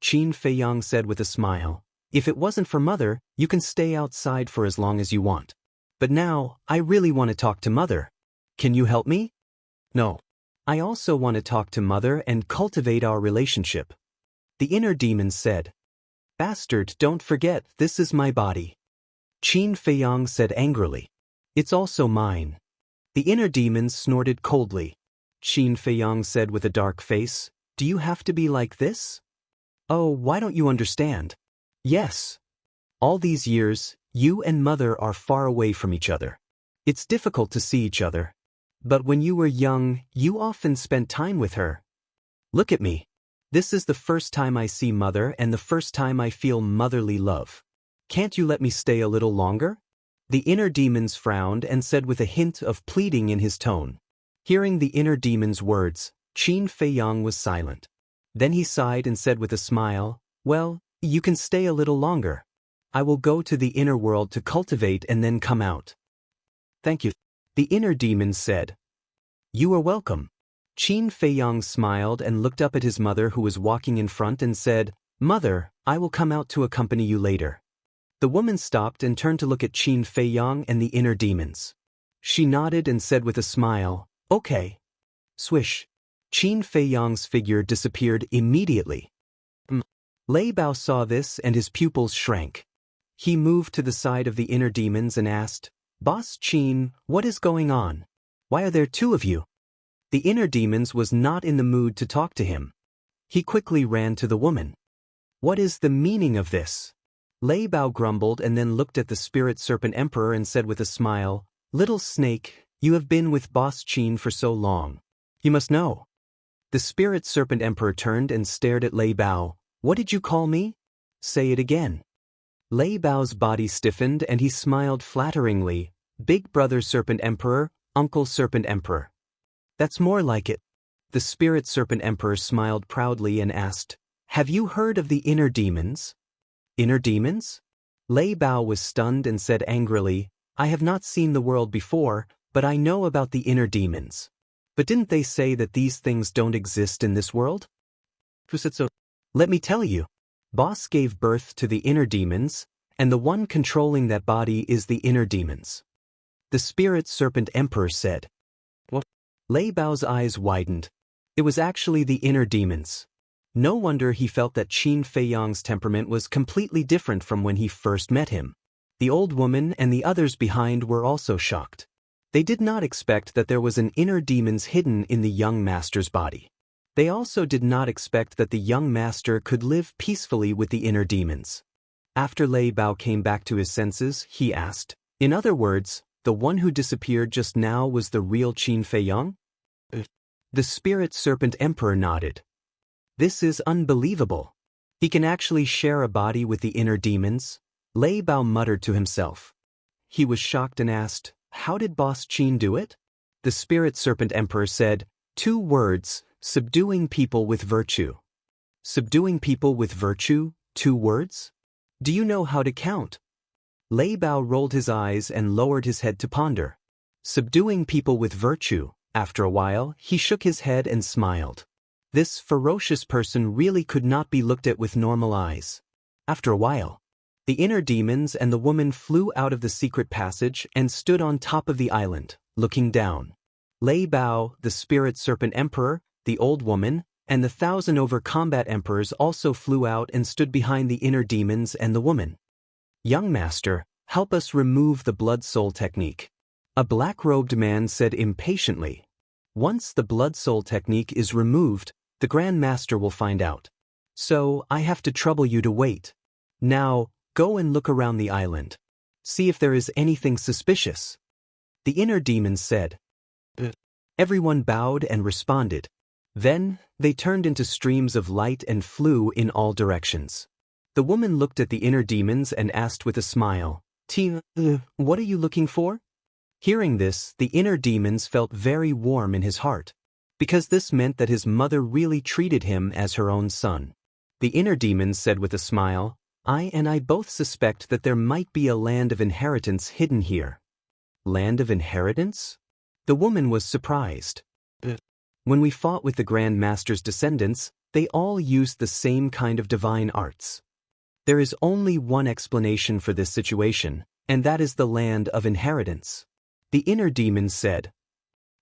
Qin Feiyang said with a smile, If it wasn't for Mother, you can stay outside for as long as you want. But now, I really want to talk to Mother. Can you help me? No. I also want to talk to Mother and cultivate our relationship. The inner demons said, Bastard, don't forget, this is my body. Qin Feiyang said angrily, It's also mine. The inner demons snorted coldly. Qin Feiyang said with a dark face, Do you have to be like this? Oh, why don't you understand? Yes. All these years, you and Mother are far away from each other. It's difficult to see each other. But when you were young, you often spent time with her. Look at me. This is the first time I see Mother and the first time I feel motherly love. Can't you let me stay a little longer? The inner demons frowned and said with a hint of pleading in his tone. Hearing the inner demon's words, Qin Feiyang was silent. Then he sighed and said with a smile, Well, you can stay a little longer. I will go to the inner world to cultivate and then come out. Thank you. The inner demons said. You are welcome. Qin Feiyang smiled and looked up at his mother who was walking in front and said, Mother, I will come out to accompany you later. The woman stopped and turned to look at Qin Feiyang and the inner demons. She nodded and said with a smile, Okay. Swish. Qin Feiyang's figure disappeared immediately. Lei Bao saw this and his pupils shrank. He moved to the side of the inner demons and asked, Boss Qin, what is going on? Why are there two of you? The inner demons was not in the mood to talk to him. He quickly ran to the woman. What is the meaning of this? Lei Bao grumbled and then looked at the spirit serpent emperor and said with a smile, Little snake, you have been with Boss Qin for so long. You must know. The spirit serpent emperor turned and stared at Lei Bao. What did you call me? Say it again. Lei Bao's body stiffened and he smiled flatteringly. Big brother serpent emperor, uncle serpent emperor. That's more like it. The spirit serpent emperor smiled proudly and asked, Have you heard of the inner demons? Inner demons? Lei Bao was stunned and said angrily, I have not seen the world before, but I know about the inner demons. But didn't they say that these things don't exist in this world? Who said so? Let me tell you. Boss gave birth to the inner demons, and the one controlling that body is the inner demons. The spirit serpent emperor said. What? Lei Bao's eyes widened. It was actually the inner demons. No wonder he felt that Qin Feiyang's temperament was completely different from when he first met him. The old woman and the others behind were also shocked. They did not expect that there was an inner demons hidden in the young master's body. They also did not expect that the young master could live peacefully with the inner demons. After Lei Bao came back to his senses, he asked, In other words, the one who disappeared just now was the real Qin Feiyang? The spirit serpent emperor nodded. This is unbelievable. He can actually share a body with the inner demons? Lei Bao muttered to himself. He was shocked and asked, How did Boss Qin do it? The spirit serpent emperor said, 2 words, subduing people with virtue. Subduing people with virtue, 2 words? Do you know how to count? Lei Bao rolled his eyes and lowered his head to ponder. Subduing people with virtue. After a while, he shook his head and smiled. This ferocious person really could not be looked at with normal eyes. After a while, the inner demons and the woman flew out of the secret passage and stood on top of the island, looking down. Lei Bao, the spirit serpent emperor, the old woman, and the 1,000 over combat emperors also flew out and stood behind the inner demons and the woman. Young master, help us remove the blood soul technique. A black-robed man said impatiently. Once the blood soul technique is removed, the Grand Master will find out. So, I have to trouble you to wait. Now, go and look around the island. See if there is anything suspicious. The inner demons said. Everyone bowed and responded. Then, they turned into streams of light and flew in all directions. The woman looked at the inner demons and asked with a smile, what are you looking for? Hearing this, the inner demons felt very warm in his heart, because this meant that his mother really treated him as her own son. The inner demons said with a smile, I both suspect that there might be a land of inheritance hidden here. Land of inheritance? The woman was surprised. When we fought with the Grand Master's descendants, they all used the same kind of divine arts. There is only one explanation for this situation, and that is the land of inheritance. The inner demons said.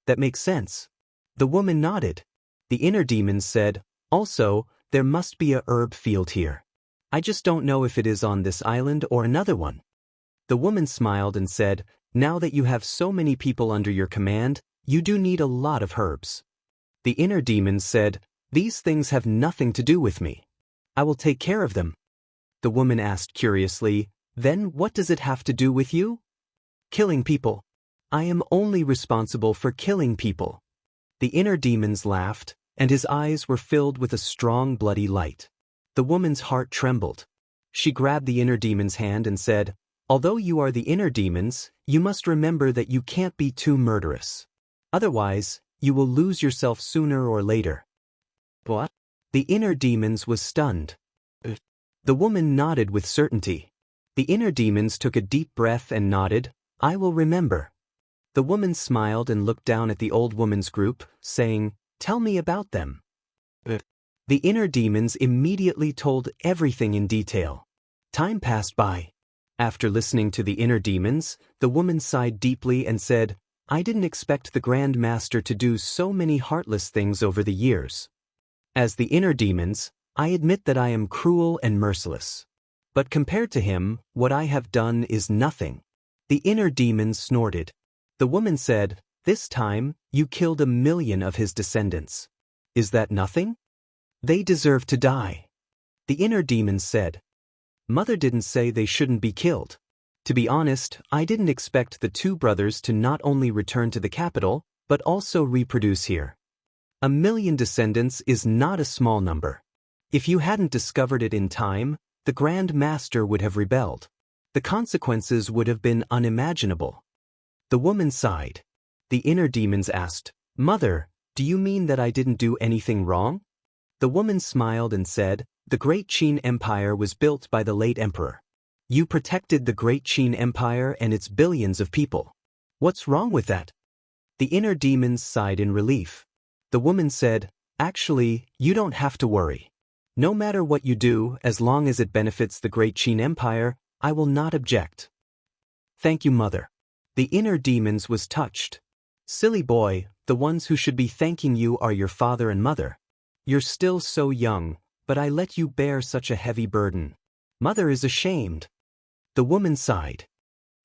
That makes sense. The woman nodded. The inner demons said, also, there must be a herb field here. I just don't know if it is on this island or another one. The woman smiled and said, now that you have so many people under your command, you do need a lot of herbs. The inner demons said, these things have nothing to do with me. I will take care of them. The woman asked curiously, then what does it have to do with you? Killing people. I am only responsible for killing people. The inner demons laughed, and his eyes were filled with a strong bloody light. The woman's heart trembled. She grabbed the inner demon's hand and said, although you are the inner demons, you must remember that you can't be too murderous. Otherwise, you will lose yourself sooner or later. What? The inner demons was stunned. The woman nodded with certainty. The inner demons took a deep breath and nodded, I will remember. The woman smiled and looked down at the old woman's group, saying, tell me about them. The inner demons immediately told everything in detail. Time passed by. After listening to the inner demons, the woman sighed deeply and said, I didn't expect the Grand Master to do so many heartless things over the years. As the inner demons, I admit that I am cruel and merciless. But compared to him, what I have done is nothing. The inner demons snorted. The woman said, This time, you killed 1,000,000 of his descendants. Is that nothing? They deserve to die. The inner demons said. Mother didn't say they shouldn't be killed. To be honest, I didn't expect the two brothers to not only return to the capital, but also reproduce here. 1,000,000 descendants is not a small number. If you hadn't discovered it in time, the Grand Master would have rebelled. The consequences would have been unimaginable. The woman sighed. The inner demons asked, Mother, do you mean that I didn't do anything wrong? The woman smiled and said, The Great Qin Empire was built by the late emperor. You protected the Great Qin Empire and its billions of people. What's wrong with that? The inner demons sighed in relief. The woman said, Actually, you don't have to worry. No matter what you do, as long as it benefits the Great Qin Empire, I will not object. Thank you, Mother. The inner demons was touched. Silly boy, the ones who should be thanking you are your father and mother. You're still so young, but I let you bear such a heavy burden. Mother is ashamed. The woman sighed.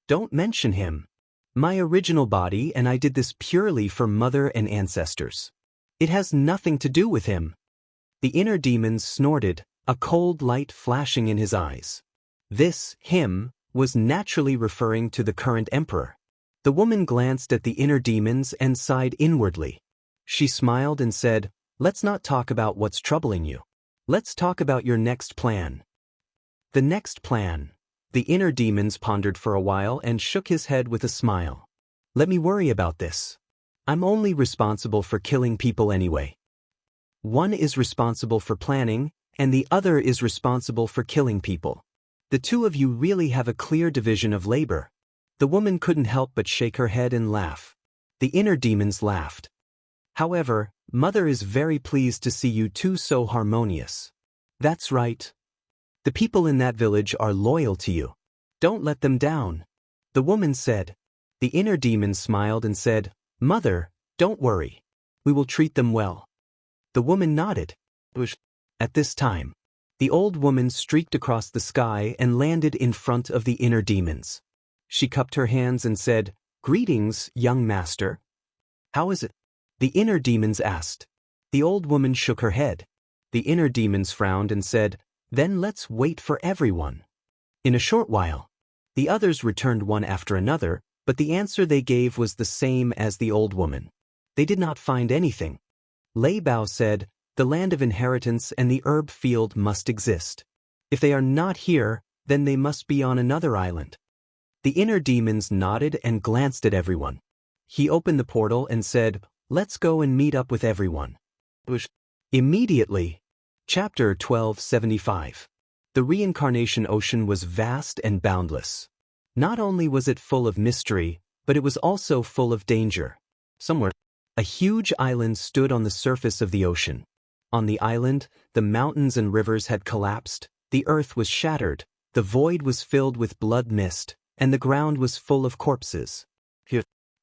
Don't mention him. My original body and I did this purely for mother and ancestors. It has nothing to do with him. The inner demons snorted, a cold light flashing in his eyes. This, him, was naturally referring to the current emperor. The woman glanced at the inner demons and sighed inwardly. She smiled and said, Let's not talk about what's troubling you. Let's talk about your next plan. The next plan. The inner demons pondered for a while and shook his head with a smile. Let me worry about this. I'm only responsible for killing people anyway. One is responsible for planning, and the other is responsible for killing people. The two of you really have a clear division of labor. The woman couldn't help but shake her head and laugh. The inner demons laughed. However, Mother is very pleased to see you two so harmonious. That's right. The people in that village are loyal to you. Don't let them down. The woman said. The inner demon smiled and said, Mother, don't worry. We will treat them well. The woman nodded. At this time, the old woman streaked across the sky and landed in front of the inner demons. She cupped her hands and said, Greetings, young master. How is it? The inner demons asked. The old woman shook her head. The inner demons frowned and said, Then let's wait for everyone. In a short while, the others returned one after another, but the answer they gave was the same as the old woman. They did not find anything. Lei Bao said, The land of inheritance and the herb field must exist. If they are not here, then they must be on another island. The inner demons nodded and glanced at everyone. He opened the portal and said, Let's go and meet up with everyone. Immediately. Chapter 1275. The reincarnation ocean was vast and boundless. Not only was it full of mystery, but it was also full of danger. Somewhere, a huge island stood on the surface of the ocean. On the island, the mountains and rivers had collapsed, the earth was shattered, the void was filled with blood mist, and the ground was full of corpses.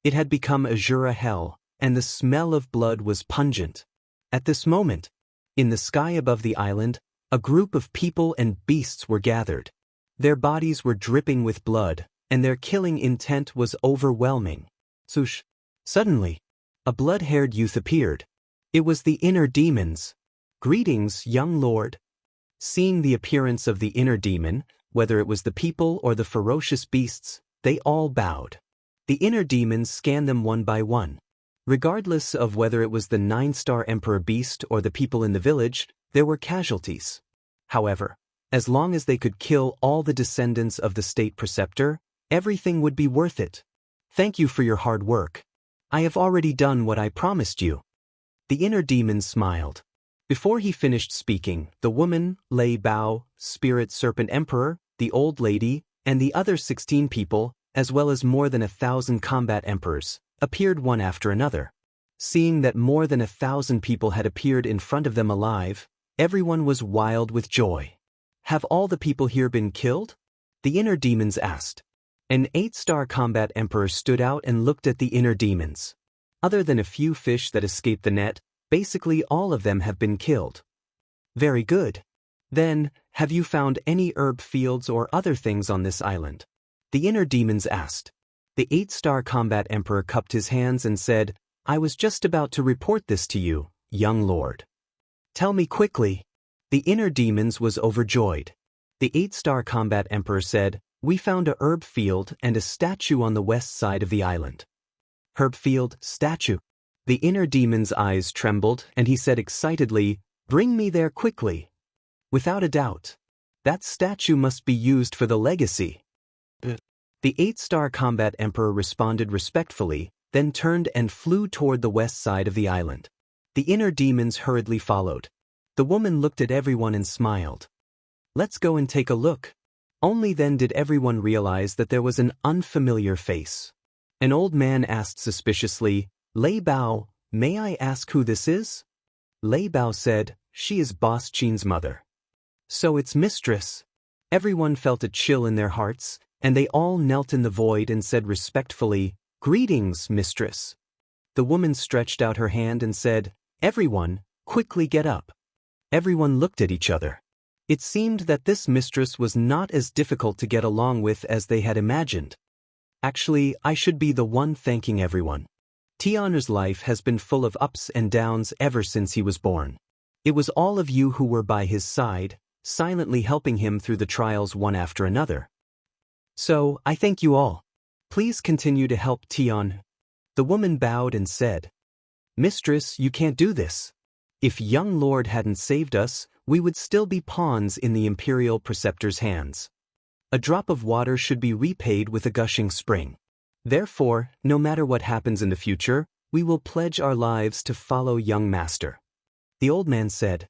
It had become Azura hell, and the smell of blood was pungent. At this moment, in the sky above the island, a group of people and beasts were gathered. Their bodies were dripping with blood, and their killing intent was overwhelming. Suddenly, a blood-haired youth appeared. It was the inner demons. Greetings, young lord. Seeing the appearance of the inner demon, whether it was the people or the ferocious beasts, they all bowed. The inner demons scanned them one by one. Regardless of whether it was the 9-star emperor beast or the people in the village, there were casualties. However, as long as they could kill all the descendants of the state preceptor, everything would be worth it. Thank you for your hard work. I have already done what I promised you. The inner demon smiled. Before he finished speaking, the woman, Lei Bao, Spirit Serpent Emperor, the old lady, and the other 16 people, as well as more than 1,000 combat emperors, appeared one after another. Seeing that more than 1,000 people had appeared in front of them alive, everyone was wild with joy. Have all the people here been killed? The inner demons asked. An 8-star combat emperor stood out and looked at the inner demons. Other than a few fish that escaped the net, basically all of them have been killed. Very good. Then, have you found any herb fields or other things on this island? The inner demons asked. The 8-star combat emperor cupped his hands and said, I was just about to report this to you, young lord. Tell me quickly. The inner demons was overjoyed. The 8-star combat emperor said, we found a herb field and a statue on the west side of the island. Herb field, statue. The inner demon's eyes trembled and he said excitedly, bring me there quickly. Without a doubt. That statue must be used for the legacy. The 8-star combat emperor responded respectfully, then turned and flew toward the west side of the island. The inner demons hurriedly followed. The woman looked at everyone and smiled. Let's go and take a look. Only then did everyone realize that there was an unfamiliar face. An old man asked suspiciously, Lei Bao, may I ask who this is? Lei Bao said, she is Boss Qin's mother. So it's mistress. Everyone felt a chill in their hearts, and they all knelt in the void and said respectfully, greetings, mistress. The woman stretched out her hand and said, everyone, quickly get up. Everyone looked at each other. It seemed that this mistress was not as difficult to get along with as they had imagined. Actually, I should be the one thanking everyone. Tianer's life has been full of ups and downs ever since he was born. It was all of you who were by his side, silently helping him through the trials one after another. So, I thank you all. Please continue to help Tian. The woman bowed and said, Mistress, you can't do this. If young lord hadn't saved us, we would still be pawns in the imperial preceptor's hands. A drop of water should be repaid with a gushing spring. Therefore, no matter what happens in the future, we will pledge our lives to follow young master. The old man said,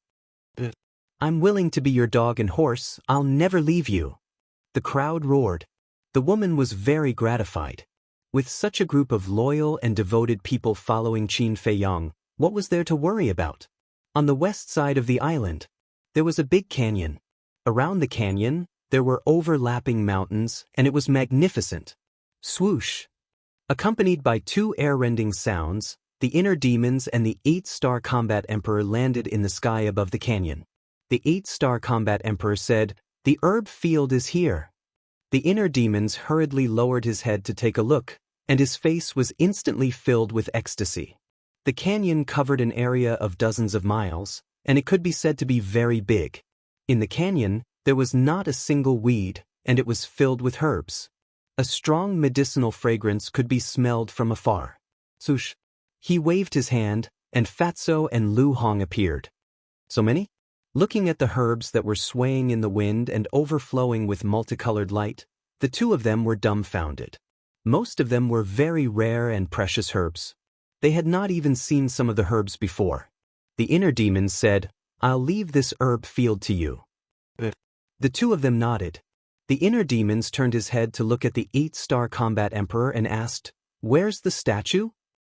I'm willing to be your dog and horse, I'll never leave you. The crowd roared. The woman was very gratified. With such a group of loyal and devoted people following Qin Feiyang, what was there to worry about? On the west side of the island, there was a big canyon. Around the canyon, there were overlapping mountains, and it was magnificent. Swoosh! Accompanied by two air-rending sounds, the inner demons and the 8-star combat emperor landed in the sky above the canyon. The 8-star combat emperor said, the herb field is here. The inner demons hurriedly lowered his head to take a look, and his face was instantly filled with ecstasy. The canyon covered an area of dozens of miles, and it could be said to be very big. In the canyon, there was not a single weed, and it was filled with herbs. A strong medicinal fragrance could be smelled from afar. Swoosh! He waved his hand, and Fatso and Lu Hong appeared. So many? Looking at the herbs that were swaying in the wind and overflowing with multicolored light, the two of them were dumbfounded. Most of them were very rare and precious herbs. They had not even seen some of the herbs before. The inner demons said, I'll leave this herb field to you. The two of them nodded. The inner demons turned his head to look at the 8-star combat emperor and asked, where's the statue?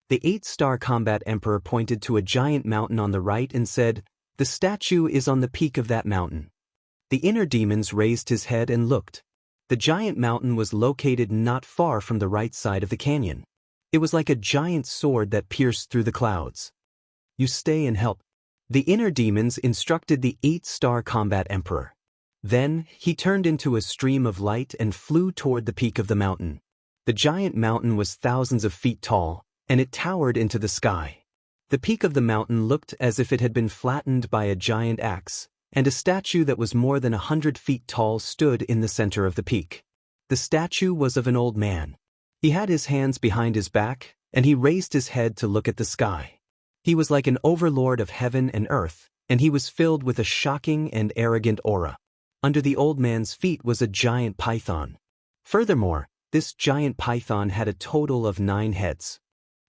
The 8-star combat emperor pointed to a giant mountain on the right and said, the statue is on the peak of that mountain. The inner demons raised his head and looked. The giant mountain was located not far from the right side of the canyon. It was like a giant sword that pierced through the clouds. You stay and help. The inner demons instructed the 8-star combat emperor. Then, he turned into a stream of light and flew toward the peak of the mountain. The giant mountain was thousands of feet tall, and it towered into the sky. The peak of the mountain looked as if it had been flattened by a giant axe, and a statue that was more than 100 feet tall stood in the center of the peak. The statue was of an old man. He had his hands behind his back, and he raised his head to look at the sky. He was like an overlord of heaven and earth, and he was filled with a shocking and arrogant aura. Under the old man's feet was a giant python. Furthermore, this giant python had a total of 9 heads.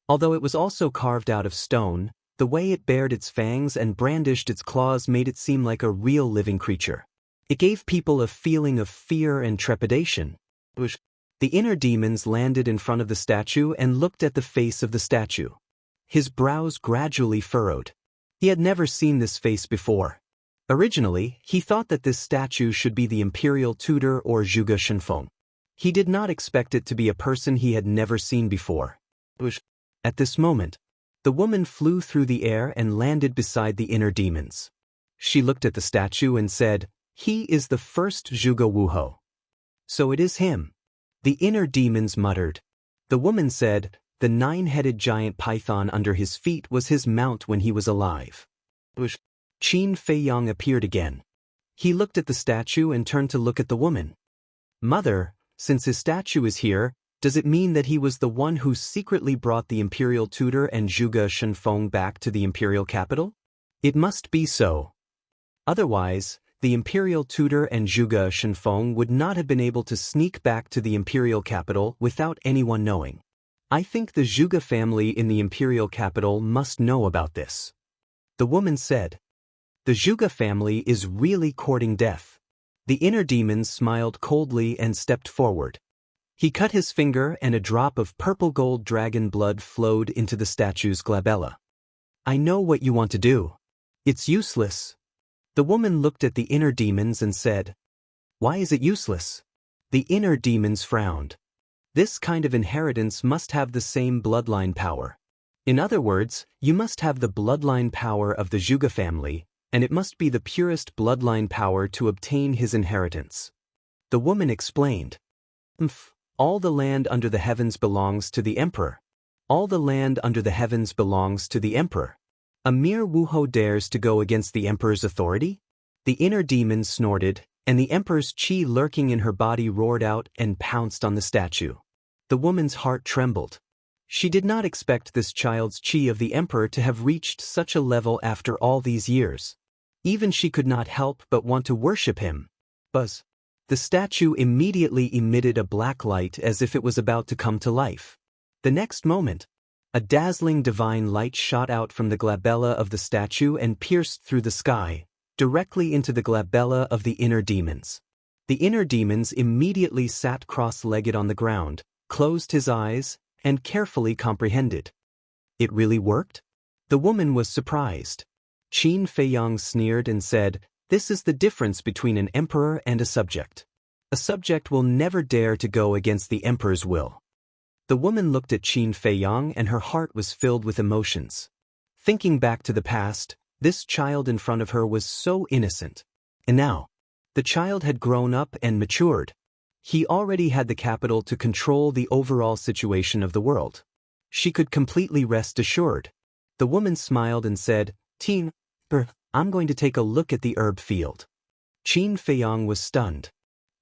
Although it was also carved out of stone, the way it bared its fangs and brandished its claws made it seem like a real living creature. It gave people a feeling of fear and trepidation. The inner demons landed in front of the statue and looked at the face of the statue. His brows gradually furrowed. He had never seen this face before. Originally, he thought that this statue should be the imperial tutor or Zhuge Shenfeng. He did not expect it to be a person he had never seen before. At this moment, the woman flew through the air and landed beside the inner demons. She looked at the statue and said, he is the first Zhuge Wuho. So it is him. The inner demons muttered. The woman said, the nine-headed giant python under his feet was his mount when he was alive. Qin Feiyang appeared again. He looked at the statue and turned to look at the woman. Mother, since his statue is here, does it mean that he was the one who secretly brought the imperial tutor and Zhuge Shenfeng back to the imperial capital? It must be so. Otherwise, the imperial tutor and Zhuge Shenfeng would not have been able to sneak back to the imperial capital without anyone knowing. I think the Zhuge family in the imperial capital must know about this. The woman said. The Zhuge family is really courting death. The inner demon smiled coldly and stepped forward. He cut his finger and a drop of purple-gold dragon blood flowed into the statue's glabella. I know what you want to do. It's useless. The woman looked at the inner demons and said, Why is it useless? The inner demons frowned. This kind of inheritance must have the same bloodline power. In other words, you must have the bloodline power of the Zhuge family, and it must be the purest bloodline power to obtain his inheritance. The woman explained. All the land under the heavens belongs to the emperor. All the land under the heavens belongs to the emperor. A mere Wuhou dares to go against the emperor's authority? The inner demon snorted, and the emperor's qi lurking in her body roared out and pounced on the statue. The woman's heart trembled. She did not expect this child's qi of the emperor to have reached such a level after all these years. Even she could not help but want to worship him. Buzz. The statue immediately emitted a black light as if it was about to come to life. The next moment, a dazzling divine light shot out from the glabella of the statue and pierced through the sky, directly into the glabella of the inner demons. The inner demons immediately sat cross-legged on the ground, closed his eyes, and carefully comprehended. It really worked? The woman was surprised. Qin Feiyang sneered and said, This is the difference between an emperor and a subject. A subject will never dare to go against the emperor's will. The woman looked at Qin Feiyang and her heart was filled with emotions. Thinking back to the past, this child in front of her was so innocent. And now, the child had grown up and matured. He already had the capital to control the overall situation of the world. She could completely rest assured. The woman smiled and said, Tin, I'm going to take a look at the herb field. Qin Feiyang was stunned.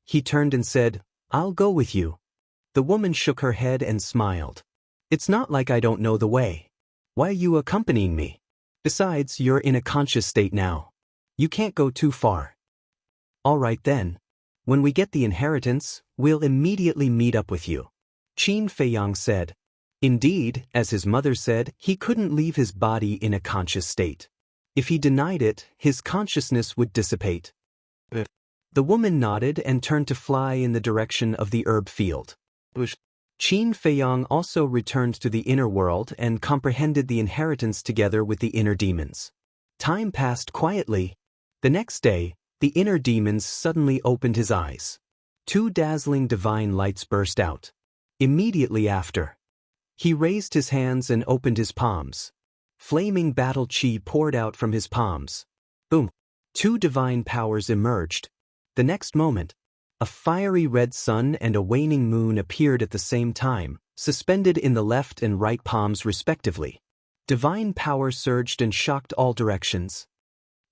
He turned and said, I'll go with you. The woman shook her head and smiled. It's not like I don't know the way. Why are you accompanying me? Besides, you're in a conscious state now. You can't go too far. All right then. When we get the inheritance, we'll immediately meet up with you. Qin Feiyang said. Indeed, as his mother said, he couldn't leave his body in a conscious state. If he denied it, his consciousness would dissipate. The woman nodded and turned to fly in the direction of the herb field. Qin Feiyang also returned to the inner world and comprehended the inheritance together with the inner demons. Time passed quietly. The next day, the inner demons suddenly opened his eyes. Two dazzling divine lights burst out. Immediately after, he raised his hands and opened his palms. Flaming battle qi poured out from his palms. Boom! Two divine powers emerged. The next moment, a fiery red sun and a waning moon appeared at the same time, suspended in the left and right palms respectively. Divine power surged and shocked all directions.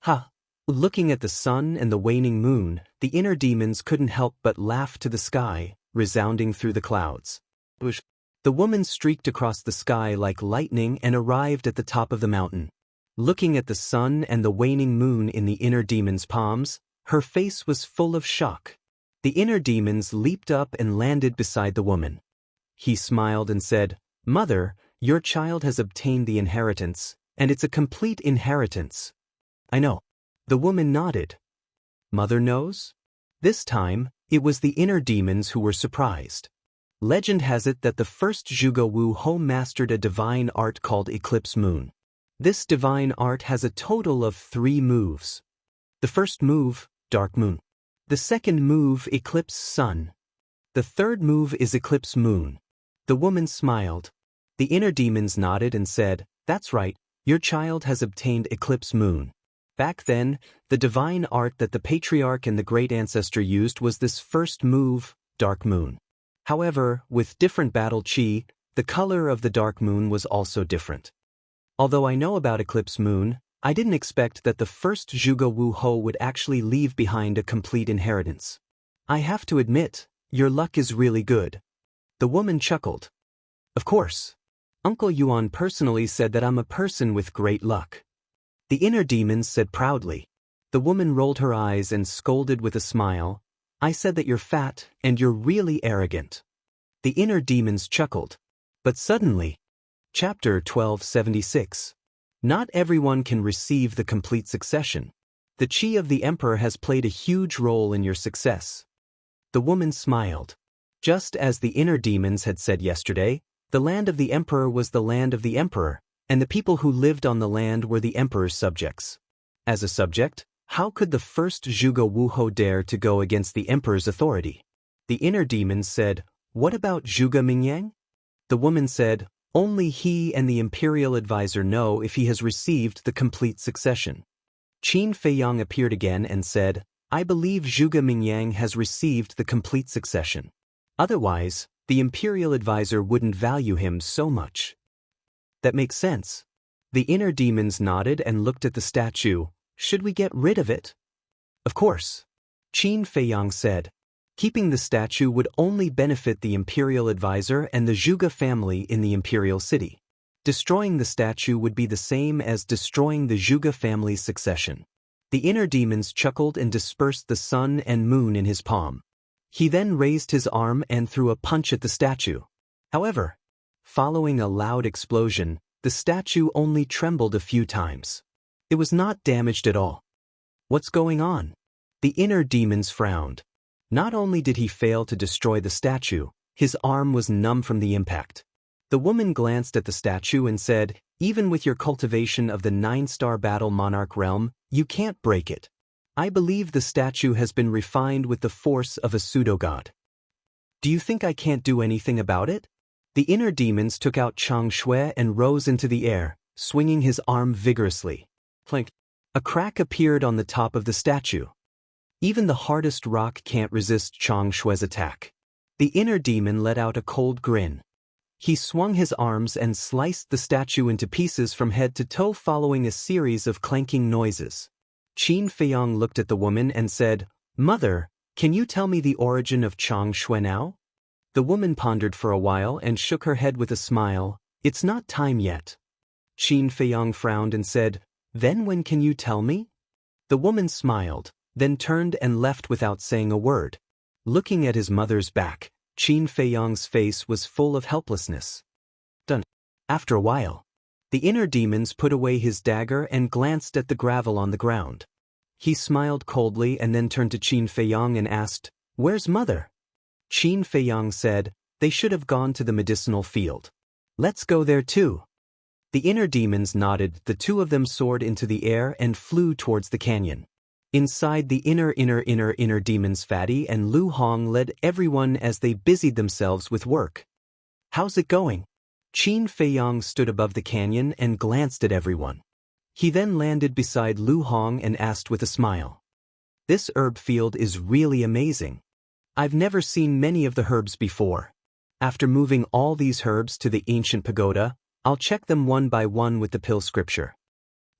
Ha! Looking at the sun and the waning moon, the inner demons couldn't help but laugh to the sky, resounding through the clouds. The woman streaked across the sky like lightning and arrived at the top of the mountain. Looking at the sun and the waning moon in the inner demon's palms, her face was full of shock. The inner demons leaped up and landed beside the woman. He smiled and said, Mother, your child has obtained the inheritance, and it's a complete inheritance. I know. The woman nodded. Mother knows? This time, it was the inner demons who were surprised. Legend has it that the first Zhuge Wu Ho mastered a divine art called Eclipse Moon. This divine art has a total of 3 moves. The first move, Dark Moon. The second move, Eclipse Sun. The third move is Eclipse Moon. The woman smiled. The inner demons nodded and said, That's right, your child has obtained Eclipse Moon. Back then, the divine art that the patriarch and the great ancestor used was this first move, Dark Moon. However, with different battle chi, the color of the dark moon was also different. Although I know about eclipse moon, I didn't expect that the first Zhuge Wu Ho would actually leave behind a complete inheritance. I have to admit, your luck is really good. The woman chuckled. Of course. Uncle Yuan personally said that I'm a person with great luck. The inner demons said proudly. The woman rolled her eyes and scolded with a smile. I said that you're fat and you're really arrogant. The inner demons chuckled. But suddenly, Chapter 1276. Not everyone can receive the complete succession. The chi of the emperor has played a huge role in your success. The woman smiled. Just as the inner demons had said yesterday, the land of the emperor was the land of the emperor, and the people who lived on the land were the emperor's subjects. As a subject, how could the first Zhuge Wu Ho dare to go against the emperor's authority? The inner demons said, "What about Zhuge Mingyang?" The woman said, "Only he and the imperial advisor know if he has received the complete succession." Qin Feiyang appeared again and said, "I believe Zhuge Mingyang has received the complete succession. Otherwise, the imperial advisor wouldn't value him so much." That makes sense. The inner demons nodded and looked at the statue. Should we get rid of it? Of course. Qin Feiyang said. Keeping the statue would only benefit the imperial advisor and the Zhuge family in the imperial city. Destroying the statue would be the same as destroying the Zhuge family's succession. The inner demons chuckled and dispersed the sun and moon in his palm. He then raised his arm and threw a punch at the statue. However, following a loud explosion, the statue only trembled a few times. It was not damaged at all. What's going on? The inner demons frowned. Not only did he fail to destroy the statue, his arm was numb from the impact. The woman glanced at the statue and said, "Even with your cultivation of the 9-star battle monarch realm, you can't break it. I believe the statue has been refined with the force of a pseudo-god. Do you think I can't do anything about it?" The inner demons took out Chang Shui and rose into the air, swinging his arm vigorously. Clink. A crack appeared on the top of the statue. Even the hardest rock can't resist Chang Shui's attack. The inner demon let out a cold grin. He swung his arms and sliced the statue into pieces from head to toe following a series of clanking noises. Qin Feiyang looked at the woman and said, "Mother, can you tell me the origin of Chang Shui now?" The woman pondered for a while and shook her head with a smile. "It's not time yet." Qin Feiyang frowned and said, "Then when can you tell me?" The woman smiled, then turned and left without saying a word. Looking at his mother's back, Qin Feiyang's face was full of helplessness. Done. After a while, the inner demons put away his dagger and glanced at the gravel on the ground. He smiled coldly and then turned to Qin Feiyang and asked, "Where's mother?" Qin Feiyang said, "They should have gone to the medicinal field. Let's go there too." The inner demons nodded. The two of them soared into the air and flew towards the canyon. Inside the inner demons, Fatty and Lu Hong led everyone as they busied themselves with work. "How's it going?" Qin Feiyang stood above the canyon and glanced at everyone. He then landed beside Lu Hong and asked with a smile, "This herb field is really amazing. I've never seen many of the herbs before. After moving all these herbs to the ancient pagoda, I'll check them one by one with the pill scripture."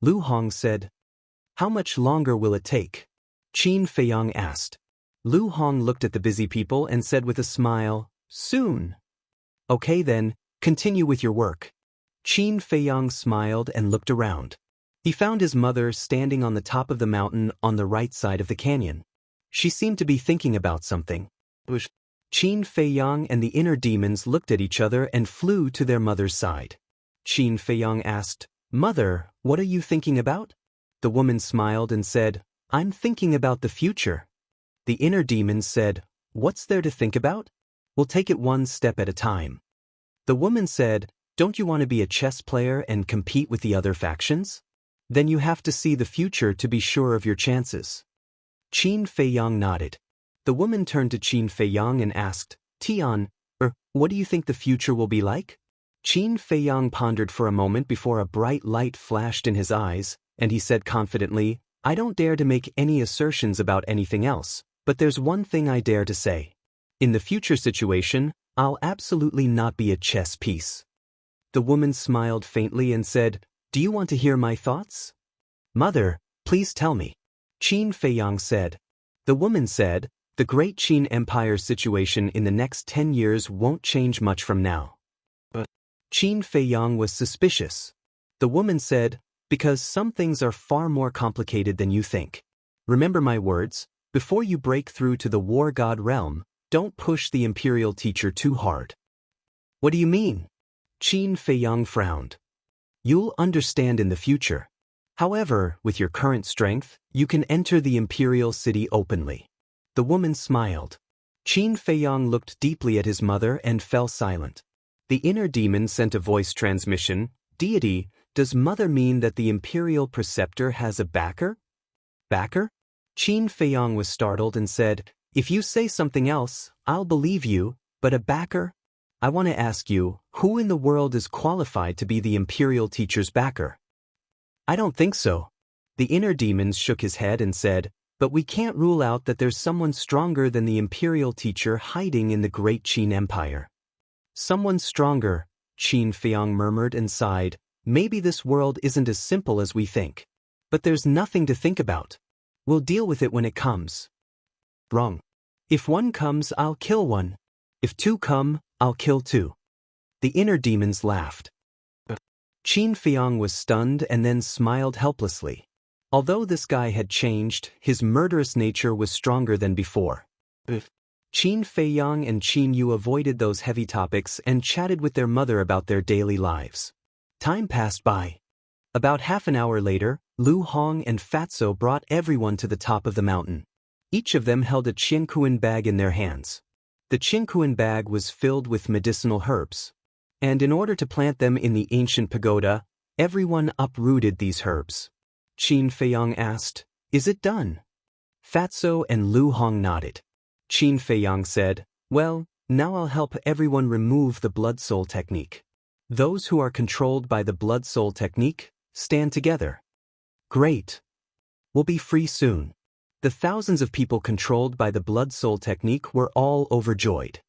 Lu Hong said, "How much longer will it take?" Qin Feiyang asked. Lu Hong looked at the busy people and said with a smile, "Soon." "Okay then, continue with your work." Qin Feiyang smiled and looked around. He found his mother standing on the top of the mountain on the right side of the canyon. She seemed to be thinking about something. Qin Feiyang and the inner demons looked at each other and flew to their mother's side. Qin Feiyang asked, "Mother, what are you thinking about?" The woman smiled and said, "I'm thinking about the future." The inner demons said, "What's there to think about? We'll take it one step at a time." The woman said, "Don't you want to be a chess player and compete with the other factions? Then you have to see the future to be sure of your chances." Qin Feiyang nodded. The woman turned to Qin Feiyang and asked, "Tian, what do you think the future will be like?" Qin Feiyang pondered for a moment before a bright light flashed in his eyes, and he said confidently, "I don't dare to make any assertions about anything else, but there's one thing I dare to say. In the future situation, I'll absolutely not be a chess piece. The woman smiled faintly and said, Do you want to hear my thoughts? Mother, please tell me. Qin Feiyang said. The woman said, The Great Qin Empire's situation in the next 10 years won't change much from now. But Qin Feiyang was suspicious. The woman said, Because some things are far more complicated than you think. Remember my words, before you break through to the war god realm, don't push the imperial teacher too hard. What do you mean? Qin Feiyang frowned. You'll understand in the future. However, with your current strength, you can enter the imperial city openly. The woman smiled. Qin Feiyang looked deeply at his mother and fell silent. The inner demon sent a voice transmission, Deity, does mother mean that the imperial preceptor has a backer? Backer? Qin Feiyang was startled and said, If you say something else, I'll believe you, but a backer? I want to ask you, who in the world is qualified to be the imperial teacher's backer? I don't think so. The inner demons shook his head and said, But we can't rule out that there's someone stronger than the imperial teacher hiding in the Great Qin Empire. Someone stronger, Qin Feiyang murmured and sighed, Maybe this world isn't as simple as we think. But there's nothing to think about. We'll deal with it when it comes. Wrong. If one comes, I'll kill one. If two come, I'll kill two. The inner demons laughed. Qin Feiyang was stunned and then smiled helplessly. Although this guy had changed, his murderous nature was stronger than before. Qin Feiyang and Qin Yu avoided those heavy topics and chatted with their mother about their daily lives. Time passed by. About half an hour later, Lu Hong and Fatso brought everyone to the top of the mountain. Each of them held a Qiankuan bag in their hands. The Qiankuan bag was filled with medicinal herbs. And in order to plant them in the ancient pagoda, everyone uprooted these herbs. Qin Feiyang asked, Is it done? Fatso and Lu Hong nodded. Qin Feiyang said, Well, now I'll help everyone remove the blood soul technique. Those who are controlled by the blood soul technique, stand together. Great. We'll be free soon. The thousands of people controlled by the blood soul technique were all overjoyed.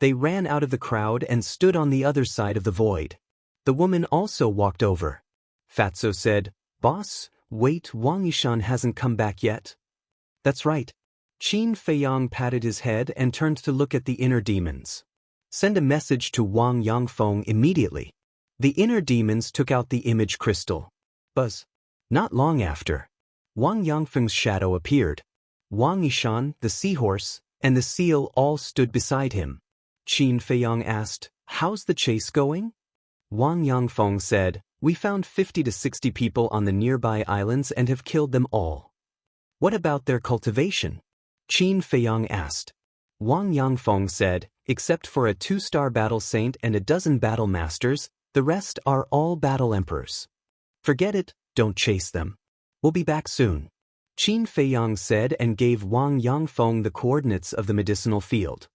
They ran out of the crowd and stood on the other side of the void. The woman also walked over. Fatso said, Boss, wait, Wang Yishan hasn't come back yet. That's right. Qin Feiyang patted his head and turned to look at the inner demons. Send a message to Wang Yangfeng immediately. The inner demons took out the image crystal. Buzz. Not long after, Wang Yangfeng's shadow appeared. Wang Yishan, the seahorse, and the seal all stood beside him. Qin Feiyang asked, How's the chase going? Wang Yangfeng said, We found 50 to 60 people on the nearby islands and have killed them all. What about their cultivation? Qin Feiyang asked. Wang Yangfeng said, Except for a 2-star battle saint and a dozen battle masters, the rest are all battle emperors. Forget it, don't chase them. We'll be back soon. Qin Feiyang said and gave Wang Yangfeng the coordinates of the medicinal field.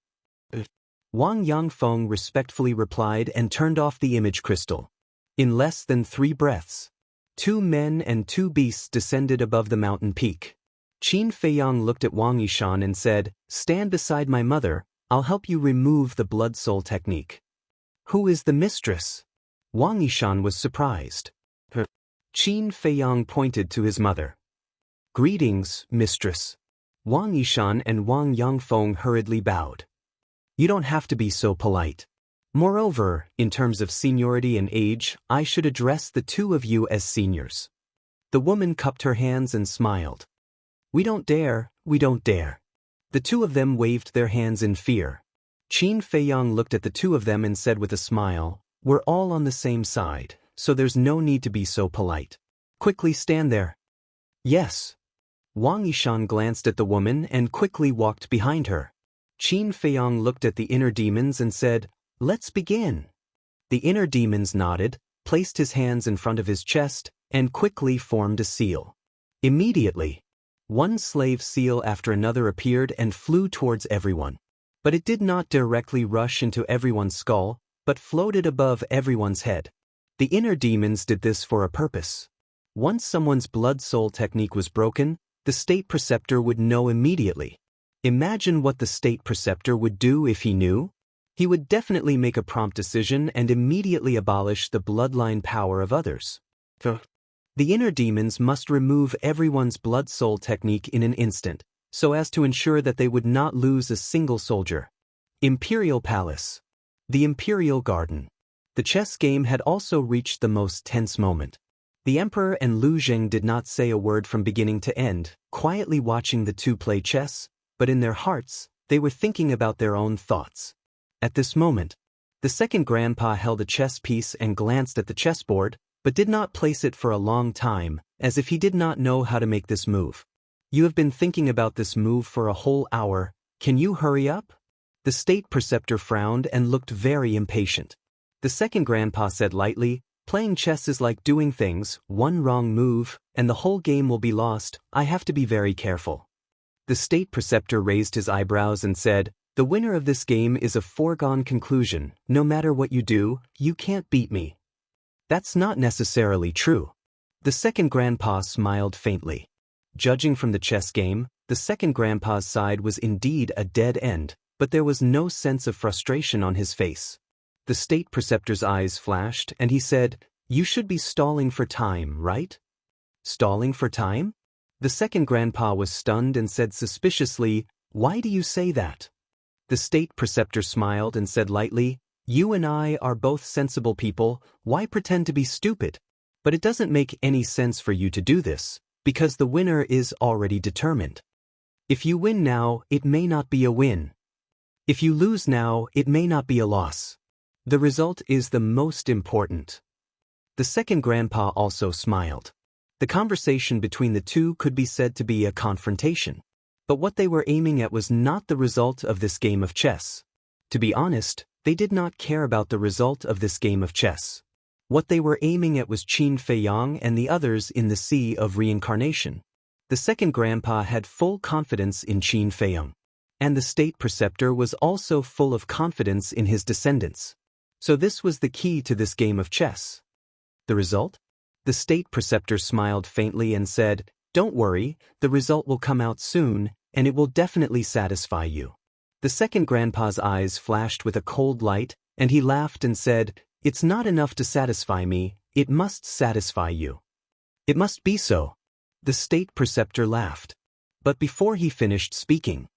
Wang Yangfeng respectfully replied and turned off the image crystal. In less than 3 breaths, 2 men and 2 beasts descended above the mountain peak. Qin Feiyang looked at Wang Yishan and said, Stand beside my mother, I'll help you remove the blood soul technique. Who is the mistress? Wang Yishan was surprised. Qin Feiyang pointed to his mother. Greetings, mistress. Wang Yishan and Wang Yangfeng hurriedly bowed. You don't have to be so polite. Moreover, in terms of seniority and age, I should address the two of you as seniors. The woman cupped her hands and smiled. We don't dare, we don't dare. The two of them waved their hands in fear. Qin Feiyang looked at the two of them and said with a smile, We're all on the same side, so there's no need to be so polite. Quickly stand there. Yes. Wang Yishan glanced at the woman and quickly walked behind her. Qin Feiyang looked at the inner demons and said, Let's begin. The inner demons nodded, placed his hands in front of his chest, and quickly formed a seal. Immediately, one slave seal after another appeared and flew towards everyone. But it did not directly rush into everyone's skull, but floated above everyone's head. The inner demons did this for a purpose. Once someone's blood soul technique was broken, the state preceptor would know immediately. Imagine what the state preceptor would do if he knew. He would definitely make a prompt decision and immediately abolish the bloodline power of others. The inner demons must remove everyone's blood soul technique in an instant, so as to ensure that they would not lose a single soldier. Imperial Palace. The Imperial Garden. The chess game had also reached the most tense moment. The Emperor and Lu Zheng did not say a word from beginning to end, quietly watching the two play chess, but in their hearts, they were thinking about their own thoughts. At this moment, the second grandpa held a chess piece and glanced at the chessboard, but did not place it for a long time, as if he did not know how to make this move. You have been thinking about this move for a whole hour. Can you hurry up? The state preceptor frowned and looked very impatient. The second grandpa said lightly, playing chess is like doing things, one wrong move, and the whole game will be lost. I have to be very careful. The state preceptor raised his eyebrows and said, the winner of this game is a foregone conclusion. No matter what you do, you can't beat me. That's not necessarily true. The second grandpa smiled faintly. Judging from the chess game, the second grandpa's side was indeed a dead end, but there was no sense of frustration on his face. The state preceptor's eyes flashed, and he said, you should be stalling for time, right? Stalling for time? The second grandpa was stunned and said suspiciously, why do you say that? The state preceptor smiled and said lightly, you and I are both sensible people, why pretend to be stupid? But it doesn't make any sense for you to do this, because the winner is already determined. If you win now, it may not be a win. If you lose now, it may not be a loss. The result is the most important. The second grandpa also smiled. The conversation between the two could be said to be a confrontation. But what they were aiming at was not the result of this game of chess. To be honest, they did not care about the result of this game of chess. What they were aiming at was Qin Feiyang and the others in the Sea of Reincarnation. The second grandpa had full confidence in Qin Feiyang. And the state preceptor was also full of confidence in his descendants. So this was the key to this game of chess. The result? The state preceptor smiled faintly and said, don't worry, the result will come out soon, and it will definitely satisfy you. The second grandpa's eyes flashed with a cold light, and he laughed and said, it's not enough to satisfy me, it must satisfy you. It must be so. The state preceptor laughed. But before he finished speaking,